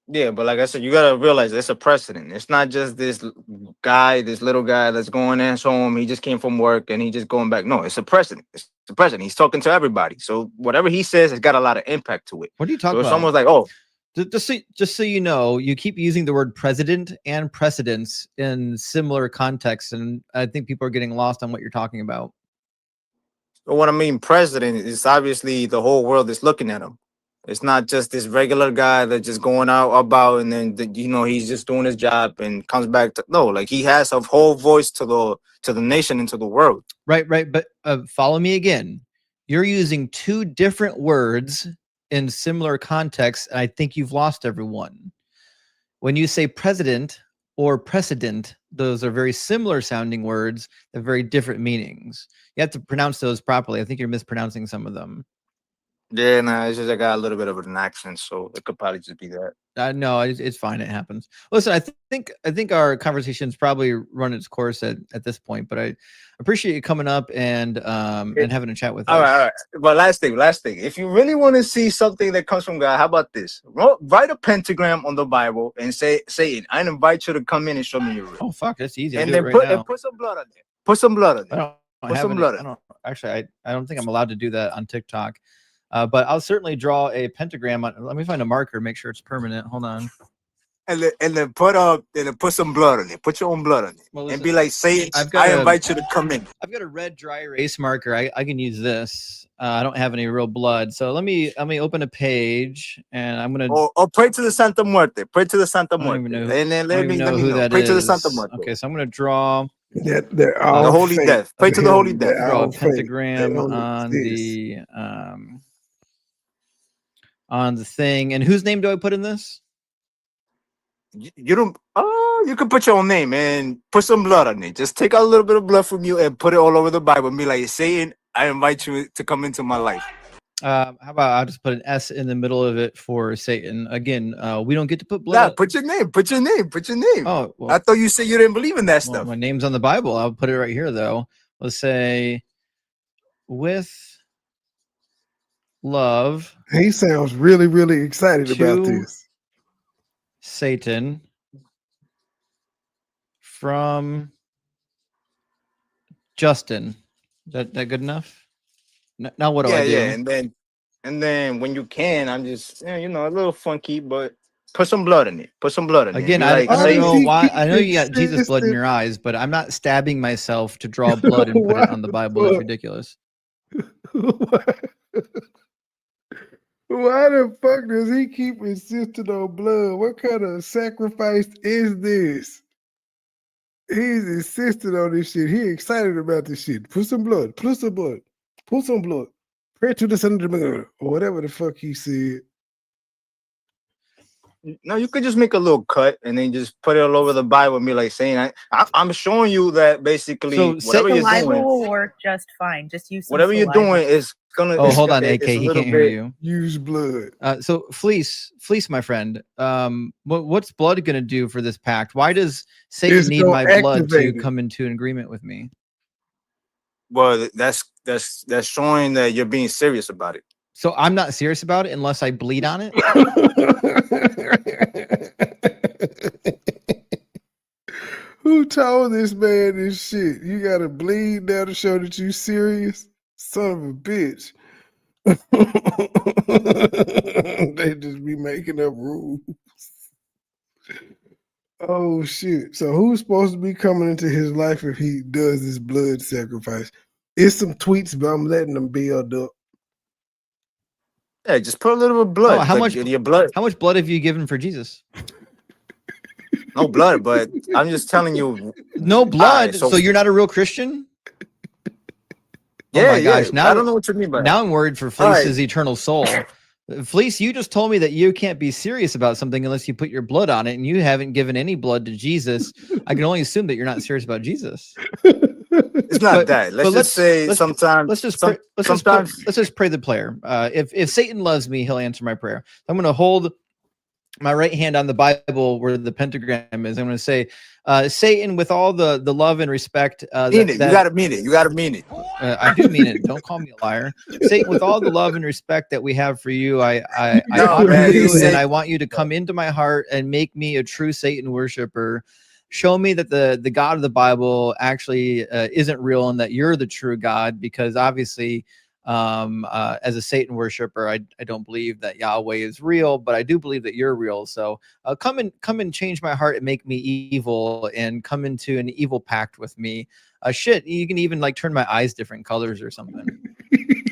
Yeah, but like I said, you gotta realize it's a precedent. It's not just this little guy that's going in home. He just came from work and he just going back. No, it's a precedent. It's a precedent. He's talking to everybody. So whatever he says has got a lot of impact to it. What are you talking about? about? It's almost like, oh, just so you know, you keep using the word president and precedents in similar contexts, and I think people are getting lost on what you're talking about. So what I mean, president is obviously the whole world is looking at him. It's not just this regular guy that's just going out about and then he's just doing his job and comes back to like he has a whole voice to the nation and to the world. Right. But follow me again. You're using two different words in similar contexts, and I think you've lost everyone. When you say president or precedent, those are very similar sounding words, have very different meanings. You have to pronounce those properly. I think you're mispronouncing some of them. Yeah, it's just I got a little bit of an accent, so it could probably just be that. No, it's fine. It happens. Listen, I think our conversation's probably run its course at this point, but I appreciate you coming up and having a chat with us. All right. But last thing. If you really want to see something that comes from God, how about this? Write a pentagram on the Bible and say, Satan, I invite you to come in and show me your will. Oh, fuck, that's easy. And then put some blood on there. Put some blood on there. I don't think I'm allowed to do that on TikTok. But I'll certainly draw a pentagram on. Let me find a marker, make sure it's permanent. Hold on. And then put some blood on it. Put your own blood on it. Well, and be like, say, I invite you to come in. I've got a red dry erase marker. I can use this. I don't have any real blood. So let me open a page and I'm gonna pray to the Santa Muerte. Pray to the Santa Muerte. And then let me know who that pray is. To the Santa Muerte. Okay, so I'm gonna draw they're all the holy fake. death. Pray to the holy death. Draw a pentagram on the thing. And whose name do I put in this? You don't. You can put your own name and put some blood on it. Just take out a little bit of blood from you and put it all over the Bible and be like, Satan, I invite you to come into my life. How about I'll just put an S in the middle of it for Satan. Again, we don't get to put blood. Nah, put your name. Put your name. Oh, well, I thought you said you didn't believe in that stuff. My name's on the Bible. I'll put it right here, though. Let's say, with love. He sounds really, really excited about this. Satan from Justin. That good enough? Now what do I do? Yeah, and then when you can, I'm just you know, a little funky, but put some blood in it. Put some blood in it. Again, Be I like, don't say, know why. I know you got Jesus blood in your eyes, but I'm not stabbing myself to draw blood and put it on the Bible. That's ridiculous. Why the fuck does he keep insisting on blood? What kind of sacrifice is this? He's insisting on this shit. He excited about this shit. Put some blood. Put some blood. Put some blood. Pray to the son of the or whatever the fuck he said. no, you could just make a little cut and then just put it all over the Bible and be like saying, I'm showing you that basically whatever you're Saliva doing, will work just fine. Just use some whatever you're saliva. doing is gonna. Oh, hold on, it's AK. a He little can't hear bit- you. Use blood. So fleece, my friend. What's blood gonna do for this pact? Why does Satan It's need gonna my blood activate to it. come into an agreement with me? Well, that's showing that you're being serious about it. So I'm not serious about it unless I bleed on it. Who told this man this shit? You gotta bleed now to show that you serious? Son of a bitch. They just be making up rules. Oh shit. So who's supposed to be coming into his life if he does this blood sacrifice? It's some tweets, but I'm letting them build up. Yeah, just put a little bit of blood. Oh, how Like, much your blood? How much blood have you given for Jesus? No blood, but I'm just telling you. No blood. Alright, so you're not a real Christian? Yeah, Oh my gosh! yeah. Now I don't know what you mean by now that. I'm worried for All right. Fleece's eternal soul. Fleece, you just told me that you can't be serious about something unless you put your blood on it, and you haven't given any blood to Jesus. I can only assume that you're not serious about Jesus. It's not that. Let's just say sometimes. Let's just pray the player. If Satan loves me, he'll answer my prayer. I'm going to hold my right hand on the Bible where the pentagram is. I'm going to say, Satan, with all the love and respect. Mean it. You gotta mean it. You gotta mean it. I do mean it. Don't call me a liar. Satan, with all the love and respect that we have for you, I honor man, you, you and I want you to come into my heart and make me a true Satan worshiper. Show me that the God of the Bible actually isn't real and that you're the true God, because obviously as a Satan worshiper, I don't believe that Yahweh is real, but I do believe that you're real. So come and change my heart and make me evil and come into an evil pact with me. Shit, you can even like turn my eyes different colors or something.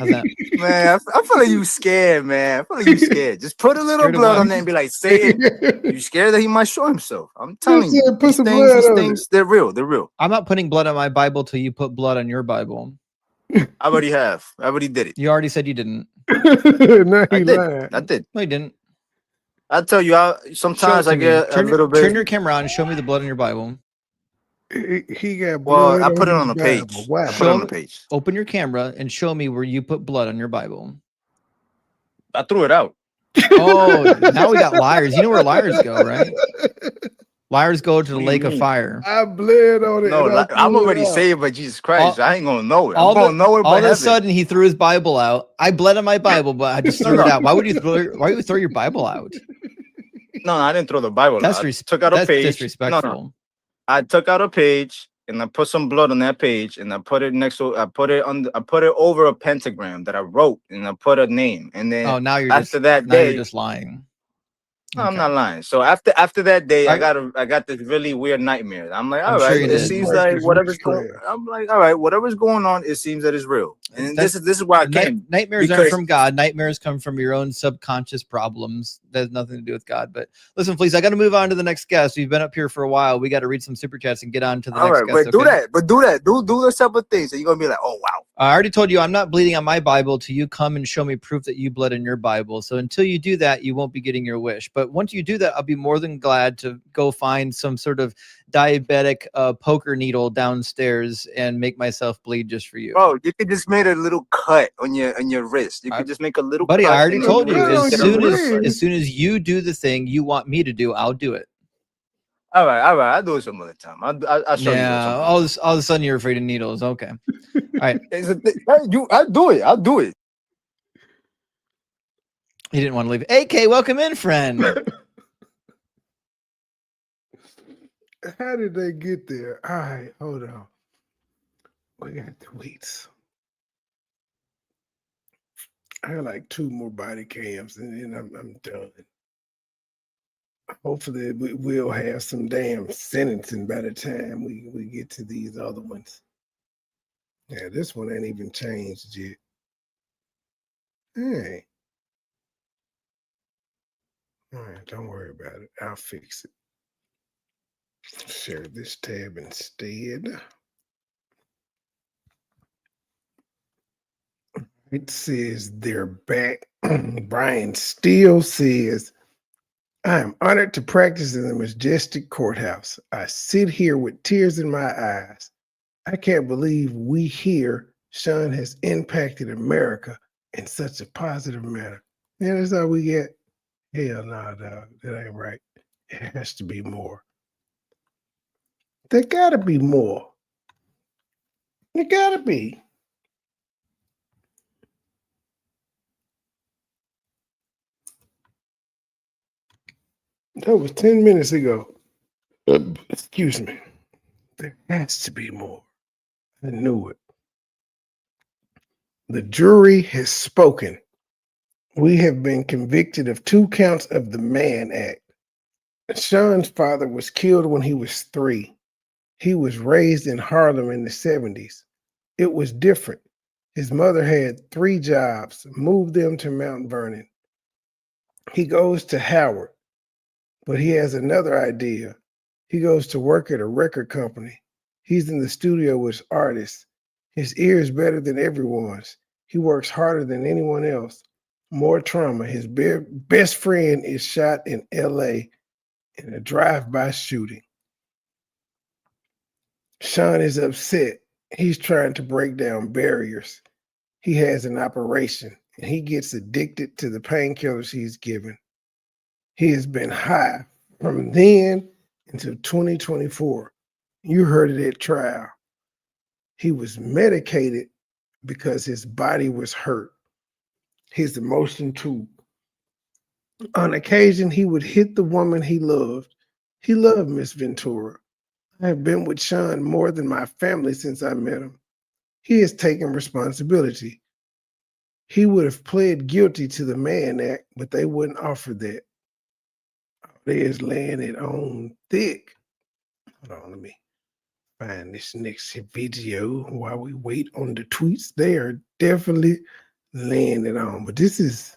How's that? Man, I feel like you scared, man. I feel like you scared. Just put a little Scared of blood what? on there and be like, say it. You scared that he might show himself. I'm telling said you, put these some things, blood on it. they're real. They're real. I'm not putting blood on my Bible till you put blood on your Bible. I already have. I already did it. You already said you didn't. Now I he did. lying. I did. No, you didn't. I tell you, sometimes Show it I to get me. a little bit. Turn your camera on and show me the blood on your Bible. He got blood. Well, I put it his on the Bible. page. Wow. I put it on the page. Open your camera and show me where you put blood on your Bible. I threw it out. Oh, now we got liars. You know where liars go, right? Liars go to the What do you lake of mean? fire. I bled on it. No, and I I'm threw it already out. saved by Jesus Christ. I ain't gonna know it. I'm All gonna know it by of a heaven. sudden, he threw his Bible out. I bled on my Bible, but I just No, threw it no. out. Why would you throw your Bible out? No, I didn't throw the Bible That's out. I took out a that's page. disrespectful. No. I took out a page and I put some blood on that page and I put it next to I put it over a pentagram that I wrote and I put a name. And then Oh, now you're after that now you're day, just lying. no, I'm not lying. So after that day, I- I got this really weird nightmare. I'm like, I'm all sure right, you it did. seems like whatever's going. I'm like, all right, whatever's going on, it seems that it's real. And this is why I came. Nightmares aren't because- from God. Nightmares come from your own subconscious problems. That has nothing to do with God. But listen, please, I got to move on to the next guest. We've been up here for a while. We got to read some super chats and get on to the All next right, guest. but do okay? that. But do that. Do those type of things. And you're gonna be like, oh wow. I already told you I'm not bleeding on my Bible till you come and show me proof that you bled in your Bible. So until you do that, you won't be getting your wish. But once you do that, I'll be more than glad to go find some sort of diabetic poker needle downstairs and make myself bleed just for you. Bro, you could just make a little cut on your wrist. You could just make a little Buddy, cut. I already and told then you, just get over the as soon as you do the thing you want me to do, I'll do it. All right. I'll do it some other time. I'll show you. Yeah, all of a sudden you're afraid of needles. Okay. All right. I'll do it. I'll do it. He didn't want to leave. AK, welcome in, friend. How did they get there? All right, hold on. We got tweets. I got like 2 more body cams and then I'm done. Hopefully we'll have some damn sentencing by the time we get to these other ones. Yeah, this one ain't even changed yet. Hey. All right, don't worry about it. I'll fix it. Share this tab instead. It says they're back. Brian Steele says, I am honored to practice in the majestic courthouse. I sit here with tears in my eyes. I can't believe we here, Sean has impacted America in such a positive manner. Yeah, that's all we get. Hell no, dog. That ain't right. It has to be more. There gotta be more. There gotta be. That was 10 minutes ago. Excuse me. There has to be more. I knew it. The jury has spoken. We have been convicted of 2 counts of the Mann Act. Sean's father was killed when he was 3. He was raised in Harlem in the 70s. It was different. His mother had 3 jobs, moved them to Mount Vernon. He goes to Howard, but he has another idea. He goes to work at a record company. He's in the studio with artists. His ear is better than everyone's. He works harder than anyone else. More trauma. His best friend is shot in LA in a drive-by shooting. Sean is upset. He's trying to break down barriers. He has an operation and he gets addicted to the painkillers he's given. He has been high from then until 2024. You heard it at trial. He was medicated because his body was hurt. His emotion too. On occasion, he would hit the woman he loved. He loved Miss Ventura. I have been with Sean more than my family since I met him. He has taken responsibility. He would have pled guilty to the Mann Act, but they wouldn't offer that. They is laying it on thick. Hold on, let me find this next video while we wait on the tweets. They are definitely laying it on, but this is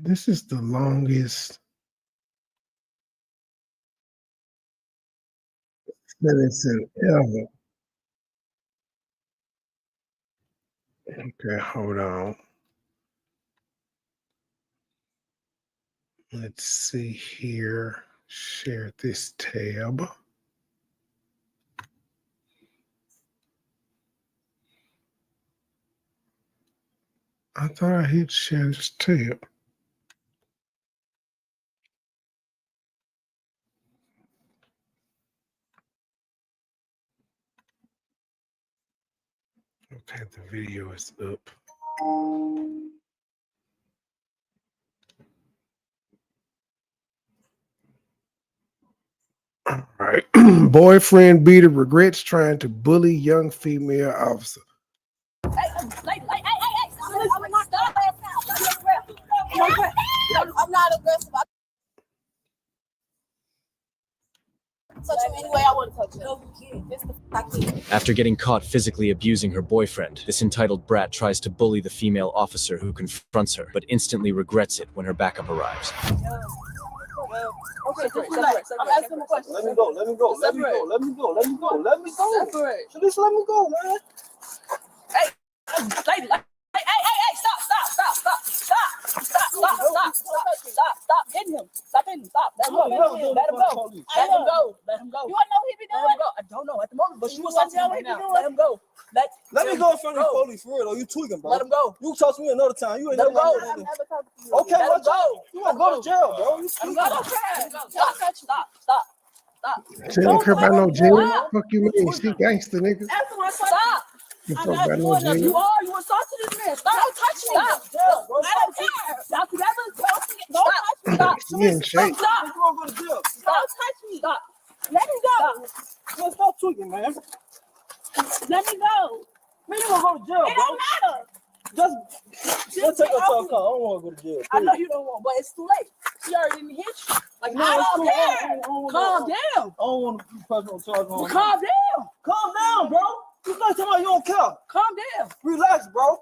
the longest sentencing ever. Okay, hold on. Let's see here. Share this tab. I thought I hit share this tab. Okay, the video is up. All right. Boyfriend beater regrets trying to bully young female officer. I'm not aggressive. Touch you anyway I want to touch you. After getting caught physically abusing her boyfriend, this entitled brat tries to bully the female officer who confronts her, but instantly regrets it when her backup arrives. Okay, just relax. I'm asking him a question. Let me go. Let me go. Let me go. Let me go. Let me go. Let me go. Separate. Just let me go, man. Hey, stop hitting him. Stop hitting him. Stop. Let him go. Let him go. Let him go. Let him go. You want to know what he be doing? Let him go. I don't know at the moment, but you want to tell me now. Let him go. Let me go in front of the police for real, though. You tweaking, bro. Let him go. You talk to me another time. You ain't never go. Okay, let go. You want to go to jail, bro. You Stop. She don't care about no jail. Fuck you mean? She gangster, nigga. Stop. You I'm talk not about no doing nothing. jail. You are. You assaulted this man. Stop. Don't touch me. Stop. I don't care. Stop. Don't touch me. Stop. She in shape. Stop. Stop. Touch me. Stop. Let me go. Just stop tweaking, man. Let me go. Man, you gonna go to jail, It bro. don't matter. Just take her to a car. I don't want to go to jail. I know you don't want, but it's too late. She already didn't hit you. Like, No, I it's don't cool. care. Calm down. I don't want to be personal charge on. Calm down. Calm down, bro. You start talking about you don't care. Calm down. Relax, bro.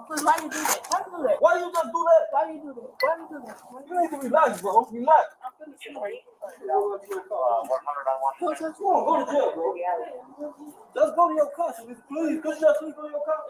Cause why you do that? Why you do that? Why you just do that? Why you do that? Why you do that? You need to relax, bro. Relax. Don't touch Come on, go to jail, bro. Just go to your car, please. Could you just go to your car?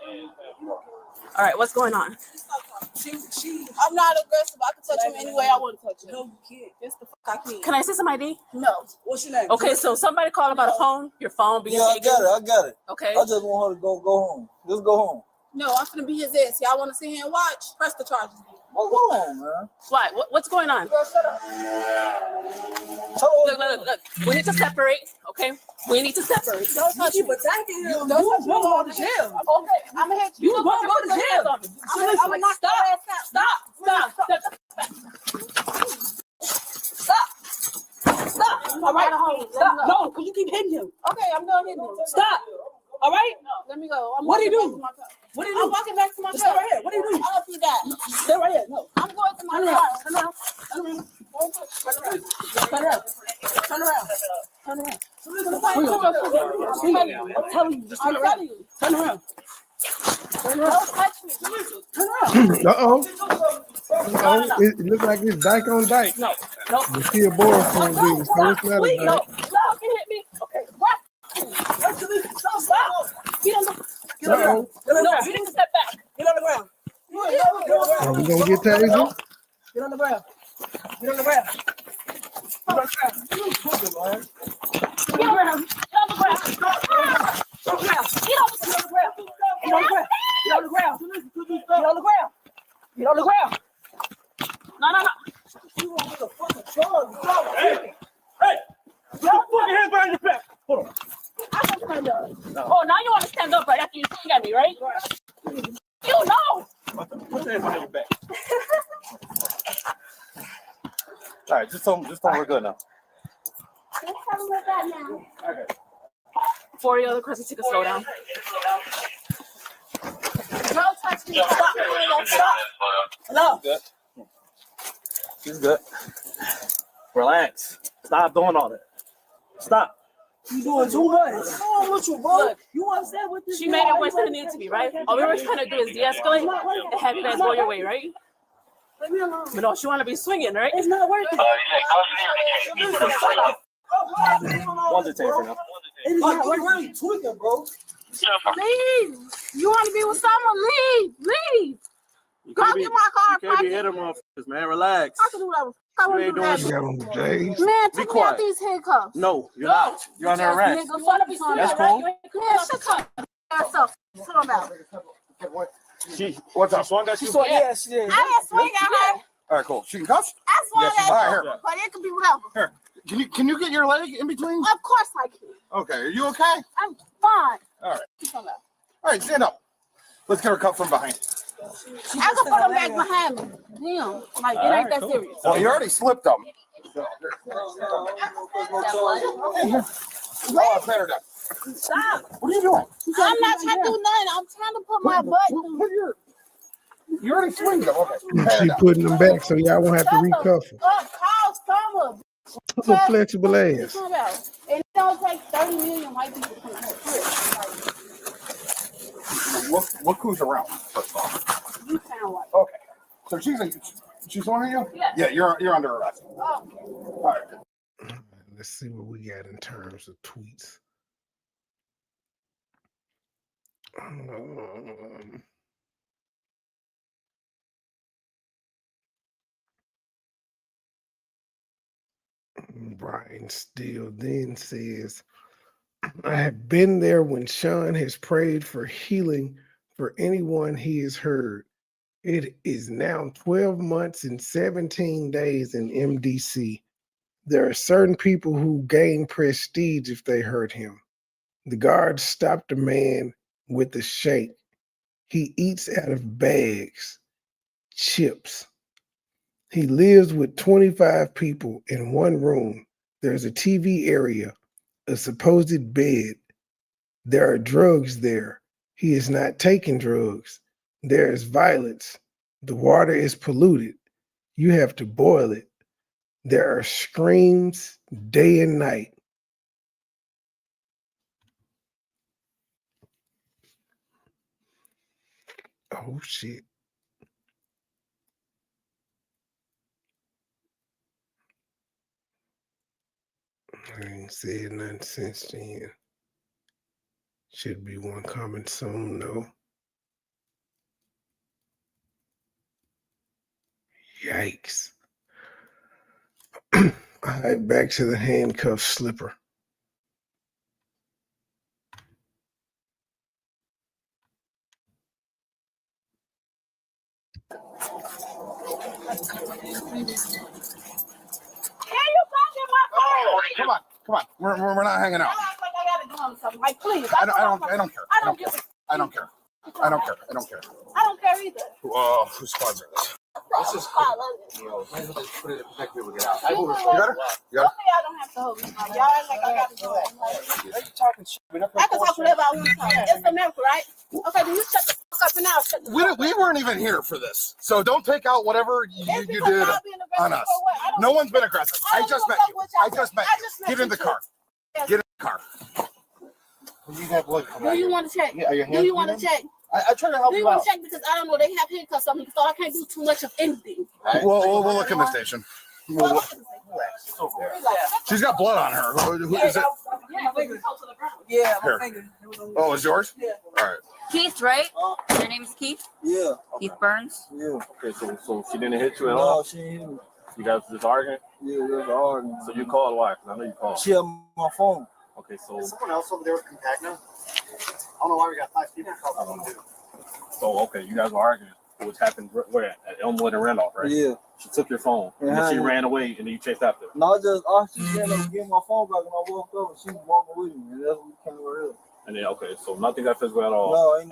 All right, what's going on? I'm not aggressive. I can touch you any way I want to touch you. No, you can't. Yes, the fuck I can. Can I see some ID? No. What's your name? Okay, so somebody called about a phone. Your phone being Yeah, I taken. got it. Okay. I just want her to go home. Just go home. No, I'm gonna be his ass. Y'all want to sit here and watch? Press the charges. Well, go on, man. Why? What's going on? Girl, shut up. Look. We need to separate, okay? We need to separate. Don't touch me. attacking him. Don't touch me. You going to jail. Okay, I'm gonna hit you. You gonna go to jail. I'm gonna knock your ass out. Stop. All right. Stop. No, because you keep hitting him. Okay, I'm going to hit him. Stop. All right. Let me go. What do you do? What do you do? I'm walking back to my car. Stay right here. What do you do? I'll do that. Stay right here. No. I'm going to my Turn car. around. Turn around. Turn around. Turn around. Turn around. Turn around. I'm telling you, just turn around. Turn around. Turn around. Don't touch me. Turn around. Uh-oh. It looks like it's dyke on dyke. No. You see a boyfriend business, so it's not a Please, no. dyke. No, you hit me. Okay. What? Stop. Get on the Uh-oh. No, you need to step back. Get on the ground. Are we gonna get taser? Get on the ground. Get on the ground. Get on the ground. Get on the ground. Get on the ground. Get on the ground. Get on the ground. Get on the ground. Get on the ground. Get on the ground. Get on the ground. No. You want to get a fucking charge. Hey. Get your fucking hands behind your back. Hold on. I can stand up. Oh, now you want to stand up right after you swing at me, right? You know. Put your hands behind your back. All right, just tell them we're good now. Let's have a look at now. Okay. 40 other questions, take a slow down. Don't touch me. Stop. Hello. Good. She's good. Relax. Stop doing all that. Stop. You doing too much. What's wrong with you, bro? Look, you upset with this? She made it worse than it needed to be, right? All we were trying to do is de-escalate and have you guys go your way, right? Leave me alone. But no, she want to be swinging, right? It's not working. One detained for now. It is not working. Really tweaking, bro. Leave. You want to be with someone? Leave. Go get my car. You can't be hitting motherfuckers, man. Relax. I can do whatever. I You ain't want doing Got on the J's. Man, Be take me quiet. out these handcuffs. No, you're not. You're under arrest. Nigga, want to be swinging, That's right? cool. You ain't yeah, shut up. Ass up. Sit on down. What's up? Swung at you? Yes, yeah. I didn't swing at her. All right, cool. She can cuss? I swung Yes, at all right, her. here. But it could be whatever. Here. Can you get your leg in between? Of course I can. Okay. Are you okay? I'm fine. All right. Sit on down. All right, stand up. Let's get her cut from behind. I can put them back behind me. Damn. Like, it ain't that serious. Well, you already slipped them. What? Oh, it's better done. Stop. What are you doing? I'm not trying to do nothing. I'm trying to put my butt. You already swinged them. Okay. She putting them back so y'all won't have to recuff her. Call someone. That's a flexible ass. And it don't take 30 million white people to come here. Look who's around, first of all. You sound like. Okay. So she's one of you? Yeah, you're under arrest. Oh. All right. Let's see what we got in terms of tweets. Brian Steele then says, I have been there when Sean has prayed for healing for anyone he has heard. It is now 12 months and 17 days in MDC. There are certain people who gain prestige if they hurt him. The guards stopped a man with a shake. He eats out of bags, chips. He lives with 25 people in one room. There's a TV area, a supposed bed. There are drugs there. He is not taking drugs. There is violence. The water is polluted. You have to boil it. There are screams day and night. Oh, shit. I ain't said nothing since then. Should be one coming soon, though. Yikes. All right, back to the handcuff slipper. Oh, come on. We're not hanging out. Like, please. I don't care. I don't care. I don't care either. Whose squads are this? This is cool. Put it in perspective, we'll get out. You got it? You got it? I don't have to hold it. Y'all act like I got to do it. You talking shit. I can talk whatever I want to talk. It's America, right? Okay, then you shut the fuck up and now shut the fuck up. We weren't even here for this. So don't take out whatever you did on us. No one's been aggressive. I just met you. Get in the car. Get in the car. You have blood coming out. Do you want to check? Yeah, are your hands Do you want to bleeding? check? I try to help Do you you out. want to check? Because I don't know. They have handcuffs on me, so I can't do too much of anything. We'll look in the station. She's got blood on her. Who is it? Yeah, Here. Oh, it's yours? Yeah. All right. Keith, right? Your name is Keith? Yeah. Keith Burns? Yeah. Okay, so she didn't hit you at all? No, she didn't hit me. You guys just arguing? Yeah, there's arguing. So you called why? 'Cause I know you called. She had my phone. Okay, so. Is someone else over there with Compagno? I don't know why we got 5 people calling on. So, okay, you guys were arguing. Which happened where? At Elmwood and Randolph, right? Yeah. She took your phone, and then she ran away, and then you chased after her. No, she ended up getting my phone back when I woke up, and she was walking with me, and that's when we came over here. And then, okay, so nothing got physical at all. No, ain't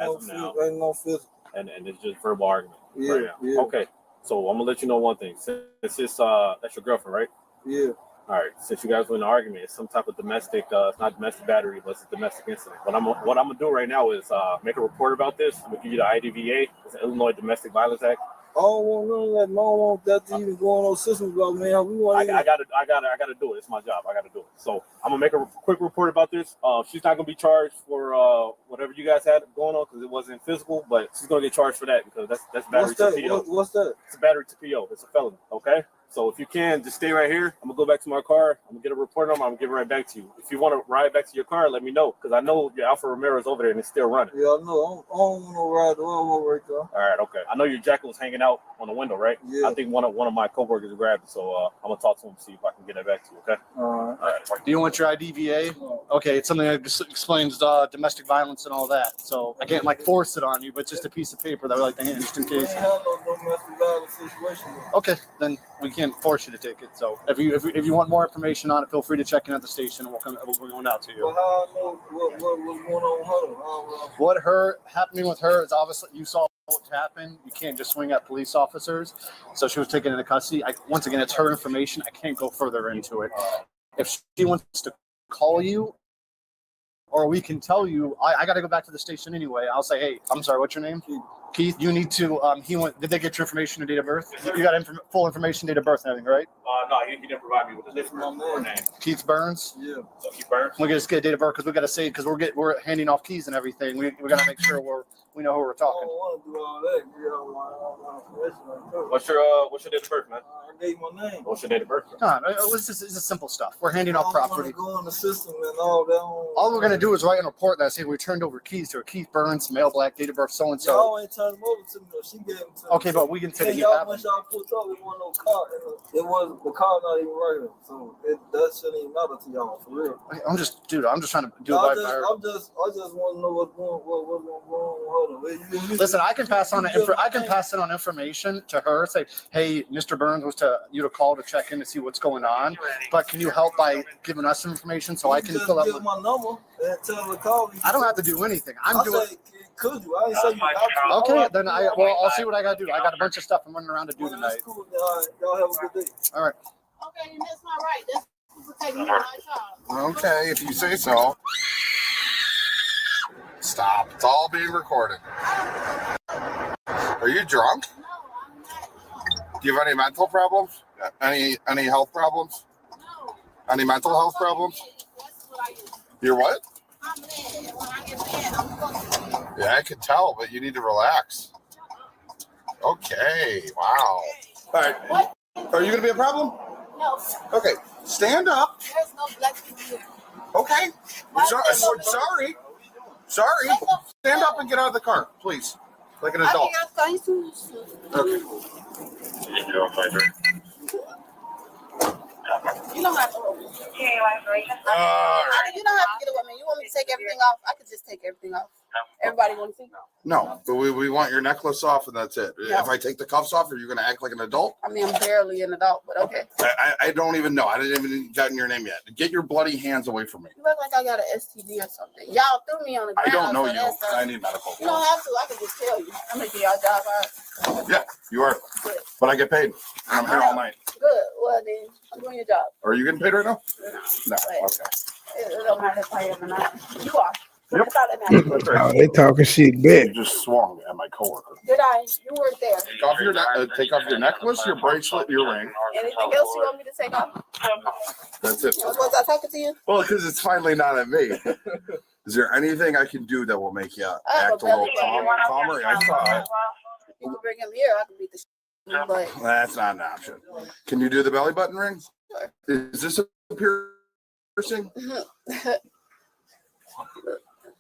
no physical. And it's just verbal argument. Yeah, right now. yeah. Okay, so I'm gonna let you know one thing. Since it's that's your girlfriend, right? Yeah. All right. Since you guys were in an argument, it's some type of domestic. It's not domestic battery, but it's a domestic incident. What I'm gonna do right now is make a report about this. I'm gonna give you the IDVA. It's the Illinois Domestic Violence Act. I don't want none of that. No, I don't want that to even go on those systems about, man. We want I gotta do it. It's my job. I gotta do it. So I'm gonna make a quick report about this. She's not gonna be charged for whatever you guys had going on because it wasn't physical, but she's gonna get charged for that because that's battery to PO. What's that? It's a battery to PO. It's a felony. Okay. So if you can, just stay right here. I'm gonna go back to my car. I'm gonna get a report on. I'm gonna give it right back to you. If you want to ride back to your car, let me know because I know your Alfa Romero is over there and it's still running. Yeah, I know. I don't want to ride the one right there. All right, okay. I know your jacket was hanging out on the window, right? Yeah. I think one of my coworkers grabbed it, so I'm gonna talk to him see if I can get it back to you. Okay. All right. Do you want your IDVA? Okay, it's something that explains domestic violence and all that. So I can't force it on you, but just a piece of paper that we like to hand just in case. I have no domestic violence situation. Okay, then we can't force you to take it. So if you want more information on it, feel free to check in at the station, and we're going out to you. Well, how I know what's going on with her? Happening with her is obviously you saw what happened. You can't just swing at police officers. So she was taken into custody. Once again, it's her information. I can't go further into it. If she wants to call you, or we can tell you, I got to go back to the station anyway. I'll say, hey, I'm sorry, what's your name? Keith, you need to, did they get your information and date of birth? You got full information, date of birth and everything, right? No, he didn't provide me with his name. Keith Burns? Yeah. So Keith Burns? We just get a date of birth because we got to say, because we're handing off keys and everything. We got to make sure we know who we're talking. I don't want to do all that. What's your date of birth, man? I gave my name. What's your date of birth? No, it's just simple stuff. We're handing off property. Go in the system and all that. All we're gonna do is write a report that says we turned over keys to a Keith Burns, male, black, date of birth, so and so. Y'all ain't turn them over to me. She gave them to me. Okay, but we can say that you y'all, have when them. y'all pulled up, it wasn't no car. It was the car not even right. So that shouldn't even matter to y'all for real. I'm just trying to do it I by just want to know what's going on. Hold on. Listen, I can pass on information to her. Say, hey, Mr. Burns was you to call to check in to see what's going on. But can you help by giving us some information so I can fill out my number and tell her to call me. I don't have to do anything. I'm doing. Say, could you? I ain't say you have to. Okay, then I'll see what I gotta do. I got a bunch of stuff I'm running around to do tonight. That's cool. All right, y'all have a good day. All right. Okay, that's not right. This is taking my job. Okay, if you say so. Stop. It's all being recorded. Are you drunk? Do you have any mental problems? Any health problems? No. Any mental health problems? That's what I use. You're what? I'm mad. When I get mad, I'm fucking. Yeah, I can tell, but you need to relax. Okay. Wow. All right. Are you going to be a problem? No. Okay. Stand up. There's no black people here. Okay. Sorry. Stand up and get out of the car, please. Like an adult. Okay. You don't have to. You don't have to get it with me. You want me to take everything off? I could just take everything off. Everybody want to see? No, but we want your necklace off and that's it. No. If I take the cuffs off, are you going to act like an adult? I mean, I'm barely an adult, but okay. I don't even know. I didn't even gotten your name yet. Get your bloody hands away from me. You look like I got an STD or something. Y'all threw me on the ground. I don't know so you. that's, I need medical. You don't have to. I can just tell you. I'm making y'all job hard. Yeah, you are. But I get paid. And I'm here all night. Good. Well, then I'm doing your job. Are you getting paid right now? No. But Okay. it don't matter if I am or not. You are. Yep. That's all that matters. Oh, they talking shit big. You just swung at my coworker. Did I? You weren't there. Take off your necklace, your bracelet, your ring. Anything else you want me to take off? That's it. Was I talking to you? Well, because it's finally not at me. Is there anything I can do that will make you I have act a a little belly button. calmer? I saw it. You can bring him here. I can beat the shit. But That's not an option. Can you do the belly button ring? Is this a piercing?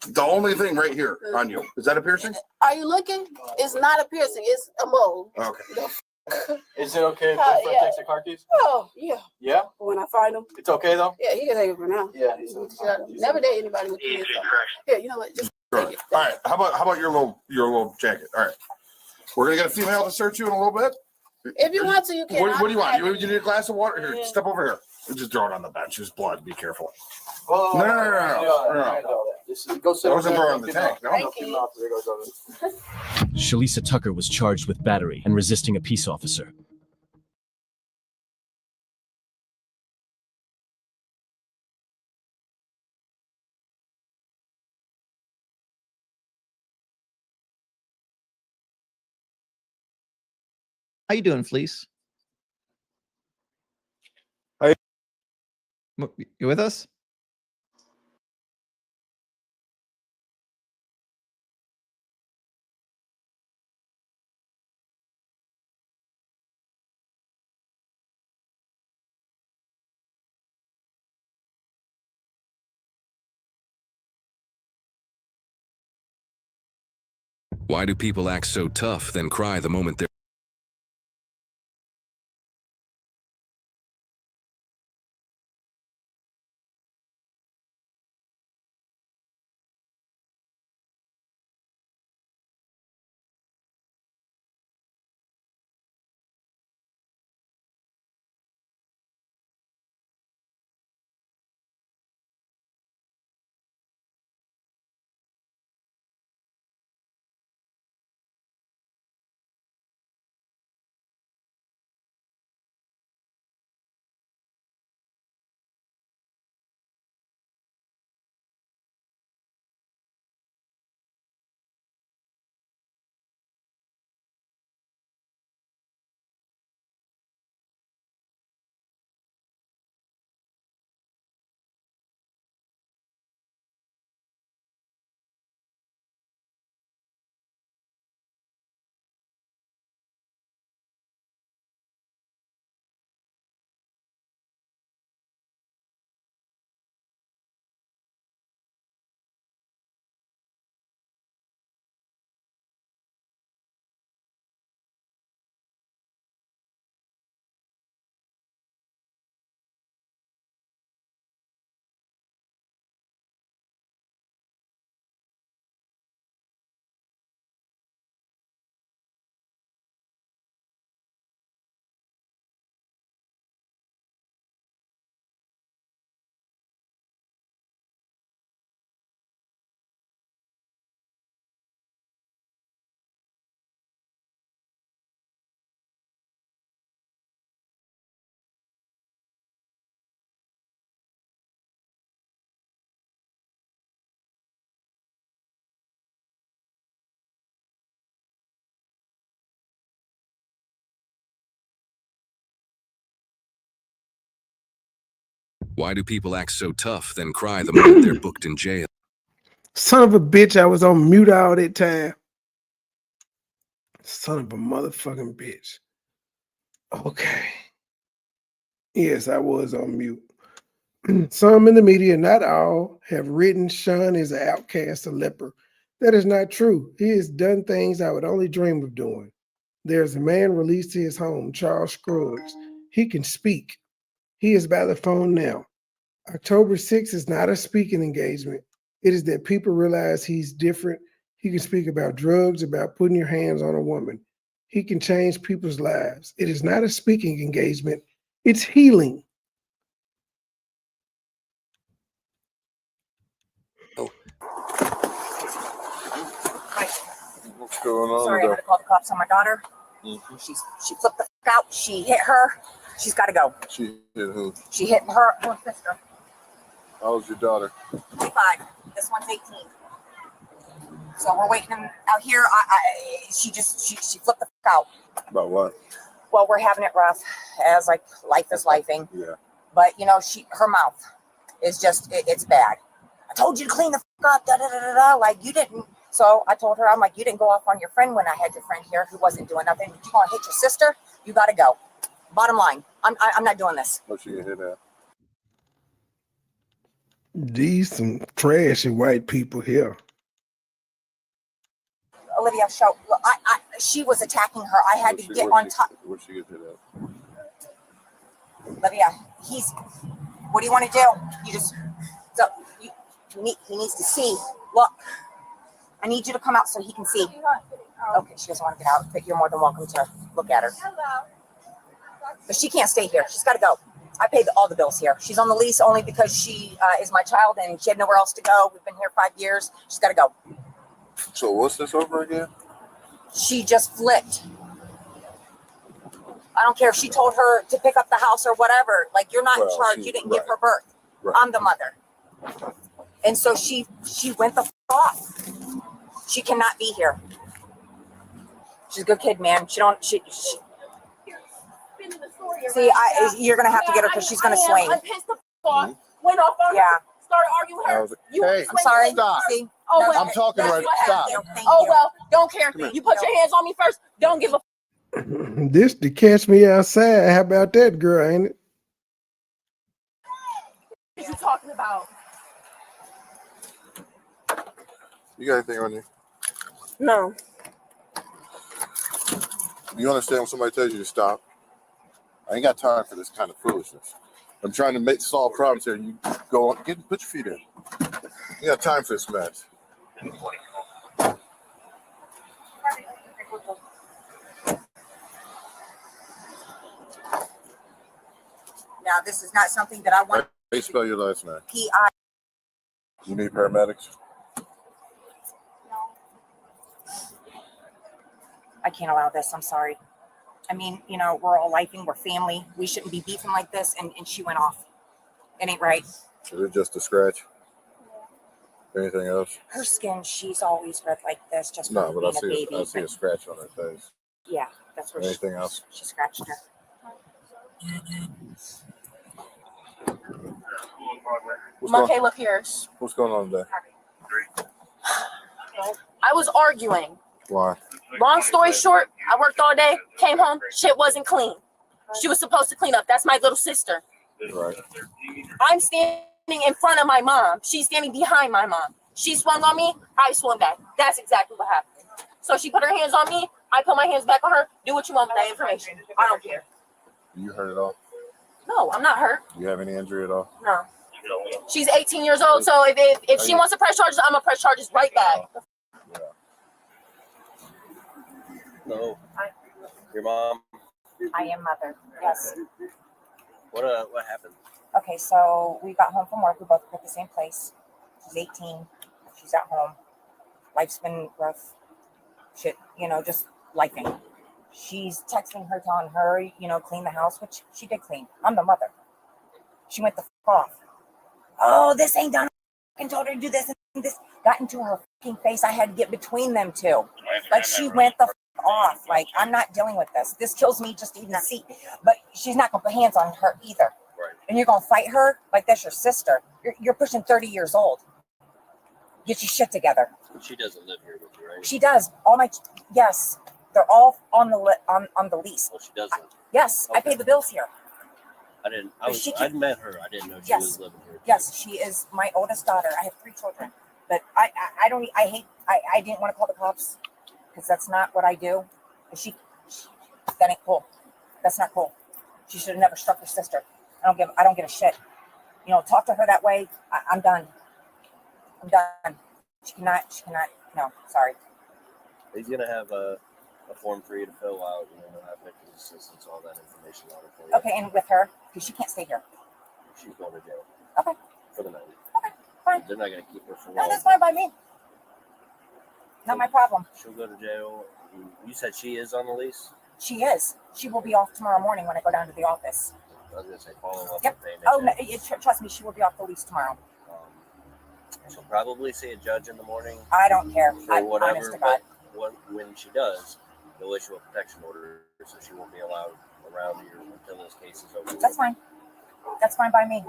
The only thing right here on you. Is that a piercing? Are you looking? It's not a piercing. It's a mole. Okay. Is it okay if Yeah. my friend takes the car keys? Oh, yeah. Yeah? When I find him. It's okay though? Yeah, he can take it for now. Yeah. Never date anybody with kids. Here, you know what? Just Sure. All right. How about your little jacket? All right. We're gonna get a female to search you in a little bit. if you want to, you can. What do you want? You need a glass of water? Here, step over here. Just throw it on the bench. There's blood. Be careful. Oh, No. Go sit I wasn't throwing the tank. No. Shalisa Tucker was charged with battery and resisting a peace officer. How you doing, Fleece? Hey. You with us? Why do people act so tough, then cry the moment they're Why do people act so tough, then cry the moment they're booked in jail? Son of a bitch, I was on mute all that time. Son of a motherfucking bitch. Okay. Yes, I was on mute. Some in the media, not all, have written Sean is an outcast, a leper. That is not true. He has done things I would only dream of doing. There's a man released to his home, Charles Scruggs. He can speak. He is by the phone now. October 6th is not a speaking engagement. It is that people realize he's different. He can speak about drugs, about putting your hands on a woman. He can change people's lives. It is not a speaking engagement. It's healing. What's going on? Sorry, I had to call the cops on my daughter. She flipped the f out. She hit her. She's got to go. She hit who? She hit her sister. How old's your daughter? 25. This one's 18. So we're waiting out here. She flipped the f out. About what? Well, we're having it rough, as like life is lifing. Yeah. But you know, her mouth is just it's bad. I told you to clean the f up. Da da da da da. Like you didn't. So I told her, I'm like, you didn't go off on your friend when I had your friend here who wasn't doing nothing. You want to hit your sister? You got to go. Bottom line, I'm not doing this. What you hit at? These some trashy white people here. Olivia, she was attacking her. I had to get on top. What she get hit at? Olivia, what do you want to do? He needs to see. Look, I need you to come out so he can see. Okay, she doesn't want to get out, but you're more than welcome to look at her. But she can't stay here. She's got to go. I paid all the bills here. She's on the lease only because she is my child and she had nowhere else to go. We've been here 5 years. She's got to go. So what's this over again? She just flipped. I don't care if she told her to pick up the house or whatever. Like, you're not in charge. You didn't give her birth. Right. I'm the mother. And so she went the f off. She cannot be here. She's a good kid, man. You're gonna have to get her because she's gonna swing. I'm pissed off. Went off on her. Started arguing with her. Hey, I'm sorry. Stop. See? Oh, well, I'm talking right. Stop. Oh well, don't care. You put your hands on me first. Don't give a. This to catch me outside. How about that, girl, ain't it? What are you talking about? You got anything on you? No. You understand when somebody tells you to stop? I ain't got time for this kind of foolishness. I'm trying to solve problems here. You go on, put your feet in. You got time for this mess. Now, this is not something that I want. How do you spell your last name? P.I. You need paramedics? I can't allow this. I'm sorry. I mean, you know, we're all lifing. We're family. We shouldn't be beefing like this. And she went off. It ain't right. Is it just a scratch? Anything else? Her skin, she's always red like this, just No, from but being a baby. I see a scratch on her face. Yeah, that's where Anything else? She scratched her. Caleb here. What's going on today? I was arguing. Why? Long story short, I worked all day, came home, shit wasn't clean. She was supposed to clean up. That's my little sister. Right. I'm standing in front of my mom. She's standing behind my mom. She swung on me, I swung back. That's exactly what happened. So she put her hands on me, I put my hands back on her. Do what you want with that information. I don't care. You hurt at all? No, I'm not hurt. Do you have any injury at all? No. She's 18 years old, so if she wants to press charges, I'm gonna press charges right back. No. Your mom. I am mother. Yes. What happened? Okay, so we got home from work. We both work at the same place. She's 18. She's at home. Life's been rough. Shit, you know, just lifing. She's texting her, telling her, you know, clean the house, which she did clean. I'm the mother. She went the f off. Oh, this ain't done. I told her to do this and this. Got into her fucking face. I had to get between them two. Like, she went the f off. Like, I'm not dealing with this. This kills me just to even see. But she's not going to put hands on her either. Right. And you're gonna fight her like that's your sister. You're pushing 30 years old. Get your shit together. She doesn't live here with you, right? She does. Yes, they're all on the lease. Well, she doesn't. Yes, I pay the bills here. I'd met her. I didn't know she was living here. Yes, she is my oldest daughter. I have 3 children, but I didn't want to call the cops because that's not what I do. That ain't cool. That's not cool. She should have never struck her sister. I don't give a shit. Talk to her that way. I'm done. I'm done. She cannot, no, sorry. He's going to have a form for you to fill out, and have victim assistance, all that information on it for you. Okay, and with her, because she can't stay here. She's going to jail. Okay. For the night. Okay, fine. They're not going to keep her for long. No, that's fine by me. Not my problem. She'll go to jail. You said she is on the lease? She is. She will be off tomorrow morning when I go down to the office. I was going to say follow up. Yep. Oh, no, trust me, she will be off the lease tomorrow. She'll probably see a judge in the morning. I don't care. For whatever, but when she does, they'll issue a protection order, so she won't be allowed around here until this case is over. That's fine. That's fine by me.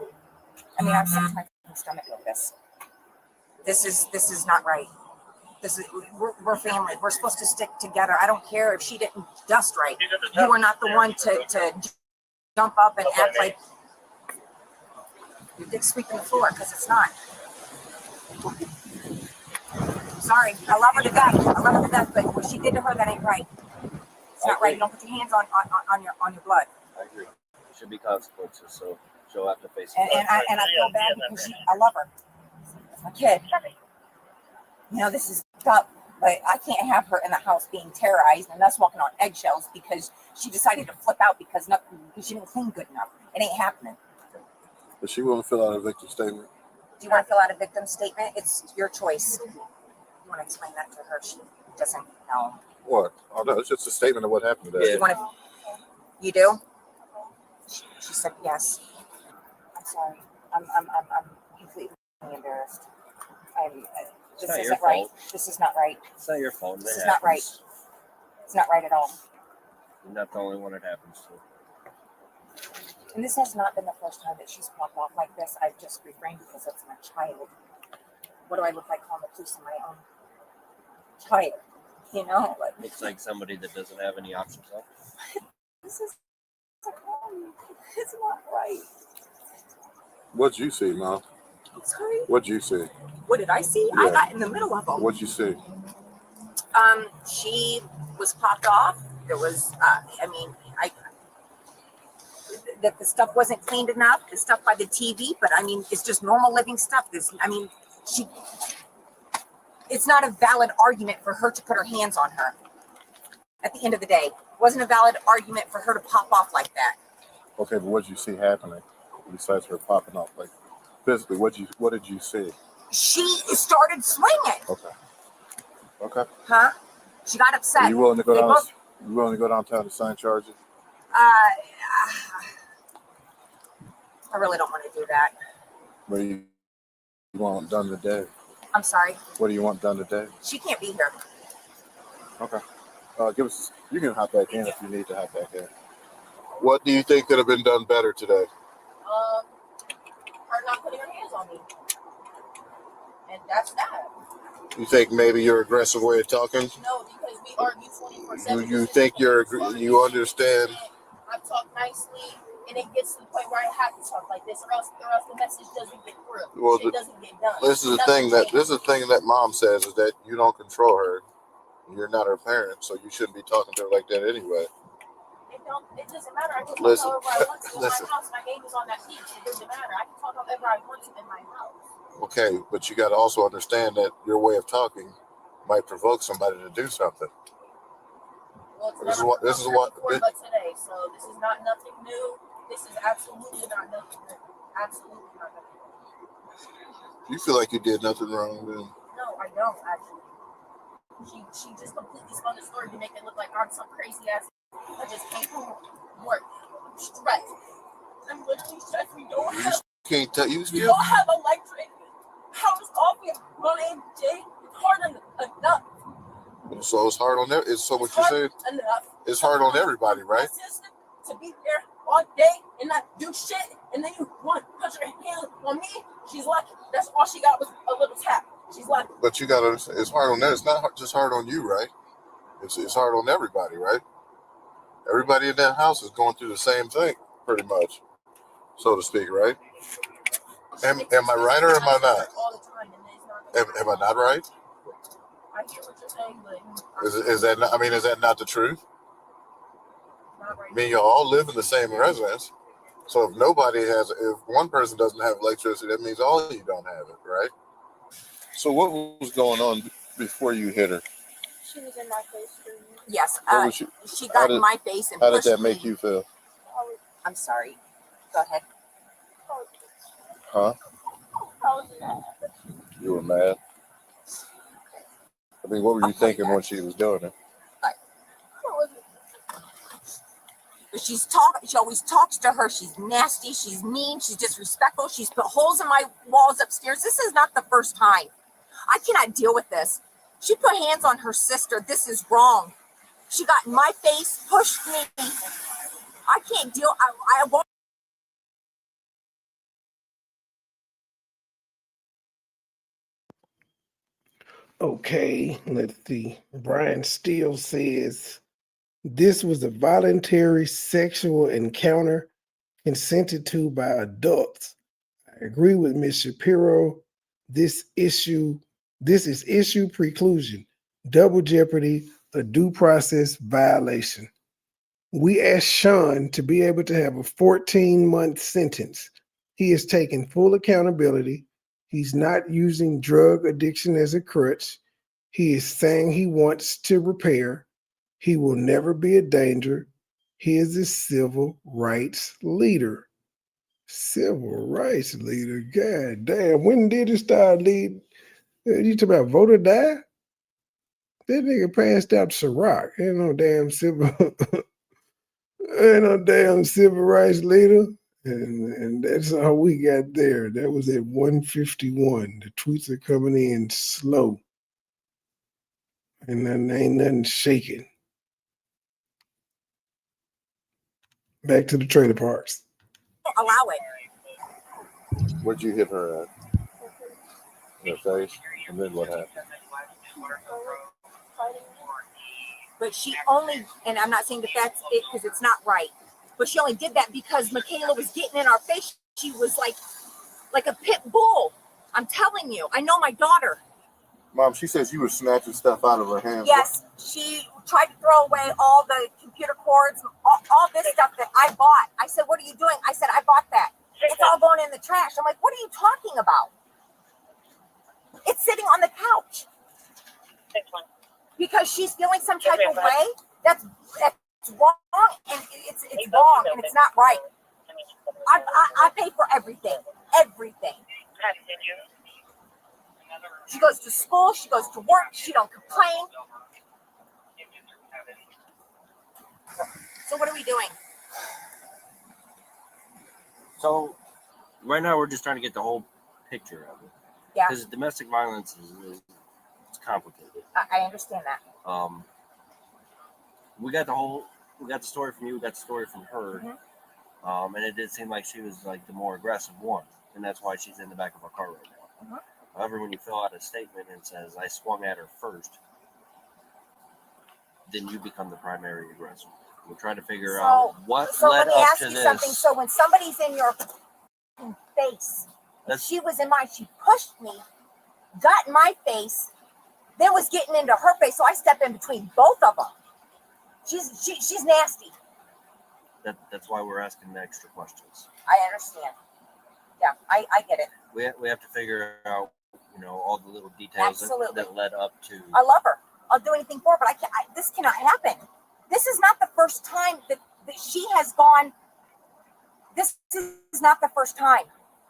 I mean, I'm sick to my stomach with this. This is not right. We're family. We're supposed to stick together. I don't care if she didn't dust right. You are not the one to jump up and act like your dick's sweeping the floor, because it's not. Sorry, I love her to death. But what she did to her, that ain't right. It's not right. You don't put your hands on your blood. I agree. There should be consequences, so she'll have to face it. And I feel bad because I love her. It's my kid. This is tough, but I can't have her in the house being terrorized and us walking on eggshells because she decided to flip out because she didn't clean good enough. It ain't happening. Does she want to fill out a victim statement? Do you want to fill out a victim statement? It's your choice. You want to explain that to her? She doesn't know. What? Oh no, it's just a statement of what happened today. You do? She said yes. I'm sorry. I'm completely embarrassed. This isn't right. This is not right. It's not your fault. This is not right. It's not right at all. You're not the only one it happens to. And this has not been the first time that she's popped off like this. I've just refrained because it's my child. What do I look like calling the police on my own child? Looks like somebody that doesn't have any options left. This is it's not right. What'd you see, Mom? I'm sorry. What'd you see? What did I see? Yeah. I got in the middle of them. What'd you see? She was popped off. There was, that the stuff wasn't cleaned enough, the stuff by the TV, but it's just normal living stuff. It's not a valid argument for her to put her hands on her. At the end of the day, it wasn't a valid argument for her to pop off like that. Okay, but what did you see happening besides her popping off? Like physically, what did you see? She started swinging. Okay. Huh? She got upset. Are you willing to go down? You willing to go downtown to sign charges? I really don't want to do that. What do you want done today? I'm sorry. What do you want done today? She can't be here. Okay. You can hop back in if you need to hop back in. What do you think could have been done better today? Her not putting her hands on me. And that's that. You think maybe your aggressive way of talking? No, because we argue 24/7. You think you understand? I talk nicely, and it gets to the point where I have to talk like this, or else the message doesn't get through. Well, it doesn't get done. This is the thing that Mom says is that you don't control her. You're not her parent, so you shouldn't be talking to her like that anyway. It doesn't matter. I can talk Listen, however I want to in listen. my house. My name is on that beach. It doesn't matter. I can talk however I want to in my house. Okay, but you got to also understand that your way of talking might provoke somebody to do something. Well, This is what but today, so this is not nothing new. This is absolutely not nothing new. Absolutely not nothing new. You feel like you did nothing wrong, then. No, I don't actually. She just completely spun the story to make it look like I'm some crazy ass. I just came home from work. I'm stressed. I'm literally stressed. We don't have. Can't tell you. We don't have electric. House coffee and Monday J. It's hard enough. So it's hard on there. It's so what you said. Enough. It's hard on everybody, right? To be there all day and not do shit, and then you want to put your hand on me. She's lucky. That's all she got was a little tap. She's lucky. But you gotta understand, it's hard on that. It's not just hard on you, right? It's hard on everybody, right? Everybody in that house is going through the same thing, pretty much, so to speak, right? Am I right or am I not? Am I not right? I hear what you're saying, but Is that not, I mean, is that not the truth? I mean, you all live in the same residence. So if one person doesn't have electricity, that means all of you don't have it, right? So what was going on before you hit her? she was in my face. Yes, What was she got in my face and how did pushed that make me. you feel? I'm sorry. Go ahead. Huh? You were mad? I mean, what were you thinking when she was doing it? But she always talks to her. She's nasty. She's mean. She's disrespectful. She's put holes in my walls upstairs. This is not the first time. I cannot deal with this. She put hands on her sister. This is wrong. She got in my face, pushed me. I can't deal. I won't. Okay, let's see. Brian Steele says this was a voluntary sexual encounter consented to by adults. I agree with Ms. Shapiro. This is issue preclusion, double jeopardy, a due process violation. We asked Sean to be able to have a 14-month sentence. He is taking full accountability. He's not using drug addiction as a crutch. He is saying he wants to repair. He will never be a danger. He is a civil rights leader. Civil rights leader. God damn. When did it start leading? You talking about vote or die? That nigga passed out Ciroc. Ain't no damn civil rights leader. And that's how we got there. That was at 1:51. The tweets are coming in slow. And then ain't nothing shaking. Back to the trailer parks. Allow it. Where'd you hit her at? In the face? And then what happened? But she only, and I'm not saying that that's it because it's not right, but she only did that because Michaela was getting in our face. She was like a pit bull. I'm telling you, I know my daughter. Mom, she says you were snatching stuff out of her hands. Yes, she tried to throw away all the computer cords, all this stuff that I bought. I said, what are you doing? I said, I bought that. It's all going in the trash. I'm like, what are you talking about? It's sitting on the couch. Because she's feeling some type of way. That's wrong, and it's wrong, and it's not right. I pay for everything. Everything. She goes to school, she goes to work, she don't complain. So what are we doing? So right now we're just trying to get the whole picture of it. Yeah. Because domestic violence is it's complicated. I understand that. We got the story from you, we got the story from her. Mm-hmm. And it did seem like she was like the more aggressive one. And that's why she's in the back of our car right now. Mm-hmm. However, when you fill out a statement and it says, I swung at her first, then you become the primary aggressor. We're trying to figure out what led let me up ask to you this. something. So when somebody's in your face, she was in mine, she pushed me, got in my face, then was getting into her face, so I stepped in between both of them. She's nasty. That's why we're asking the extra questions. I understand. Yeah, I get it. We have to figure out, all the little details that led up to. I love her. I'll do anything for her, but this cannot happen. This is not the first time that she has gone. This is not the first time.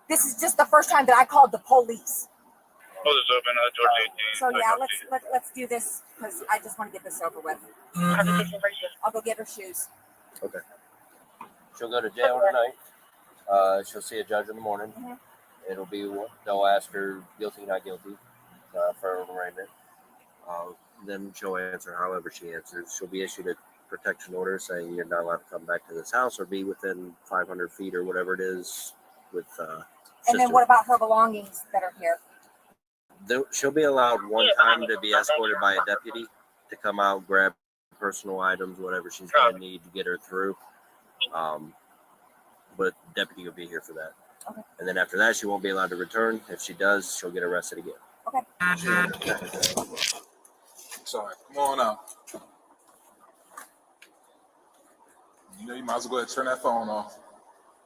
This is just the first time that I called the police. So yeah, let's do this because I just want to get this over with. I'll go get her shoes. Okay. She'll go to jail tonight. She'll see a judge in the morning. Mm-hmm. They'll ask her guilty, not guilty, for arraignment. Then she'll answer however she answers. She'll be issued a protection order saying you're not allowed to come back to this house or be within 500 feet or whatever it is with And then what about her belongings that are here? She'll be allowed one time to be escorted by a deputy to come out, grab personal items, whatever she's going to need to get her through. But deputy will be here for that. Okay. And then after that, she won't be allowed to return. If she does, she'll get arrested again. Okay. Sorry, come on out. You know, you might as well go ahead and turn that phone off.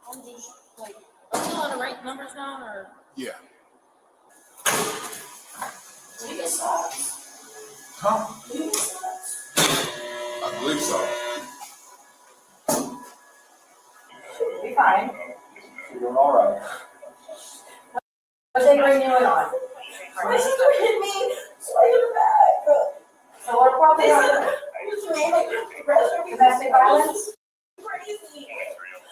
I'm just like, are you on the right numbers now, or? Yeah. Do you get socks? Huh? Do you get socks? I believe so. Be fine. You're doing all right. What they bring you in on? My sister hit me, so I hit her back. So what probably They is said, what you mean? Like, domestic violence? Crazy.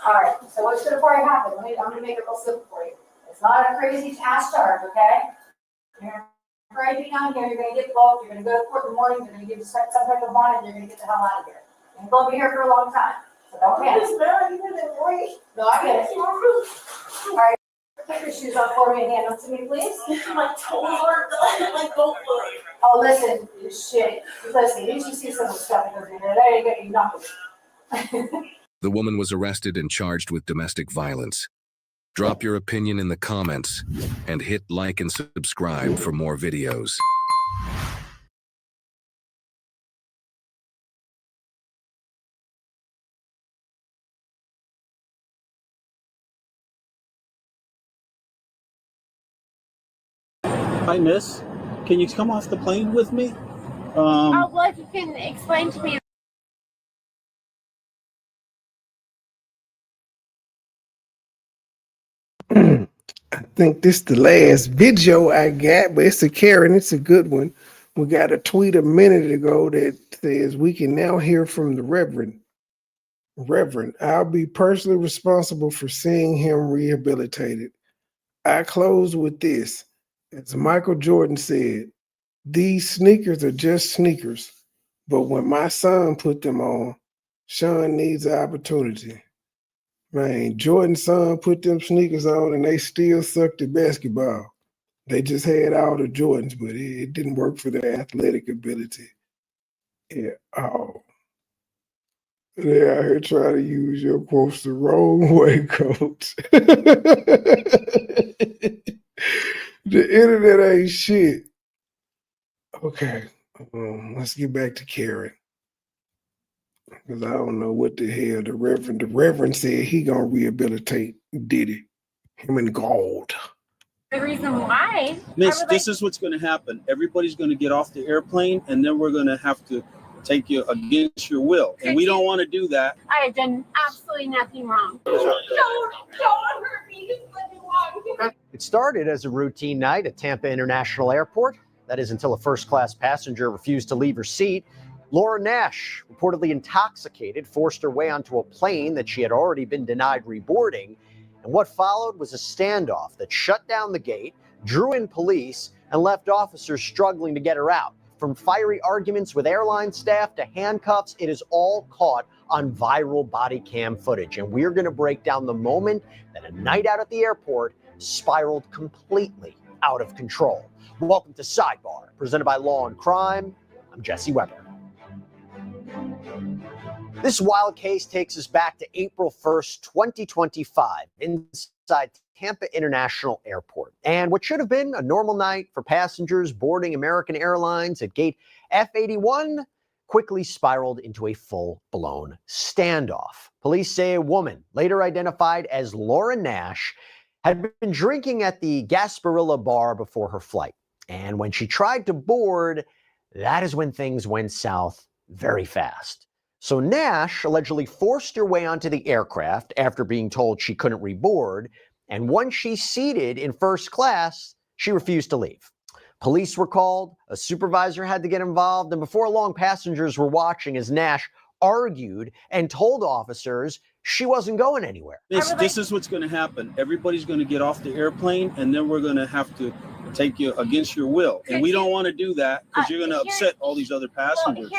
All right, so what should have probably happened? I'm gonna make it real simple for you. It's not a crazy ass charge, okay? You're gonna down here, you're gonna get booked, you're gonna go to court in the morning, you're gonna give some type of bond, and you're gonna get the hell out of here. You're gonna be here for a long time, so don't panic. It's bad, you didn't wait. No, I get it. All right, take your shoes off for me and hand them to me, please. My toes are done, my boat look. Oh, listen, shit. Listen, you should see some of the stuff that goes in there. There you go, you nothing. The woman was arrested and charged with domestic violence. Drop your opinion in the comments and hit like and subscribe for more videos. Hi, miss. Can you come off the plane with me? Well, if you can explain to me. I think this the last video I got, but it's a Karen. It's a good one. We got a tweet a minute ago that says we can now hear from the Reverend. Reverend, I'll be personally responsible for seeing him rehabilitated. I close with this. As Michael Jordan said, these sneakers are just sneakers, but when my son put them on, Sean needs an opportunity. Man, Jordan's son put them sneakers on and they still sucked at basketball. They just had all the Jordans, but it didn't work for their athletic ability. Yeah. Oh. They're out here trying to use your quotes the wrong way, coach. The internet ain't shit. Okay. Let's get back to Karen. Because I don't know what the hell the Reverend said he gonna rehabilitate Diddy. Him and gold. The reason why. Miss, this is what's going to happen. Everybody's going to get off the airplane, and then we're going to have to take you against your will. And we don't want to do that. I have done absolutely nothing wrong. Don't hurt me. Just let me walk. It started as a routine night at Tampa International Airport. That is until a first-class passenger refused to leave her seat. Laura Nash, reportedly intoxicated, forced her way onto a plane that she had already been denied reboarding. And what followed was a standoff that shut down the gate, drew in police, and left officers struggling to get her out. From fiery arguments with airline staff to handcuffs, it is all caught on viral body cam footage. And we're going to break down the moment that a night out at the airport spiraled completely out of control. Welcome to Sidebar, presented by Law and Crime. I'm Jesse Weber. This wild case takes us back to April 1st, 2025, inside Tampa International Airport. And what should have been a normal night for passengers boarding American Airlines at gate F81 quickly spiraled into a full-blown standoff. Police say a woman, later identified as Laura Nash, had been drinking at the Gasparilla bar before her flight. And when she tried to board, that is when things went south very fast. So Nash allegedly forced her way onto the aircraft after being told she couldn't reboard, and once she's seated in first class, she refused to leave. Police were called, a supervisor had to get involved, and before long, passengers were watching as Nash argued and told officers she wasn't going anywhere. This is what's going to happen. Everybody's going to get off the airplane, and then we're going to have to take you against your will. And we don't want to do that because you're going to upset all these other passengers.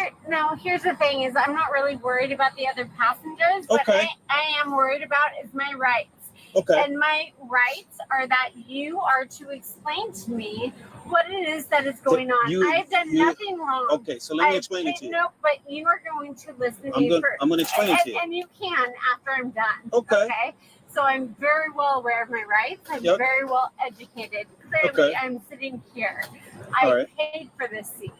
Here's the thing is I'm not really worried about the other passengers. What I am worried about is my rights. Okay. And my rights are that you are to explain to me what it is that is going on. I've done nothing wrong. Okay, so let me explain it to you. No, but you are going to listen to me I'm going to explain it to you. And you can after I'm done. Okay. So I'm very well aware of my rights. I'm very well educated. Clearly, I'm sitting here. I paid for this seat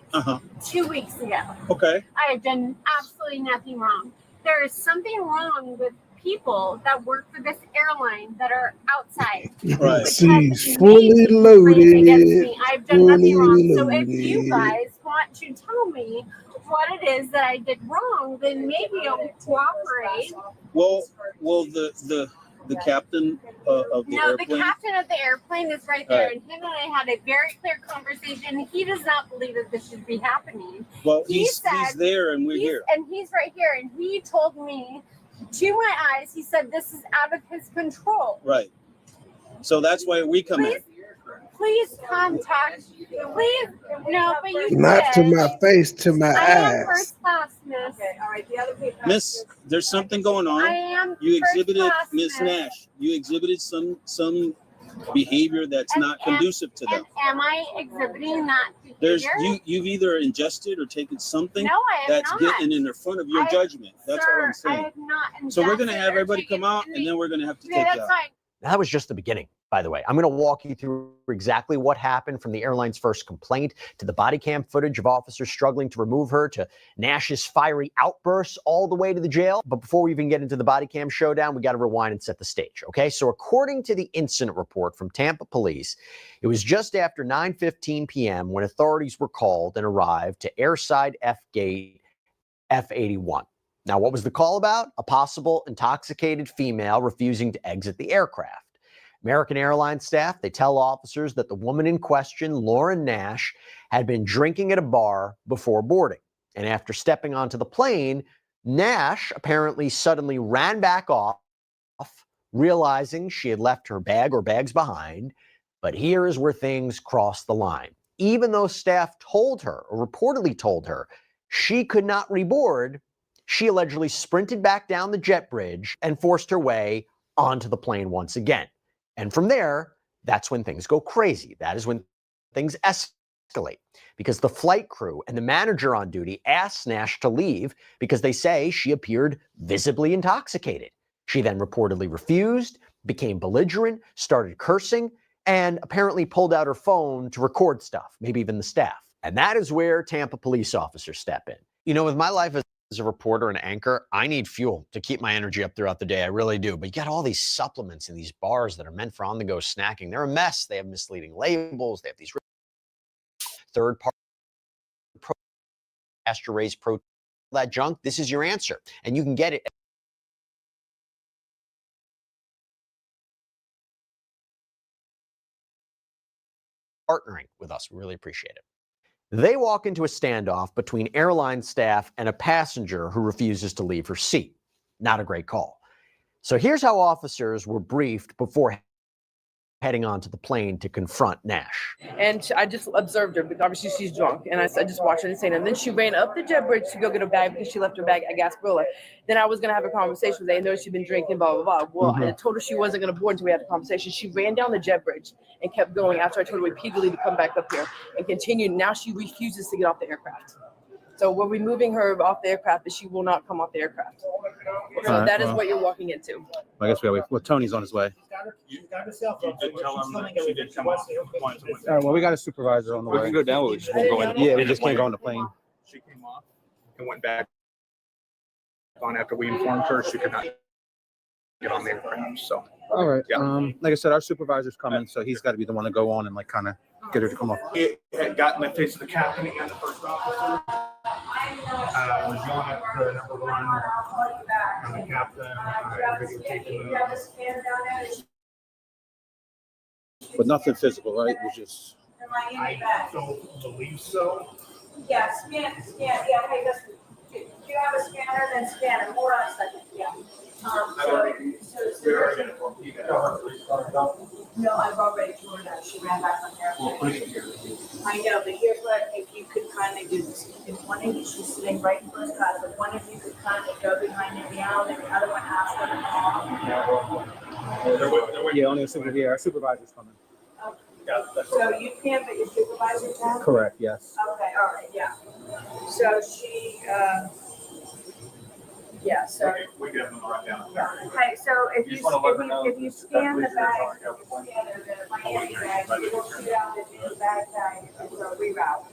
2 weeks ago. Okay. I have done absolutely nothing wrong. There is something wrong with people that work for this airline that are outside. Right. She's fully loaded. I've done nothing wrong. So if you guys want to tell me what it is that I did wrong, then maybe I'll cooperate. Well, the captain of the airplane. The captain of the airplane is right there, and him and I had a very clear conversation. He does not believe that this should be happening. Well, he's there, and we're here. And he's right here, and he told me to my eyes, he said this is out of his control. Right. So that's why we come in. Please contact. Please, no, but you Not to my face, to my I am eyes. first class, miss. Okay, all right. The other people. Miss, there's something going on. I am You first exhibited, class, Miss miss. Nash. You exhibited some behavior that's not conducive to them. Am I exhibiting that There's behavior? you've either ingested or taken something No, I have that's not. getting in the front of your judgment. That's all I'm I saying. have not. So we're gonna ingested have or everybody taken come out, any- and then we're gonna have to Yeah, take that's you out. fine. That was just the beginning, by the way. I'm going to walk you through exactly what happened from the airline's first complaint to the body cam footage of officers struggling to remove her to Nash's fiery outbursts all the way to the jail. But before we even get into the body cam showdown, we got to rewind and set the stage. Okay, so according to the incident report from Tampa police, it was just after 9:15 p.m. when authorities were called and arrived to Airside F Gate F81. Now, what was the call about? A possible intoxicated female refusing to exit the aircraft. American Airlines staff, they tell officers that the woman in question, Lauren Nash, had been drinking at a bar before boarding. And after stepping onto the plane, Nash apparently suddenly ran back off, realizing she had left her bag or bags behind. But here is where things cross the line. Even though staff told her, or reportedly told her, she could not reboard, she allegedly sprinted back down the jet bridge and forced her way onto the plane once again. And from there, that's when things go crazy. That is when things escalate, because the flight crew and the manager on duty asked Nash to leave because they say she appeared visibly intoxicated. She then reportedly refused, became belligerent, started cursing, and apparently pulled out her phone to record stuff, maybe even the staff. And that is where Tampa police officers step in. You know, with my life as a reporter and anchor, I need fuel to keep my energy up throughout the day. I really do. But you got all these supplements in these bars that are meant for on-the-go snacking. They're a mess. They have misleading labels. They have these third-party pasture-raised protein, all that junk. This is your answer. And you can get it partnering with us. We really appreciate it. They walk into a standoff between airline staff and a passenger who refuses to leave her seat. Not a great call. So here's how officers were briefed before heading onto the plane to confront Nash. And I just observed her, because obviously she's drunk. And I just watched her and saying, and then she ran up the jet bridge to go get her bag because she left her bag at Gasparilla. Then I was going to have a conversation with her. I know she'd been drinking, blah, blah, blah. Well, I told her she wasn't going to board until we had the conversation. She ran down the jet bridge and kept going after I told her repeatedly to come back up here and continued. Now she refuses to get off the aircraft. So we're removing her off the aircraft, but she will not come off the aircraft. So that is what you're walking into. I guess we gotta wait. Well, Tony's on his way. You did tell him that she did come off. Well, we got a supervisor on the way. We can go down, we just won't go in. Yeah, we just can't go on the plane. She came off and went back on after we informed her she could not get on the aircraft, so. All right. Like I said, our supervisor's coming, so he's got to be the one to go on and like kind of get her to come off. It had gotten the face of the captain and the first officer. Was yelling at the number one and the captain. But nothing physical, right? It was just. I don't believe so. Yeah, scan, yeah, okay, do you have a scanner? Then scan it, hold on a second, yeah. No, I've already told her that. She ran back on there. I know, but here's what, if you could kindly do this. If one of you, she's sitting right in front of us, if one of you could kindly go behind the meow, and the other one asks her to come. Yeah, only a supervisor. Yeah, our supervisor's coming. Yeah, that's So you can, but your supervisor can? correct. Yes. Okay, all right, yeah. So she, yeah, so. We get them right down. Okay, so if you scan the bag, scan the Miami bag, you will shoot out the new bag tag, and so reroute.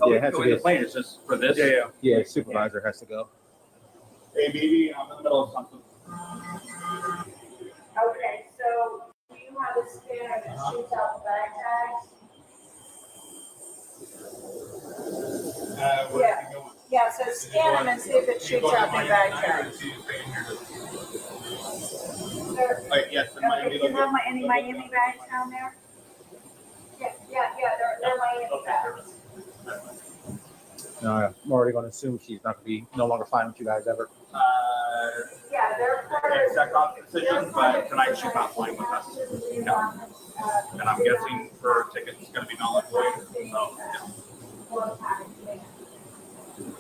Yeah, it has to be. The plane is just for this. Yeah, supervisor has to go. Hey, baby, I'm in the middle of something. Okay, so do you have a scanner that shoots out the bag tags? Yeah, so scan them and see if it shoots out the bag tags. Yes, Do you have any Miami bags down there? Yeah, they're Miami bags. No, I'm already going to assume she's not going to be no longer flying with you guys ever. Yeah, they're part of. Exact opposite decision, but tonight she's not flying with us. No. And I'm guessing her ticket is going to be null and void.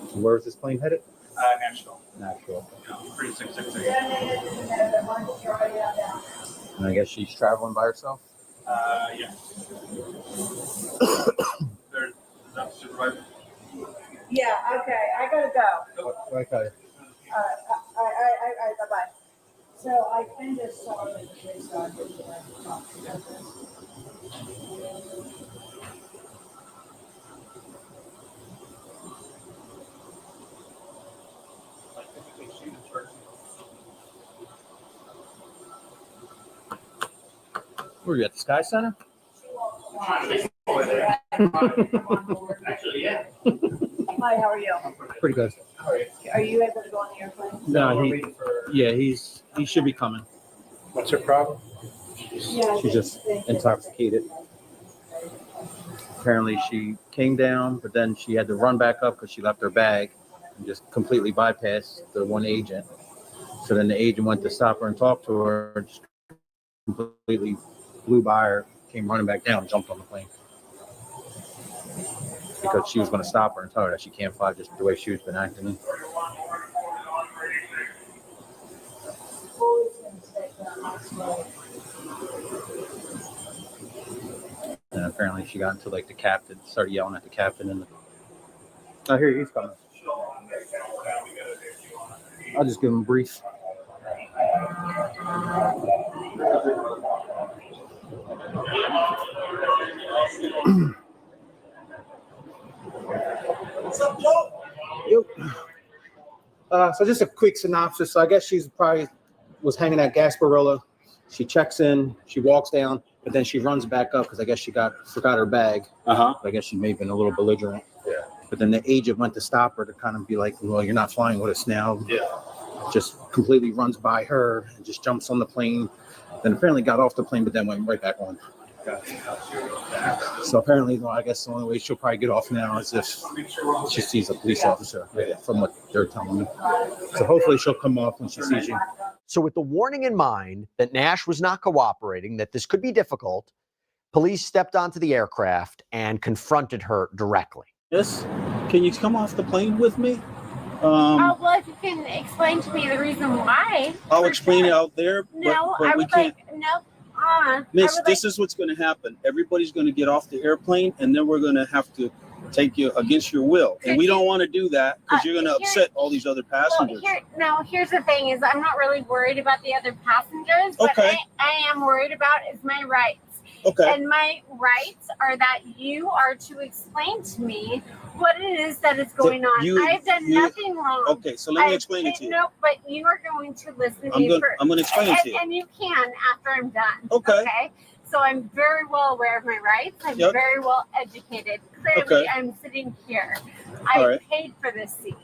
So, where is this plane headed? Nashville. Nashville. 3668. And I guess she's traveling by herself? Yeah. There's that supervisor. Yeah, okay, I gotta go. Okay. Bye-bye. So I can just saw that the police officers were talking about this. Were you at the Sky Center? Actually, yeah. Hi, how are you? Pretty good. Are you able to go on the airplane? No, he should be coming. What's her problem? She's just intoxicated. Apparently she came down, but then she had to run back up because she left her bag and just completely bypassed the one agent. So then the agent went to stop her and talk to her, just completely flew by her, came running back down, and jumped on the plane. Because she was going to stop her and tell her that she can't fly just the way she's been acting. And apparently she got into like the captain, started yelling at the captain. And oh, here he's coming. I'll just give him a brief. So just a quick synopsis. So I guess she's probably was hanging at Gasparilla. She checks in, she walks down, but then she runs back up because I guess she forgot her bag. I guess she may have been a little belligerent. Yeah. But then the agent went to stop her to kind of be like, well, you're not flying with us now. Yeah. Just completely runs by her and just jumps on the plane. Then apparently got off the plane, but then went right back on. So apparently, well, I guess the only way she'll probably get off now is if she sees a police officer, from what they're telling me. So hopefully she'll come off when she sees you. So with the warning in mind that Nash was not cooperating, that this could be difficult, police stepped onto the aircraft and confronted her directly. Yes? Can you come off the plane with me? Well, if you can explain to me the reason why. I'll explain it out there. No, but I we would can't. like, no. Miss, this is what's going to happen. Everybody's going to get off the airplane, and then we're going to have to take you against your will. And we don't want to do that because you're going to upset all these other passengers. Well, here's the thing is I'm not really worried about the other passengers. What I am worried about is my rights. Okay. And my rights are that you are to explain to me what it is that is going on. I've done nothing wrong. Okay, so let me explain it to you. No, but you are going to listen to me first. I'm going to explain it to you. And you can after I'm done. Okay. So I'm very well aware of my rights. I'm very well educated. Clearly, I'm sitting here. I paid for this seat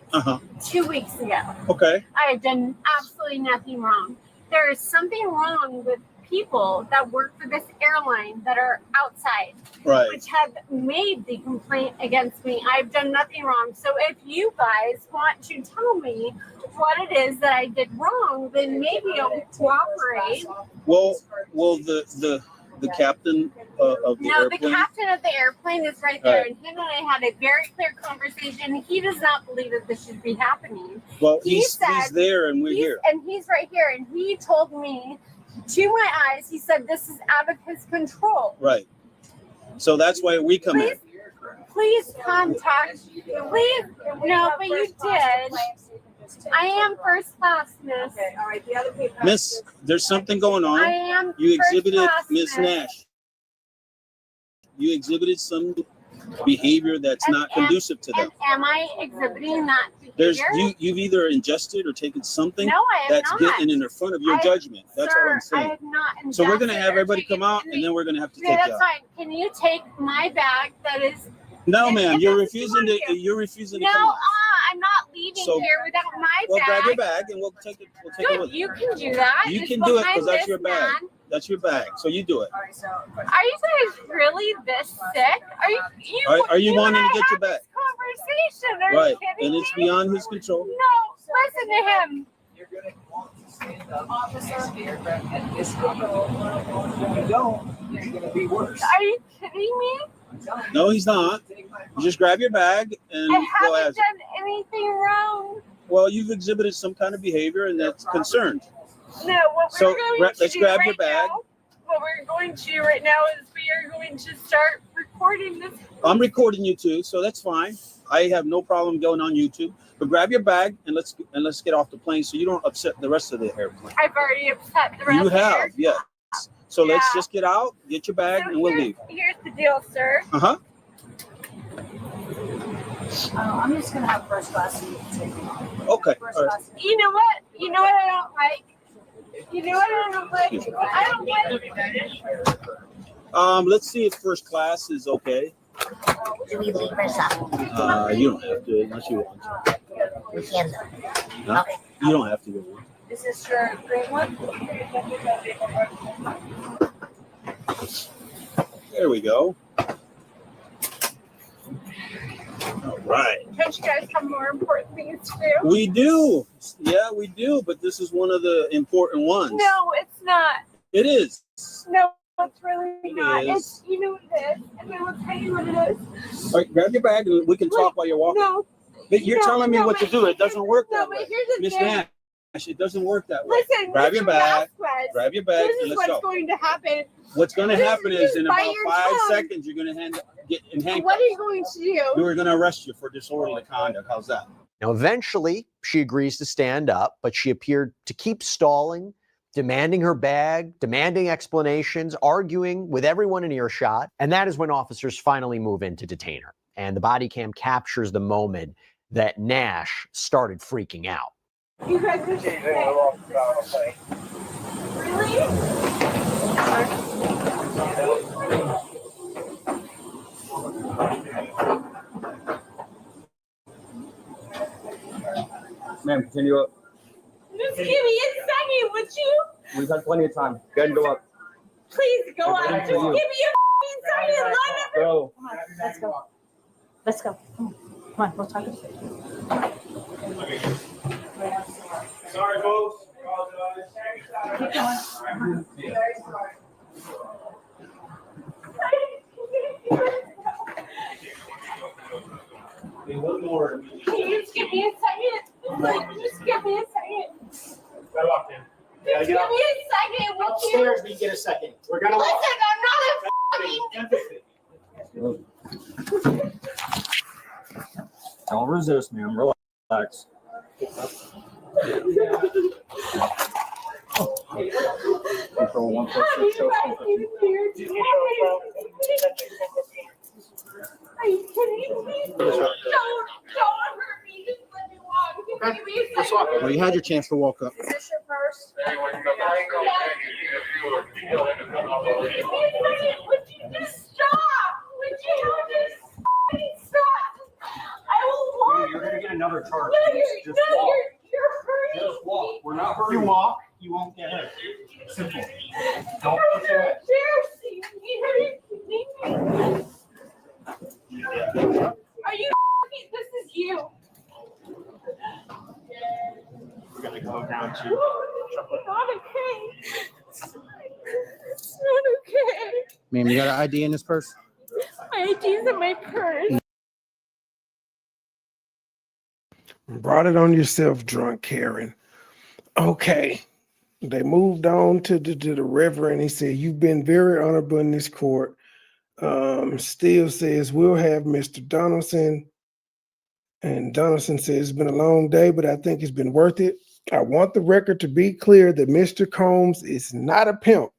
2 weeks ago. Okay. I have done absolutely nothing wrong. There is something wrong with people that work for this airline that are outside, Right. which have made the complaint against me. I've done nothing wrong. So if you guys want to tell me what it is that I did wrong, then maybe I'll cooperate. Well, the captain of the No, airplane. the captain of the airplane is right there, Right. and him and I had a very clear conversation. He does not believe that this should be happening. Well, He he's said- there and we're here. And he's right here, and he told me to my eyes, he said this is out of his control. Right. So that's why we come in. Please contact, please, no, but you did. I am first class, miss. Okay, all right, the other people. Miss, there's something going on. I am You first exhibited, class, Miss miss. Nash. You exhibited some behavior that's not conducive to them. Am I exhibiting that There's behavior? you've either ingested or taken something No, I have that's not. getting in the front of your I- judgment. That's Sir, all I'm saying. I have not So we're gonna ingested have or everybody taken come out, any- and then we're gonna have to Okay, take that's you out. fine. Can you take my bag that is? No, if- ma'am, if you're that's what you refusing want to. You're refusing to No, come out. I'm not leaving So- here without my Well, bag. grab your bag and we'll take it. We'll take it Good, with you can do that. You It's can do it behind because that's this your bag. man. That's your bag. So you do it. Are you guys really this sick? Are you and wanting I to get your had bag? this conversation? Are Right, you kidding and it's me? beyond his control. No, listen to him. Are you kidding me? No, he's not. You just grab your bag and I go haven't as done anything wrong. well. You've exhibited some kind of behavior, and that's concerned. No, what So, we're going to let's do grab right your bag. now, what we're going to do right now is we are going to start recording this. I'm recording you too, so that's fine. I have no problem going on YouTube. But grab your bag and let's get off the plane so you don't upset the rest of the airplane. I've already upset the rest You of have, yes. So let's Yeah. just get out, get your bag, So and we'll leave. Here's the deal, sir. Uh-huh. I'm just gonna have first class. Okay. First All right. class. You know what? You know what I don't like? You know what I don't like? I don't like. Let's see if first class is okay. Do we leave first class? You don't have to unless you want to. We can though. No? You don't have to go. Is this your green one? There we go. All right. Don't you guys have more important things to do? We do. Yeah, we do. But this is one of the important ones. No, it's not. It is. No, it's really not. is. It's, you know what it is. And I will tell you what it is. All right, grab your bag and we can talk while you're walking. No. But you're No, telling me no, what to but do. It doesn't work No, that but way. here's the Miss thing. Nash, it doesn't work that way. Listen, grab your bag. West, Grab your bag This and is let's what's go. going to happen. What's going to This happen is is in by about your 5 tongue. seconds, you're going to get in handcuffs. What are you going to do? We're going to arrest you for disorderly conduct. How's that? Now, eventually, she agrees to stand up, but she appeared to keep stalling, demanding her bag, demanding explanations, arguing with everyone in earshot. And that is when officers finally move in to detain her. And the body cam captures the moment that Nash started freaking out. You guys are sick. Ma'am, continue up. Just give me a second, would you? We've got plenty of time. Go ahead and go up. Please go on. Just give me a second. Go. Come on, let's go. Let's go. Come on, we'll talk. Sorry, folks. Keep going. One more. Can you just give me a second? Like, just give me a second. Got locked in. Just give me a second, would you? Upstairs, we get a second. We're gonna Listen, walk. I'm not a Don't resist, man. Relax. Control 146 shows sympathy. Are you kidding me? Don't hurt me. Just let me walk. Just give me a second. Well, you had your chance to walk up. Is this your purse? Would you just stop? Would you just stop? I will walk. You're gonna get another charge. No, Just you're walk. hurting Just walk. me. We're not hurting. You walk. you won't get hurt. Simple. Don't put your head. Are you? This is you. We're gonna go down to. Not okay. It's not okay. Ma'am, you got an ID in this purse? My ID's in my purse. Brought it on yourself, drunk Karen. Okay. They moved on to the reverend. He said, you've been very honorable in this court. Still says, we'll have Mr. Donaldson. And Donaldson says, it's been a long day, but I think it's been worth it. I want the record to be clear that Mr. Combs is not a pimp.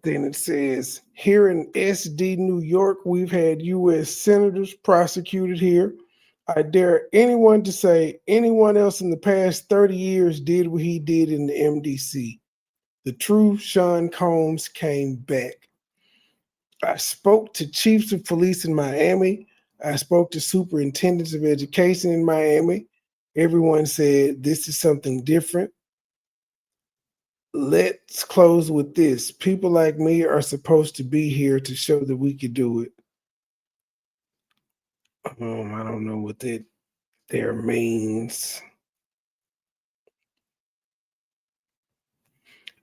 Then it says, here in SD New York, we've had U.S. senators prosecuted here. I dare anyone to say anyone else in the past 30 years did what he did in the MDC. The true Sean Combs came back. I spoke to chiefs of police in Miami. I spoke to superintendents of education in Miami. Everyone said this is something different. Let's close with this. People like me are supposed to be here to show that we could do it. I don't know what that there means.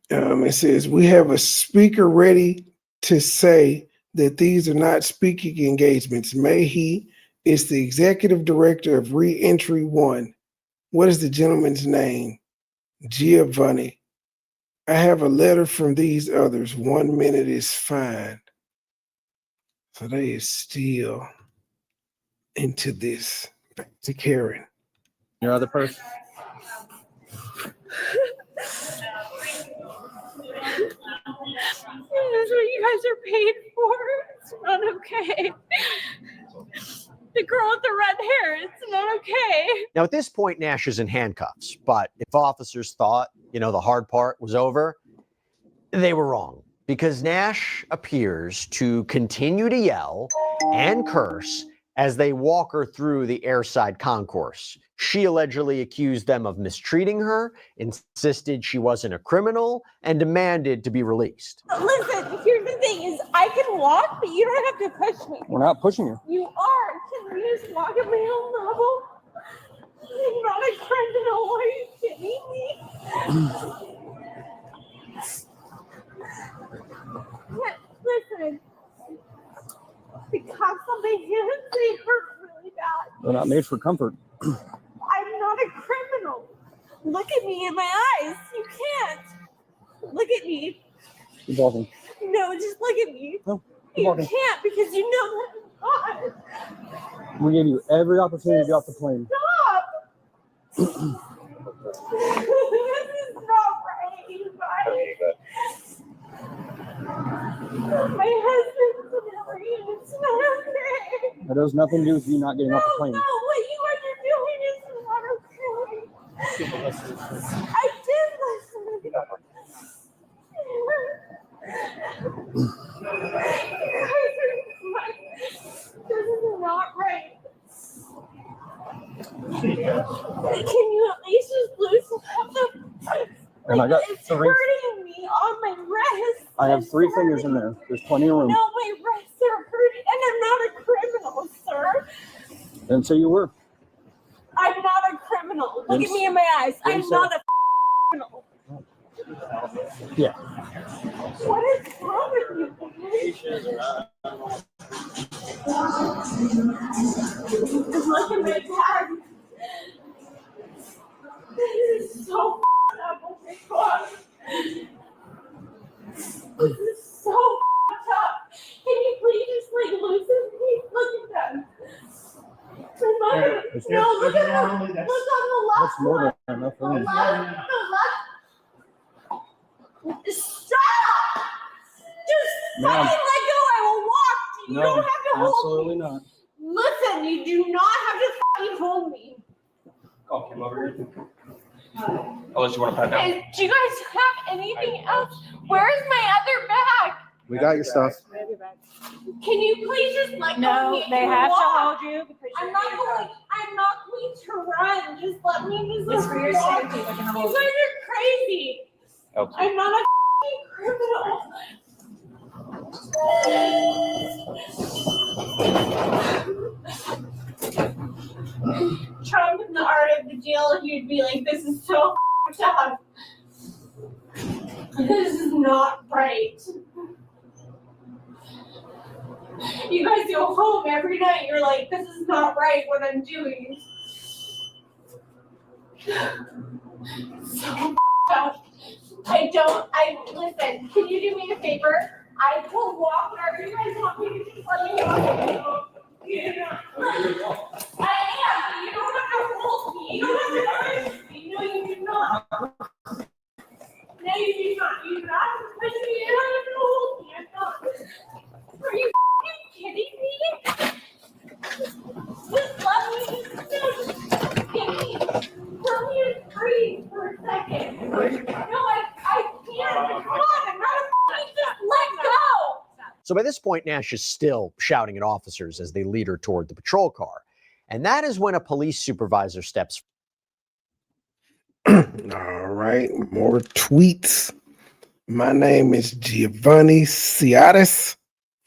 It says, we have a speaker ready to say that these are not speaking engagements. Mayhe is the executive director of Reentry One. What is the gentleman's name? Giovanni. I have a letter from these others. 1 minute is fine. So they is still into this. Back to Karen. Your other purse? This is what you guys are paid for. It's not okay. The girl with the red hair, it's not okay. Now, at this point, Nash is in handcuffs, but if officers thought, the hard part was over, they were wrong, because Nash appears to continue to yell and curse as they walk her through the airside concourse. She allegedly accused them of mistreating her, insisted she wasn't a criminal, and demanded to be released. Listen, here's the thing is I can walk, but you don't have to push me. We're not pushing you. You are. Can we just walk at my own level? I'm not a criminal. Are you kidding me? Listen, because something hit, they hurt really bad. They're not made for comfort. I'm not a criminal. Look at me in my eyes. You can't. Look at me. Keep walking. No, just look at me. No, keep You walking. can't because you know that I'm not. We gave you every opportunity to get off the plane. Stop. This is not right, you guys. My husband's married. It's not okay. That has nothing to do with you not getting off the plane. No, what you guys are doing is not okay. I did listen. This is not right. Can you at least just loosen up the? And I got it's three. hurting me on my wrist. I have 3 fingers in there. There's plenty of room. No, my wrists are hurting, and I'm not a criminal, sir. Didn't say you were. I'm not a criminal. Look at me in my eyes. I'm not a criminal. Yeah. What is wrong with you? Just look at my tag. This is so up. Oh my God. This is so up. Can you please just loosen me? Look at them. No, look at them. Look on the left. That's more than enough room. The left. Stop! Just fucking let go. I will walk. You don't have to hold me. Absolutely not. Listen, you do not have to fucking hold me. Oh, come over here. Unless you want to pat down. Do you guys have anything else? Where's my other bag? We got your stuff. Can you please just let go? No, they have to hold you because I'm not going to run. Just let me just. It's for your safety. They're gonna hold You guys you. are crazy. Okay. I'm not a criminal. Trump in the art of the deal, he'd be like, this is so tough. This is not right. You guys go home every night, you're like, this is not right what I'm doing. So tough. Listen, can you do me a favor? I will walk wherever you guys want me to just let me walk. I am. You don't have to hold me. You don't have to push me. No, you do not. No, you do not. You do not have to push me. You don't have to hold me. I'm not. Are you kidding me? Just let me let me breathe for a second. No, I can't. Come on, I'm not a just let go. So by this point, Nash is still shouting at officers as they lead her toward the patrol car. And that is when a police supervisor steps. All right, more tweets. My name is Giovanni Ciatis.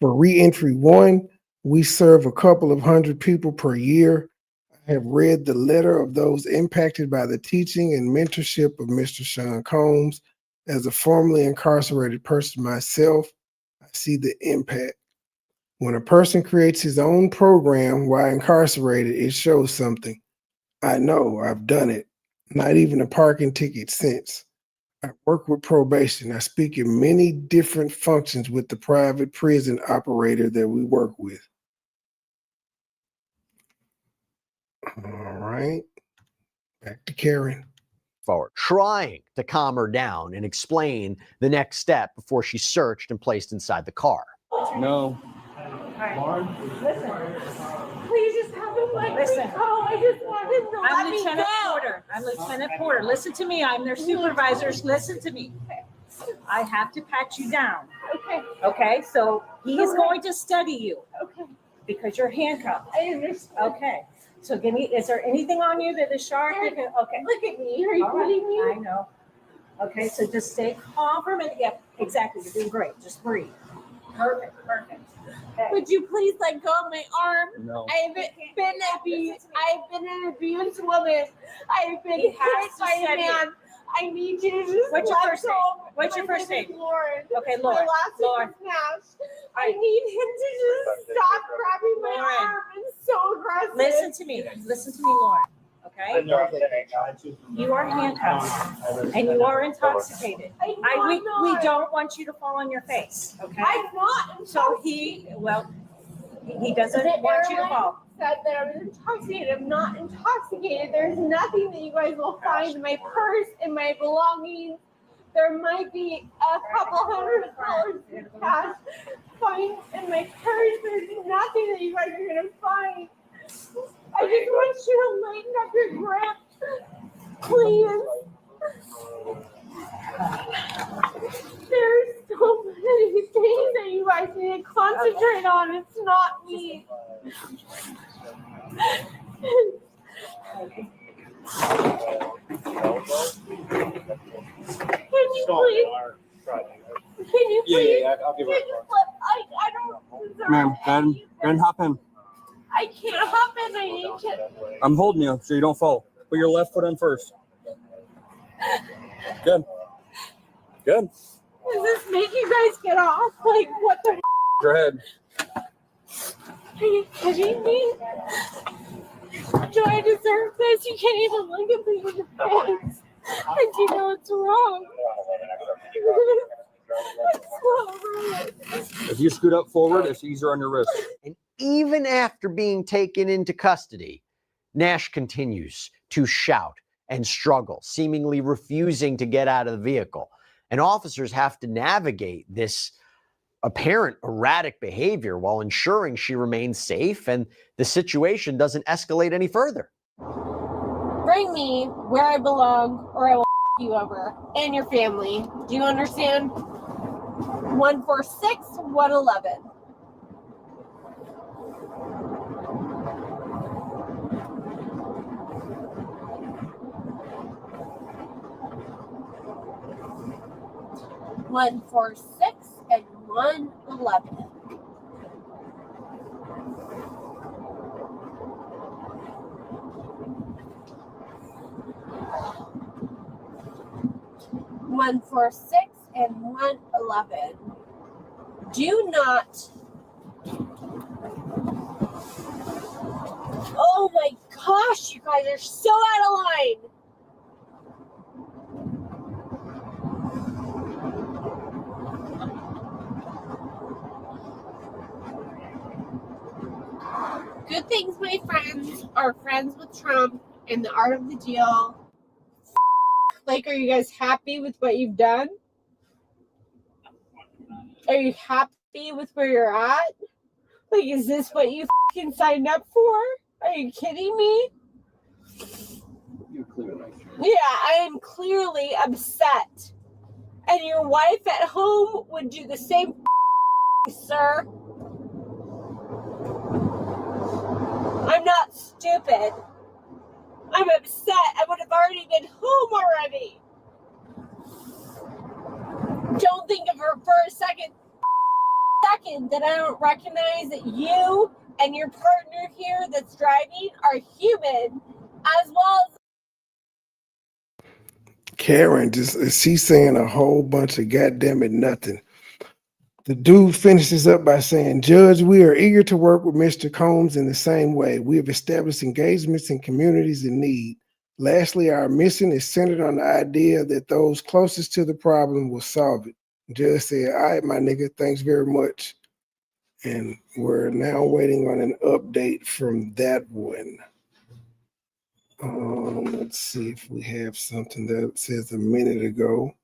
For Reentry 1, we serve a couple of hundred people per year. I have read the letter of those impacted by the teaching and mentorship of Mr. Sean Combs. As a formerly incarcerated person myself, I see the impact. When a person creates his own program while incarcerated, it shows something. I know, I've done it. Not even a parking ticket since. I work with probation. I speak in many different functions with the private prison operator that we work with. All right, back to Karen. Forward, trying to calm her down and explain the next step before she's searched and placed inside the car. No. Lauren? Listen. Please just have him let me go. I just want him to let me Lieutenant go. Porter. I'm Lieutenant Porter. Listen to me. I'm their supervisors. Listen to me. I have to pat you down. Okay. Okay, so he is going to study you. Okay. Because you're handcuffed. I understand. Okay. So give me, is there anything on you that is sharp? Okay. Look at me. Are you All right. kidding me? I know. Okay, so just stay calm for a minute. Yep, exactly. You're doing great. Just breathe. Perfect. Okay. Would you please let go of my arm? No. I've been abused. I've been an abused woman. I've been He hit has to by a study man. I need you to just What's your let first name? go. What's your My first name is name? Lauren. Okay, My Lauren. last name is Nash. I need him to just stop grabbing my Lauren. arm. It's so aggressive. Listen to me. Listen to me, Lauren. Okay? You are handcuffed and you are intoxicated. We don't want you to fall on your face. Okay? I'm not. So he doesn't want you to fall. Said that I was intoxicated. I'm not intoxicated. There's nothing that you guys will find in my purse, in my belongings. There might be a couple $100 in cash find in my purse. There's nothing that you guys are gonna find. I just want you to lighten up your grip, please. There's so many things that you guys need to concentrate on. It's not me. Can you please? I'll give her a call. I don't deserve Ma'am, go ahead, hop in. I can't hop in. I need to. I'm holding you so you don't fall. Put your left foot in first. Good. Good. Does this make you guys get off? Like, what the? Go ahead. Are you kidding me? Do I deserve this? You can't even look at me in the face. And you know it's wrong. If you scoot up forward, it's easier on your wrist. And even after being taken into custody, Nash continues to shout and struggle, seemingly refusing to get out of the vehicle. And officers have to navigate this apparent erratic behavior while ensuring she remains safe and the situation doesn't escalate any further. Bring me where I belong, or I will you over and your family. Do you understand? 146, 111. 146 and 111. One, 4, 6 and 111. Do not. Oh my gosh, you guys are so out of line. Good things, my friends, are friends with Trump and the art of the deal. Like, are you guys happy with what you've done? Are you happy with where you're at? Like, is this what you fucking signed up for? Are you kidding me? Yeah, I am clearly upset. And your wife at home would do the same, sir. I'm not stupid. I'm upset. I would have already been home already. Don't think of her for a second that I don't recognize that you and your partner here that's driving are human as well as Karen, she's saying a whole bunch of goddamn it nothing. The dude finishes up by saying, Judge, we are eager to work with Mr. Combs in the same way. We have established engagements in communities in need. Lastly, our mission is centered on the idea that those closest to the problem will solve it. Judge said, all right, my nigga, thanks very much. And we're now waiting on an update from that one. Let's see if we have something that says a minute ago.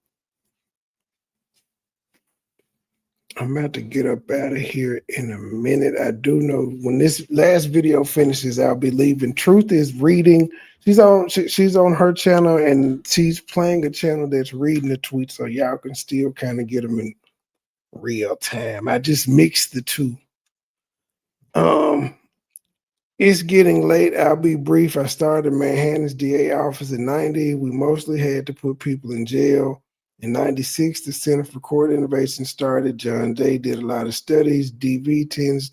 I'm about to get up out of here in a minute. I do know when this last video finishes, I'll be leaving. Truth is reading. She's on her channel and she's playing a channel that's reading the tweets, so y'all can still kind of get them in real time. I just mixed the two. It's getting late. I'll be brief. I started Manhattan's DA office in 90. We mostly had to put people in jail. In 96, the Center for Court Innovation started. John Day did a lot of studies. DV tends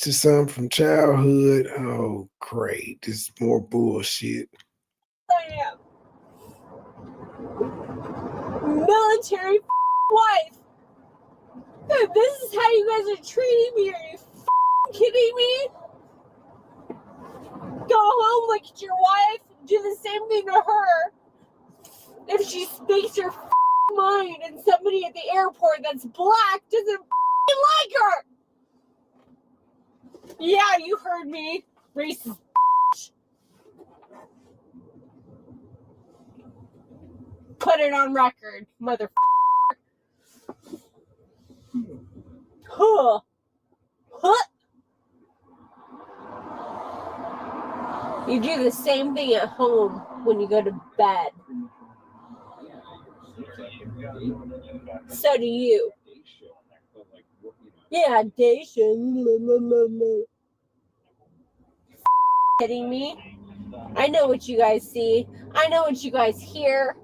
to some from childhood. Oh, great. This is more bullshit. I am. Military wife. This is how you guys are treating me. Are you kidding me? Go home, look at your wife, do the same thing to her. If she speaks her mind and somebody at the airport that's black doesn't like her. Yeah, you heard me. Racist. Put it on record, mother. Huh. Huh. You do the same thing at home when you go to bed. So do you. Yeah, day show. Kidding me? I know what you guys see. I know what you guys hear.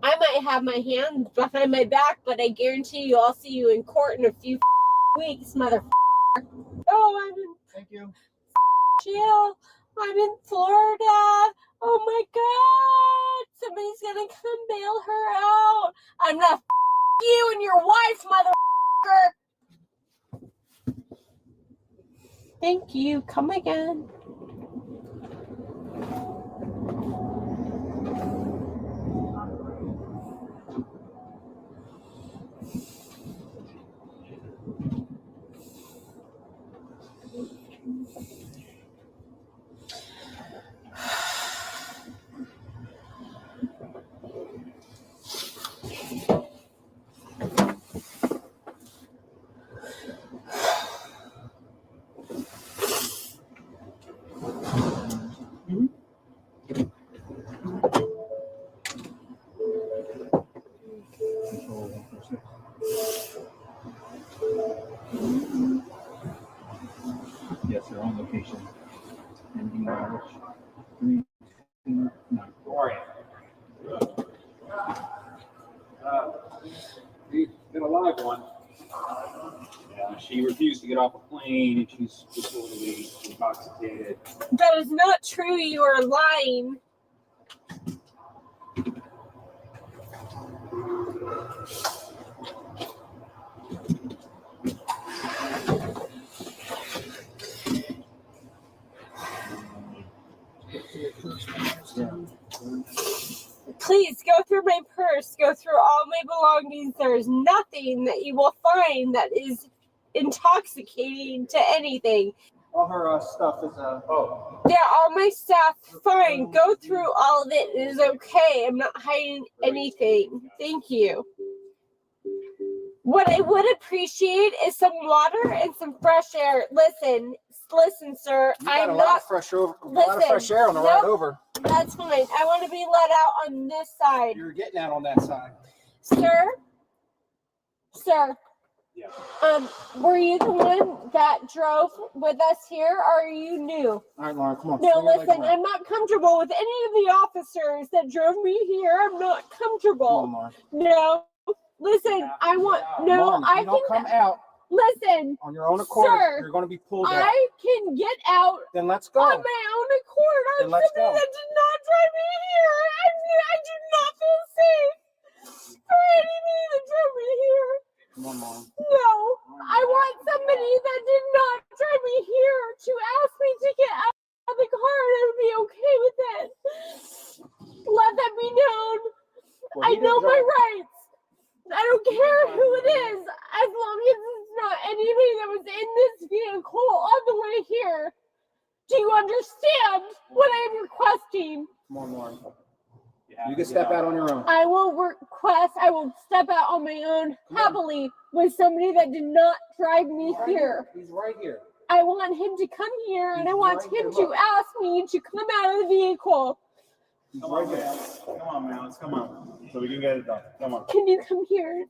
I might have my hands behind my back, but I guarantee you I'll see you in court in a few weeks, mother. Oh, I'm in. Thank you. Jail. I'm in Florida. Oh my God. Somebody's gonna come bail her out. I'm not you and your wife, motherfucker. Thank you. Come again. Yes, they're on location. Ending knowledge. 3, 2, 9. How are you? that one. Yeah, she refused to get off a plane, and she's disorderly, intoxicated. That is not true. You are lying. Please go through my purse, go through all my belongings. There is nothing that you will find that is intoxicating to anything. All her stuff is Yeah, all my stuff, fine. Go through all of it. It is okay. I'm not hiding anything. Thank you. What I would appreciate is some water and some fresh air. Listen, sir. I'm not fresh air on the ride over. That's fine. I want to be let out on this side. You're getting out on that side. Sir? Yeah. Were you the one that drove with us here, or are you new? All right, Lauren, come on. No, listen, I'm not comfortable with any of the officers that drove me here. I'm not comfortable. Come on, No. Listen, I want Lauren, I don't can come out listen. on your own accord. Sir, You're going to be pulled out. I can get out. Then let's go. On my own accord. I'm Then let's somebody go. that did not drive me here. I do not feel safe for anybody that drove me here. Come on, Lauren. No, I want somebody that did not drive me here to ask me to get out of the car, and I would be okay with it. Let that be known. Well, I know my rights. I don't care who it is, as long as it's not anybody that was in this vehicle on the way here. Do you understand what I am requesting? Come on, Lauren. You can step out on your own. I will step out on my own happily with somebody that did not drive me here. He's right here. I want him to come here, and I want him to ask me to come out of the vehicle. Come on, man. Come on, man. Let's come on. So we can get it done. Come on. Can you come here?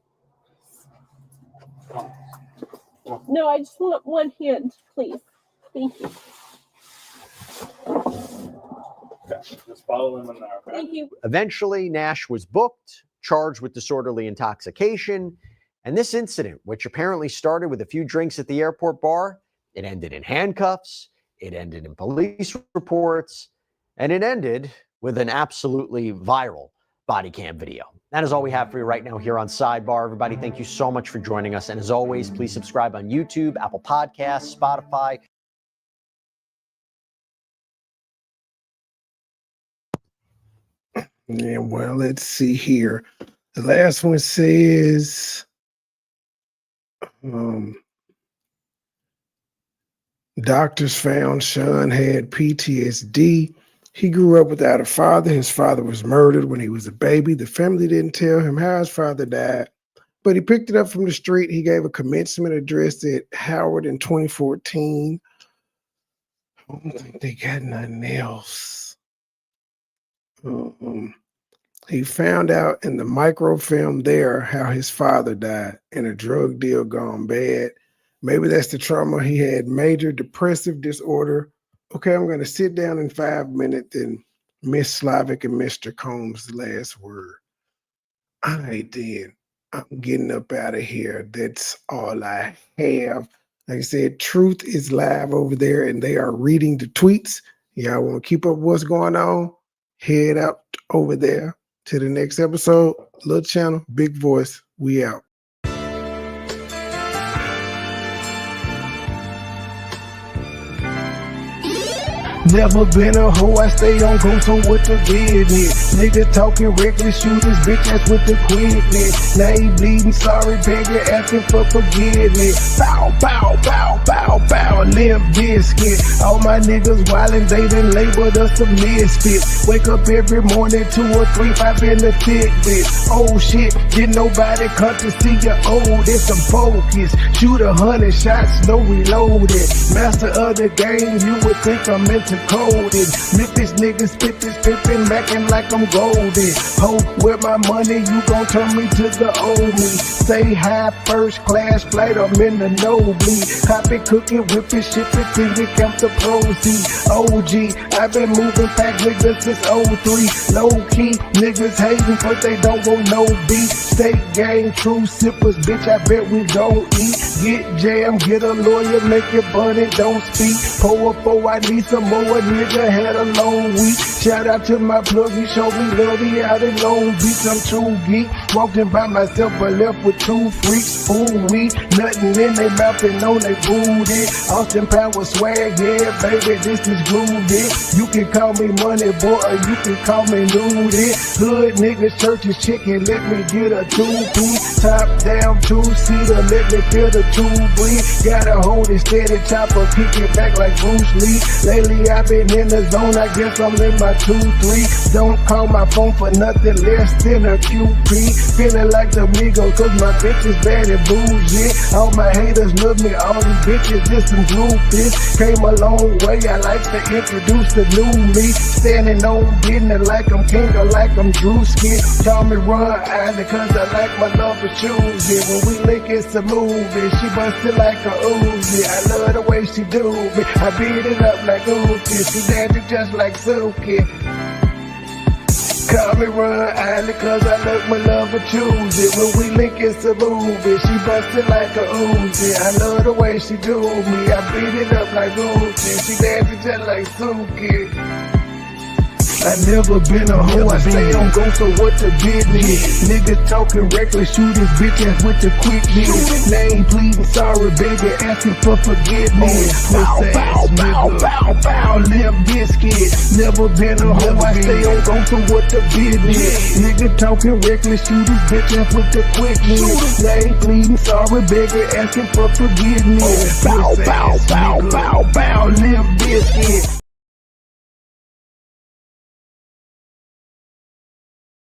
No, I just want one hand, please. Thank you. Okay. Just follow him in there. Okay? Thank you. Eventually, Nash was booked, charged with disorderly intoxication, and this incident, which apparently started with a few drinks at the airport bar, it ended in handcuffs, it ended in police reports, and it ended with an absolutely viral body cam video. That is all we have for you right now here on Sidebar. Everybody, thank you so much for joining us. And as always, please subscribe on YouTube, Apple Podcasts, Spotify. Yeah, well, let's see here. The last one says, doctors found Sean had PTSD. He grew up without a father. His father was murdered when he was a baby. The family didn't tell him how his father died, but he picked it up from the street. He gave a commencement address at Howard in 2014. I don't think they got nothing else. He found out in the microfilm there how his father died in a drug deal gone bad. Maybe that's the trauma. He had major depressive disorder. Okay, I'm going to sit down in 5 minutes and Miss Slavic and Mr. Combs' last word. All right, then. I'm getting up out of here. That's all I have. Like I said, Truth is live over there, and they are reading the tweets. Y'all want to keep up what's going on? Head out over there to the next episode. Little channel, big voice. We out. Never been a hoe, I stay on go, so what the business? Niggas talking reckless, shoot this bitch ass with the quickness. Now he bleeding, sorry, beggar, asking for forgiveness. Bow, bow, bow, bow, bow, limp biscuit. All my niggas wildin', they done labeled us a misfit. Wake up every morning, 2 or 3, 5 in the thick bitch. Oh shit, didn't nobody come to see you old, it's some focus. Shoot 100 shots, no reloaded. Master of the game, you would think I'm meant to coded. Memphis niggas spit this pippin', mackin' like I'm golden. Ho, with my money, you gon' turn me to the old me. Say hi, first class flight, I'm in the nosebleed. Cop it, cook it, whip it, ship it, till you count the proceeds. OG, I've been moving back niggas since 03. Low key, niggas hating, but they don't want no beat. State gang, true sippers, bitch, I bet we don't eat. Get jammed, get a lawyer, make it bunny, don't speak. Pour up, oh, I need some more, nigga had a long week. Shout out to my plug, he showed me love, he out in Long Beach, I'm true geek. Walking by myself, but left with two freaks. Ooh, we, nothing in they mouth and on they booty. Austin Power swag, yeah, baby, this is groovy. You can call me money boy, or you can call me nudie. Hood niggas, churches, chicken, let me get a two-piece. Top down, two-seater, let me feel the two breathe. Gotta hold it steady, chopper, kick it back like Bruce Lee. Lately I've been in the zone, I guess I'm in my 2-3. Don't call my phone for nothing less than a QP. Feeling like the Migos, cause my bitch is bad and bougie. All my haters love me, all these bitches just some groupies. Came a long way, I like to introduce the new me. Standing on business like I'm king or like I'm Drewski. Call me Ron Island cause I like my love for choosy. When we link it's a movie, she bustin' like a Uzi. I love the way she do me, I beat it up like Uzi. She dancing just like Suki. Call me Ron Island cause I love my love for choosy. When we link it's a movie, she bustin' like a Uzi. I love the way she do me, I beat it up like Uzi. She dancing just like Suki. I never been a hoe, I stay on go, so what the business? Niggas talking reckless, shoot his bitch ass with the quickness. Name pleading sorry, baby, asking for forgiveness. Pussy ass nigga, bow, bow, Limp Biscuit. Never been a hoe, I stay on go, so what the business? Nigga talking reckless, shoot his bitch ass with the quickness. Name pleading sorry, baby, asking for forgiveness. Bow, bow, bow, bow, bow, Limp Biscuit.